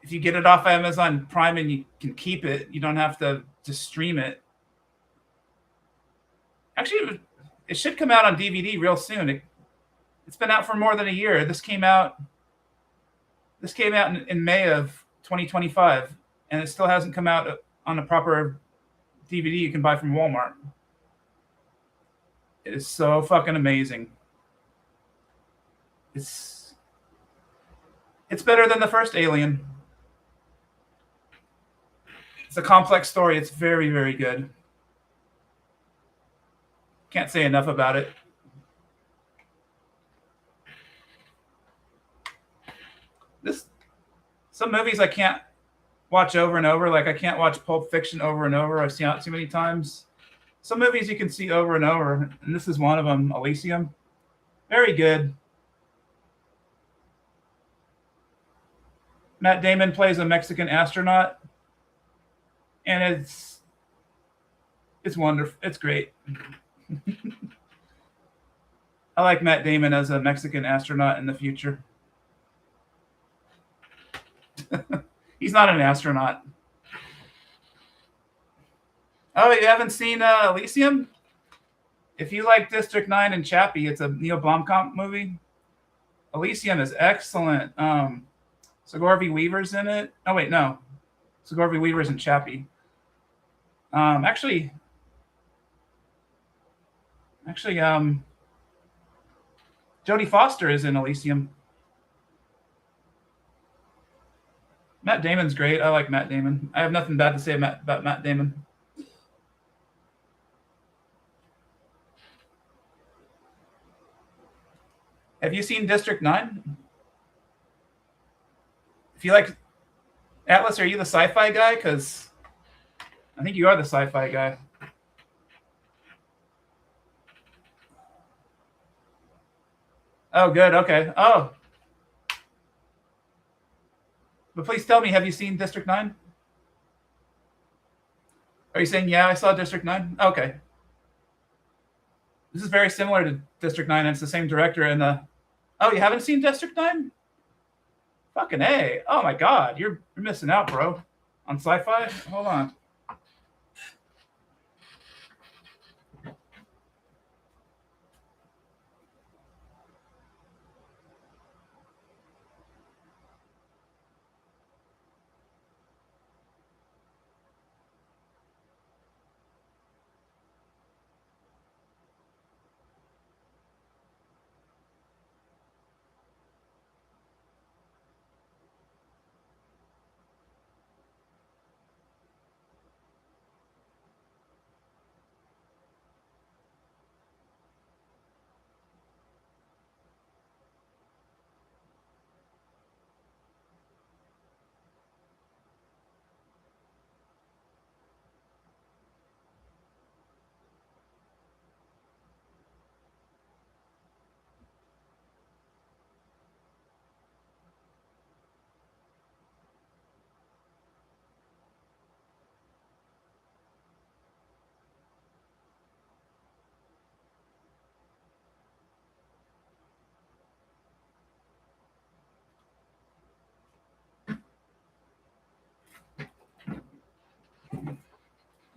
If you get it off Amazon Prime and you can keep it, you don't have to stream it. Actually, it should come out on DVD real soon. It's been out for more than a year. This came out in May of 2025, and it still hasn't come out on a proper DVD you can buy from Walmart. It is so fucking amazing. It's better than the first Alien. It's a complex story. It's very, very good. Can't say enough about it. Some movies I can't watch over and over. Like I can't watch Pulp Fiction over and over. I've seen it too many times. Some movies you can see over and over, and this is one of them, Elysium. Very good. Matt Damon plays a Mexican astronaut, and it's wonderful. It's great. I like Matt Damon as a Mexican astronaut in the future. He's not an astronaut. Oh, you haven't seen Elysium? If you like District 9 and Chappie, it's a Neil Blomkamp movie. Elysium is excellent. Sigourney Weaver's in it. Oh wait, no. Sigourney Weaver's in Chappie. Actually, Jodie Foster is in Elysium. Matt Damon's great. I like Matt Damon. I have nothing bad to say about Matt Damon. Have you seen District 9? If you like Atlas, are you the sci-fi guy? Because I think you are the sci-fi guy. Oh, good. Okay. Oh. But please tell me, have you seen District 9? Are you saying, yeah, I saw District 9? Okay. This is very similar to District 9, and it's the same director. And oh, you haven't seen District 9? Fucking A. Oh my God. You're missing out, bro. On sci-fi? Hold on.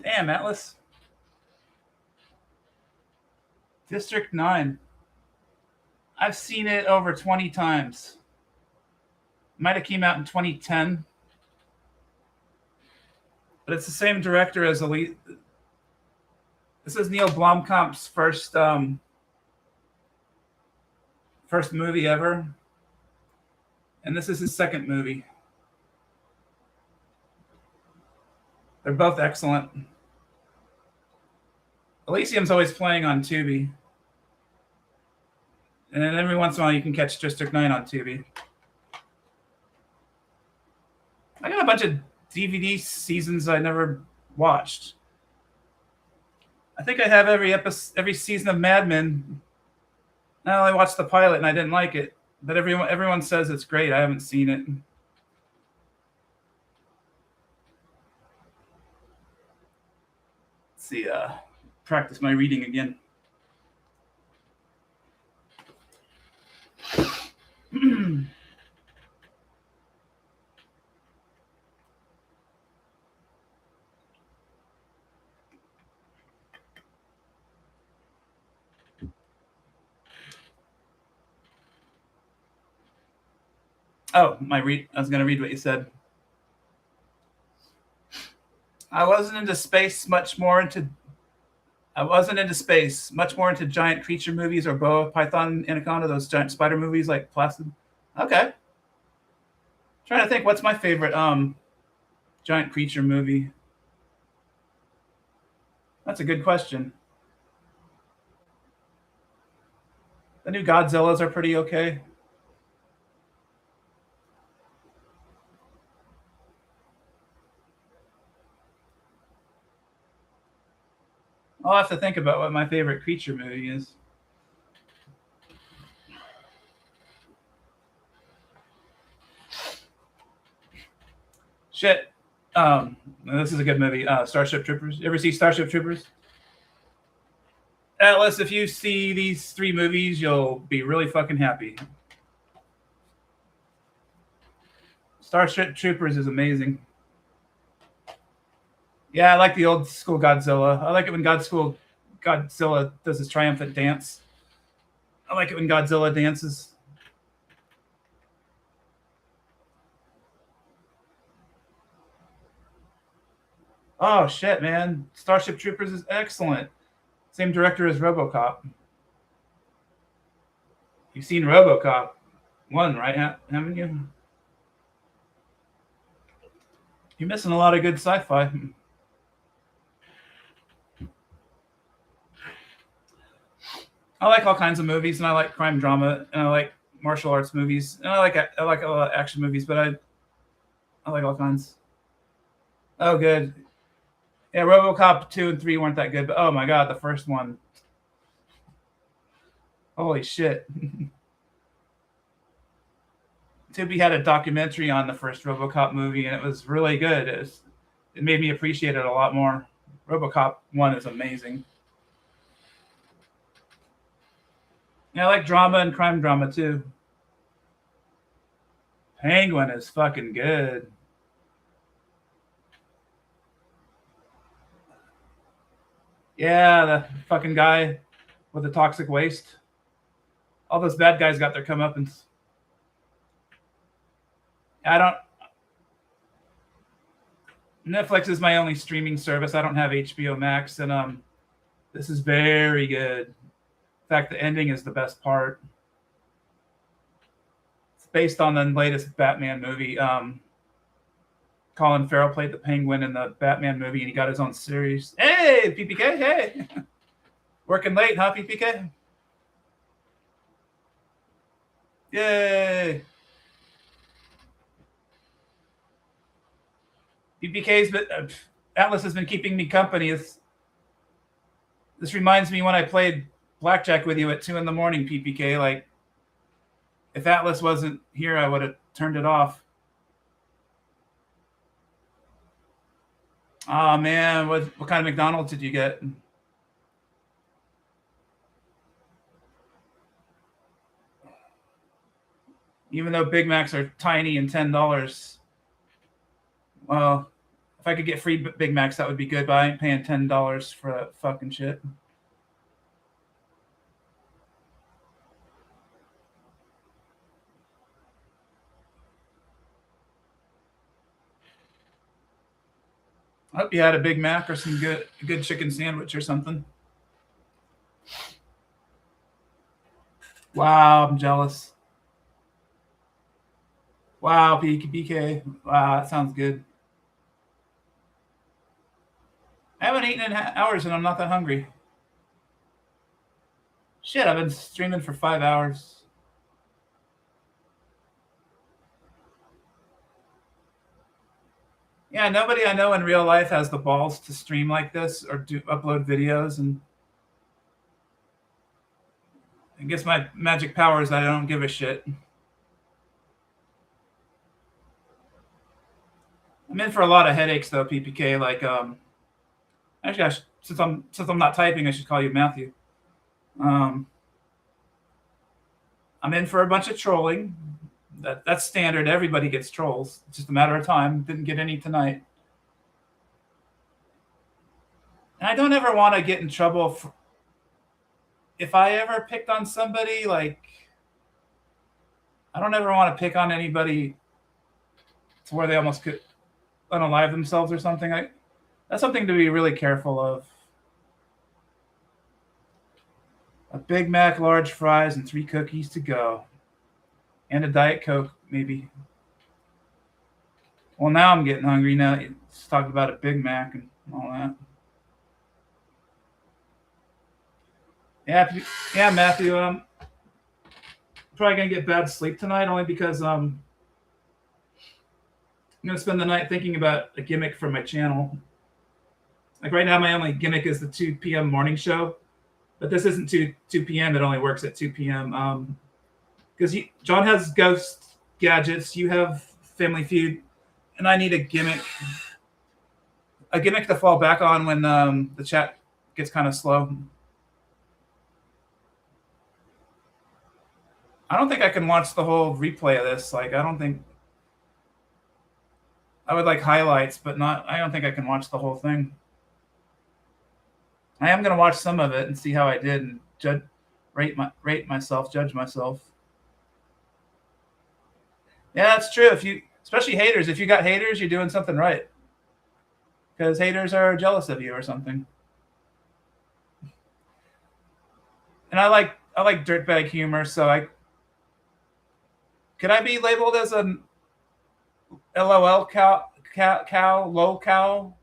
Damn, Atlas. District 9. I've seen it over 20 times. Might have came out in 2010. But it's the same director as Elite. This is Neil Blomkamp's first movie ever. And this is his second movie. They're both excellent. Elysium's always playing on Tubi. And then every once in a while you can catch District 9 on Tubi. I got a bunch of DVD seasons I never watched. I think I have every season of Mad Men. I only watched the pilot and I didn't like it. But everyone says it's great. I haven't seen it. Let's see, practice my reading again. Oh, I was going to read what you said. I wasn't into space, much more into giant creature movies or boa, python, anaconda, those giant spider movies like Placid. Okay. Trying to think, what's my favorite giant creature movie? That's a good question. The new Godzillas are pretty okay. I'll have to think about what my favorite creature movie is. Shit. This is a good movie. Starship Troopers. You ever see Starship Troopers? Atlas, if you see these 3 movies, you'll be really fucking happy. Starship Troopers is amazing. Yeah, I like the old school Godzilla. I like it when Godzilla does his triumphant dance. I like it when Godzilla dances. Oh shit, man! Starship Troopers is excellent. Same director as RoboCop. You've seen RoboCop 1, right? Haven't you? You're missing a lot of good sci-fi. I like all kinds of movies, and I like crime drama, and I like martial arts movies, and I like a lot of action movies, but I like all kinds. Oh, good. Yeah, RoboCop 2 and 3 weren't that good, but oh my god, the first one, holy shit! Tubi had a documentary on the first RoboCop movie, and it was really good. It made me appreciate it a lot more. RoboCop 1 is amazing. Yeah, I like drama and crime drama too. Penguin is fucking good. Yeah, the fucking guy with the toxic waste. All those bad guys got their comeuppance. I don't. Netflix is my only streaming service. I don't have HBO Max, and this is very good. In fact, the ending is the best part. It's based on the latest Batman movie. Colin Farrell played the Penguin in the Batman movie, and he got his own series. Hey, PPK, hey, working late, huh, PPK? Yay! PPK's been Atlas has been keeping me company. This reminds me when I played blackjack with you at 2 a.m, PPK. Like, if Atlas wasn't here, I would have turned it off. Oh man, what kind of McDonald's did you get? Even though Big Macs are tiny and $10, well, if I could get free Big Macs, that would be good. But I ain't paying $10 for that fucking shit. I hope you had a Big Mac or some good chicken sandwich or something. Wow, I'm jealous. Wow, BK. Wow, that sounds good. I haven't eaten in hours and I'm not that hungry. Shit, I've been streaming for 5 hours. Yeah, nobody I know in real life has the balls to stream like this or do upload videos, and I guess my magic power is that I don't give a shit. I'm in for a lot of headaches though, PPK. Like, actually, since I'm not typing, I should call you Matthew. Um, I'm in for a bunch of trolling. That's standard. Everybody gets trolls. It's just a matter of time. Didn't get any tonight. And I don't ever want to get in trouble if I ever picked on somebody. Like, I don't ever want to pick on anybody to where they almost could unalive themselves or something. That's something to be really careful of. A Big Mac, large fries, and 3 cookies to go. And a Diet Coke, maybe. Well, now I'm getting hungry. Now it's talking about a Big Mac and all that. Yeah, Matthew. Probably gonna get bad sleep tonight, only because I'm gonna spend the night thinking about a gimmick for my channel. Like right now, my only gimmick is the 2 p.m. morning show, but this isn't 2 p.m. It only works at 2 p.m. Because John has ghost gadgets, you have Family Feud, and I need a gimmick to fall back on when the chat gets kind of slow. I don't think I can watch the whole replay of this. Like, I don't think I would like highlights, but not. I don't think I can watch the whole thing. I am gonna watch some of it and see how I did and judge myself. Yeah, that's true. Especially haters, if you got haters, you're doing something right. because haters are jealous of you or something. And I like dirtbag humor, so I could I be labeled as a LOL cow, low cow?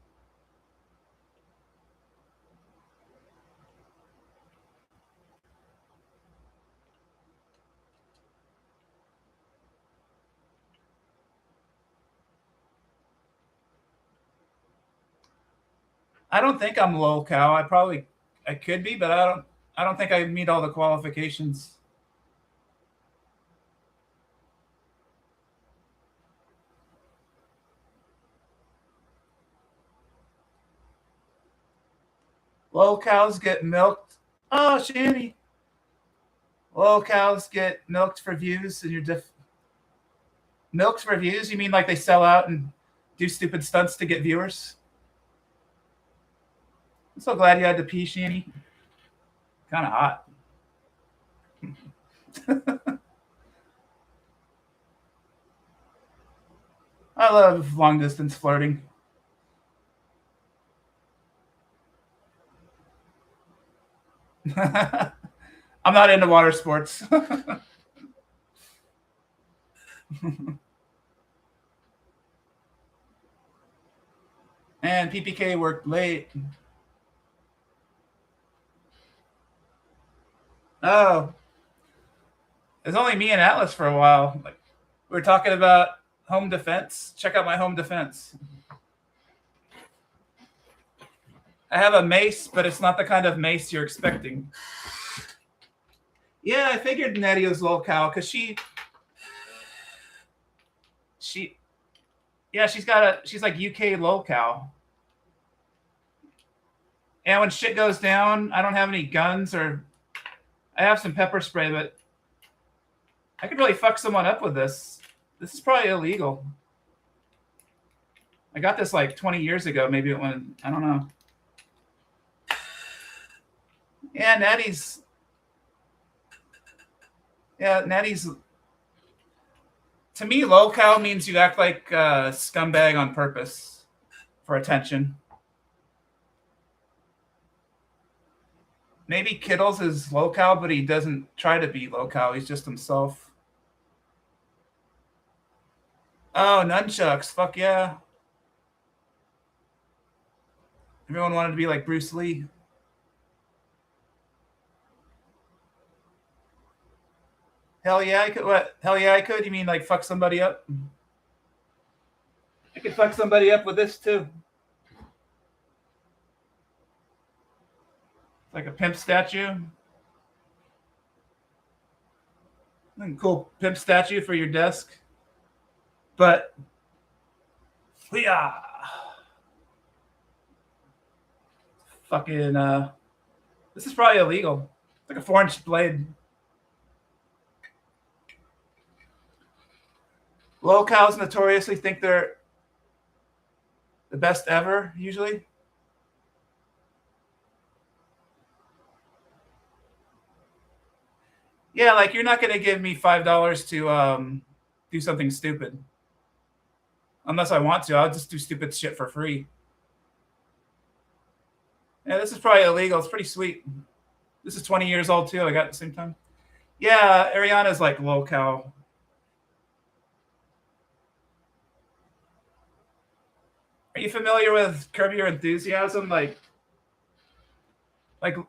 I don't think I'm low cow. I could be, but I don't think I meet all the qualifications. Low cows get milked. Oh, Shanny. Low cows get milked for views, and milked for views. You mean like they sell out and do stupid stunts to get viewers? I'm so glad you had to pee, Shanny. Kind of hot. I love long distance flirting. I'm not into water sports. And PPK worked late. Oh, it's only me and Atlas for a while. Like, we were talking about home defense. Check out my home defense. I have a mace, but it's not the kind of mace you're expecting. Yeah, I figured Nettie was low cow because she's like UK low cow. And when shit goes down, I don't have any guns or I have some pepper spray, but I could really fuck someone up with this. This is probably illegal. I got this like 20 years ago, maybe when I don't know. Yeah, Nettie's. To me, low cow means you act like a scumbag on purpose for attention. Maybe Kittles is low cow, but he doesn't try to be low cow. He's just himself. Oh, nunchucks. Fuck yeah. Everyone wanted to be like Bruce Lee. Hell yeah, I could. What? Hell yeah, I could. You mean like fuck somebody up? I could fuck somebody up with this too. It's like a pimp statue. Cool pimp statue for your desk. But yeah, fucking. This is probably illegal. It's like a 4-inch blade. Low cows notoriously think they're the best ever, usually. Yeah, like you're not going to give me $5 to do something stupid. Unless I want to, I'll just do stupid shit for free. Yeah, this is probably illegal. It's pretty sweet. This is 20 years old too. I got it at the same time. Yeah, Ariana's like low cow. Are you familiar with Curb Your Enthusiasm? Like the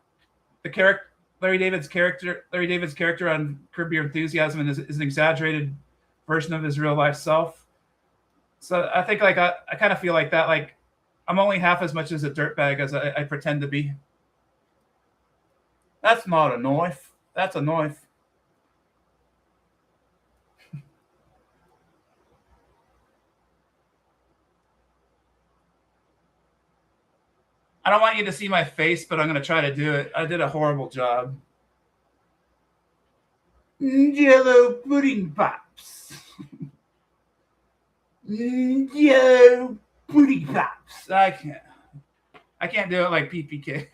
character Larry David's character on Curb Your Enthusiasm is an exaggerated version of his real life self. So I think like I kind of feel like that. Like I'm only half as much as a dirtbag as I pretend to be. That's not a knife. That's a knife. I don't want you to see my face, but I'm going to try to do it. I did a horrible job. Jello pudding pops. Jello pudding pops. I can't do it like PPK.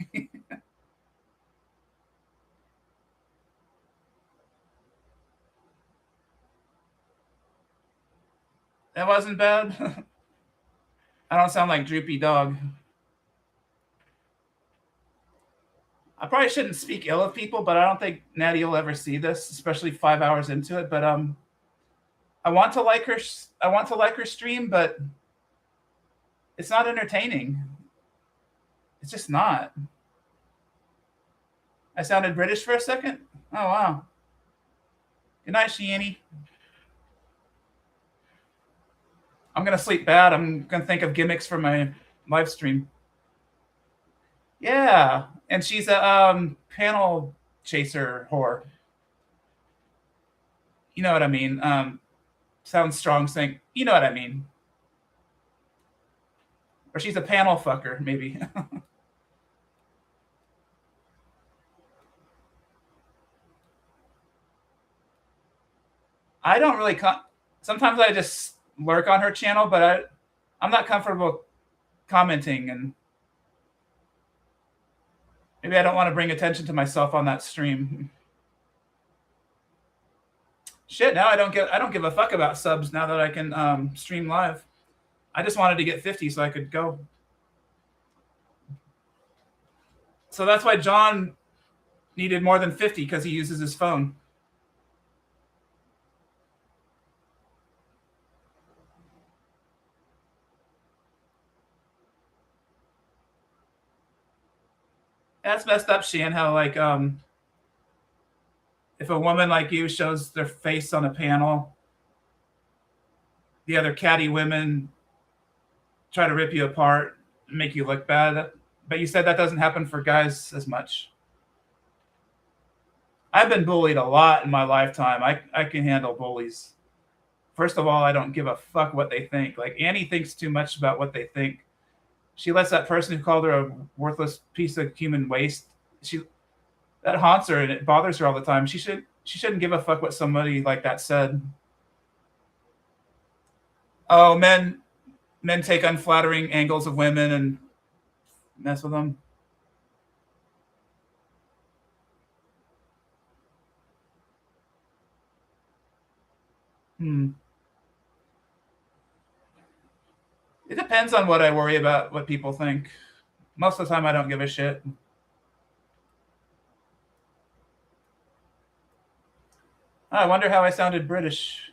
That wasn't bad. I don't sound like droopy dog. I probably shouldn't speak ill of people, but I don't think Natty will ever see this, especially 5 hours into it. But I want to like her. I want to like her stream, but it's not entertaining. It's just not. I sounded British for a second. Oh wow. Good night, Sheeny. I'm gonna sleep bad. I'm gonna think of gimmicks for my live stream. Yeah, and she's a panel chaser whore. You know what I mean? Sounds strong saying, you know what I mean. Or she's a panel fucker, maybe. I don't really. Sometimes I just lurk on her channel, but I'm not comfortable commenting, and maybe I don't want to bring attention to myself on that stream. Shit, now I don't give a fuck about subs now that I can stream live. I just wanted to get 50 so I could go. So that's why John needed more than 50 because he uses his phone. That's messed up, Shan, how like if a woman like you shows their face on a panel, the other catty women try to rip you apart and make you look bad. But you said that doesn't happen for guys as much. I've been bullied a lot in my lifetime. I can handle bullies. First of all, I don't give a fuck what they think. Like Annie thinks too much about what they think. She lets that person who called her a worthless piece of human waste. That haunts her and it bothers her all the time. She shouldn't give a fuck what somebody like that said. Oh, men take unflattering angles of women and mess with them. It depends on what I worry about, what people think. Most of the time, I don't give a shit. I wonder how I sounded British.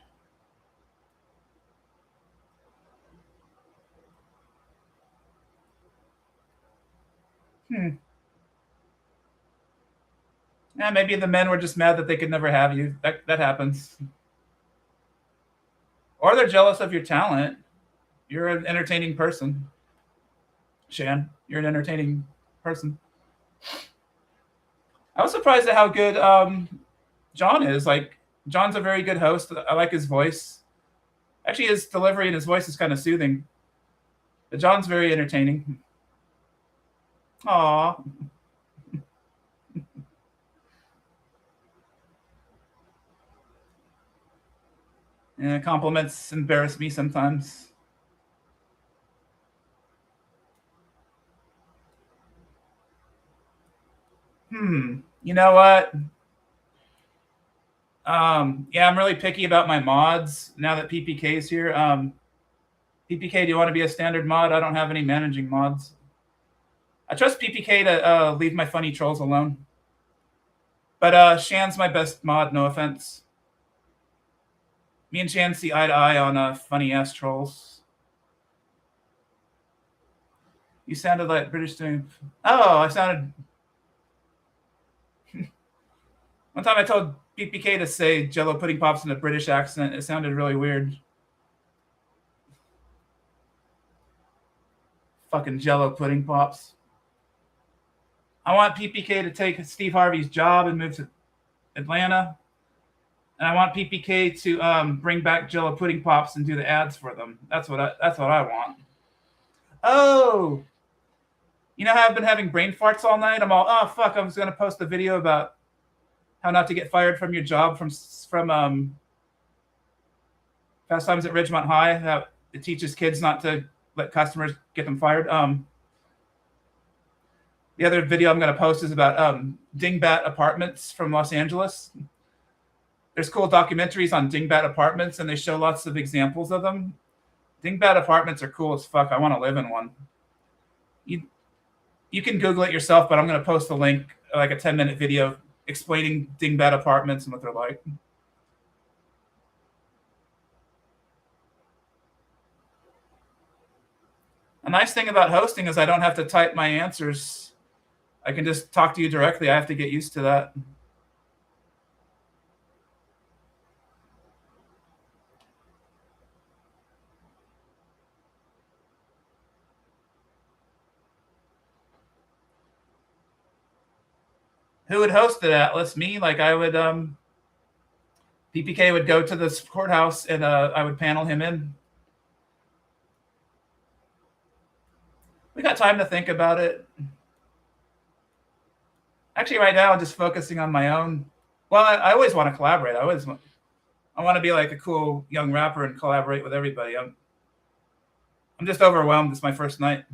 Yeah, maybe the men were just mad that they could never have you. That happens. Or they're jealous of your talent. You're an entertaining person. Shan, you're an entertaining person. I was surprised at how good John is. Like, John's a very good host. I like his voice. Actually, his delivery and his voice is kind of soothing. But John's very entertaining. Aww. Yeah, compliments embarrass me sometimes. You know what? Yeah, I'm really picky about my mods now that PPK is here. PPK, do you want to be a standard mod? I don't have any managing mods. I trust PPK to leave my funny trolls alone. But Shan's my best mod, no offense. Me and Shan see eye to eye on funny ass trolls. You sounded like British doing. Oh, I sounded. One time I told PPK to say Jello pudding pops in a British accent. It sounded really weird. Fucking Jello pudding pops. I want PPK to take Steve Harvey's job and move to Atlanta. And I want PPK to bring back Jello pudding pops and do the ads for them. That's what I want. Oh, you know how I've been having brain farts all night? I'm all, oh fuck, I was gonna post a video about how not to get fired from your job from Fast Times at Ridgemont High. How it teaches kids not to let customers get them fired. The other video I'm going to post is about dingbat apartments from Los Angeles. There's cool documentaries on dingbat apartments, and they show lots of examples of them. Dingbat apartments are cool as fuck. I want to live in one. You can Google it yourself, but I'm going to post a link, like a 10-minute video explaining dingbat apartments and what they're like. A nice thing about hosting is I don't have to type my answers. I can just talk to you directly. I have to get used to that. Who would host it, Atlas? Me? Like I would PPK would go to the courthouse and I would panel him in. We got time to think about it. Actually, right now I'm just focusing on my own. Well, I always want to collaborate. I want to be like a cool young rapper and collaborate with everybody. I'm just overwhelmed. It's my first night.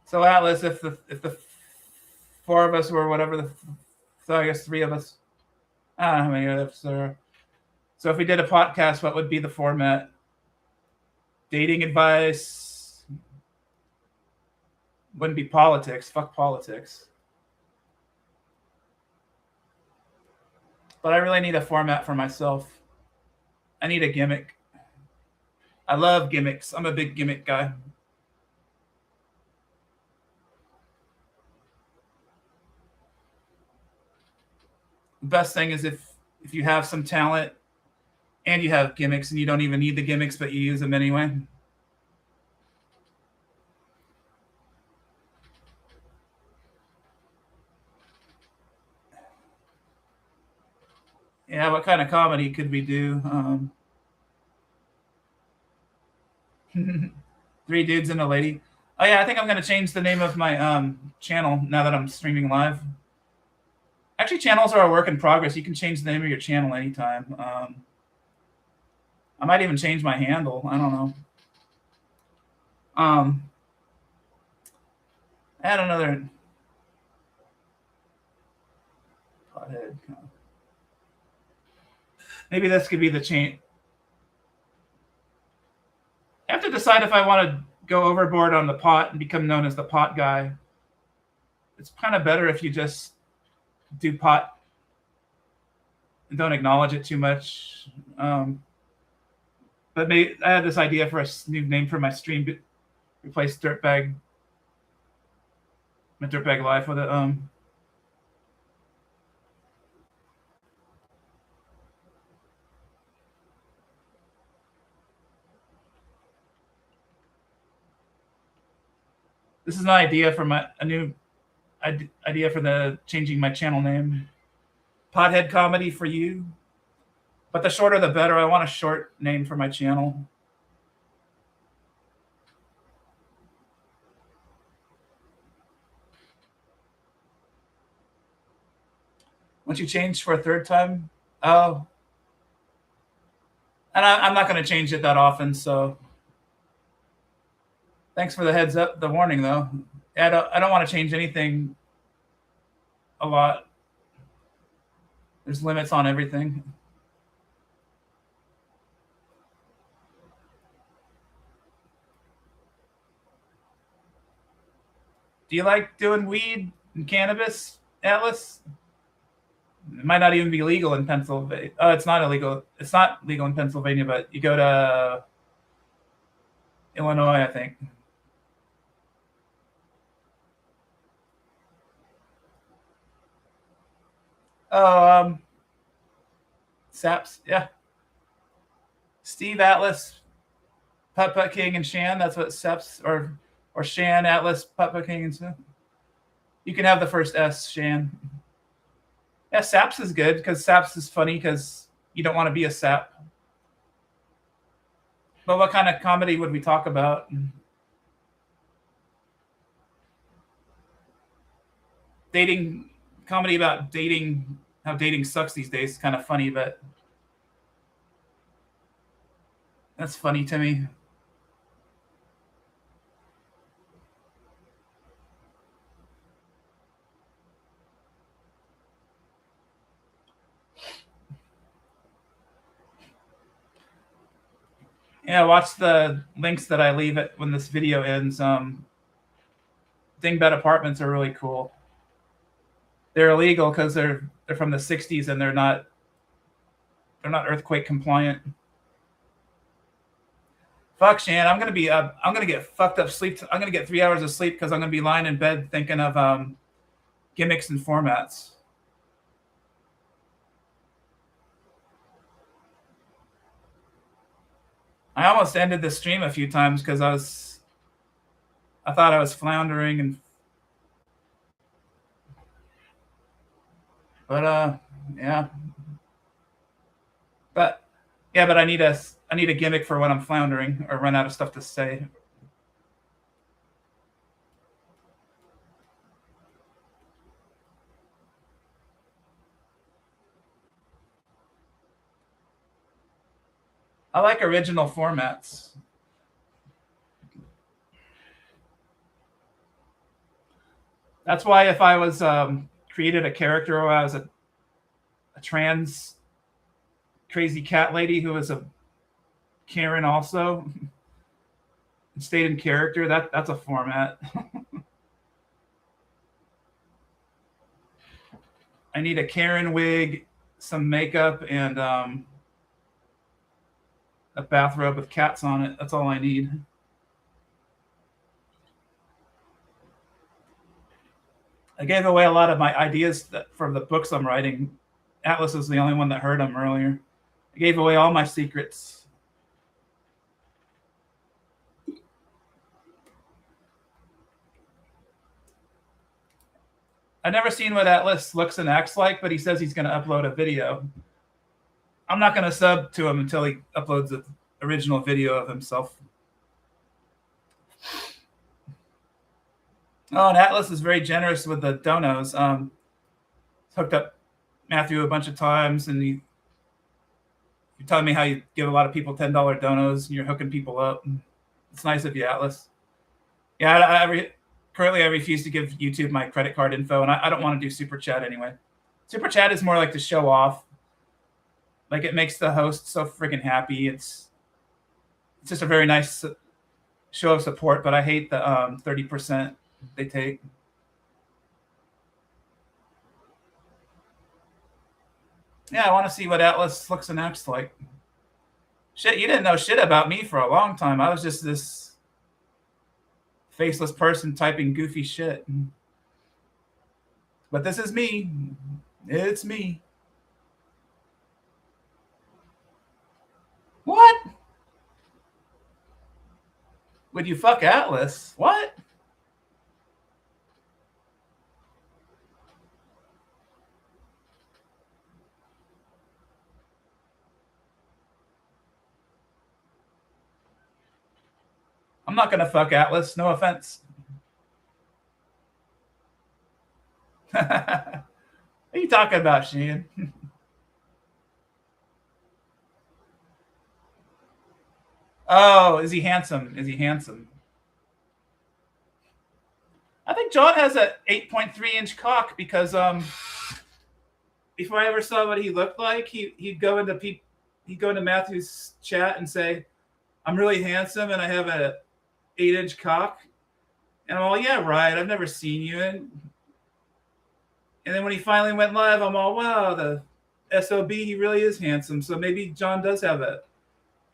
So Atlas, if the four of us or whatever, so I guess three of us. I don't know how many of us there are. So if we did a podcast, what would be the format? Dating advice. Wouldn't be politics. Fuck politics. But I really need a format for myself. I need a gimmick. I love gimmicks. I'm a big gimmick guy. The best thing is if you have some talent and you have gimmicks and you don't even need the gimmicks, but you use them anyway. Yeah, what kind of comedy could we do? 3 dudes and a lady. Oh yeah, I think I'm gonna change the name of my channel now that I'm streaming live. Actually, channels are a work in progress. You can change the name of your channel anytime. I might even change my handle. I don't know. Add another pothead. Maybe this could be the change. I have to decide if I want to go overboard on the pot and become known as the pot guy. It's kind of better if you just do pot and don't acknowledge it too much. But maybe I had this idea for a new name for my stream. Replace Dirtbag Life with it. This is an idea for a new idea for the changing my channel name. Pothead Comedy for you. But the shorter the better. I want a short name for my channel. Once you change for a third time, oh. And I'm not going to change it that often, so thanks for the heads up, the warning though. I don't want to change anything a lot. There's limits on everything. Do you like doing weed and cannabis, Atlas? It might not even be legal in Pennsylvania. Oh, it's not illegal. It's not legal in Pennsylvania, but you go to Illinois, I think. Oh, Saps, yeah. Steve Atlas, Putt Putt King, and Shan. That's what Saps or Shan Atlas, Putt Putt King, and so. You can have the first S, Shan. Yeah, Saps is good because Saps is funny because you don't want to be a sap. But what kind of comedy would we talk about? Dating comedy about dating, how dating sucks these days. Kind of funny, but that's funny to me. Yeah, watch the links that I leave it when this video ends. Dingbat apartments are really cool. They're illegal because they're from the '60s and they're not earthquake compliant. Fuck, Shan, I'm gonna get fucked up sleep. I'm gonna get 3 hours of sleep because I'm gonna be lying in bed thinking of gimmicks and formats. I almost ended the stream a few times because I thought I was floundering but yeah. But yeah, but I need a gimmick for when I'm floundering or run out of stuff to say. I like original formats. That's why if I was created a character or I was a trans crazy cat lady who was a Karen also and stayed in character, that's a format. I need a Karen wig, some makeup, and a bathrobe with cats on it. That's all I need. I gave away a lot of my ideas from the books I'm writing. Atlas is the only one that heard them earlier. I gave away all my secrets. I've never seen what Atlas looks and acts like, but he says he's going to upload a video. I'm not going to sub to him until he uploads the original video of himself. Oh, and Atlas is very generous with the donos. Hooked up Matthew a bunch of times, and you're telling me how you give a lot of people $10 donos, and you're hooking people up. It's nice of you, Atlas. Yeah, currently I refuse to give YouTube my credit card info, and I don't want to do Super Chat anyway. Super Chat is more like to show off. Like, it makes the host so freaking happy. It's just a very nice show of support, but I hate the 30% they take. Yeah, I want to see what Atlas looks and acts like. Shit, you didn't know shit about me for a long time. I was just this faceless person typing goofy shit. But this is me. It's me. What? Would you fuck Atlas? What? I'm not gonna fuck Atlas. No offense. What are you talking about, Shane? Oh, is he handsome? Is he handsome? I think John has a 8.3-inch cock because before I ever saw what he looked like, he'd go into Matthew's chat and say, "I'm really handsome and I have a 8-inch cock," and I'm all, "Yeah, right. I've never seen you." And then when he finally went live, I'm all, "Wow, the SOB, he really is handsome." So maybe John does have a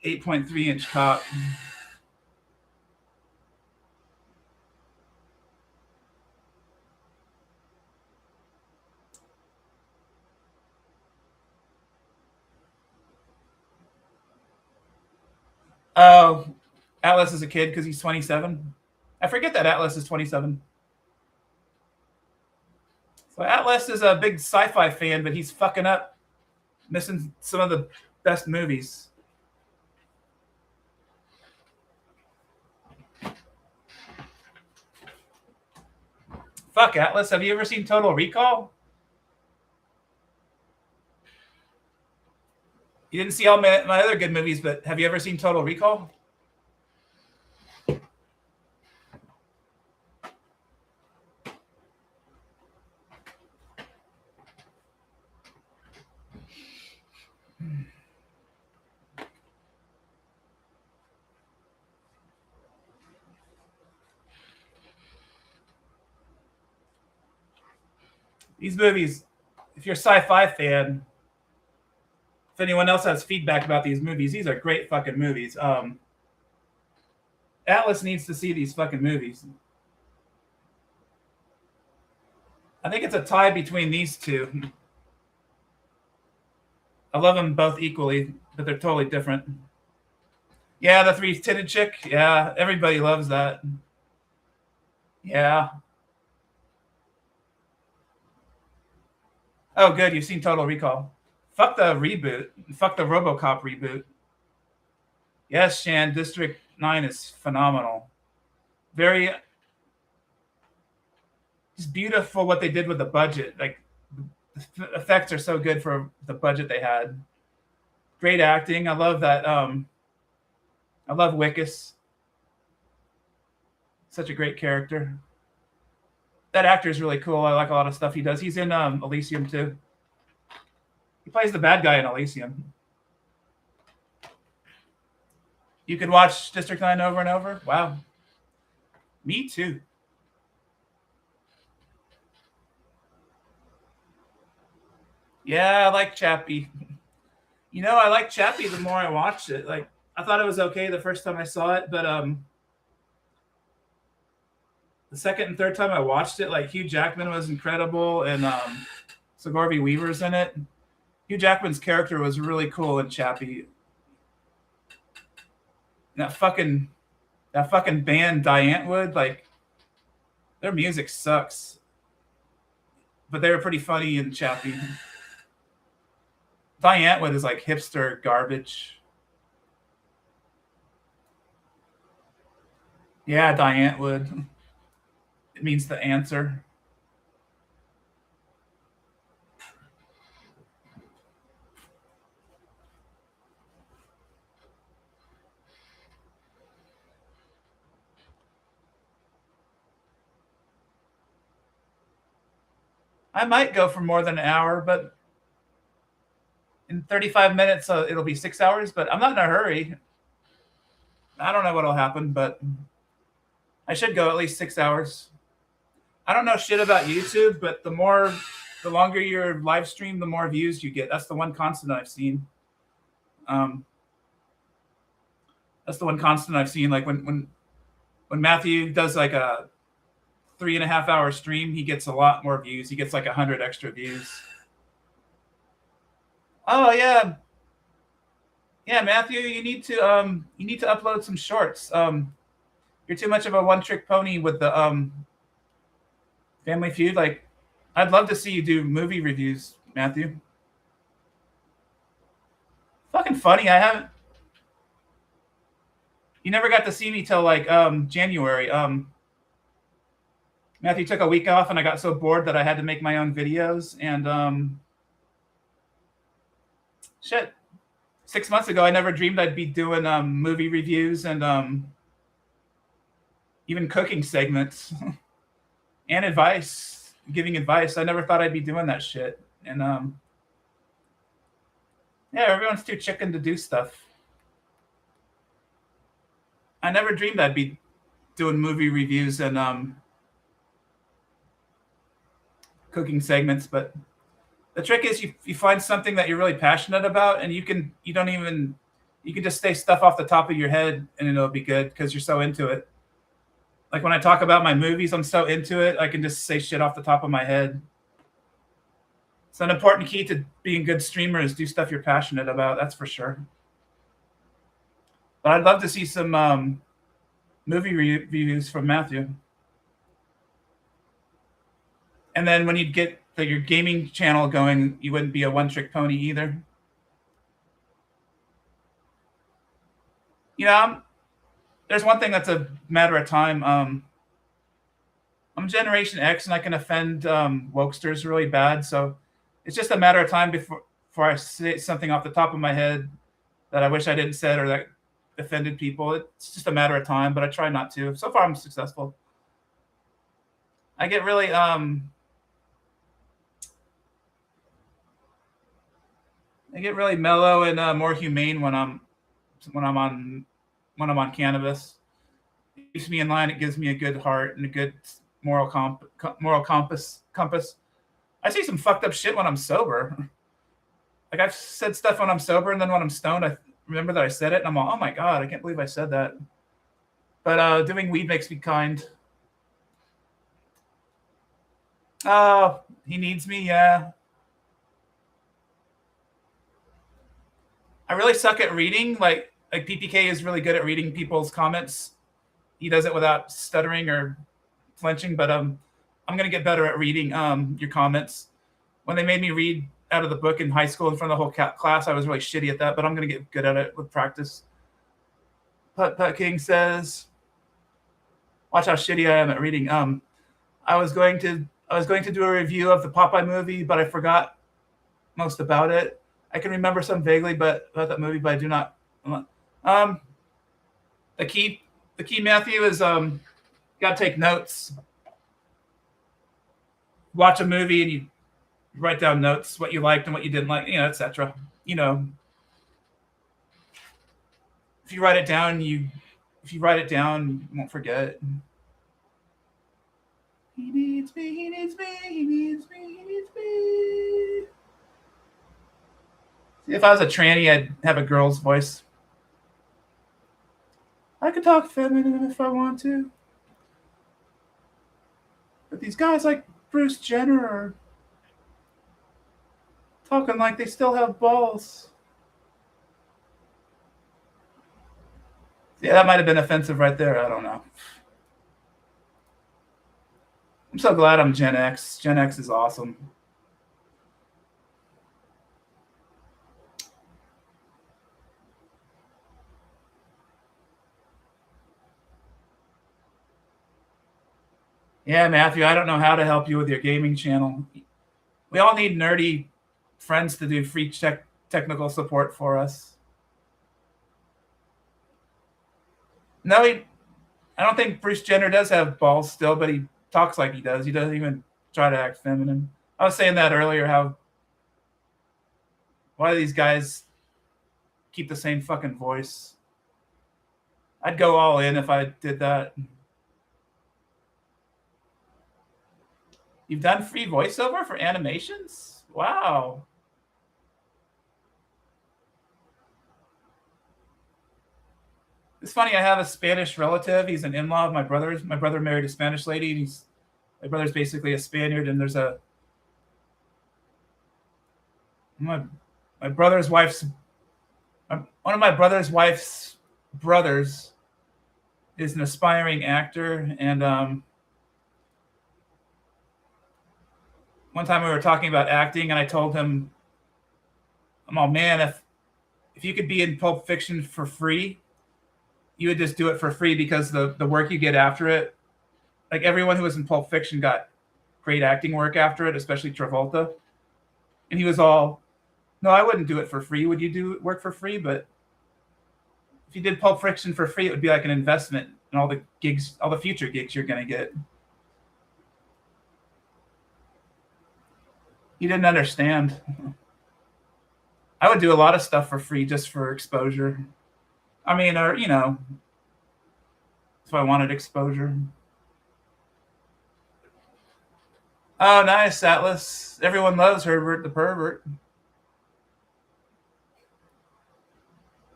8.3-inch cock. Oh, Atlas is a kid because he's 27. I forget that Atlas is 27. So Atlas is a big sci-fi fan, but he's fucking up, missing some of the best movies. Fuck, Atlas, have you ever seen Total Recall? You didn't see all my other good movies, but have you ever seen Total Recall? These movies, if you're a sci-fi fan, if anyone else has feedback about these movies, these are great fucking movies. Atlas needs to see these fucking movies. I think it's a tie between these two. I love them both equally, but they're totally different. Yeah, the three-titted chick. Yeah, everybody loves that. Yeah. Oh, good. You've seen Total Recall. Fuck the reboot. Fuck the RoboCop reboot. Yes, Shan. District 9 is phenomenal. Very. It's beautiful what they did with the budget. Like, the effects are so good for the budget they had. Great acting. I love that. I love Wickus. Such a great character. That actor is really cool. I like a lot of stuff he does. He's in Elysium too. He plays the bad guy in Elysium. You could watch District 9 over and over? Wow. Me too. Yeah, I like Chappie. You know, I like Chappie the more I watched it. Like, I thought it was okay the first time I saw it, but the second and third time I watched it, like, Hugh Jackman was incredible, and Sigourney Weaver's in it. Hugh Jackman's character was really cool in Chappie. That fucking band Diane Wood, like, their music sucks, but they were pretty funny in Chappie. Diane Wood is like hipster garbage. Yeah, Diane Wood. It means the answer. I might go for more than an hour, but in 35 minutes, it'll be 6 hours, but I'm not in a hurry. I don't know what'll happen, but I should go at least 6 hours. I don't know shit about YouTube, but the longer your live stream, the more views you get. That's the one constant I've seen. That's the one constant I've seen. Like when Matthew does like a 3.5 hour stream, he gets a lot more views. He gets like 100 extra views. Oh yeah, yeah, Matthew, you need to upload some shorts. You're too much of a one-trick pony with the Family Feud. Like, I'd love to see you do movie reviews, Matthew. Fucking funny. I haven't. You never got to see me till like January. Matthew took a week off, and I got so bored that I had to make my own videos. And shit, 6 months ago, I never dreamed I'd be doing movie reviews and even cooking segments and advice, giving advice. I never thought I'd be doing that shit. And yeah, everyone's too chicken to do stuff. I never dreamed I'd be doing movie reviews and cooking segments, but the trick is you find something that you're really passionate about, and you can just say stuff off the top of your head and it'll be good because you're so into it. Like when I talk about my movies, I'm so into it, I can just say shit off the top of my head. So an important key to being a good streamer is do stuff you're passionate about. That's for sure. But I'd love to see some movie reviews from Matthew. And then when you'd get your gaming channel going, you wouldn't be a one-trick pony either. You know, there's one thing that's a matter of time. I'm Generation X, and I can offend wokesters really bad. So it's just a matter of time before I say something off the top of my head that I wish I didn't said or that offended people. It's just a matter of time, but I try not to. So far, I'm successful. I get really mellow and more humane when I'm on cannabis. It keeps me in line. It gives me a good heart and a good moral compass. I say some fucked up shit when I'm sober. Like I've said stuff when I'm sober, and then when I'm stoned, I remember that I said it, and I'm all, oh my god, I can't believe I said that. But doing weed makes me kind. Oh, he needs me, yeah. I really suck at reading. Like PPK is really good at reading people's comments. He does it without stuttering or flinching. But I'm gonna get better at reading your comments. When they made me read out of the book in high school in front of the whole class, I was really shitty at that. But I'm gonna get good at it with practice. Putt King says, "Watch how shitty I am at reading." I was going to do a review of the Popeye movie, but I forgot most about it. I can remember some vaguely, but about that movie, but I do not. Um, the key, Matthew, is got to take notes. Watch a movie and you write down notes, what you liked and what you didn't like, etc. You write it down, you won't forget. He needs me, he needs me, he needs me, he needs me. See, if I was a tranny, I'd have a girl's voice. I could talk feminine if I want to. But these guys like Bruce Jenner are talking like they still have balls. Yeah, that might have been offensive right there. I don't know. I'm so glad I'm Gen X. Gen X is awesome. Yeah, Matthew, I don't know how to help you with your gaming channel. We all need nerdy friends to do free technical support for us. No, I don't think Bruce Jenner does have balls still, but he talks like he does. He doesn't even try to act feminine. I was saying that earlier, why do these guys keep the same fucking voice? I'd go all in if I did that. You've done free voiceover for animations? Wow. It's funny, I have a Spanish relative. He's an in-law of my brother's. My brother married a Spanish lady, and my brother's basically a Spaniard, and there's my brother's wife's one of my brother's wife's brothers is an aspiring actor, and one time we were talking about acting, and I told him, I'm all, man, if you could be in Pulp Fiction for free, you would just do it for free because the work you get after it, like everyone who was in Pulp Fiction got great acting work after it, especially Travolta. And he was all, no, I wouldn't do it for free. Would you do work for free? But if you did Pulp Fiction for free, it would be like an investment in all the gigs, all the future gigs you're going to get. He didn't understand. I would do a lot of stuff for free just for exposure. I mean, or, if I wanted exposure. Oh, nice, Atlas. Everyone loves Herbert the pervert.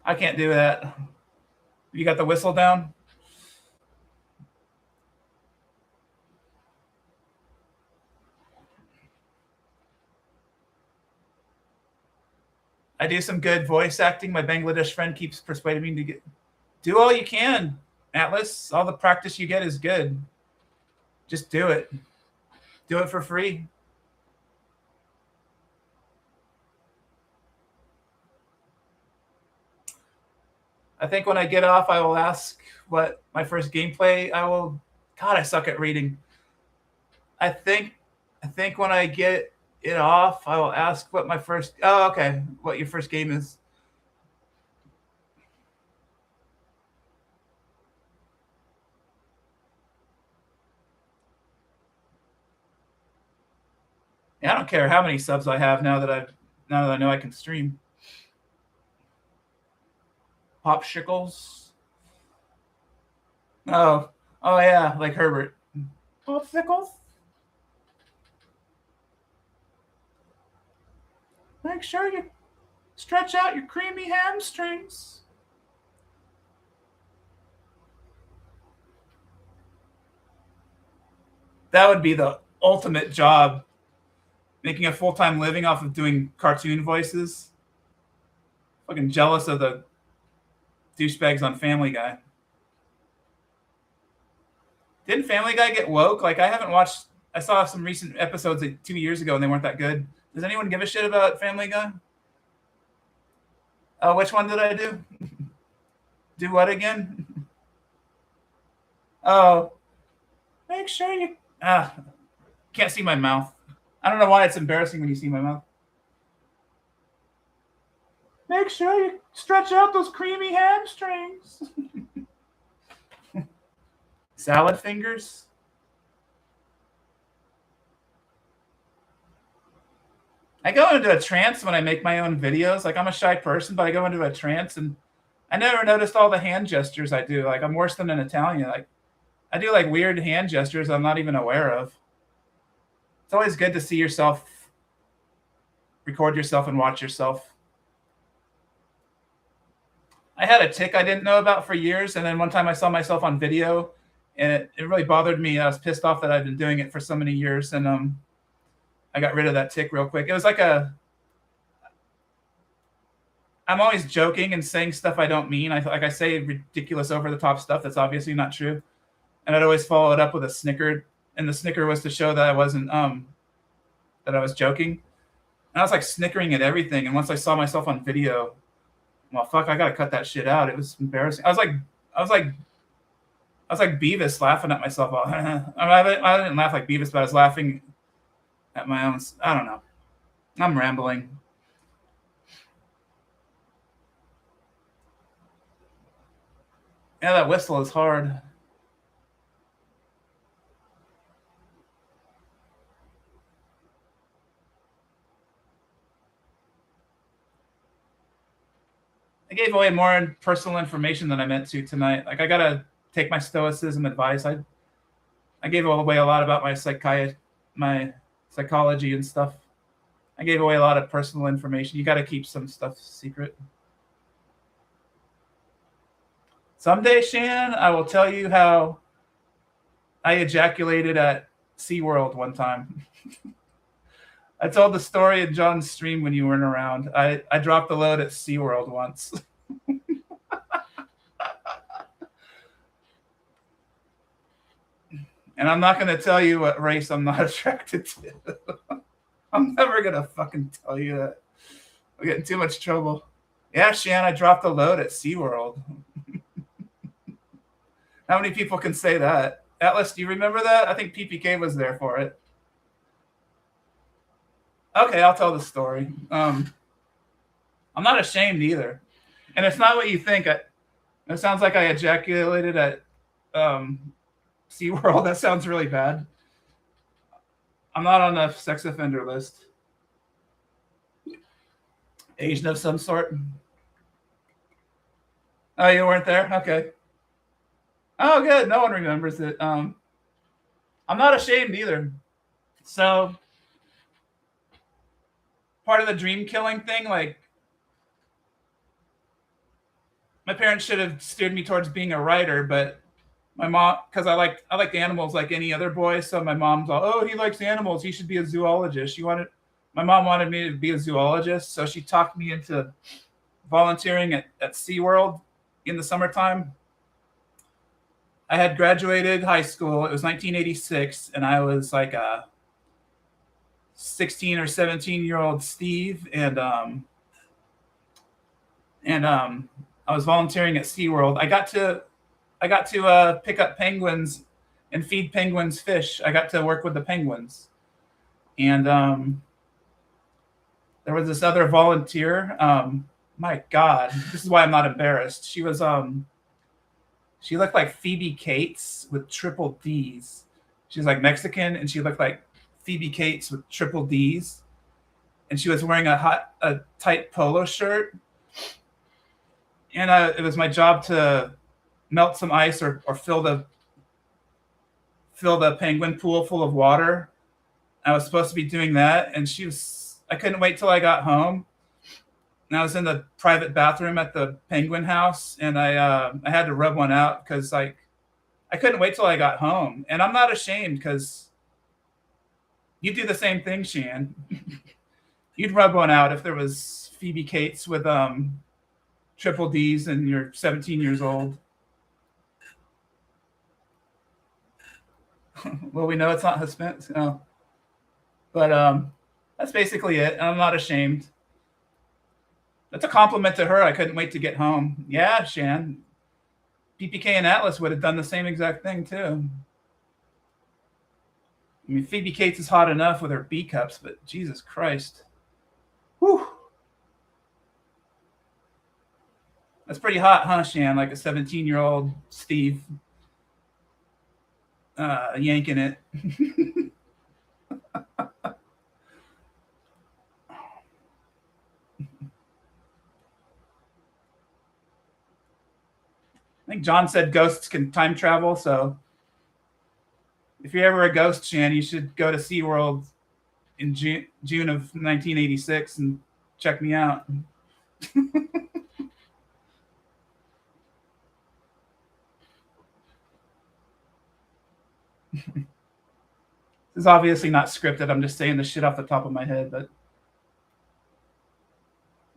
I can't do that. You got the whistle down? I do some good voice acting. My Bangladesh friend keeps persuading me to do all you can, Atlas. All the practice you get is good. Just do it. Do it for free. I think when I get off, I will ask what my first gameplay. God, I suck at reading. I think when I get it off, I will ask what my first. Oh, okay. What your first game is. Yeah, I don't care how many subs I have now that I know I can stream. Popsicles. Oh yeah, like Herbert. Popsicles. Make sure you stretch out your creamy hamstrings. That would be the ultimate job, making a full-time living off of doing cartoon voices. Fucking jealous of the douchebags on Family Guy. Didn't Family Guy get woke? Like, I haven't watched. I saw some recent episodes like 2 years ago, and they weren't that good. Does anyone give a shit about Family Guy? Which one did I do? Do what again? Oh, make sure you. Can't see my mouth. I don't know why it's embarrassing when you see my mouth. Make sure you stretch out those creamy hamstrings. Salad fingers. I go into a trance when I make my own videos. Like, I'm a shy person, but I go into a trance, and I never noticed all the hand gestures I do. Like, I'm worse than an Italian. Like, I do like weird hand gestures I'm not even aware of. It's always good to see yourself, record yourself, and watch yourself. I had a tic I didn't know about for years, and then one time I saw myself on video, and it really bothered me. I was pissed off that I'd been doing it for so many years, and I got rid of that tic real quick. It was like I'm always joking and saying stuff I don't mean. I say ridiculous, over the top stuff that's obviously not true, and I'd always follow it up with a snicker, and the snicker was to show that I wasn't that I was joking. And I was like snickering at everything, and once I saw myself on video, well, fuck, I gotta cut that shit out. It was embarrassing. I was like Beavis, laughing at myself. I didn't laugh like Beavis, but I was laughing at my own. I don't know. I'm rambling. Yeah, that whistle is hard. I gave away more personal information than I meant to tonight. Like, I gotta take my stoicism advice. I gave away a lot about my psychology and stuff. I gave away a lot of personal information. You got to keep some stuff secret. Someday, Shan, I will tell you how I ejaculated at SeaWorld one time. I told the story in John's stream when you weren't around. I dropped the load at SeaWorld once. And I'm not going to tell you what race I'm not attracted to. I'm never going to fucking tell you that. I'll get in too much trouble. Yeah, Shan, I dropped the load at SeaWorld. How many people can say that? Atlas, do you remember that? I think PPK was there for it. Okay, I'll tell the story. I'm not ashamed either. And it's not what you think. It sounds like I ejaculated at SeaWorld. That sounds really bad. I'm not on the sex offender list. Asian of some sort. Oh, you weren't there? Okay. Oh, good. No one remembers it. I'm not ashamed either. So, part of the dream killing thing, like, my parents should have steered me towards being a writer, but my mom, because I like animals like any other boy, so my mom's all, oh, he likes animals, he should be a zoologist. My mom wanted me to be a zoologist, so she talked me into volunteering at SeaWorld in the summertime. I had graduated high school. It was 1986, and I was like a 16 or 17-year-old Steve, and I was volunteering at SeaWorld. I got to pick up penguins and feed penguins fish. I got to work with the penguins, and there was this other volunteer. My God, this is why I'm not embarrassed. She was she looked like Phoebe Cates with triple D's. She was like Mexican, and she looked like Phoebe Cates with triple D's. And she was wearing a tight polo shirt. And it was my job to melt some ice or fill the penguin pool full of water. I was supposed to be doing that, and she was I couldn't wait till I got home. And I was in the private bathroom at the Penguin House, and I had to rub one out because like I couldn't wait till I got home, and I'm not ashamed because you do the same thing, Shan. You'd rub one out if there was Phoebe Cates with triple D's and you're 17 years old. Well, we know it's not Hispanic, no. But that's basically it. I'm not ashamed. That's a compliment to her. I couldn't wait to get home. Yeah, Shan. PPK and Atlas would have done the same exact thing too. I mean, Phoebe Cates is hot enough with her B cups, but Jesus Christ. Whew. That's pretty hot, huh, Shan? Like a 17-year-old Steve yanking it. I think John said ghosts can time travel, so if you're ever a ghost, Shan, you should go to SeaWorld in June of 1986 and check me out. This is obviously not scripted. I'm just saying the shit off the top of my head,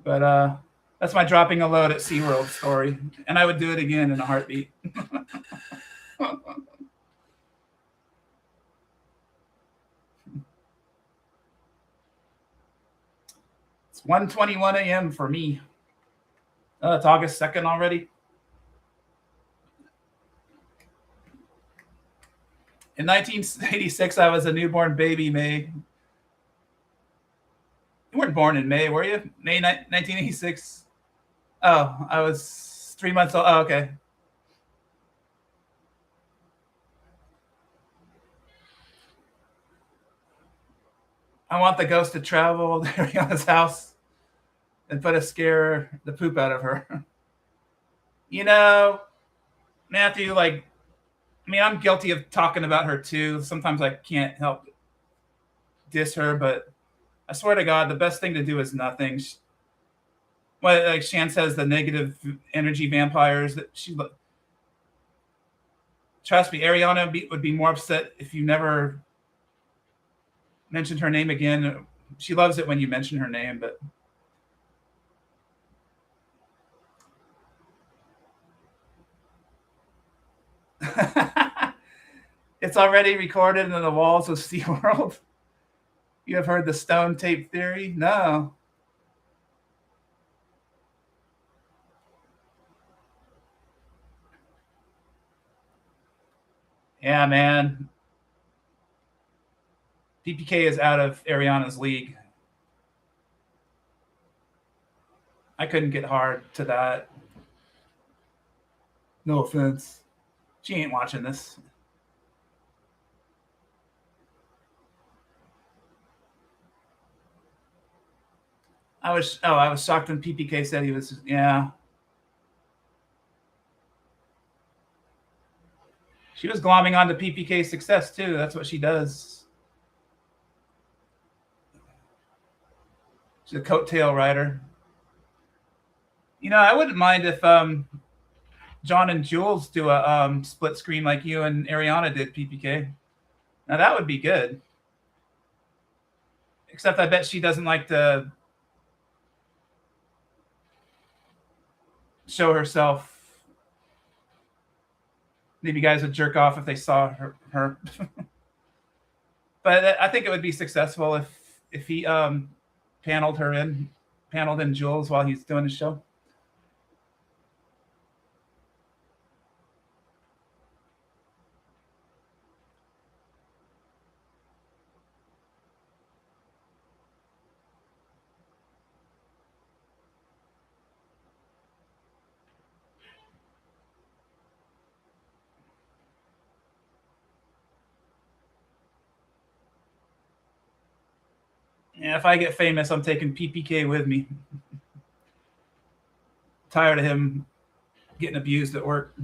but that's my dropping a load at SeaWorld story, and I would do it again in a heartbeat. It's 1:21 a.m. for me. It's August 2nd already. In 1986, I was a newborn baby, May. You weren't born in May, were you? May 1986? Oh, I was 3 months old. Oh, okay. I want the ghost to travel to Ariana's house and put a scare the poop out of her. You know, Matthew, like, I mean, I'm guilty of talking about her too. Sometimes I can't help diss her, but I swear to God, the best thing to do is nothing. Well, like Shan says, the negative energy vampires that she. Trust me, Ariana would be more upset if you never mentioned her name again. She loves it when you mention her name, but it's already recorded in the walls of SeaWorld. You have heard the stone tape theory? No. Yeah, man. PPK is out of Ariana's league. I couldn't get hard to that. No offense. She ain't watching this. I was shocked when PPK said he was, yeah. She was glomming onto PPK's success too. That's what she does. She's a coattail rider. You know, I wouldn't mind if John and Jules do a split screen like you and Ariana did, PPK. Now that would be good. Except I bet she doesn't like to show herself. Maybe guys would jerk off if they saw her. But I think it would be successful if he paneled in Jules while he's doing the show. Yeah, if I get famous, I'm taking PPK with me. Tired of him getting abused at work.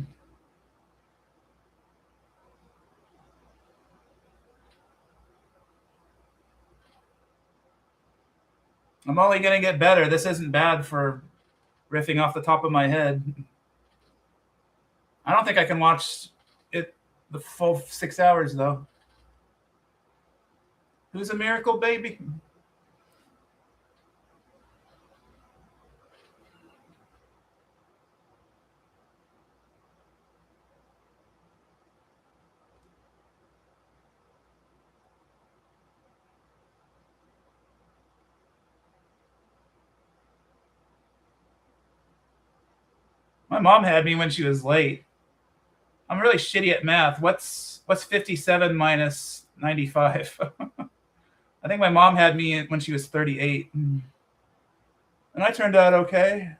I'm only gonna get better. This isn't bad for riffing off the top of my head. I don't think I can watch it the full 6 hours though. Who's a miracle baby? My mom had me when she was late. I'm really shitty at math. What's 57 minus 95? I think my mom had me when she was 38. And I turned out okay.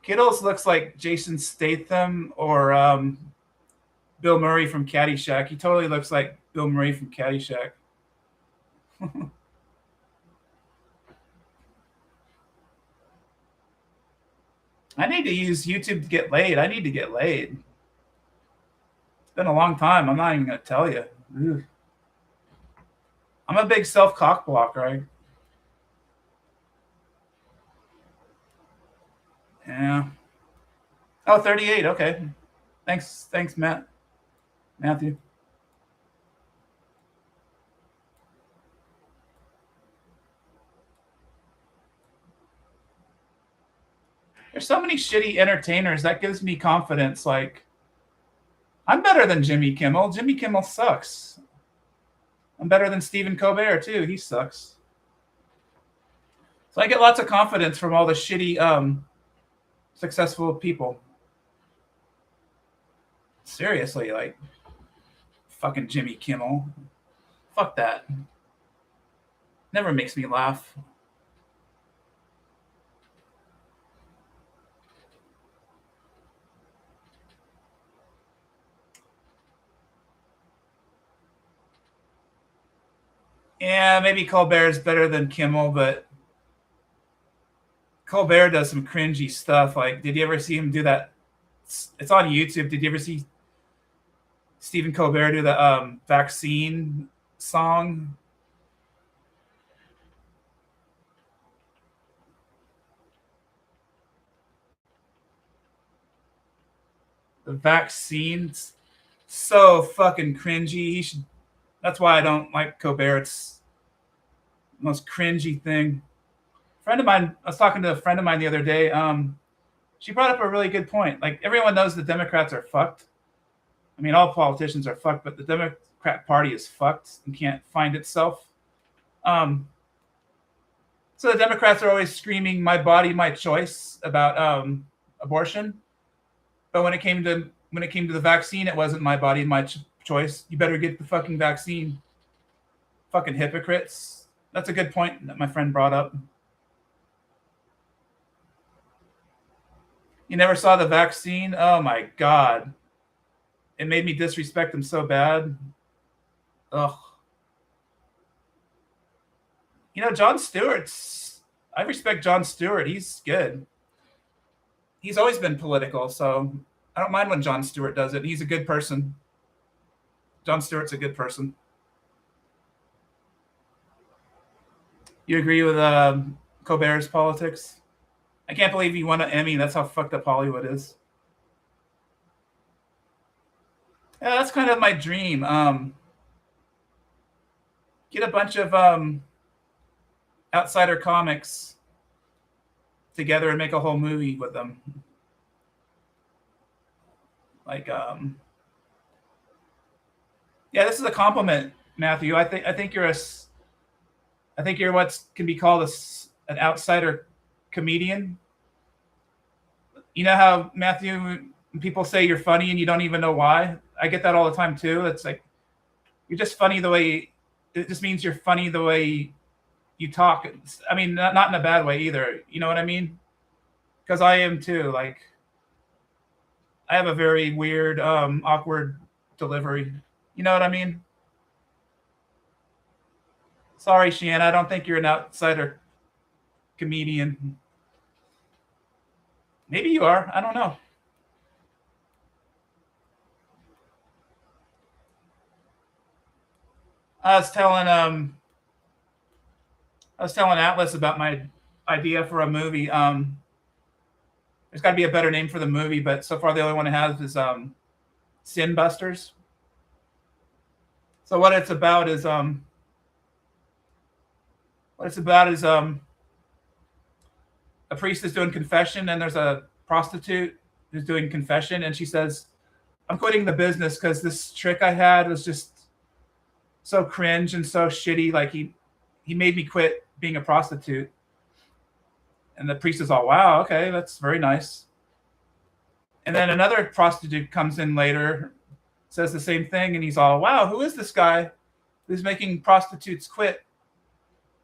Kittles looks like Jason Statham or Bill Murray from Caddyshack. He totally looks like Bill Murray from Caddyshack. I need to use YouTube to get laid. I need to get laid. It's been a long time. I'm not even going to tell you. Ugh. I'm a big self cock blocker. Right? Yeah. Oh, 38. Okay. Thanks, Matthew. There's so many shitty entertainers that gives me confidence. Like, I'm better than Jimmy Kimmel. Jimmy Kimmel sucks. I'm better than Stephen Colbert too. He sucks. So I get lots of confidence from all the shitty, successful people. Seriously, like fucking Jimmy Kimmel. Fuck that. Never makes me laugh. Yeah, maybe Colbert's better than Kimmel, but Colbert does some cringy stuff. Like, did you ever see him do that? It's on YouTube. Did you ever see Stephen Colbert do the vaccine song? The vaccine's so fucking cringy. He should. That's why I don't like Colbert. It's the most cringy thing. A friend of mine. I was talking to a friend of mine the other day. She brought up a really good point. Like, everyone knows the Democrats are fucked. I mean, all politicians are fucked, but the Democrat Party is fucked and can't find itself. Um, so the Democrats are always screaming "My body, my choice" about abortion, but when it came to the vaccine, it wasn't "My body, my choice." You better get the fucking vaccine. Fucking hypocrites. That's a good point that my friend brought up. You never saw the vaccine? Oh my god. It made me disrespect them so bad. Ugh. Jon Stewart's. I respect Jon Stewart. He's good. He's always been political, so I don't mind when Jon Stewart does it. He's a good person. Jon Stewart's a good person. You agree with Colbert's politics? I can't believe he won an Emmy. That's how fucked up Hollywood is. Yeah, that's kind of my dream. Get a bunch of outsider comics together and make a whole movie with them. Like, yeah, this is a compliment, Matthew. I think you're what can be called an outsider comedian. You know how, Matthew, people say you're funny and you don't even know why? I get that all the time too. It's like, you're just funny the way, it just means you're funny the way you talk. I mean, not in a bad way either. You know what I mean? Because I am too. Like, I have a very weird, awkward delivery. You know what I mean? Sorry, Sheehan. I don't think you're an outsider comedian. Maybe you are. I don't know. I was telling Atlas about my idea for a movie. There's got to be a better name for the movie, but so far the only one it has is Sin Busters. So what it's about is a priest is doing confession, and there's a prostitute who's doing confession, and she says, "I'm quitting the business because this trick I had was just so cringe and so shitty. Like he made me quit being a prostitute." And the priest is all, "Wow, okay, that's very nice." And then another prostitute comes in later, says the same thing, and he's all, "Wow, who is this guy who's making prostitutes quit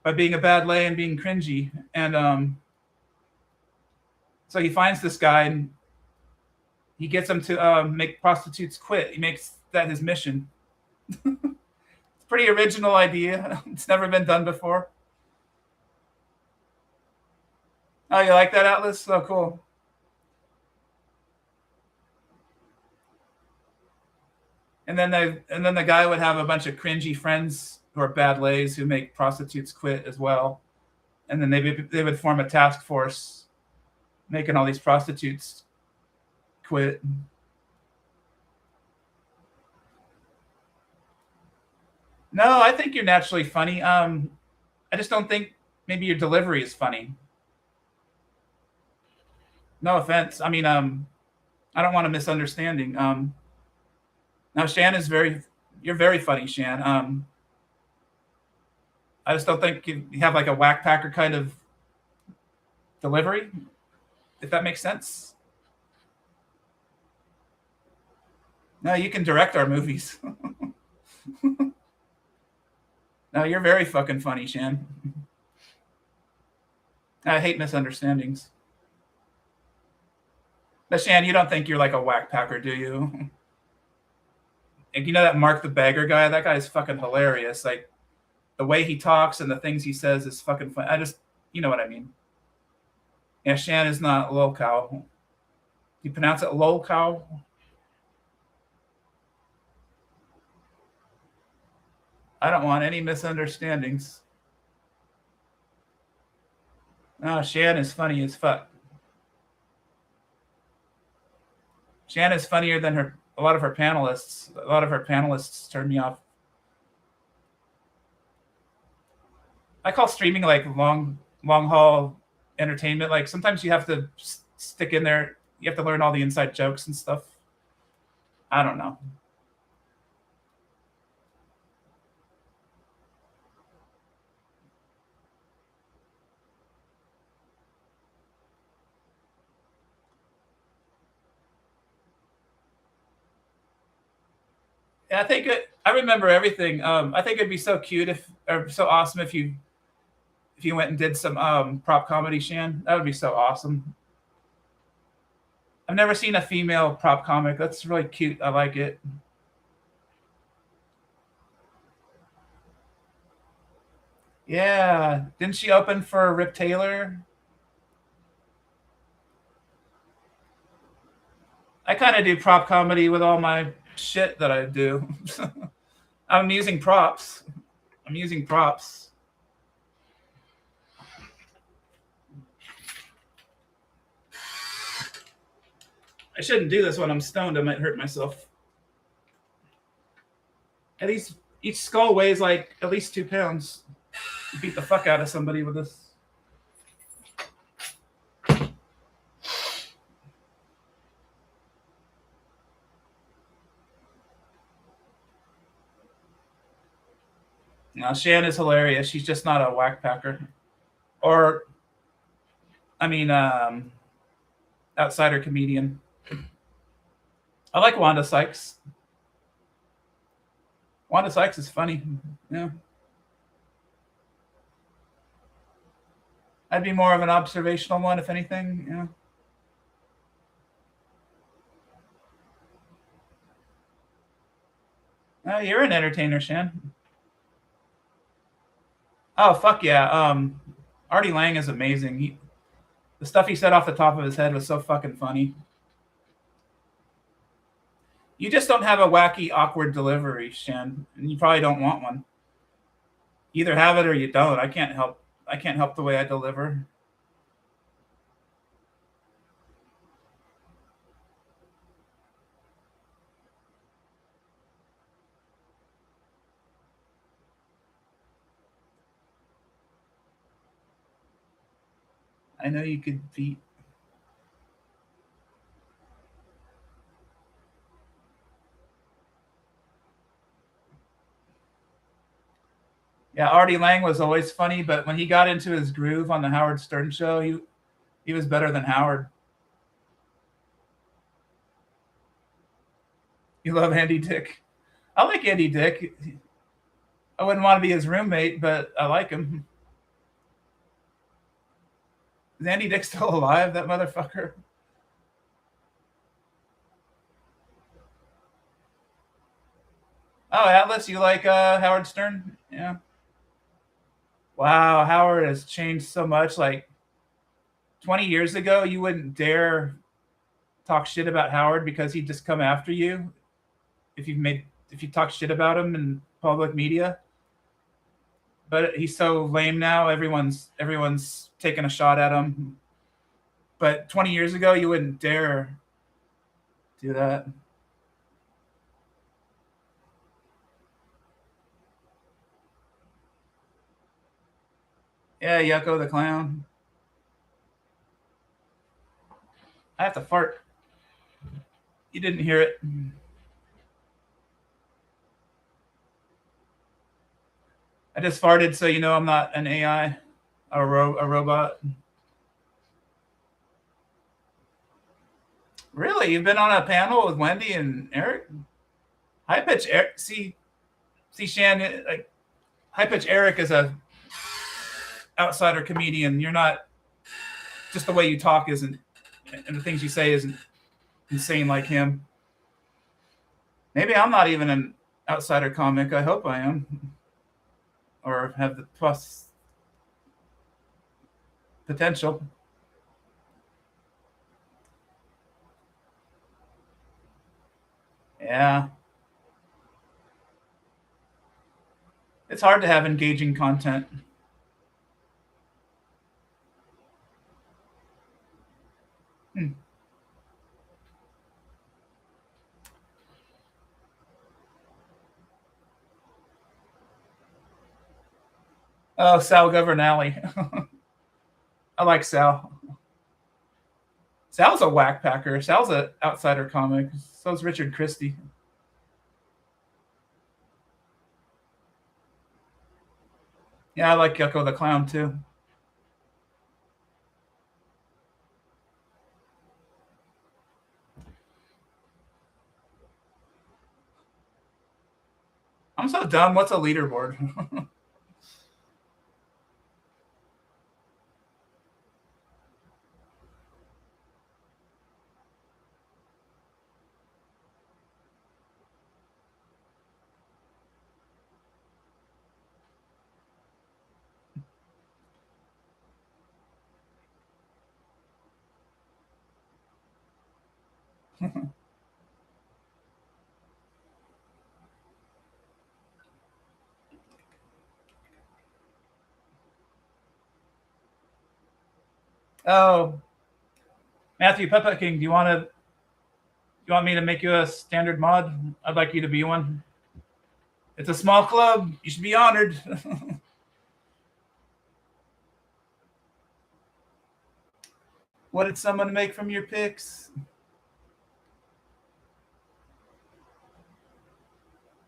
by being a bad lay and being cringy?" And so he finds this guy and he gets him to make prostitutes quit. He makes that his mission. It's a pretty original idea. It's never been done before. Oh, you like that, Atlas? So cool. And then the guy would have a bunch of cringy friends who are bad lays who make prostitutes quit as well. And then they would form a task force making all these prostitutes quit. No, I think you're naturally funny. I just don't think maybe your delivery is funny. No offense. I mean, I don't want a misunderstanding. Now Shan you're very funny, Shan. I just don't think you have like a whack packer kind of delivery, if that makes sense. No, you can direct our movies. No, you're very fucking funny, Shan. I hate misunderstandings. But Shan, you don't think you're like a whack packer, do you? And you know that Mark the Bagger guy? That guy's fucking hilarious. Like the way he talks and the things he says is fucking fun. You know what I mean. Yeah, Shan is not lol cow. You pronounce it lol cow? I don't want any misunderstandings. No, Shan is funny as fuck. Shan is funnier than a lot of her panelists. A lot of her panelists turn me off. I call streaming like long haul entertainment. Like sometimes you have to stick in there. You have to learn all the inside jokes and stuff. I don't know. Yeah, I remember everything. I think it'd be so cute or so awesome if you went and did some prop comedy, Shan. That would be so awesome. I've never seen a female prop comic. That's really cute. I like it. Yeah. Didn't she open for Rip Taylor? I kind of do prop comedy with all my shit that I do. I'm using props. I shouldn't do this when I'm stoned. I might hurt myself. At least each skull weighs like at least 2 pounds. You beat the fuck out of somebody with this. Now, Shan is hilarious. She's just not a whack packer. Or, I mean, outsider comedian. I like Wanda Sykes. Wanda Sykes is funny. Yeah. I'd be more of an observational one, if anything. Yeah. Oh, you're an entertainer, Shan. Oh, fuck yeah. Artie Lang is amazing. The stuff he said off the top of his head was so fucking funny. You just don't have a wacky, awkward delivery, Shan, and you probably don't want one. You either have it or you don't. I can't help. I can't help the way I deliver. I know you could beat. Yeah, Artie Lang was always funny, but when he got into his groove on the Howard Stern show, he was better than Howard. You love Andy Dick. I like Andy Dick. I wouldn't want to be his roommate, but I like him. Is Andy Dick still alive? That motherfucker. Oh, Atlas, you like Howard Stern? Yeah. Wow, Howard has changed so much. Like 20 years ago, you wouldn't dare talk shit about Howard because he'd just come after you if you talk shit about him in public media. But he's so lame now. Everyone's taking a shot at him. But 20 years ago, you wouldn't dare do that. Yeah, Yucko the clown. I have to fart. You didn't hear it. I just farted, so you know I'm not an AI, a robot. Really? You've been on a panel with Wendy and Eric? High pitch Eric. See, Shan. Like high pitch Eric is a outsider comedian. You're not. Just the way you talk isn't, and the things you say isn't insane like him. Maybe I'm not even an outsider comic. I hope I am, or have the plus potential. Yeah, it's hard to have engaging content. Hmm. Oh, Sal Governale. I like Sal. Sal's a whack packer. Sal's an outsider comic. So's Richard Christie. Yeah, I like Yucko the Clown too. I'm so dumb. What's a leaderboard? Oh, Matthew Peppa King, you want me to make you a standard mod? I'd like you to be one. It's a small club. You should be honored. What did someone make from your picks?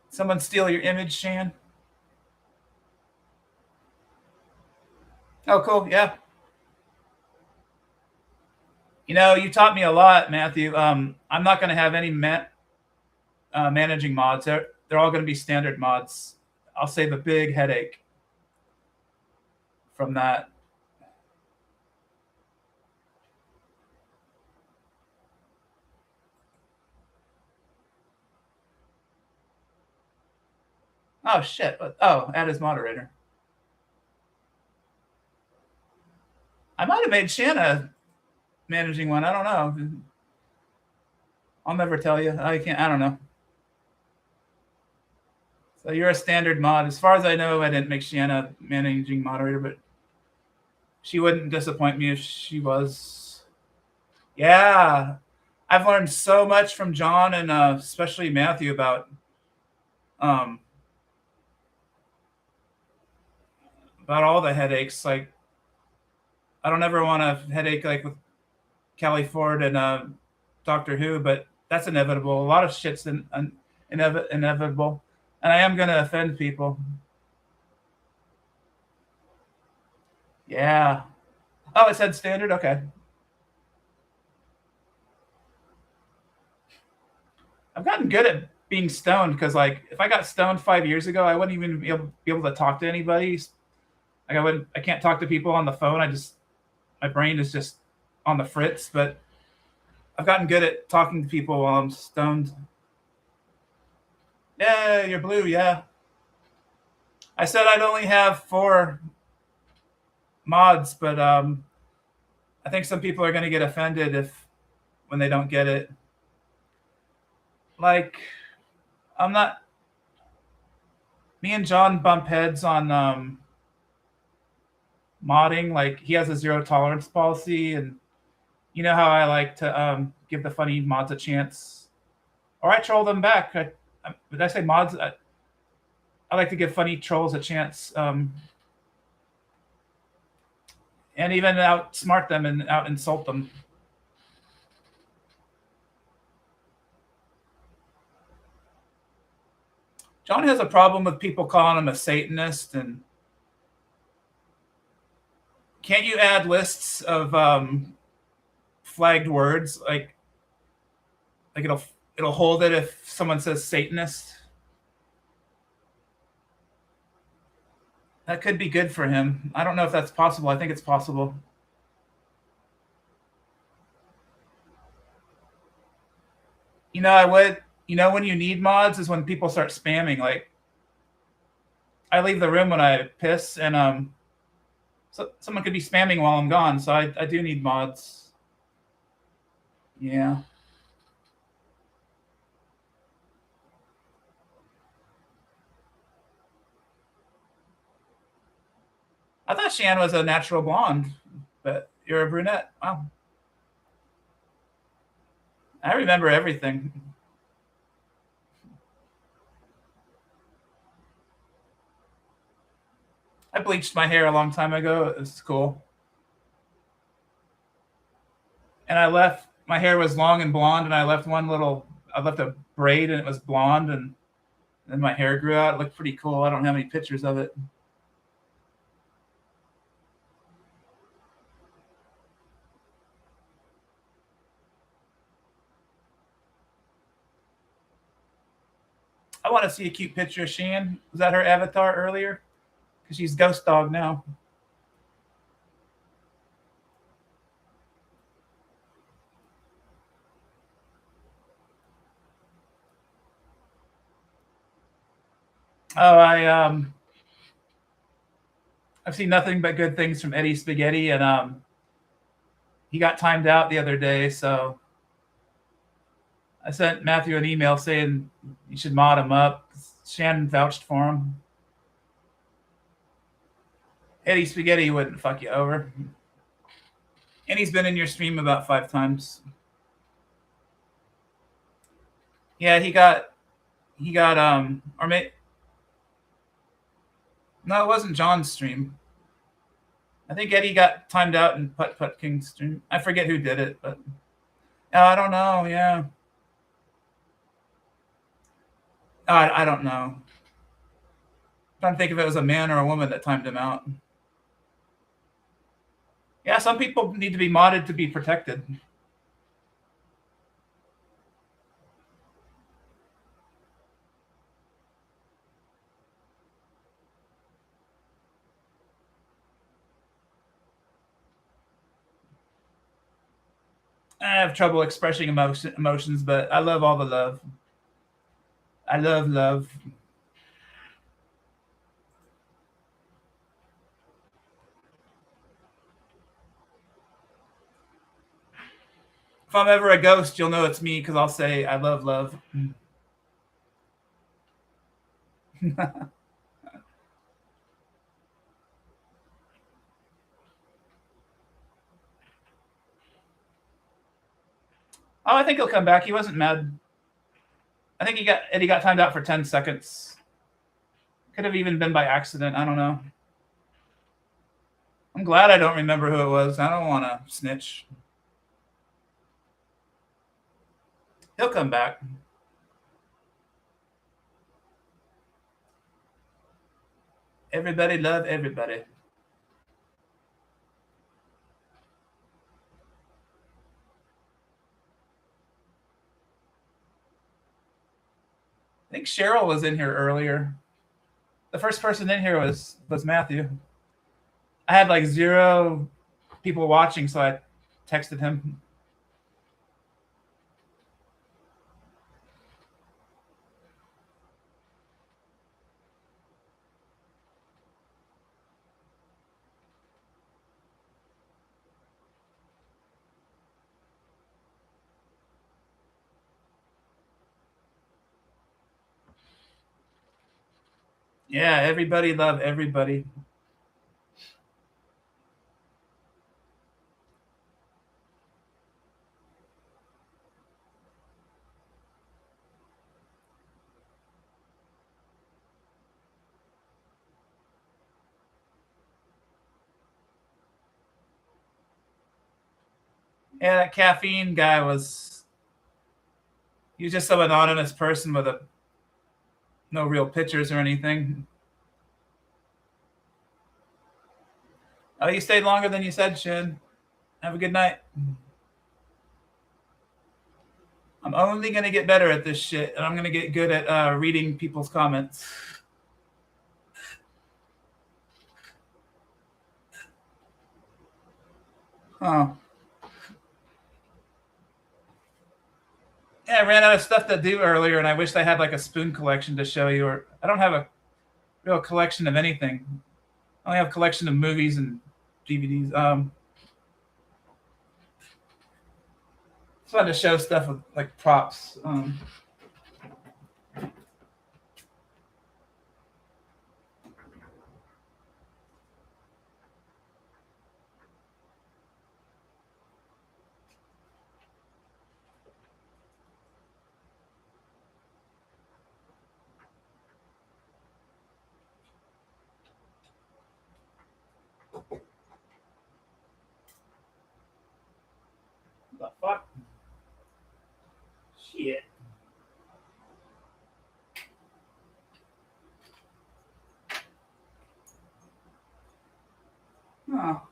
Someone steal your image, Shan? Oh, cool. Yeah. You know, you taught me a lot, Matthew. I'm not going to have any managing mods. They're all going to be standard mods. I'll save a big headache from that. Oh shit! Oh, add as moderator. I might have made Shanna managing one. I don't know. I'll never tell you. I can't. I don't know. So you're a standard mod. As far as I know, I didn't make Shanna managing moderator, but she wouldn't disappoint me if she was. Yeah. I've learned so much from John and especially Matthew um, about all the headaches. Like, I don't ever want a headache like with Callie Ford and Doctor Who, but that's inevitable. A lot of shit's inevitable, and I am going to offend people. Yeah. Oh, it said standard. Okay. I've gotten good at being stoned because, like, if I got stoned 5 years ago, I wouldn't even be able to talk to anybody. Like, I can't talk to people on the phone. My brain is just on the fritz. But I've gotten good at talking to people while I'm stoned. Yeah, you're blue. Yeah. I said I'd only have 4 mods, but I think some people are going to get offended when they don't get it. Like, I'm not. Me and John bump heads on modding. Like, he has a zero tolerance policy, and you know how I like to give the funny mods a chance, or I troll them back. Did I say mods? I like to give funny trolls a chance, and even outsmart them and out insult them. John has a problem with people calling him a Satanist, and can't you add lists of flagged words like it'll hold it if someone says Satanist? That could be good for him. I don't know if that's possible. I think it's possible. I would. When you need mods is when people start spamming. Like, I leave the room when I piss, and so someone could be spamming while I'm gone. So I do need mods. Yeah. I thought Shan was a natural blonde, but you're a brunette. Wow. I remember everything. I bleached my hair a long time ago. It was cool. And my hair was long and blonde, and I left a braid, and it was blonde, and then my hair grew out. It looked pretty cool. I don't have any pictures of it. I want to see a cute picture of Shan. Was that her avatar earlier? Because she's Ghost Dog now. Oh, I've seen nothing but good things from Eddie Spaghetti, and he got timed out the other day, so I sent Matthew an email saying you should mod him up. Shannon vouched for him. Eddie Spaghetti wouldn't fuck you over. And he's been in your stream about 5 times. Yeah, he got or maybe no, it wasn't John's stream. I think Eddie got timed out in Putt Putt King's stream. I forget who did it, but I don't know. Yeah, I don't know. I'm trying to think if it was a man or a woman that timed him out. Yeah, some people need to be modded to be protected. I have trouble expressing emotions, but I love all the love. I love love. If I'm ever a ghost, you'll know it's me because I'll say I love love. Oh, I think he'll come back. He wasn't mad. I think he got timed out for 10 seconds. Could have even been by accident. I don't know. I'm glad I don't remember who it was. I don't want to snitch. He'll come back. Everybody love everybody. I think Cheryl was in here earlier. The first person in here was Matthew. I had like 0 people watching, so I texted him. Yeah, everybody love everybody. Yeah, that caffeine guy he was just some anonymous person with no real pictures or anything. Oh, you stayed longer than you said, Shin. Have a good night. I'm only going to get better at this shit, and I'm going to get good at reading people's comments. Oh. Yeah, I ran out of stuff to do earlier, and I wished I had like a spoon collection to show you. Or I don't have a real collection of anything. I only have a collection of movies and DVDs. It's fun to show stuff with like props. The fuck? Shit. Oh.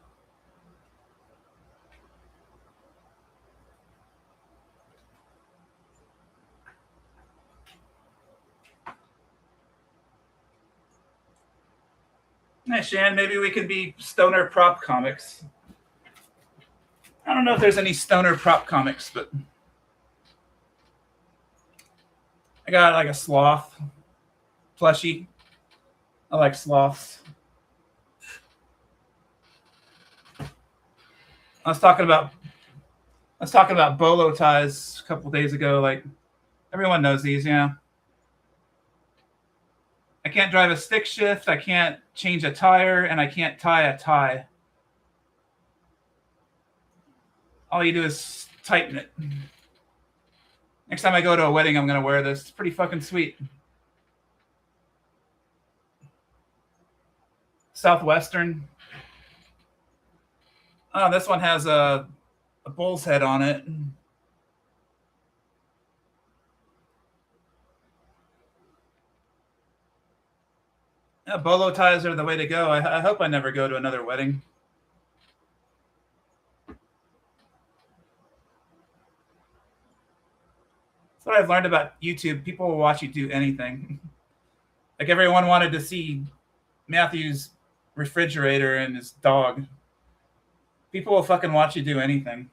Hey, Shan, maybe we could be stoner prop comics. I don't know if there's any stoner prop comics, but I got like a sloth plushie. I like sloths. I was talking about bolo ties a couple days ago. Like everyone knows these, yeah. I can't drive a stick shift. I can't change a tire, and I can't tie a tie. All you do is tighten it. Next time I go to a wedding, I'm gonna wear this. It's pretty fucking sweet. Southwestern. Oh, this one has a bull's head on it. Yeah, bolo ties are the way to go. I hope I never go to another wedding. That's what I've learned about YouTube. People will watch you do anything. Like everyone wanted to see Matthew's refrigerator and his dog. People will fucking watch you do anything.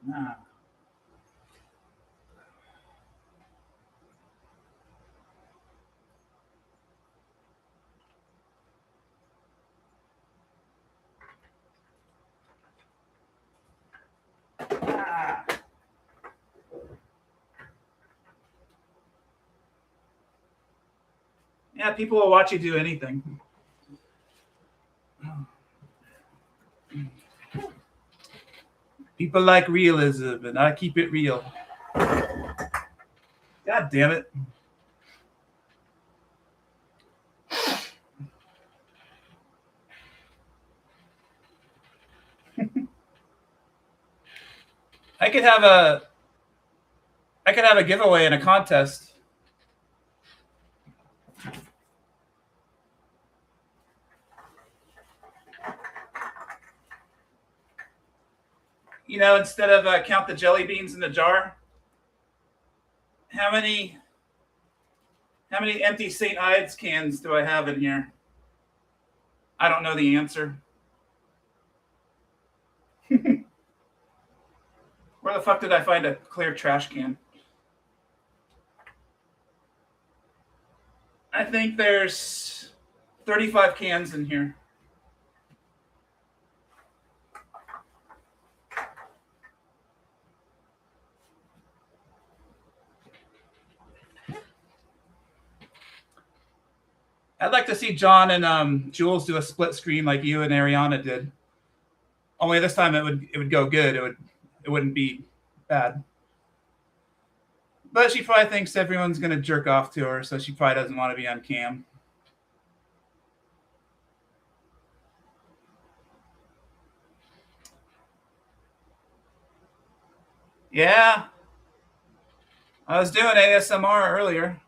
Nah. Yeah, people will watch you do anything. People like realism, and I keep it real. God damn it. I could have a giveaway in a contest. You know, instead of count the jelly beans in the jar, how many empty St. Ives cans do I have in here? I don't know the answer. Where the fuck did I find a clear trash can? I think there's 35 cans in here. I'd like to see John and Jules do a split screen like you and Ariana did. Only this time it would go good. It wouldn't be bad. But she probably thinks everyone's gonna jerk off to her, so she probably doesn't want to be on cam. Yeah, I was doing ASMR earlier.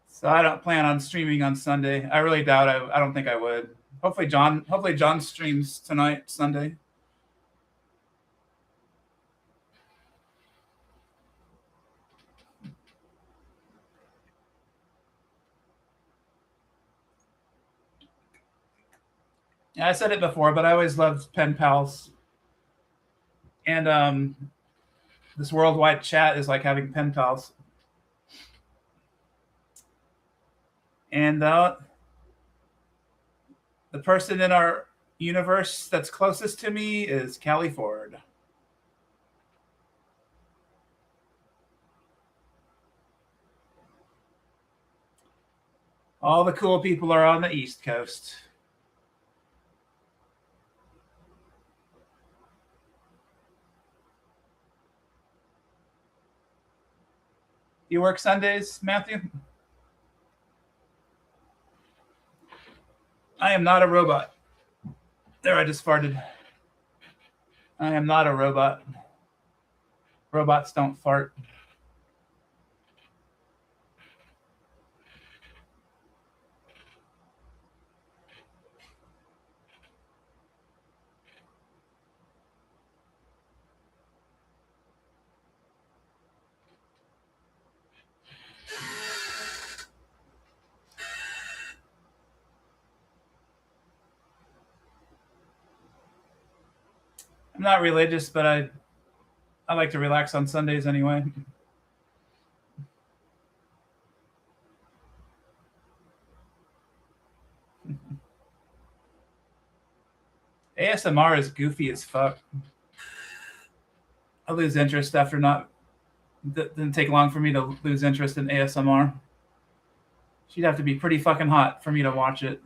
So I don't plan on streaming on Sunday. I really doubt I don't think I would. Hopefully John streams tonight, Sunday. Yeah, I said it before, but I always loved pen pals. And this worldwide chat is like having pen pals. And the person in our universe that's closest to me is Callie Ford. All the cool people are on the East Coast. You work Sundays, Matthew? I am not a robot. There, I just farted. I am not a robot. Robots don't fart. I'm not religious, but I like to relax on Sundays anyway. ASMR is goofy as fuck. I lose interest after not. Didn't take long for me to lose interest in ASMR. She'd have to be pretty fucking hot for me to watch it.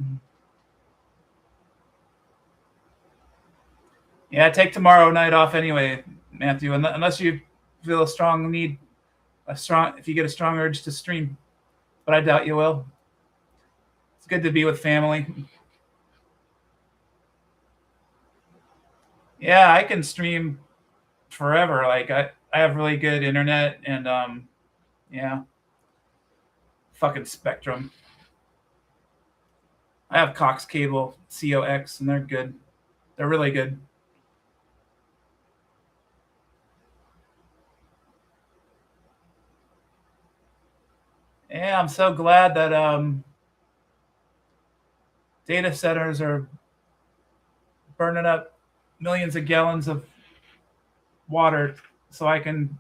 Yeah, take tomorrow night off anyway, Matthew, unless you feel a strong need, if you get a strong urge to stream. But I doubt you will. It's good to be with family. Yeah, I can stream forever. Like I have really good internet and yeah. Fucking Spectrum. I have Cox Cable, COX, and they're good. They're really good. Yeah, I'm so glad that data centers are burning up millions of gallons of water so I can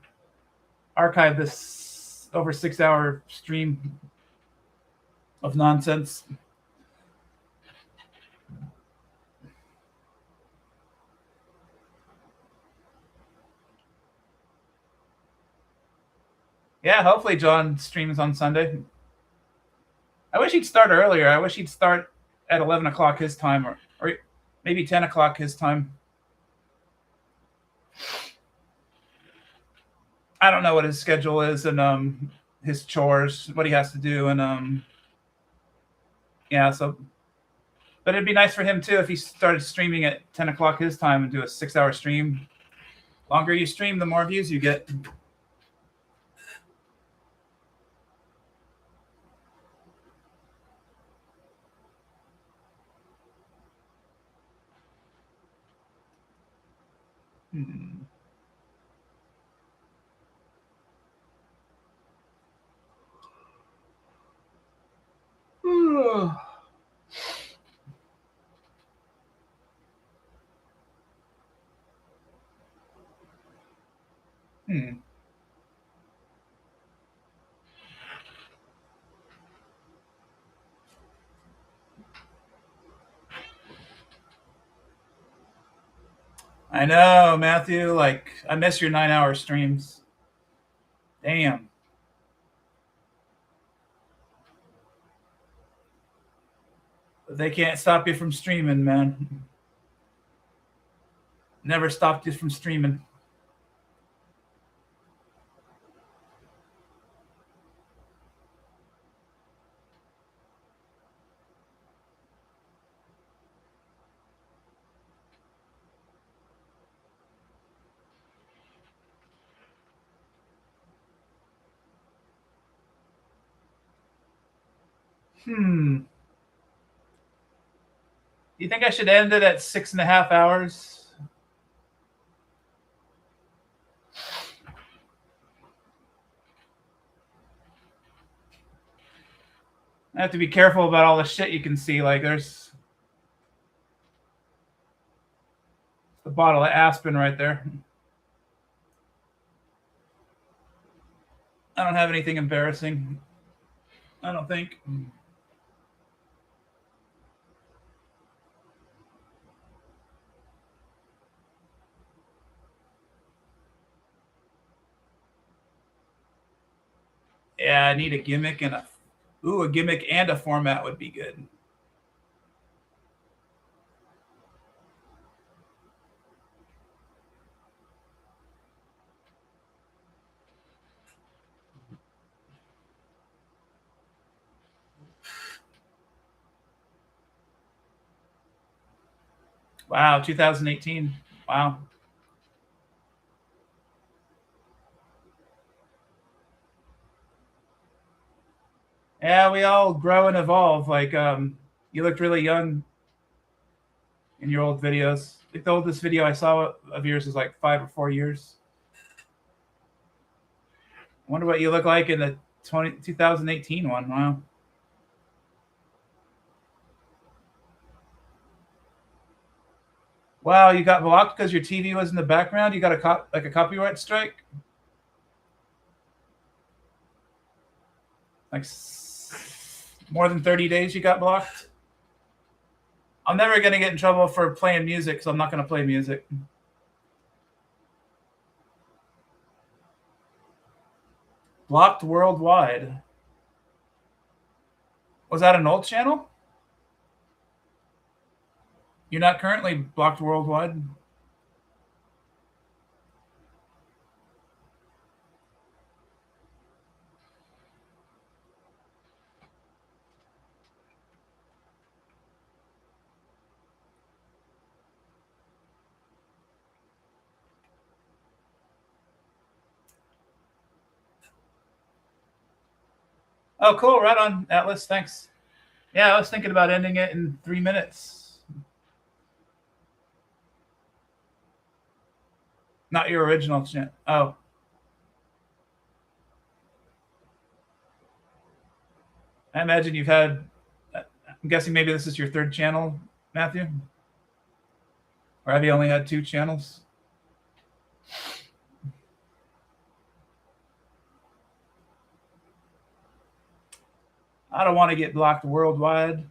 archive this over 6 hour stream of nonsense. Yeah, hopefully John streams on Sunday. I wish he'd start earlier. I wish he'd start at 11 o'clock his time, or maybe 10 o'clock his time. I don't know what his schedule is and his chores, what he has to do, and yeah. So, but it'd be nice for him too if he started streaming at 10 o'clock his time and do a 6-hour stream. Longer you stream, the more views you get. Hmm. Hmm. I know, Matthew. Like, I miss your 9-hour streams. Damn. But they can't stop you from streaming, man. Never stopped you from streaming. Hmm. You think I should end it at 6.5 hours? I have to be careful about all the shit you can see. Like, there's the bottle of Aspen right there. I don't have anything embarrassing. I don't think. Yeah, I need a gimmick and a gimmick and a format would be good. Wow, 2018. Wow. Yeah, we all grow and evolve. Like, you looked really young in your old videos. I think the oldest video I saw of yours is like 5 or 4 years. I wonder what you look like in the 2018 one. Wow. Wow, you got blocked because your TV was in the background. You got like a copyright strike. Like more than 30 days you got blocked. I'm never gonna get in trouble for playing music, so I'm not gonna play music. Blocked worldwide. Was that an old channel? You're not currently blocked worldwide? Oh, cool. Right on, Atlas. Thanks. Yeah, I was thinking about ending it in 3 minutes. Not your original channel. Oh. I imagine you've had, I'm guessing maybe this is your third channel, Matthew? Or have you only had 2 channels? I don't want to get blocked worldwide.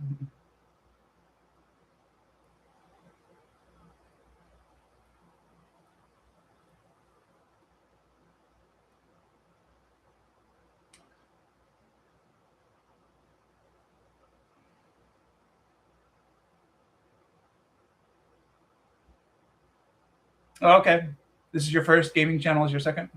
Oh, okay. This is your first gaming channel. Is your second?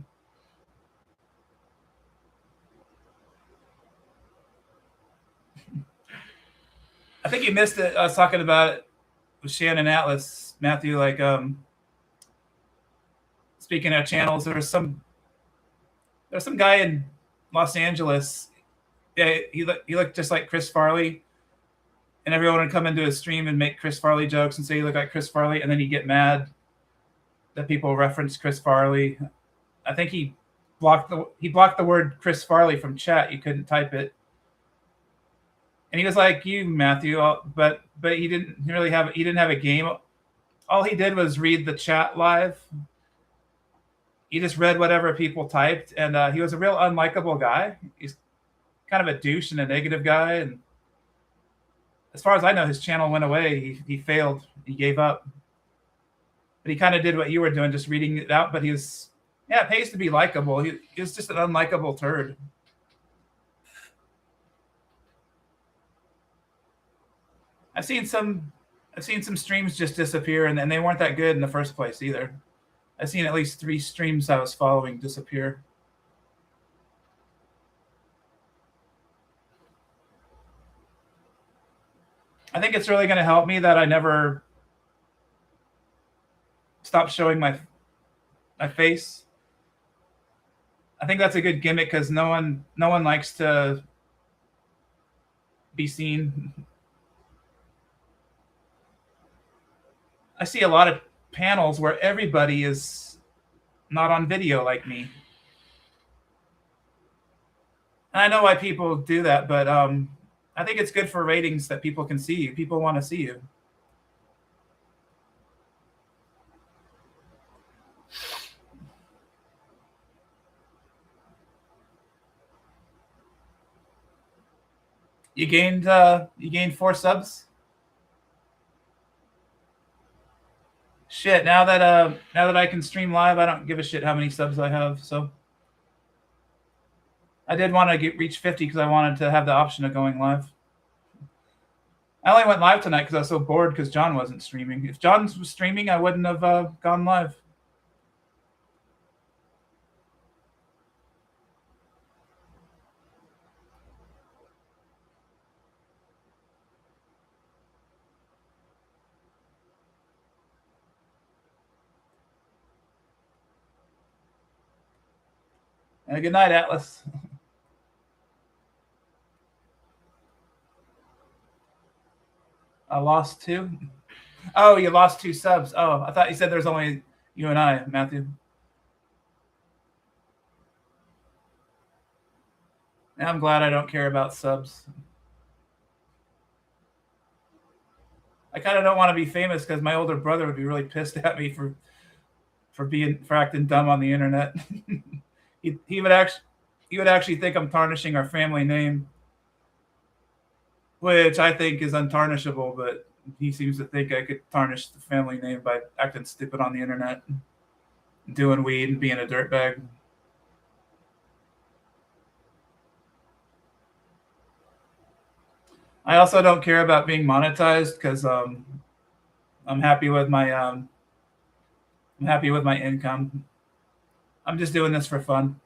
I think you missed it. I was talking about it with Shannon Atlas, Matthew. Like, speaking of channels, there's some guy in Los Angeles. Yeah, he looked just like Chris Farley, and everyone would come into his stream and make Chris Farley jokes and say he looked like Chris Farley, and then he'd get mad that people reference Chris Farley. I think he blocked the word Chris Farley from chat. You couldn't type it. And he was like you, Matthew, but he didn't really have a game. All he did was read the chat live. He just read whatever people typed, and he was a real unlikable guy. He's kind of a douche and a negative guy. And as far as I know, his channel went away. He failed. He gave up. But he kind of did what you were doing, just reading it out. But it pays to be likable. He was just an unlikable turd. I've seen some streams just disappear, and they weren't that good in the first place either. I've seen at least 3 streams I was following disappear. I think it's really going to help me that I never stop showing my face. I think that's a good gimmick because no one likes to be seen. I see a lot of panels where everybody is not on video like me. And I know why people do that, but I think it's good for ratings that people can see you. People want to see you. You gained 4 subs. Shit, now that I can stream live, I don't give a shit how many subs I have. So I did want to reach 50 because I wanted to have the option of going live. I only went live tonight because I was so bored because John wasn't streaming. If John was streaming, I wouldn't have gone live. And good night, Atlas. I lost 2. Oh, you lost 2 subs. Oh, I thought you said there's only you and I, Matthew. And I'm glad I don't care about subs. I kind of don't want to be famous because my older brother would be really pissed at me for acting dumb on the internet. he would actually think I'm tarnishing our family name, which I think is untarnishable, but he seems to think I could tarnish the family name by acting stupid on the internet, doing weed and being a dirtbag. I also don't care about being monetized because I'm happy with my income. I'm just doing this for fun.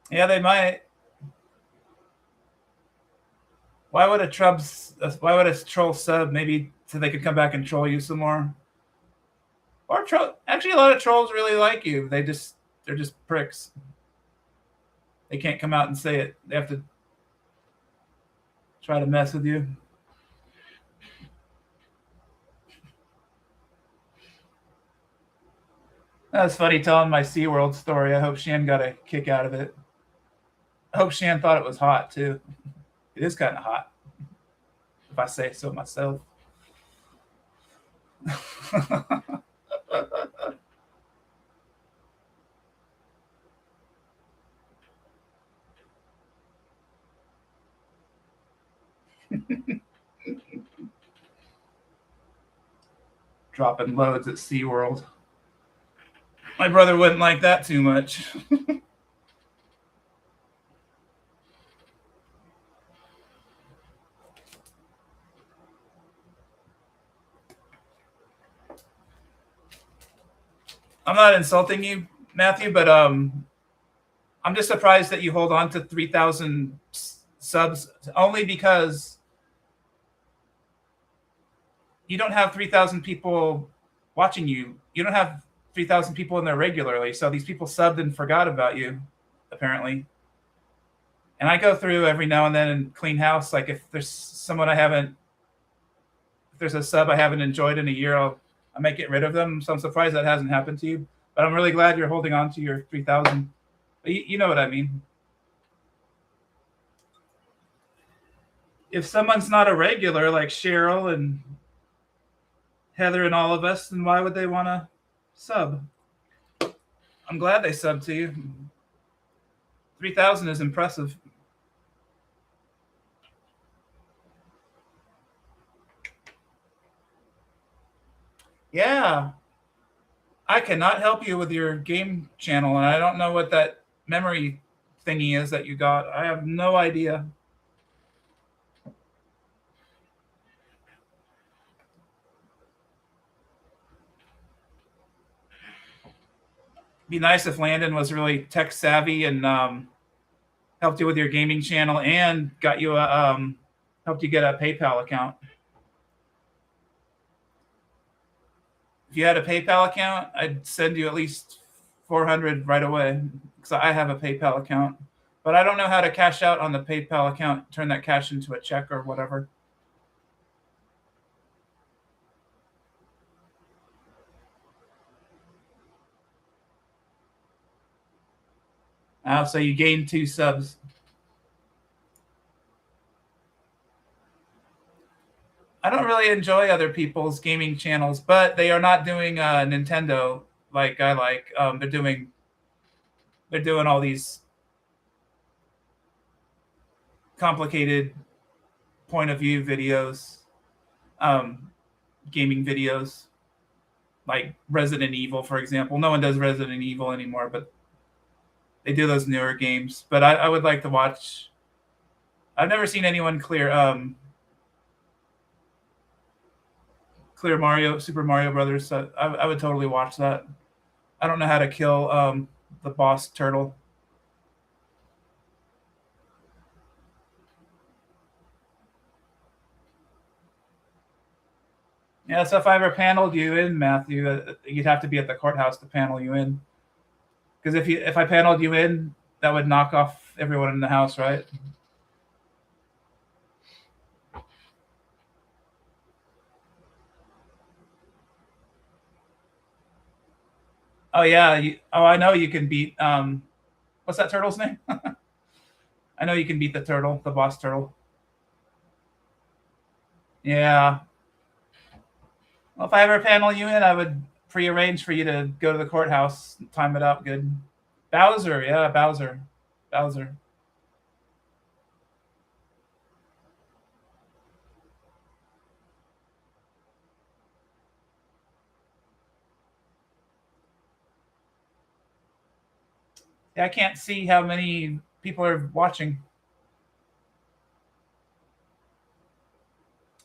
Yeah, they might. Why would a troll sub? Maybe so they could come back and troll you some more. Or actually, a lot of trolls really like you. They're just pricks. They can't come out and say it. They have to try to mess with you. That's funny telling my SeaWorld story. I hope Shan got a kick out of it. I hope Shan thought it was hot too. It is kind of hot, if I say so myself. Dropping loads at SeaWorld. My brother wouldn't like that too much. I'm not insulting you, Matthew, but I'm just surprised that you hold on to 3,000 subs only because you don't have 3,000 people watching you. You don't have 3,000 people in there regularly. So these people subbed and forgot about you, apparently. And I go through every now and then and clean house. Like if there's someone if there's a sub I haven't enjoyed in a year, I might get rid of them. So I'm surprised that hasn't happened to you. But I'm really glad you're holding on to your 3,000. You know what I mean. If someone's not a regular like Cheryl and Heather and all of us, then why would they want to sub? I'm glad they subbed to you. 3,000 is impressive. Yeah, I cannot help you with your game channel, and I don't know what that memory thingy is that you got. I have no idea. Be nice if Landon was really tech savvy and helped you with your gaming channel and got you a helped you get a PayPal account. If you had a PayPal account, I'd send you at least 400 right away because I have a PayPal account, but I don't know how to cash out on the PayPal account, turn that cash into a check or whatever. So you gained 2 subs. I don't really enjoy other people's gaming channels, but they are not doing Nintendo like I like. They're doing all these complicated point of view videos, um, gaming videos, like Resident Evil, for example. No one does Resident Evil anymore, but they do those newer games. But I would like to watch. I've never seen anyone clear Super Mario Brothers. So I would totally watch that. I don't know how to kill the boss turtle. Yeah, so if I ever paneled you in, Matthew, you'd have to be at the courthouse to panel you in. Because if I paneled you in, that would knock off everyone in the house, right? Oh yeah. I know you can beat. What's that turtle's name? I know you can beat the turtle, the boss turtle. Yeah. Well, if I ever panel you in, I would prearrange for you to go to the courthouse, and time it out good. Bowser, yeah, Bowser. Yeah, I can't see how many people are watching.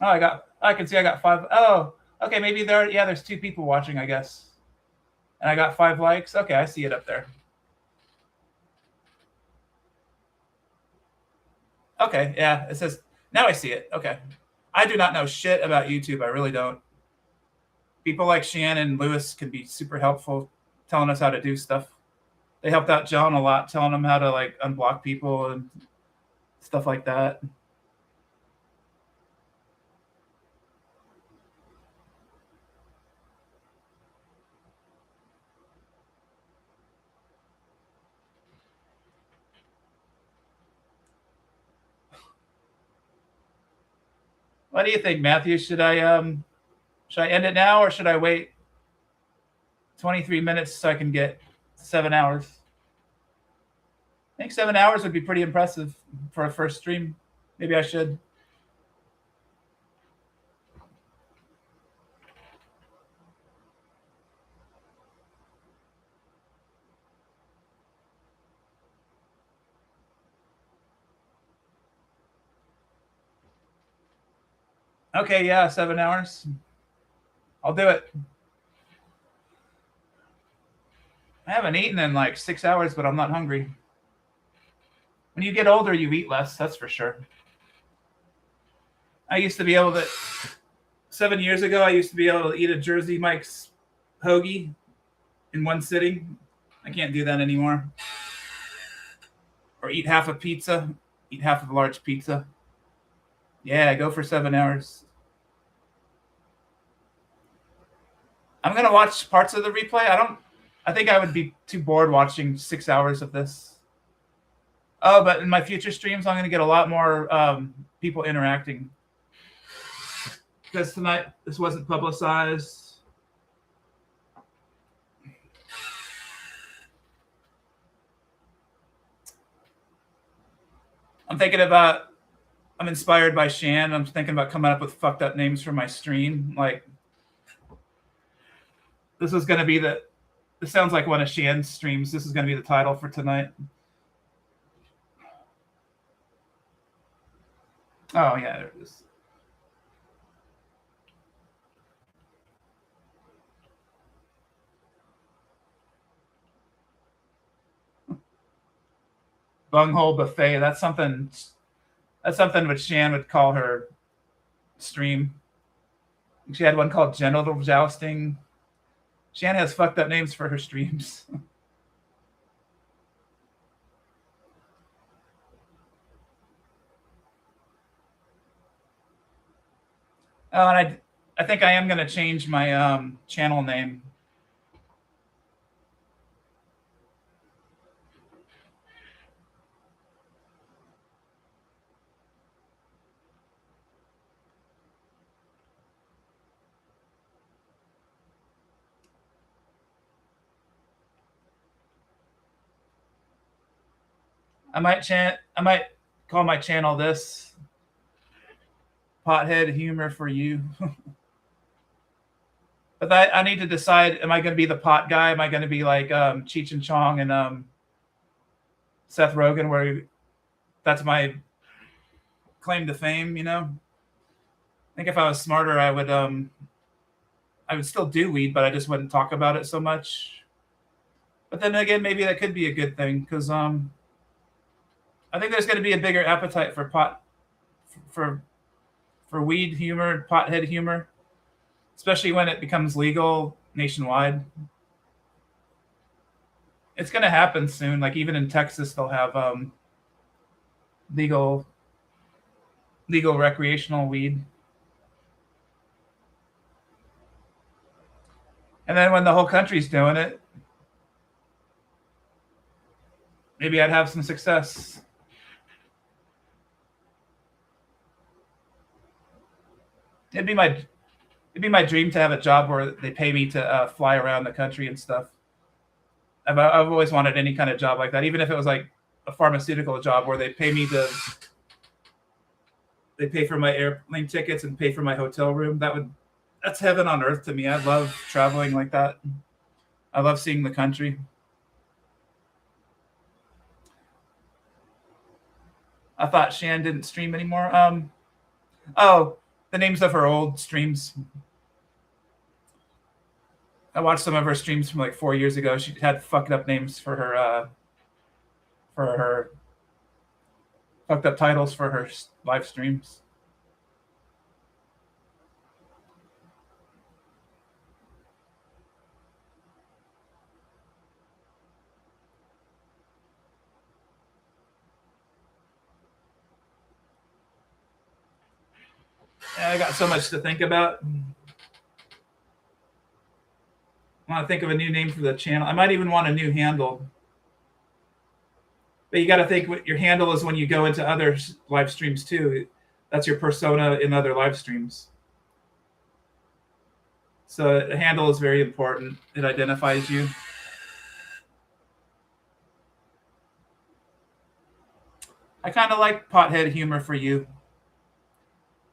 Oh, I can see I got 5. Oh, okay, maybe there's 2 people watching, I guess. And I got 5 likes. Okay, I see it up there. Okay, yeah, it says now I see it. Okay. I do not know shit about YouTube. I really don't. People like Shannon and Lewis can be super helpful telling us how to do stuff. They helped out John a lot, telling him how to like unblock people and stuff like that. What do you think, Matthew? Should I Should I end it now or should I wait 23 minutes so I can get 7 hours? I think 7 hours would be pretty impressive for a first stream. Maybe I should. Okay, yeah, 7 hours. I'll do it. I haven't eaten in like 6 hours, but I'm not hungry. When you get older, you eat less, that's for sure. I used to be able to, 7 years ago, I used to be able to eat a Jersey Mike's hoagie in one sitting. I can't do that anymore. Or eat half a pizza, eat half of a large pizza. Yeah, go for 7 hours. I'm going to watch parts of the replay. I think I would be too bored watching 6 hours of this. Oh, but in my future streams, I'm going to get a lot more people interacting. Because tonight, this wasn't publicized. I'm inspired by Shan. I'm thinking about coming up with fucked up names for my stream. Like, this sounds like one of Shan's streams. This is going to be the title for tonight. Oh, yeah, there it is. Bunghole Buffet. That's something which Shan would call her stream. She had one called Genital Jousting. Shan has fucked up names for her streams. Oh, and I think I am going to change my channel name. I might call my channel this Pothead Humor for You. But I need to decide, am I going to be the pot guy? Am I going to be like Cheech and Chong and Seth Rogen, where that's my claim to fame, you know? I think if I was smarter, I would still do weed, but I just wouldn't talk about it so much. But then again, maybe that could be a good thing, because I think there's going to be a bigger appetite for for weed humor, pothead humor, especially when it becomes legal nationwide. It's going to happen soon. Like even in Texas, they'll have legal recreational weed. And then when the whole country's doing it, maybe I'd have some success. It'd be my dream to have a job where they pay me to fly around the country and stuff. I've always wanted any kind of job like that, even if it was like a pharmaceutical job where they pay for my airplane tickets and pay for my hotel room. That's heaven on earth to me. I love traveling like that. I love seeing the country. I thought Shan didn't stream anymore. The names of her old streams. I watched some of her streams from like 4 years ago. She had fucked up names for her fucked up titles for her live streams. I got so much to think about. I want to think of a new name for the channel. I might even want a new handle. But you got to think what your handle is when you go into other live streams too. That's your persona in other live streams. So a handle is very important. It identifies you. I kind of like pothead humor for you.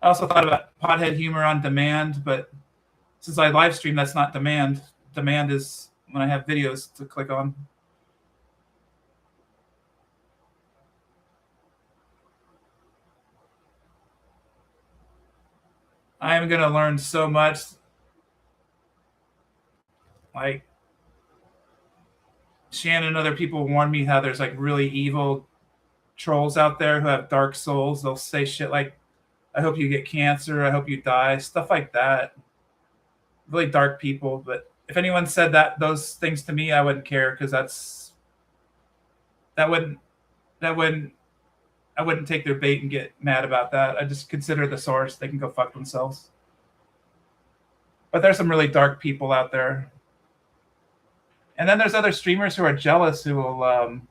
I also thought about pothead humor on demand, but since I live stream, that's not demand. Demand is when I have videos to click on. I am going to learn so much. Like, Shannon and other people warn me how there's like really evil trolls out there who have dark souls. They'll say shit like, I hope you get cancer. I hope you die. Stuff like that. Really dark people. But if anyone said those things to me, I wouldn't care because that wouldn't I wouldn't take their bait and get mad about that. I just consider the source. They can go fuck themselves. But there's some really dark people out there. And then there's other streamers who are jealous who will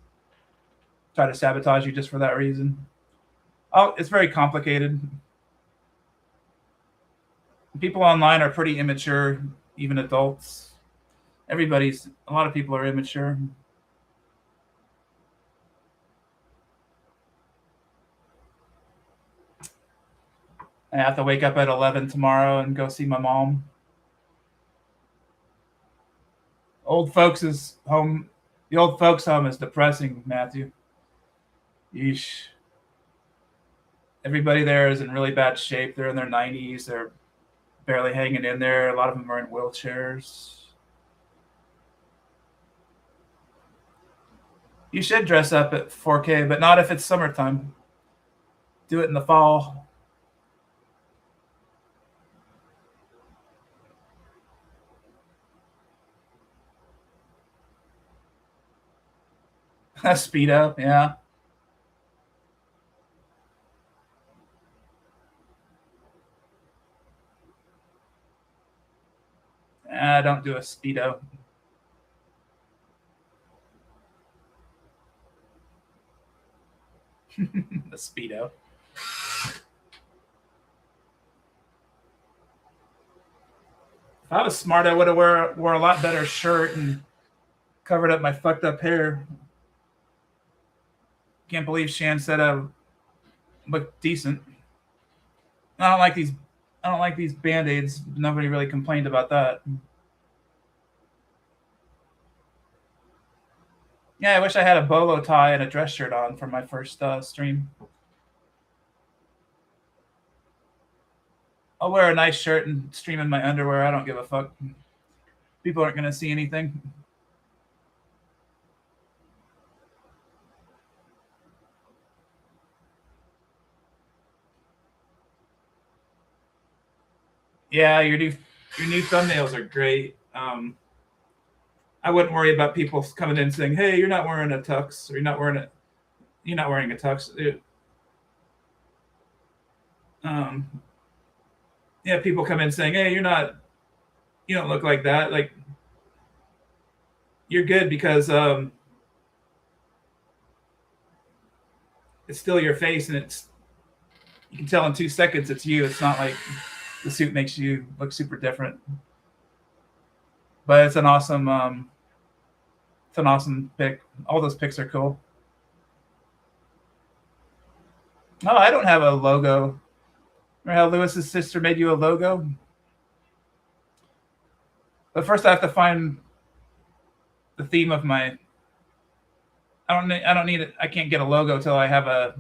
try to sabotage you just for that reason. Oh, it's very complicated. People online are pretty immature, even adults. A lot of people are immature. I have to wake up at 11 tomorrow and go see my mom. The old folks home is depressing, Matthew. Yeesh. Everybody there is in really bad shape. They're in their 90s. They're barely hanging in there. A lot of them are in wheelchairs. You should dress up at 4K, but not if it's summertime. Do it in the fall. Speedo, yeah. Don't do a Speedo. The Speedo. If I was smart, I would have wore a lot better shirt and covered up my fucked up hair. Can't believe Shan said I look decent. I don't like these Band-Aids. Nobody really complained about that. Yeah, I wish I had a bolo tie and a dress shirt on for my first stream. I'll wear a nice shirt and stream in my underwear. I don't give a fuck. People aren't going to see anything. Yeah, your new thumbnails are great. I wouldn't worry about people coming in saying, "Hey, you're not wearing a tux," or "You're not wearing a tux." Yeah, people come in saying, "Hey, you don't look like that." Like, you're good because it's still your face, and you can tell in 2 seconds it's you. It's not like the suit makes you look super different. But it's an awesome pic. All those pics are cool. Oh, I don't have a logo. Remember how Lewis's sister made you a logo? But first I have to find the theme of my. I don't need it. I can't get a logo till I have a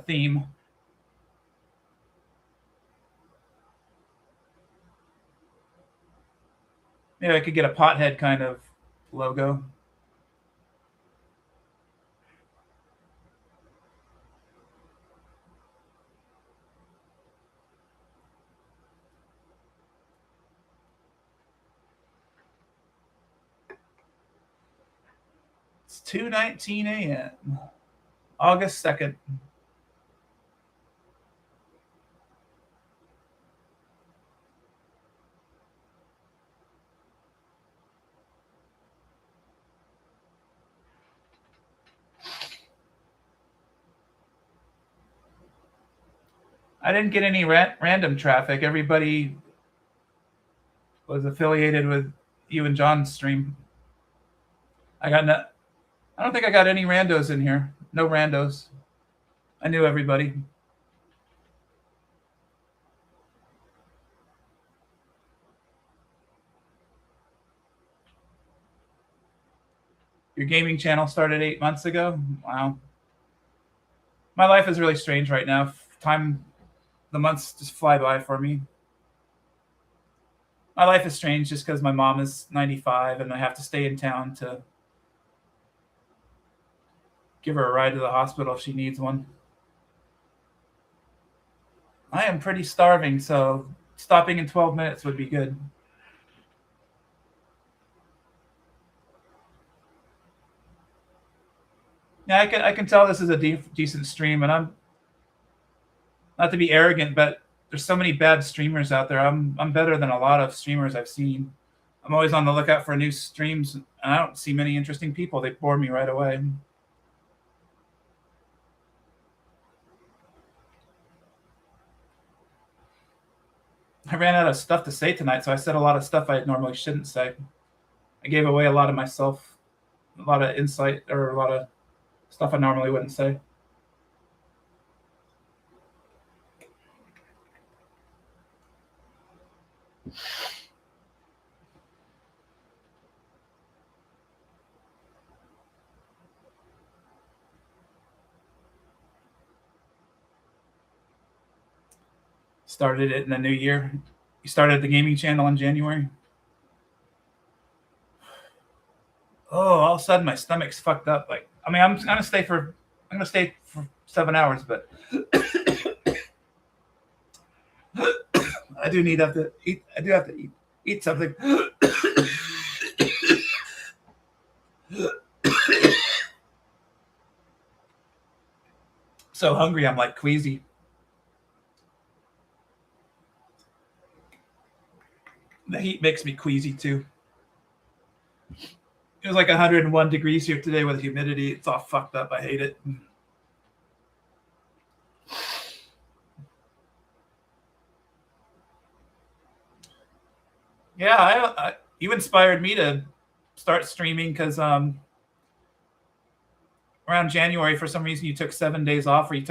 theme. Maybe I could get a pothead kind of logo. It's 2:19 a.m. August 2nd. I didn't get any random traffic. Everybody was affiliated with you and John's stream. I don't think I got any randos in here. No randos. I knew everybody. Your gaming channel started 8 months ago? Wow. My life is really strange right now. The months just fly by for me. My life is strange just because my mom is 95 and I have to stay in town to give her a ride to the hospital if she needs one. I am pretty starving, so stopping in 12 minutes would be good. Yeah, I can tell this is a decent stream, and I'm not to be arrogant, but there's so many bad streamers out there. I'm better than a lot of streamers I've seen. I'm always on the lookout for new streams, and I don't see many interesting people. They bore me right away. I ran out of stuff to say tonight, so I said a lot of stuff I normally shouldn't say. I gave away a lot of myself, a lot of insight, or a lot of stuff I normally wouldn't say. Started it in the new year. You started the gaming channel in January. Oh, all of a sudden my stomach's fucked up. Like, I mean, I'm gonna stay for 7 hours, but I do have to eat. I do have to eat something. So hungry, I'm like queasy. The heat makes me queasy too. It was like 101 degrees here today with humidity. It's all fucked up. I hate it. Yeah, you inspired me to start streaming because around January, for some reason, you took 7 days off, or you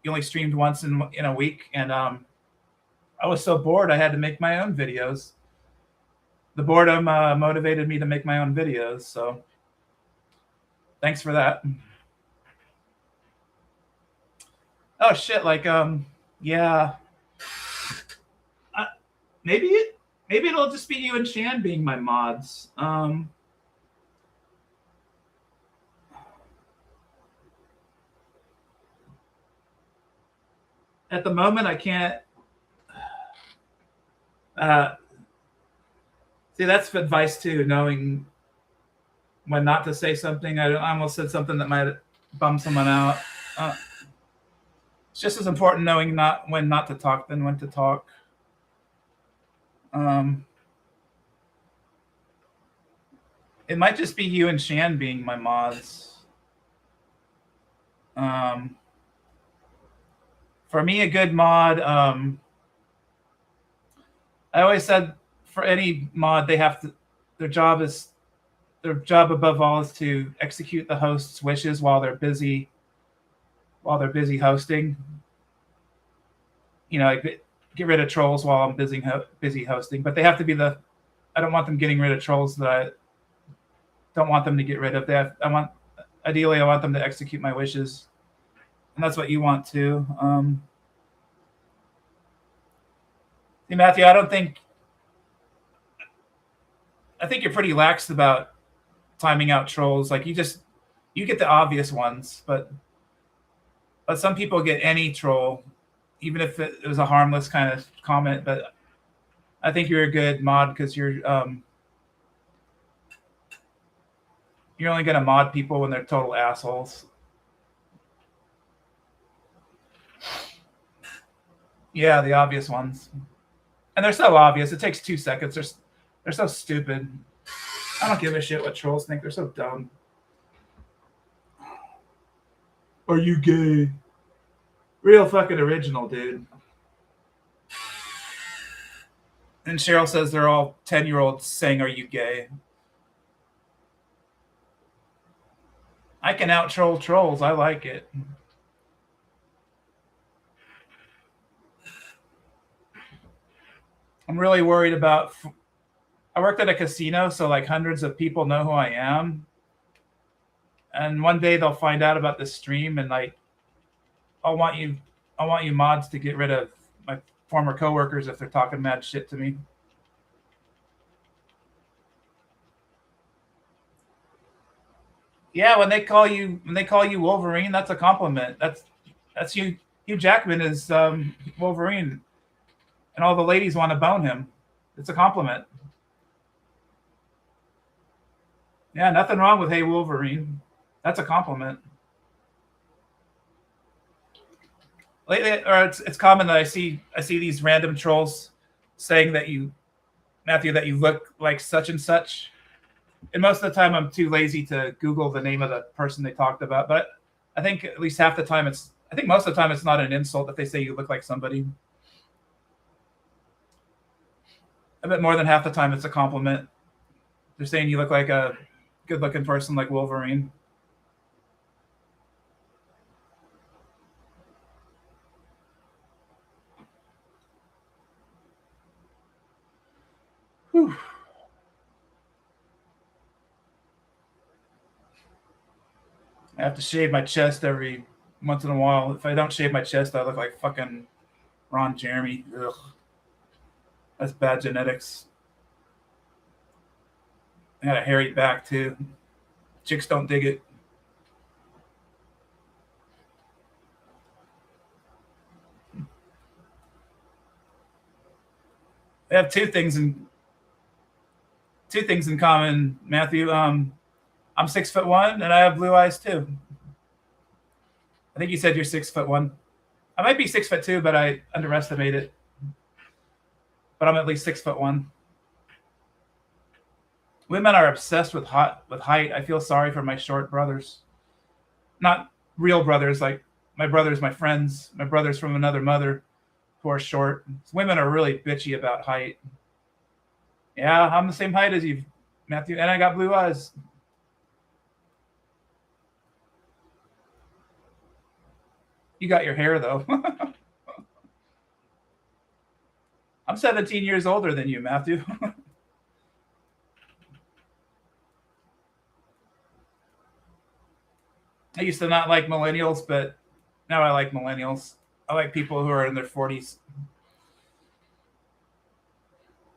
only streamed once in a week, and I was so bored I had to make my own videos. The boredom motivated me to make my own videos, so thanks for that. Oh shit! Like yeah. Maybe it'll just be you and Shan being my mods. At the moment, I can't. See, that's advice too, knowing when not to say something. I almost said something that might bum someone out. It's just as important knowing when not to talk than when to talk. It might just be you and Shan being my mods. For me, a good mod. I always said for any mod, they have to. Their job above all is to execute the host's wishes while they're busy hosting. You know, like, get rid of trolls while I'm busy hosting, but they have to be I don't want them getting rid of trolls that I don't want them to get rid of. Ideally, I want them to execute my wishes, and that's what you want too. See, Matthew, I think you're pretty lax about timing out trolls. Like, you get the obvious ones, but some people get any troll, even if it was a harmless kind of comment. But I think you're a good mod because you're only going to mod people when they're total assholes. Yeah, the obvious ones. And they're so obvious. It takes 2 seconds. They're so stupid. I don't give a shit what trolls think. They're so dumb. Are you gay? Real fucking original, dude. And Cheryl says they're all 10-year-olds saying, "Are you gay?" I can out troll trolls. I like it. I'm really worried about. I worked at a casino, so like hundreds of people know who I am, and one day they'll find out about this stream, and like, I want you, I want you mods to get rid of my former coworkers if they're talking mad shit to me. Yeah, when they call you Wolverine, that's a compliment. That's you. Hugh Jackman is Wolverine, and all the ladies want to bone him. It's a compliment. Yeah, nothing wrong with "Hey Wolverine." That's a compliment. Lately, or it's common that I see these random trolls saying that you, Matthew, that you look like such and such. And most of the time, I'm too lazy to Google the name of the person they talked about. But I think at least half the time, I think most of the time, it's not an insult if they say you look like somebody. I bet more than half the time, it's a compliment. They're saying you look like a good-looking person like Wolverine. Whew. I have to shave my chest every once in a while. If I don't shave my chest, I look like fucking Ron Jeremy. Ugh. That's bad genetics. I got a hairy back too. Chicks don't dig it. They have two things in common, Matthew. I'm 6'1" and I have blue eyes too. I think you said you're 6'1". I might be 6'2", but I underestimate it. But I'm at least 6'1". Women are obsessed with height. I feel sorry for my short brothers. Not real brothers, like my brothers, my friends, my brothers from another mother who are short. Women are really bitchy about height. Yeah, I'm the same height as you, Matthew, and I got blue eyes. You got your hair, though. I'm 17 years older than you, Matthew. I used to not like millennials, but now I like millennials. I like people who are in their 40s.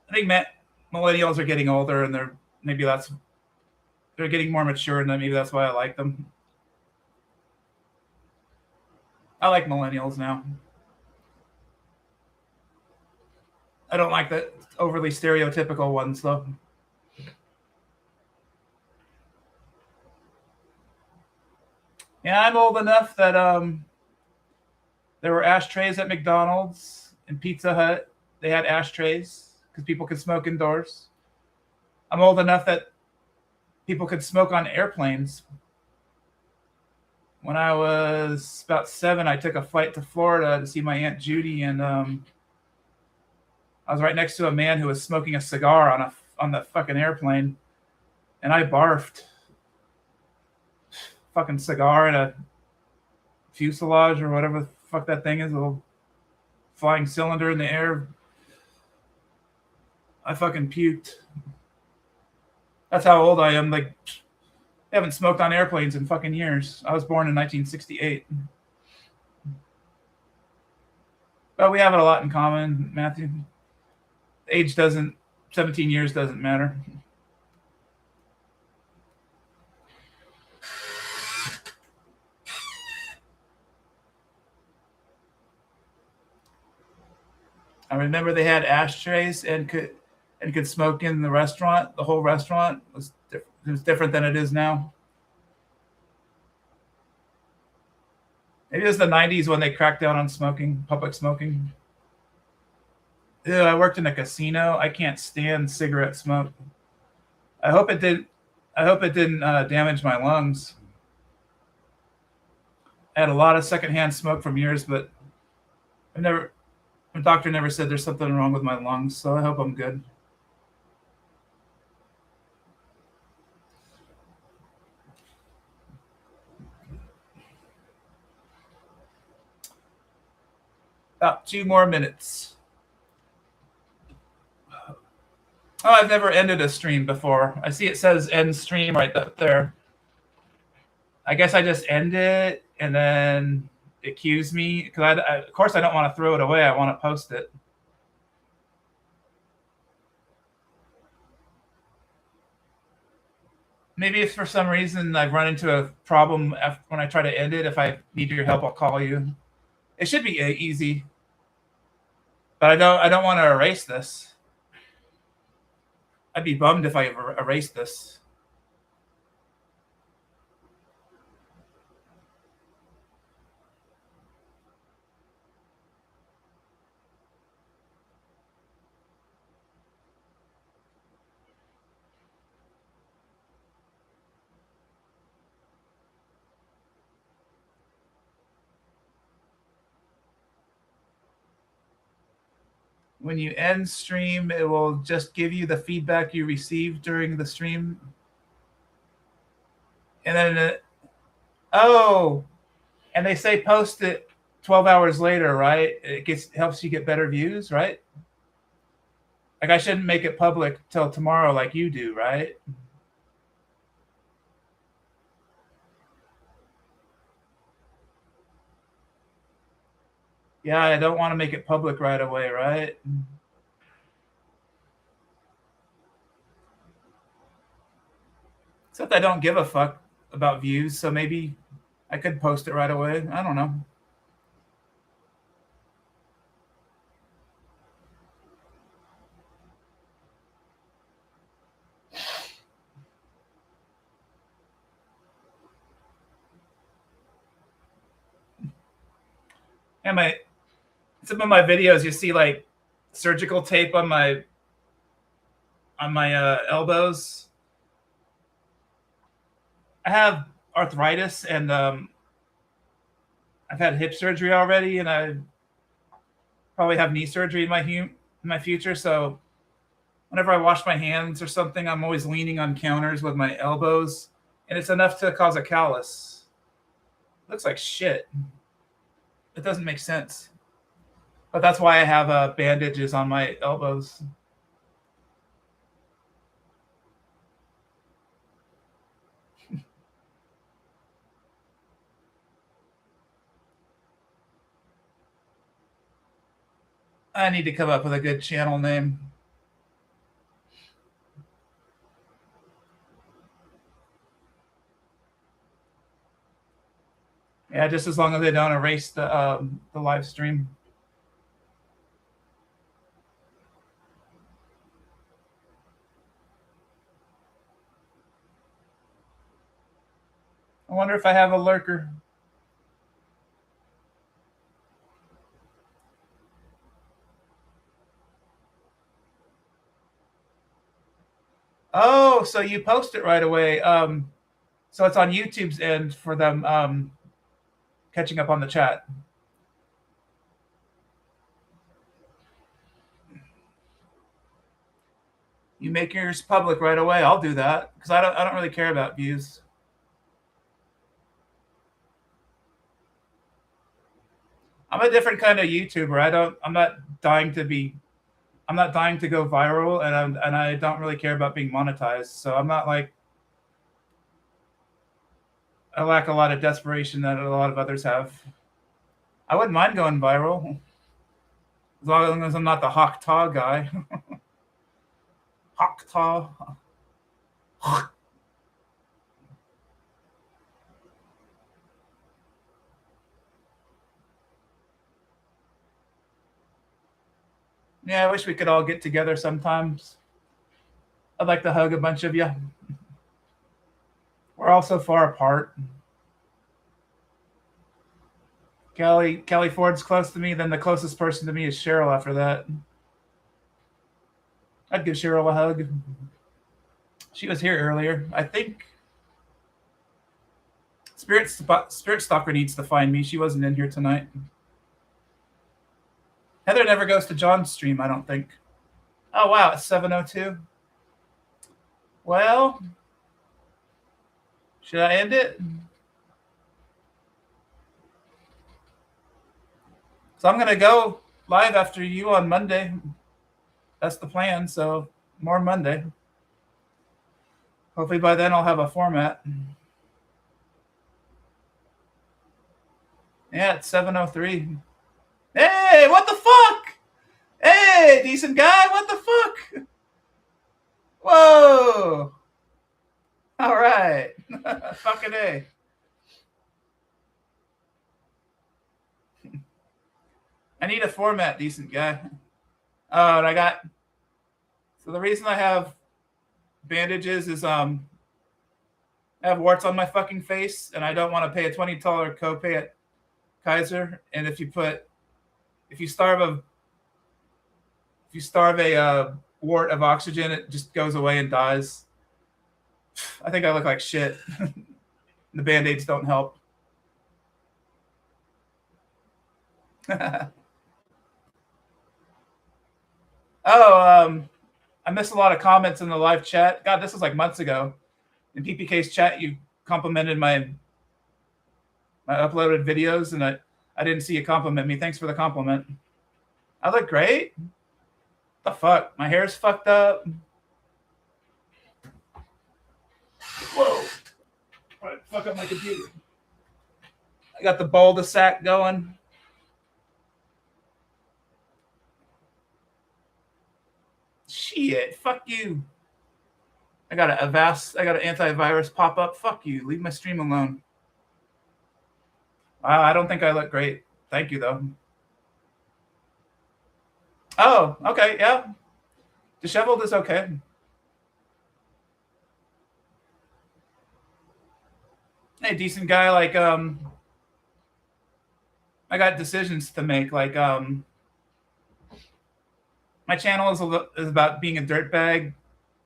I think millennials are getting older, and they're getting more mature, and maybe that's why I like them. I like millennials now. I don't like the overly stereotypical ones, though. Yeah, I'm old enough that there were ashtrays at McDonald's and Pizza Hut. They had ashtrays because people could smoke indoors. I'm old enough that people could smoke on airplanes. When I was about 7, I took a flight to Florida to see my Aunt Judy, and I was right next to a man who was smoking a cigar on the fucking airplane, and I barfed. Fucking cigar in a fuselage or whatever the fuck that thing is, a little flying cylinder in the air. I fucking puked. That's how old I am. Like, I haven't smoked on airplanes in fucking years. I was born in 1968. But we have it a lot in common, Matthew. Age 17 years doesn't matter. I remember they had ashtrays and could smoke in the restaurant. The whole restaurant was different than it is now. Maybe it was the 90s when they cracked down on smoking, public smoking. Ew, I worked in a casino. I can't stand cigarette smoke. I hope it didn't damage my lungs. I had a lot of secondhand smoke from years, but I've The doctor never said there's something wrong with my lungs, so I hope I'm good. About 2 more minutes. Oh, I've never ended a stream before. I see it says end stream right up there. I guess I just end it and then it cues me because of course I don't want to throw it away. I want to post it. Maybe if for some reason I've run into a problem when I try to end it, if I need your help, I'll call you. It should be easy, but I don't want to erase this. I'd be bummed if I erased this. When you end stream, it will just give you the feedback you received during the stream. And then, and they say post it 12 hours later, right? It helps you get better views, right? Like I shouldn't make it public till tomorrow like you do, right? Yeah, I don't want to make it public right away, right? Except I don't give a fuck about views, so maybe I could post it right away. I don't know. And some of my videos, you see like surgical tape on my elbows. I have arthritis, and I've had hip surgery already, and I probably have knee surgery in my future. So whenever I wash my hands or something, I'm always leaning on counters with my elbows, and it's enough to cause a callus. Looks like shit. It doesn't make sense. But that's why I have bandages on my elbows. I need to come up with a good channel name. Yeah, just as long as they don't erase the live stream. I wonder if I have a lurker. Oh, so you post it right away. So it's on YouTube's end for them catching up on the chat. You make yours public right away. I'll do that because I don't really care about views. I'm a different kind of YouTuber. I'm not dying to go viral, and I don't really care about being monetized. So I'm not like, I lack a lot of desperation that a lot of others have. I wouldn't mind going viral as long as I'm not the Hawk Taw guy. Hawk Taw. Yeah, I wish we could all get together sometimes. I'd like to hug a bunch of you. We're all so far apart. Kelly Ford's close to me. Then the closest person to me is Cheryl after that. I'd give Cheryl a hug. She was here earlier. I think Spirit Stalker needs to find me. She wasn't in here tonight. Heather never goes to John's stream, I don't think. Oh, wow, it's 7:02. Well, should I end it? So I'm going to go live after you on Monday. That's the plan, so more Monday. Hopefully by then I'll have a format. Yeah, it's 7:03. Hey, what the fuck? Hey, decent guy, what the fuck? Whoa. All right. Fucking A. I need a format, decent guy. Oh, and I got... So the reason I have bandages is I have warts on my fucking face, and I don't want to pay a $20 copay at Kaiser. And if you starve a wart of oxygen, it just goes away and dies. I think I look like shit. The Band-Aids don't help. I missed a lot of comments in the live chat. God, this was like months ago. In PPK's chat, you complimented my uploaded videos, and I didn't see you compliment me. Thanks for the compliment. I look great. The fuck? My hair's fucked up. Whoa. Right, fuck up my computer. I got the boulder sack going. Shit, fuck you. I got an antivirus pop up. Fuck you. Leave my stream alone. Wow, I don't think I look great. Thank you, though. Oh, okay, yeah. Disheveled is okay. Hey, decent guy, like, I got decisions to make, like, my channel is about being a dirtbag,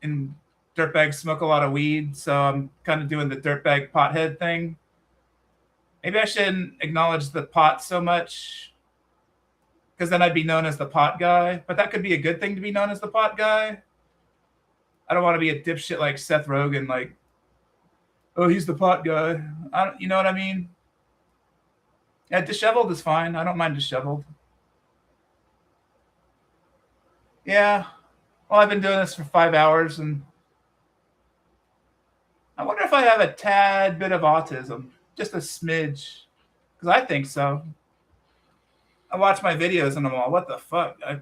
and dirtbags smoke a lot of weed, so I'm kind of doing the dirtbag pothead thing. Maybe I shouldn't acknowledge the pot so much, because then I'd be known as the pot guy. But that could be a good thing to be known as the pot guy. I don't want to be a dipshit like Seth Rogen, like, oh, he's the pot guy. You know what I mean? Yeah, disheveled is fine. I don't mind disheveled. Yeah. Well, I've been doing this for 5 hours, and I wonder if I have a tad bit of autism. Just a smidge. Because I think so. I watch my videos and I'm all, what the fuck? I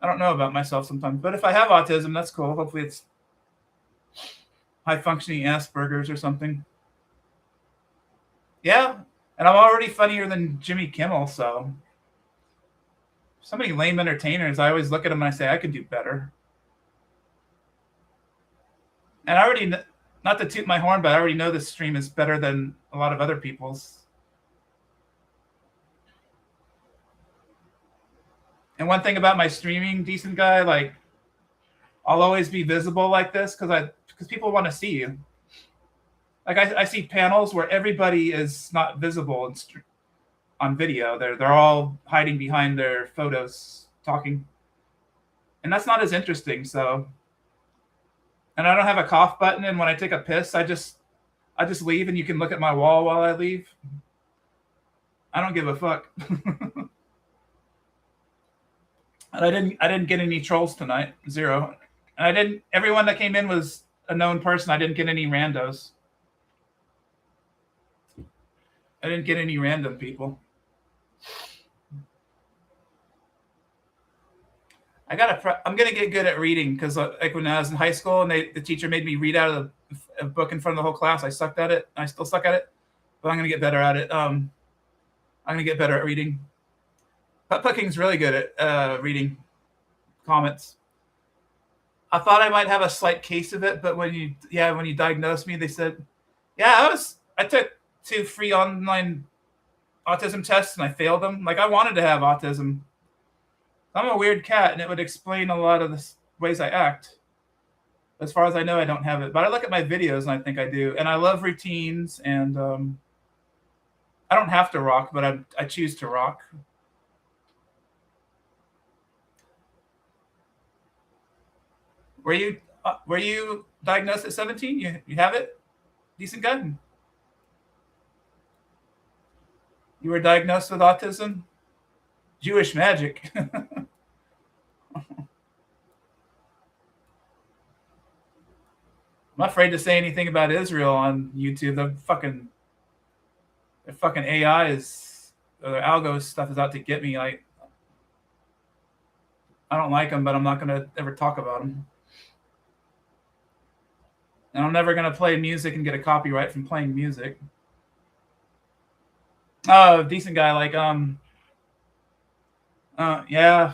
don't know about myself sometimes. But if I have autism, that's cool. Hopefully it's high-functioning Asperger's or something. Yeah. And I'm already funnier than Jimmy Kimmel, so... So many lame entertainers, I always look at them and I say, I could do better. And I already, not to toot my horn, but I already know this stream is better than a lot of other people's. And one thing about my streaming, decent guy, like, I'll always be visible like this because people want to see you. Like, I see panels where everybody is not visible on video. They're all hiding behind their photos talking, and that's not as interesting. So, and I don't have a cough button, and when I take a piss, I just leave, and you can look at my wall while I leave. I don't give a fuck. And I didn't get any trolls tonight. 0. And everyone that came in was a known person. I didn't get any randos. I didn't get any random people. I'm gonna get good at reading, because like when I was in high school and the teacher made me read out of a book in front of the whole class, I sucked at it. I still suck at it, but I'm gonna get better at it. I'm gonna get better at reading. Pucking's really good at reading comments. I thought I might have a slight case of it, but when you diagnosed me, they said, yeah, I took 2 free online autism tests and I failed them. Like, I wanted to have autism. I'm a weird cat, and it would explain a lot of the ways I act. As far as I know, I don't have it. But I look at my videos, and I think I do. And I love routines, and I don't have to rock, but I choose to rock. Were you diagnosed at 17? You have it? Decent guy. You were diagnosed with autism? Jewish magic. I'm afraid to say anything about Israel on YouTube. The fucking AI is, or their algo stuff is out to get me. Like, I don't like them, but I'm not gonna ever talk about them. And I'm never gonna play music and get a copyright from playing music. Oh, decent guy. Like, yeah,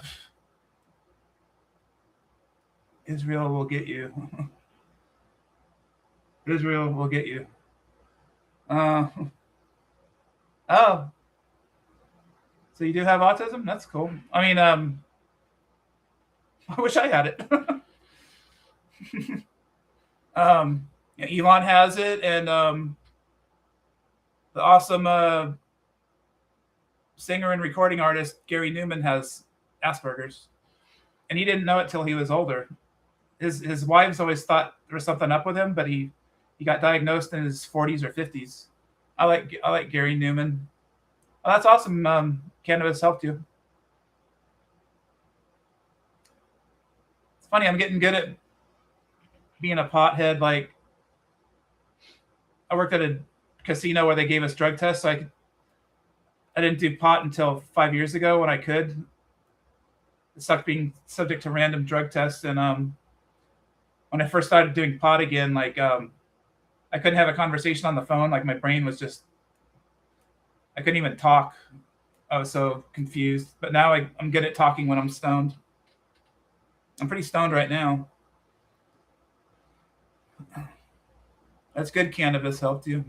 Israel will get you. Israel will get you. Uh, oh, so you do have autism? That's cool. I mean, I wish I had it. Yeah, Elon has it, and the awesome singer and recording artist Gary Newman has Asperger's, and he didn't know it till he was older. His wives always thought there was something up with him, but he got diagnosed in his 40s or 50s. I like Gary Newman. Oh, that's awesome. Cannabis helped you. It's funny. I'm getting good at being a pothead. Like, I worked at a casino where they gave us drug tests, so I didn't do pot until 5 years ago when I could. It sucked being subject to random drug tests, and when I first started doing pot again, like I couldn't have a conversation on the phone. Like, my brain was just, I couldn't even talk. I was so confused. But now I'm good at talking when I'm stoned. I'm pretty stoned right now. That's good. Cannabis helped you.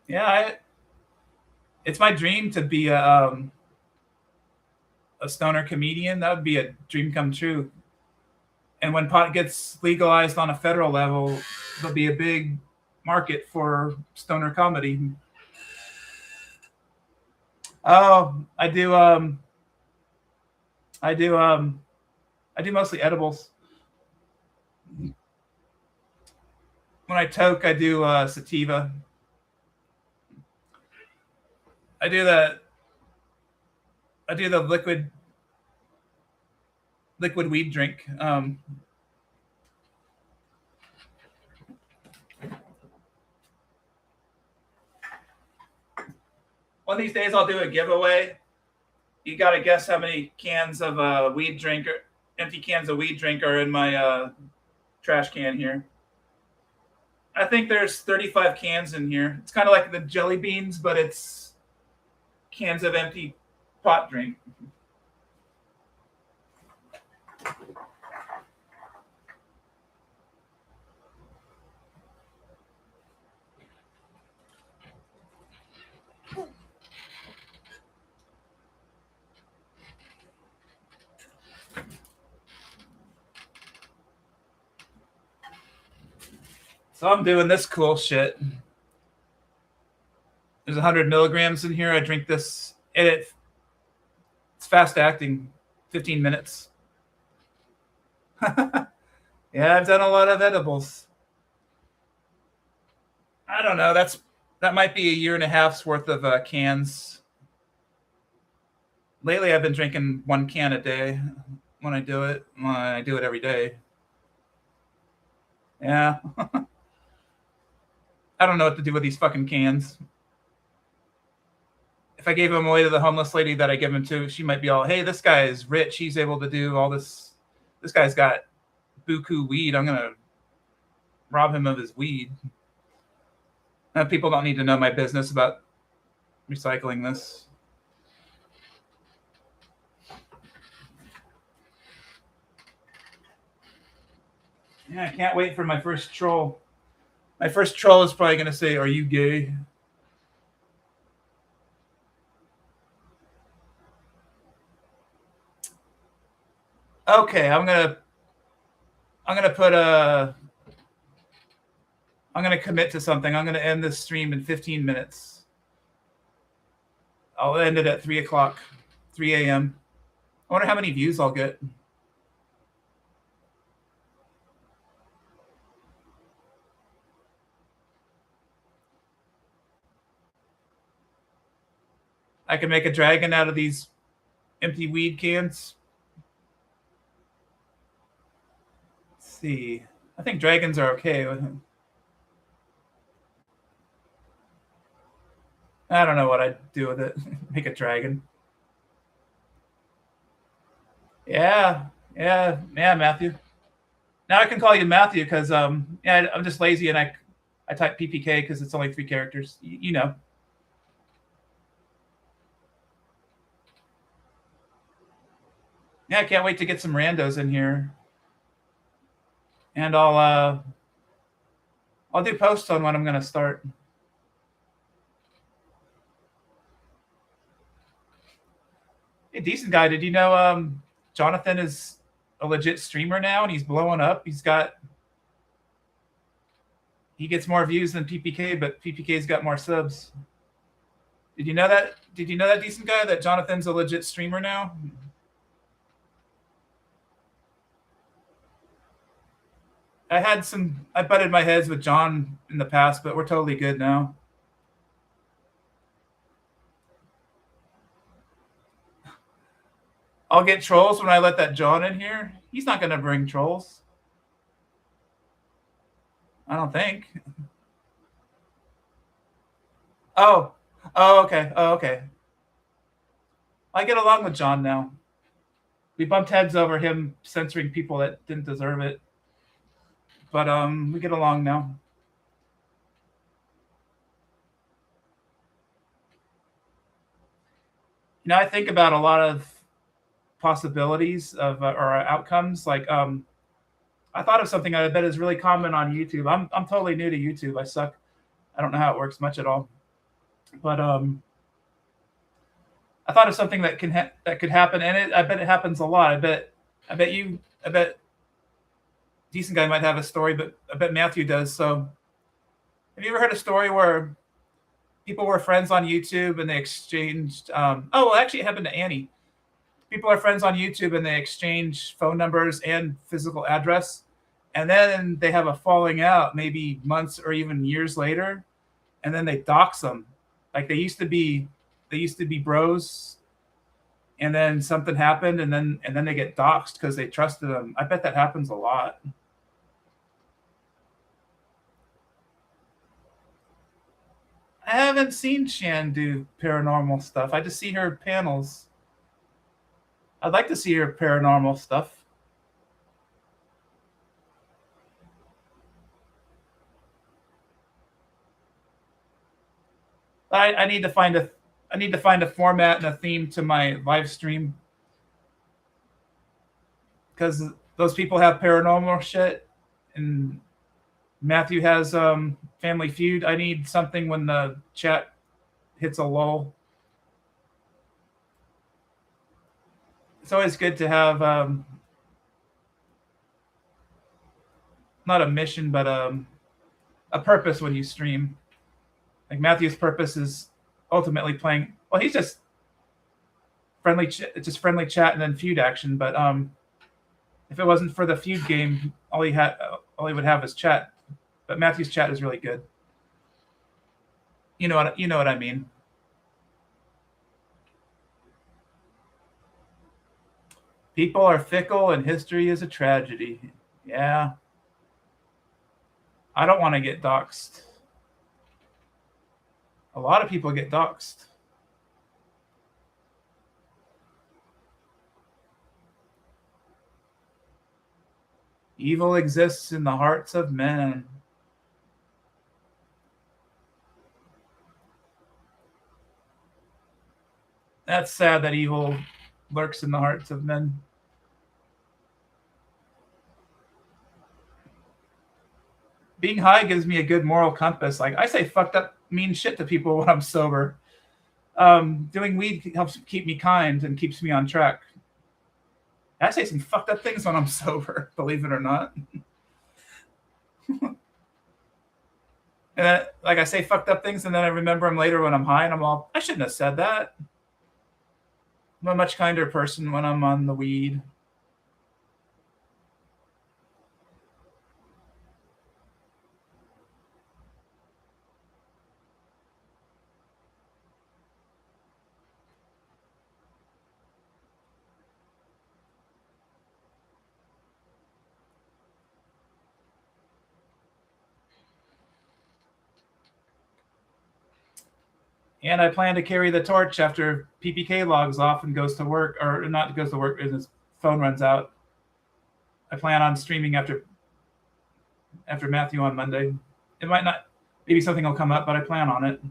Yeah, it's my dream to be a stoner comedian. That would be a dream come true. And when pot gets legalized on a federal level, there'll be a big market for stoner comedy. Oh, I do I do mostly edibles. When I toke, I do sativa. I do the liquid weed drink. One of these days, I'll do a giveaway. You got to guess how many cans of empty cans of weed drink are in my trash can here. I think there's 35 cans in here. It's kind of like the jelly beans, but it's cans of empty pot drink. So I'm doing this cool shit. There's 100 milligrams in here. I drink this. It's fast acting, 15 minutes. Yeah, I've done a lot of edibles. I don't know. That might be a year and a half's worth of cans. Lately, I've been drinking 1 can a day when I do it. Well, I do it every day. Yeah. I don't know what to do with these fucking cans. If I gave them away to the homeless lady that I give them to, she might be all, hey, this guy is rich. He's able to do all this. This guy's got buku weed. I'm going to rob him of his weed. People don't need to know my business about recycling this. Yeah, I can't wait for my first troll. My first troll is probably going to say, are you gay? Okay, I'm gonna commit to something. I'm gonna end this stream in 15 minutes. I'll end it at 3 o'clock, 3 a.m. I wonder how many views I'll get. I can make a dragon out of these empty weed cans. Let's see. I think dragons are okay with him. I don't know what I'd do with it. Make a dragon. Yeah, Matthew. Now I can call you Matthew because yeah, I'm just lazy and I type PPK because it's only 3 characters. You know. Yeah, I can't wait to get some randos in here, and I'll do posts on when I'm gonna start. Hey, decent guy. Did you know Jonathan is a legit streamer now and he's blowing up? He gets more views than PPK, but PPK's got more subs. Did you know that? Did you know that, decent guy, that Jonathan's a legit streamer now? I butted my heads with John in the past, but we're totally good now. I'll get trolls when I let that John in here. He's not going to bring trolls. I don't think. Oh, okay. Oh, okay. I get along with John now. We bumped heads over him censoring people that didn't deserve it. But we get along now. You know, I think about a lot of possibilities of or outcomes. Like I thought of something I bet is really common on YouTube. I'm totally new to YouTube. I suck. I don't know how it works much at all. But I thought of something that could happen, and I bet it happens a lot. I bet decent guy might have a story, but I bet Matthew does. So, have you ever heard a story where people were friends on YouTube and they exchanged? Well, actually, it happened to Annie. People are friends on YouTube and they exchange phone numbers and physical address, and then they have a falling out, maybe months or even years later, and then they dox them. Like they used to be bros, and then something happened, and then they get doxxed because they trusted them. I bet that happens a lot. I haven't seen Shan do paranormal stuff. I just see her panels. I'd like to see her paranormal stuff. I need to find a format and a theme to my live stream, because those people have paranormal shit and Matthew has Family Feud. I need something when the chat hits a lull. It's always good to have not a mission, but a purpose when you stream. Like Matthew's purpose is ultimately playing. Well, he's just friendly chat and then feud action. But if it wasn't for the feud game, all he would have is chat. But Matthew's chat is really good. You know what I mean. People are fickle and history is a tragedy. Yeah. I don't want to get doxxed. A lot of people get doxxed. Evil exists in the hearts of men. That's sad that evil lurks in the hearts of men. Being high gives me a good moral compass. Like I say fucked up mean shit to people when I'm sober. Doing weed helps keep me kind and keeps me on track. I say some fucked up things when I'm sober, believe it or not. And like I say fucked up things, and then I remember them later when I'm high, and I'm all, I shouldn't have said that. I'm a much kinder person when I'm on the weed. And I plan to carry the torch after PPK logs off and goes to work, or not goes to work, and his phone runs out. I plan on streaming after Matthew on Monday. It might not, maybe something will come up, but I plan on it.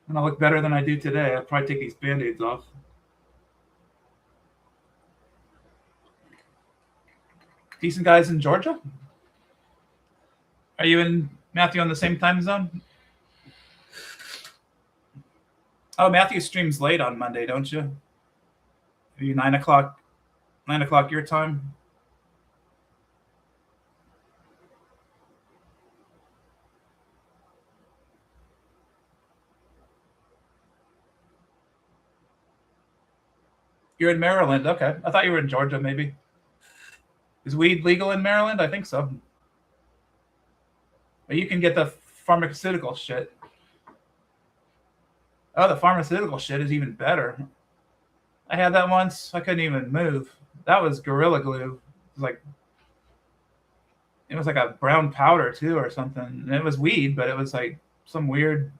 And I'll look better than I do today. I'll probably take these Band-Aids off. Decent guys in Georgia? Are you and Matthew on the same time zone? Oh, Matthew streams late on Monday, don't you? Are you 9 o'clock your time? You're in Maryland. Okay. I thought you were in Georgia, maybe. Is weed legal in Maryland? I think so. But you can get the pharmaceutical shit. Oh, the pharmaceutical shit is even better. I had that once. I couldn't even move. That was Gorilla Glue. It was like a brown powder too, or something. And it was weed, but it was like some weird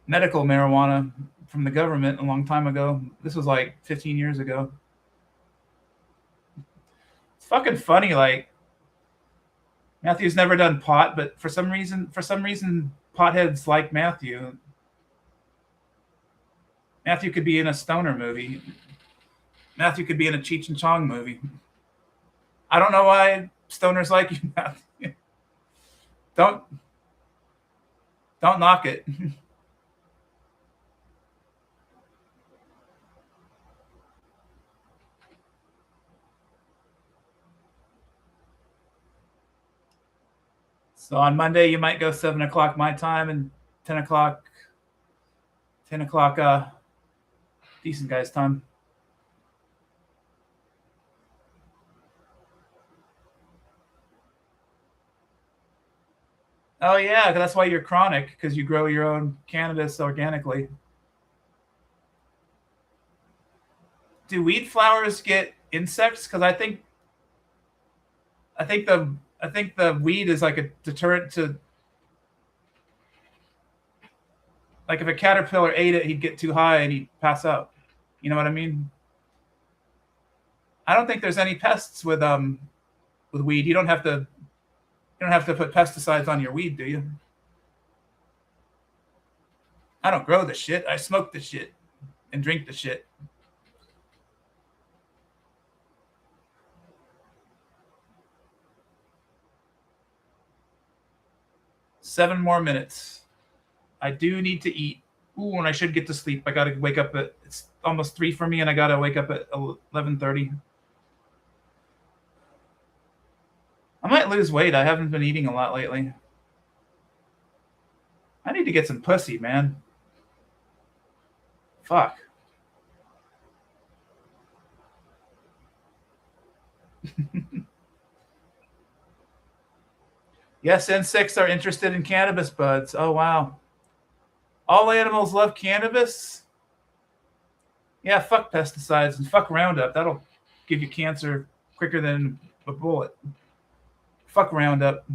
medical marijuana from the government a long time ago. This was like 15 years ago. It's fucking funny. Like, Matthew's never done pot, but for some reason, potheads like Matthew. Matthew could be in a stoner movie. Matthew could be in a Cheech and Chong movie. I don't know why stoners like you, Matthew. Don't knock it. So on Monday you might go 7 o'clock my time and 10 o'clock decent guy's time. Oh yeah, that's why you're chronic, because you grow your own cannabis organically. Do weed flowers get insects? Because I think the weed is like a deterrent to, like, if a caterpillar ate it, he'd get too high and he'd pass out. You know what I mean? I don't think there's any pests with weed. You don't have to put pesticides on your weed, do you? I don't grow the shit. I smoke the shit and drink the shit. Seven more minutes. I do need to eat. Ooh, and I should get to sleep. I gotta wake up at, it's almost 3 for me, and I gotta wake up at 11:30. I might lose weight. I haven't been eating a lot lately. I need to get some pussy, man. Fuck. Yes, insects are interested in cannabis buds. Oh, wow. All animals love cannabis? Yeah, fuck pesticides and fuck Roundup. That'll give you cancer quicker than a bullet. Fuck Roundup.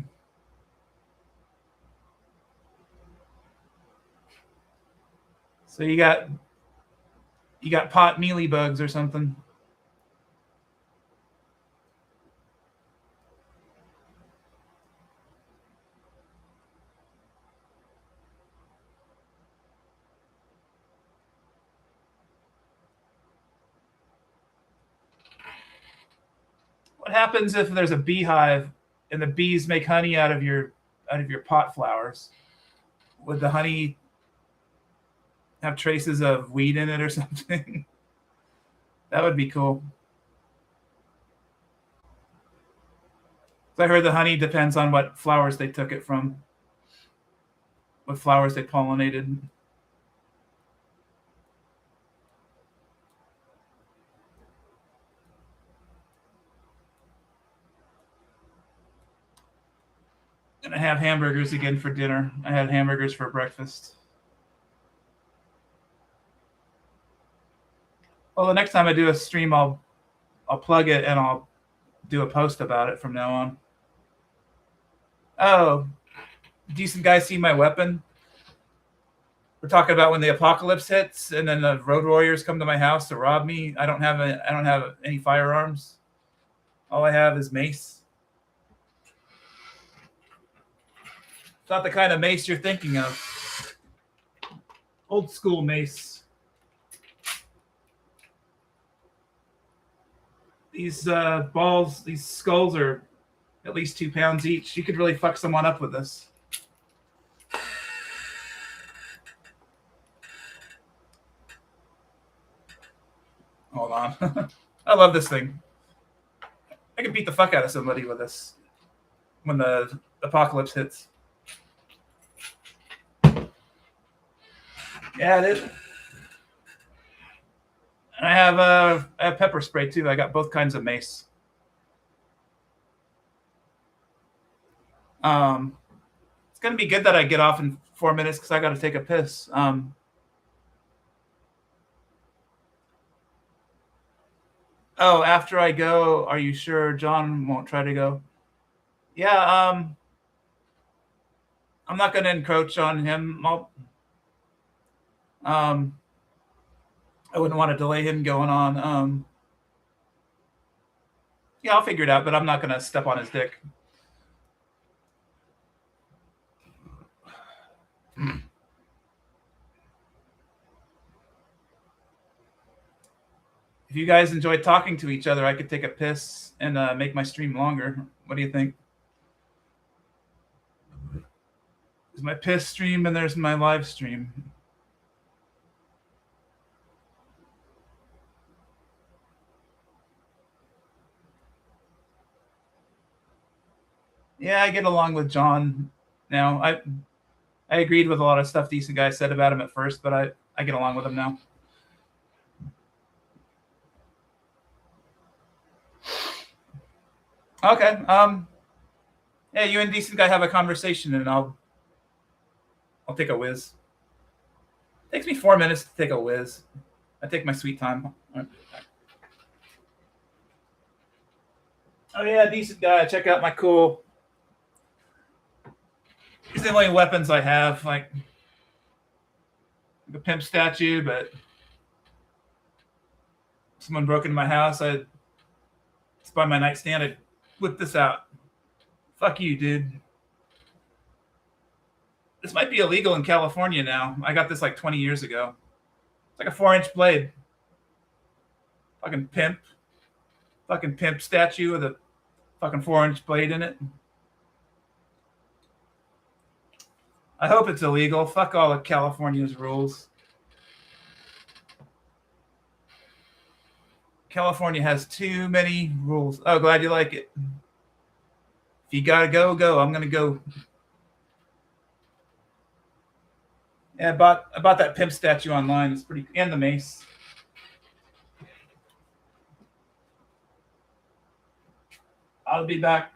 So you got pot mealy bugs or something. What happens if there's a beehive and the bees make honey out of your pot flowers? Would the honey have traces of weed in it or something? That would be cool. I heard the honey depends on what flowers they took it from, what flowers they pollinated. have hamburgers again for dinner. I had hamburgers for breakfast. Well, the next time I do a stream, I'll plug it and I'll do a post about it from now on. Oh, decent guy, see my weapon? We're talking about when the apocalypse hits and then the road warriors come to my house to rob me. I don't have any firearms. All I have is mace. It's not the kind of mace you're thinking of. Old school mace. These balls, these skulls are at least 2 pounds each. You could really fuck someone up with this. Hold on. I love this thing. I could beat the fuck out of somebody with this when the apocalypse hits. Yeah, it is. And I have pepper spray too. I got both kinds of mace. It's gonna be good that I get off in 4 minutes because I got to take a piss. Oh, after I go, are you sure John won't try to go? Yeah. I'm not gonna encroach on him. I wouldn't want to delay him going on. Yeah, I'll figure it out, but I'm not gonna step on his dick. If you guys enjoy talking to each other, I could take a piss and make my stream longer. What do you think? There's my piss stream and there's my live stream. Yeah, I get along with John now. I agreed with a lot of stuff Decent Guy said about him at first, but I get along with him now. Okay. Yeah, you and Decent Guy have a conversation, and I'll take a whiz. It takes me 4 minutes to take a whiz. I take my sweet time. Oh yeah, Decent Guy. Check out my cool. These are the only weapons I have, like the pimp statue, but someone broke into my house. It's by my nightstand. I whipped this out. Fuck you, dude. This might be illegal in California now. I got this like 20 years ago. It's like a 4-inch blade. Fucking pimp. Fucking pimp statue with a fucking 4-inch blade in it. I hope it's illegal. Fuck all of California's rules. California has too many rules. Oh, glad you like it. If you gotta go, go. I'm gonna go. Yeah, I bought that pimp statue online. It's pretty, and the mace. I'll be back.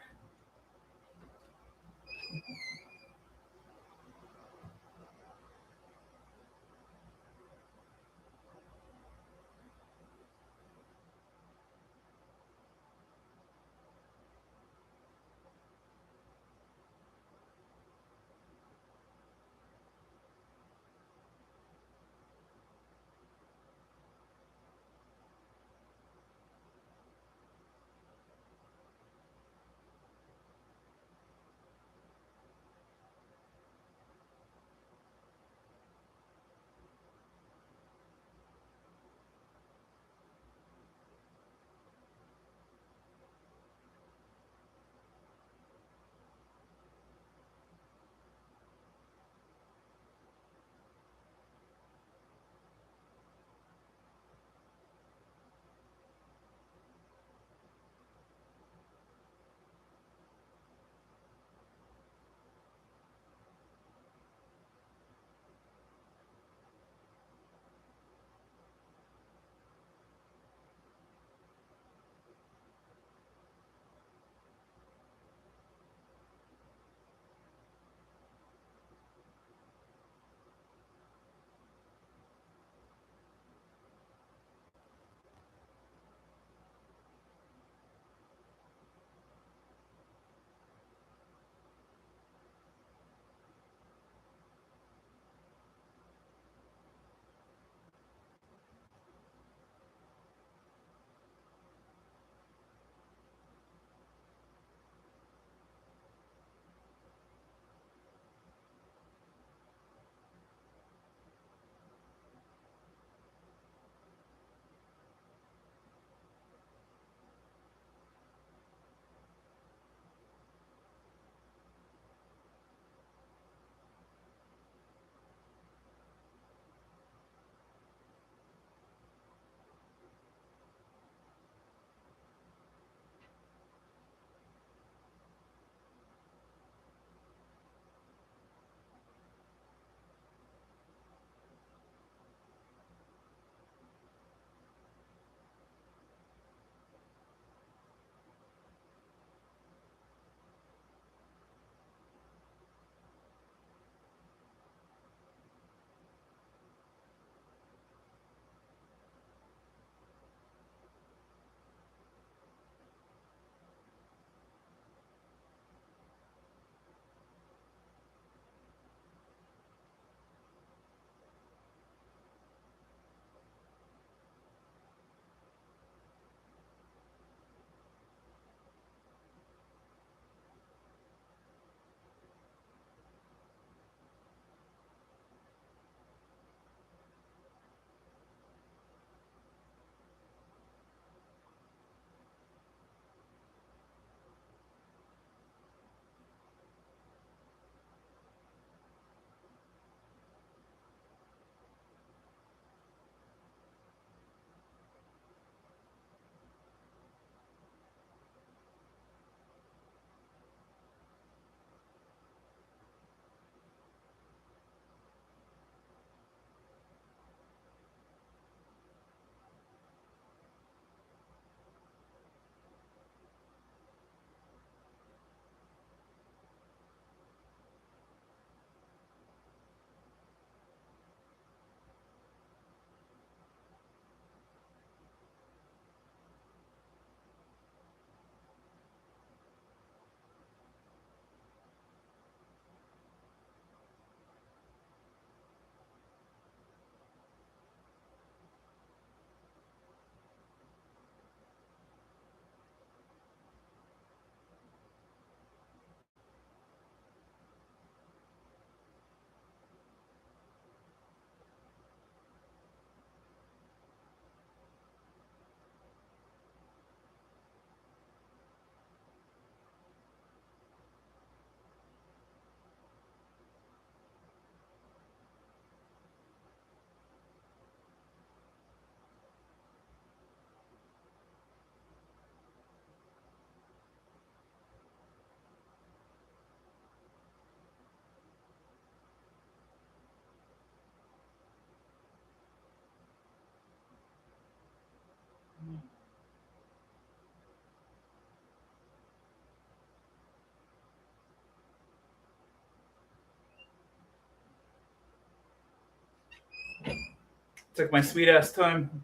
Took my sweet ass time.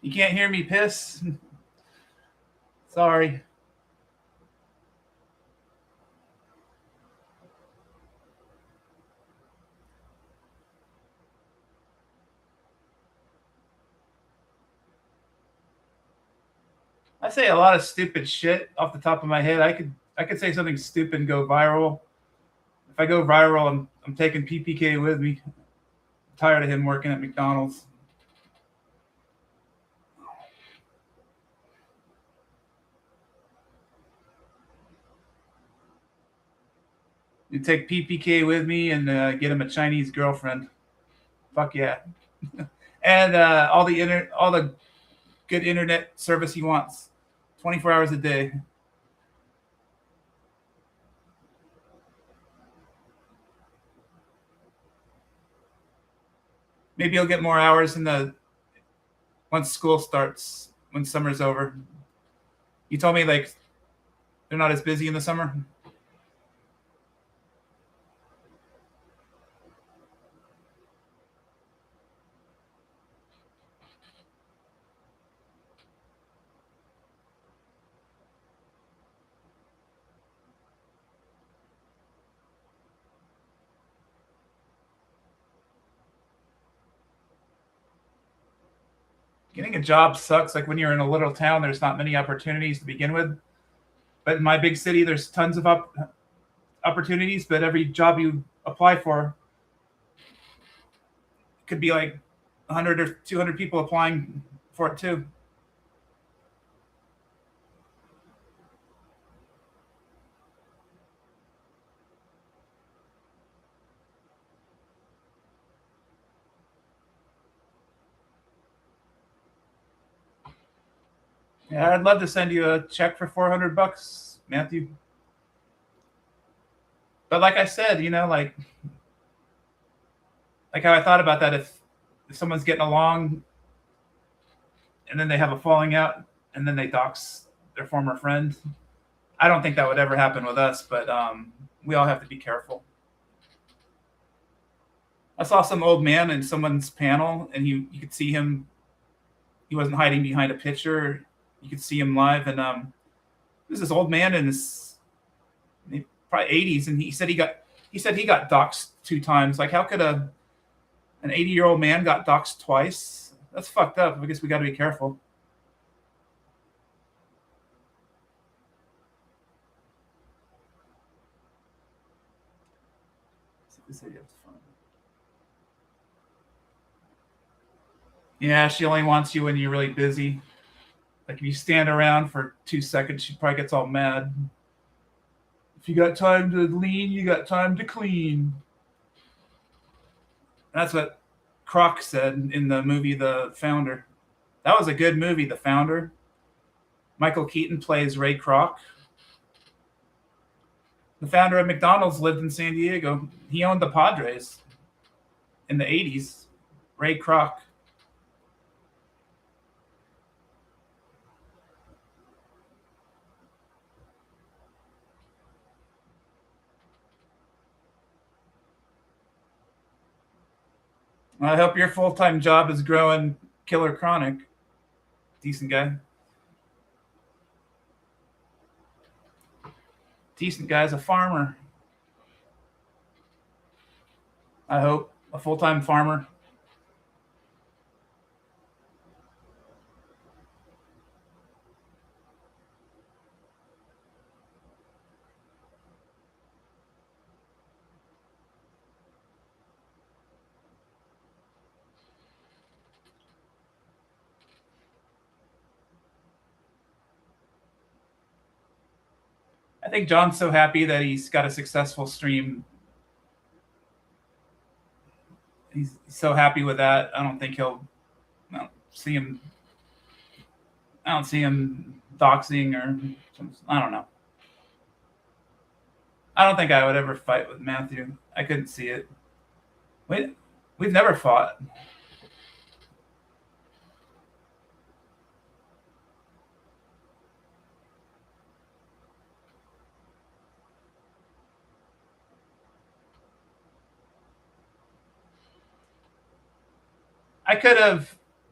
You can't hear me piss? Sorry. I say a lot of stupid shit off the top of my head. I could say something stupid and go viral. If I go viral, I'm taking PPK with me. I'm tired of him working at McDonald's. You take PPK with me and get him a Chinese girlfriend. Fuck yeah. And all the good internet service he wants, 24 hours a day. Maybe he'll get more hours in the once school starts, when summer's over. You told me like they're not as busy in the summer. Getting a job sucks. Like when you're in a little town, there's not many opportunities to begin with. But in my big city, there's tons of opportunities. But every job you apply for could be like 100 or 200 people applying for it too. Yeah, I'd love to send you a check for $400, Matthew. But like I said, like how I thought about that. If someone's getting along and then they have a falling out and then they dox their former friend, I don't think that would ever happen with us. But we all have to be careful. I saw some old man in someone's panel, and you could see him. He wasn't hiding behind a picture. You could see him live, and this is this old man in his probably 80s, and he got doxxed 2 times. Like, how could an 80-year-old man got doxxed twice? That's fucked up. I guess we got to be careful. Yeah, she only wants you when you're really busy. Like if you stand around for 2 seconds, she probably gets all mad. If you got time to lean, you got time to clean. That's what Kroc said in the movie The Founder. That was a good movie, The Founder. Michael Keaton plays Ray Kroc. The founder of McDonald's lived in San Diego. He owned the Padres in the 80s. Ray Kroc. I hope your full-time job is growing Killer Chronic. Decent guy. Decent guy's a farmer. I hope. A full-time farmer. I think John's so happy that he's got a successful stream. He's so happy with that. I don't think he'll I don't see him. I don't see him doxing or I don't know. I don't think I would ever fight with Matthew. I couldn't see it. We've never fought.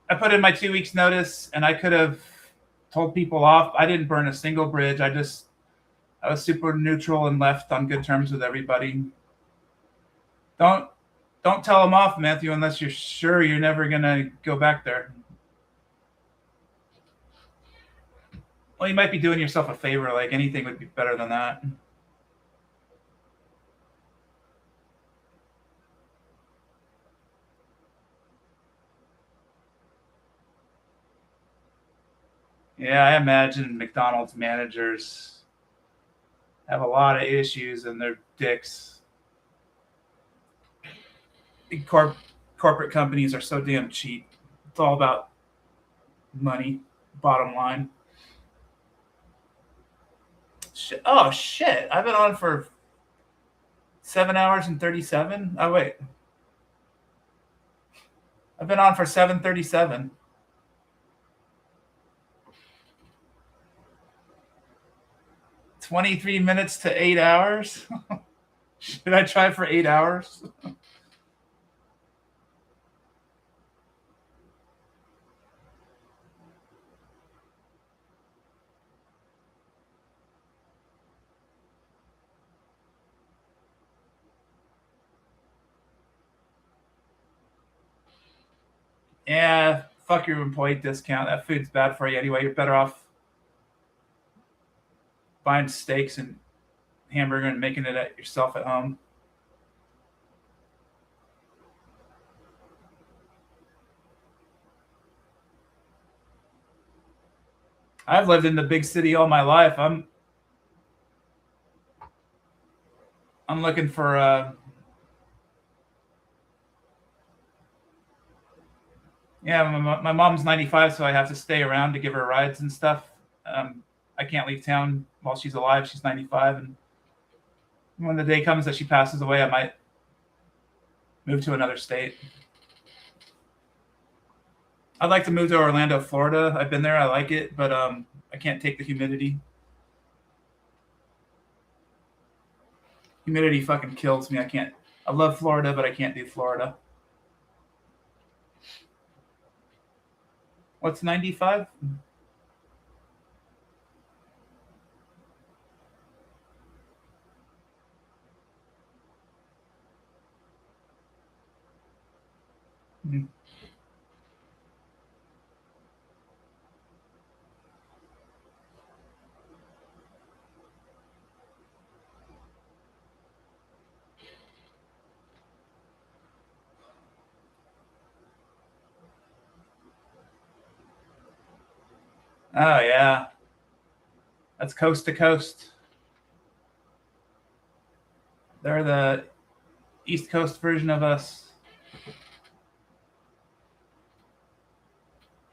I put in my 2 weeks notice, and I could have told people off. I didn't burn a single bridge. I was super neutral and left on good terms with everybody. Don't tell them off, Matthew, unless you're sure you're never gonna go back there. Well, you might be doing yourself a favor. Like anything would be better than that. Yeah, I imagine McDonald's managers have a lot of issues and they're dicks. Big corporate companies are so damn cheap. It's all about money, bottom line. Shit. Oh, shit. I've been on for 7 hours and 37. Oh, wait. I've been on for 7:37. 23 minutes to 8 hours. Should I try for 8 hours? Yeah, fuck your employee discount. That food's bad for you anyway. You're better off buying steaks and hamburger and making it at yourself at home. I've lived in the big city all my life. I'm looking for yeah, my mom's 95, so I have to stay around to give her rides and stuff. I can't leave town while she's alive. She's 95, and when the day comes that she passes away, I might move to another state. I'd like to move to Orlando, Florida. I've been there. I like it, but I can't take the humidity. Humidity fucking kills me. I can't. I love Florida, but I can't do Florida. What's 95? Hmm. Oh yeah, that's coast to coast. They're the East Coast version of us.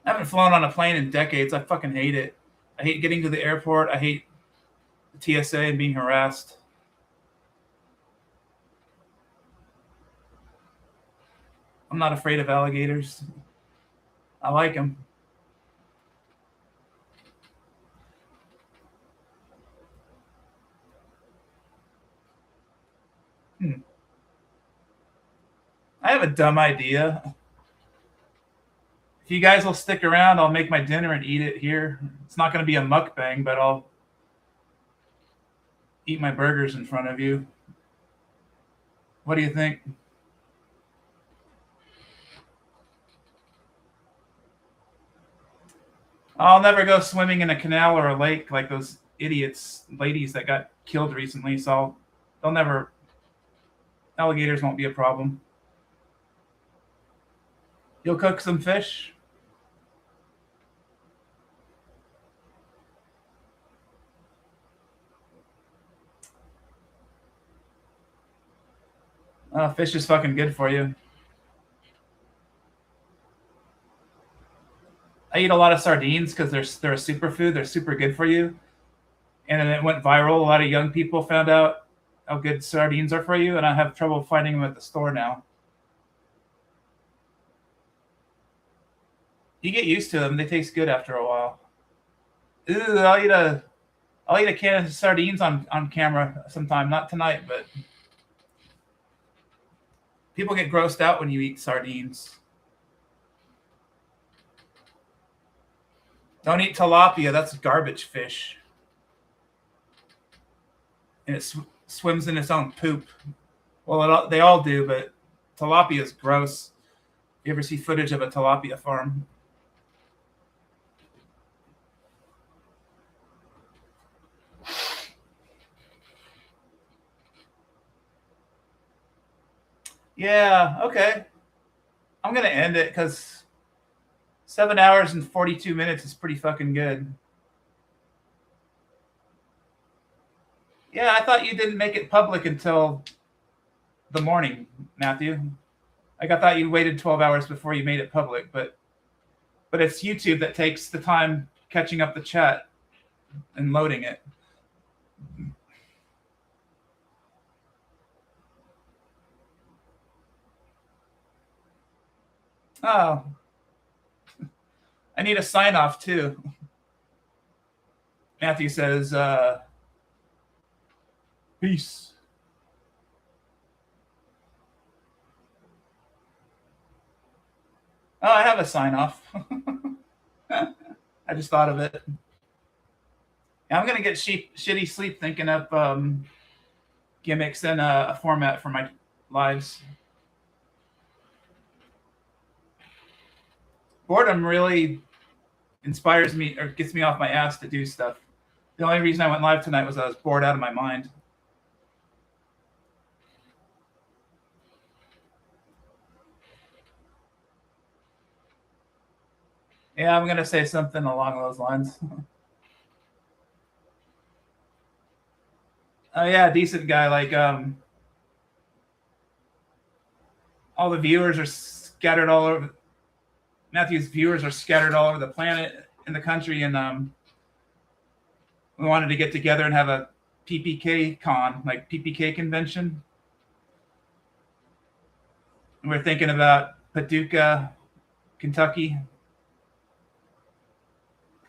I haven't flown on a plane in decades. I fucking hate it. I hate getting to the airport. I hate the TSA and being harassed. I'm not afraid of alligators. I like them. I have a dumb idea. If you guys will stick around, I'll make my dinner and eat it here. It's not going to be a mukbang, but I'll eat my burgers in front of you. What do you think? I'll never go swimming in a canal or a lake like those idiots, ladies that got killed recently. So they'll never. Alligators won't be a problem. You'll cook some fish. Fish is fucking good for you. I eat a lot of sardines because they're a superfood. They're super good for you. And then it went viral. A lot of young people found out how good sardines are for you, and I have trouble finding them at the store now. You get used to them; they taste good after a while. Ooh, I'll eat a can of sardines on camera sometime. Not tonight, but people get grossed out when you eat sardines. Don't eat tilapia. That's garbage fish. And it swims in its own poop. Well, they all do, but tilapia is gross. You ever see footage of a tilapia farm? Yeah, okay. I'm going to end it because 7 hours and 42 minutes is pretty fucking good. Yeah, I thought you didn't make it public until the morning, Matthew. Like, I thought you waited 12 hours before you made it public, but it's YouTube that takes the time catching up the chat and loading it. Oh, I need a sign off too. Matthew says, peace. Oh, I have a sign off. I just thought of it. Yeah, I'm going to get shitty sleep thinking up gimmicks and a format for my lives. Boredom really inspires me or gets me off my ass to do stuff. The only reason I went live tonight was I was bored out of my mind. Yeah, I'm going to say something along those lines. Oh, yeah, decent guy. Like, all the viewers are scattered all over. Matthew's viewers are scattered all over the planet in the country, and we wanted to get together and have a PPK con, like PPK convention. And we're thinking about Paducah, Kentucky,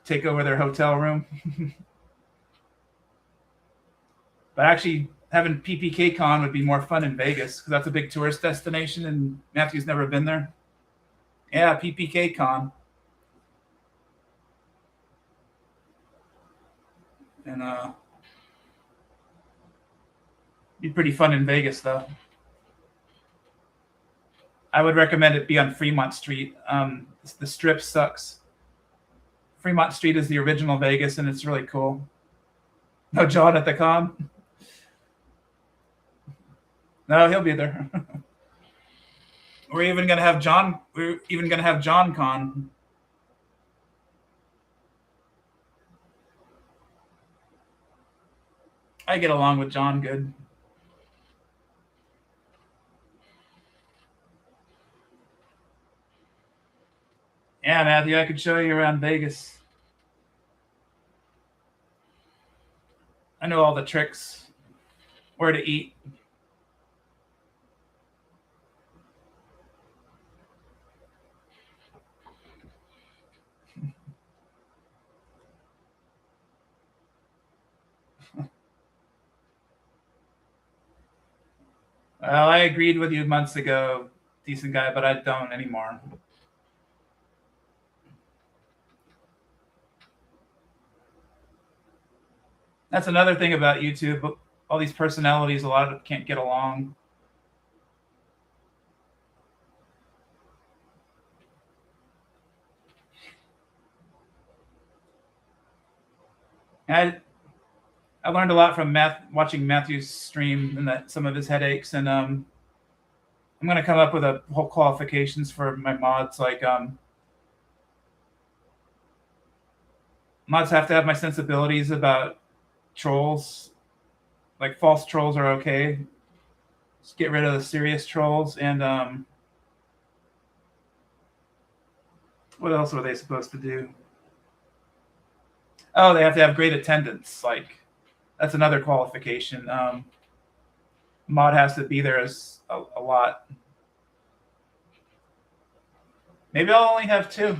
take over their hotel room. But actually, having PPK con would be more fun in Vegas because that's a big tourist destination, and Matthew's never been there. Yeah, PPK con. And be pretty fun in Vegas, though. I would recommend it be on Fremont Street. The Strip sucks. Fremont Street is the original Vegas, and it's really cool. No John at the con? No, he'll be there. We're even gonna have John. We're even gonna have John Con. I get along with John good. Yeah, Matthew, I could show you around Vegas. I know all the tricks, where to eat. Well, I agreed with you months ago, decent guy, but I don't anymore. That's another thing about YouTube. All these personalities, a lot of them can't get along. I learned a lot from watching Matthew's stream and some of his headaches, and I'm going to come up with a whole qualifications for my mods. Like, mods have to have my sensibilities about trolls. Like, false trolls are okay. Just get rid of the serious trolls. And what else were they supposed to do? Oh, they have to have great attendance. Like, that's another qualification. Mod has to be there as a lot. Maybe I'll only have 2.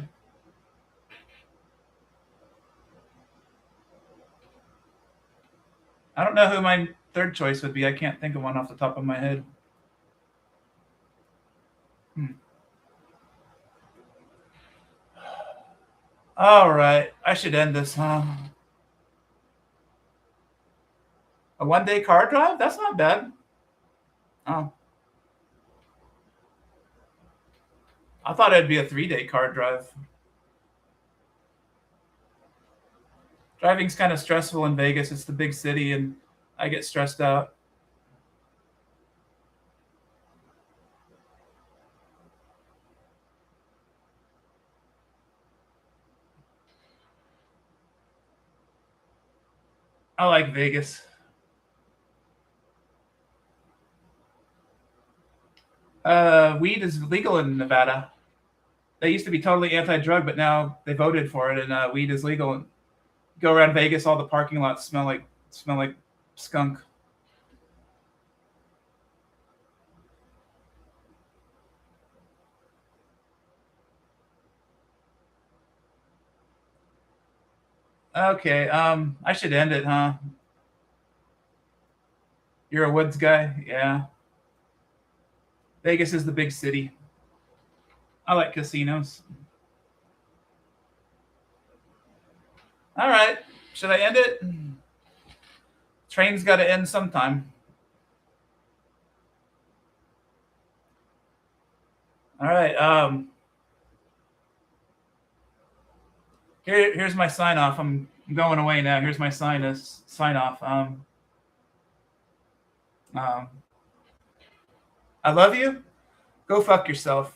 I don't know who my third choice would be. I can't think of one off the top of my head. All right. I should end this, huh? A 1-day car drive? That's not bad. Oh. I thought it'd be a 3-day car drive. Driving's kind of stressful in Vegas. It's the big city, and I get stressed out. I like Vegas. Weed is legal in Nevada. They used to be totally anti-drug, but now they voted for it, and weed is legal. Go around Vegas, all the parking lots smell like skunk. Okay, I should end it, huh? You're a woods guy, yeah. Vegas is the big city. I like casinos. All right, should I end it? Train's got to end sometime. All right. Here's my sign off. I'm going away now. Here's my sign off. Um, I love you. Go fuck yourself.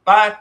Bye.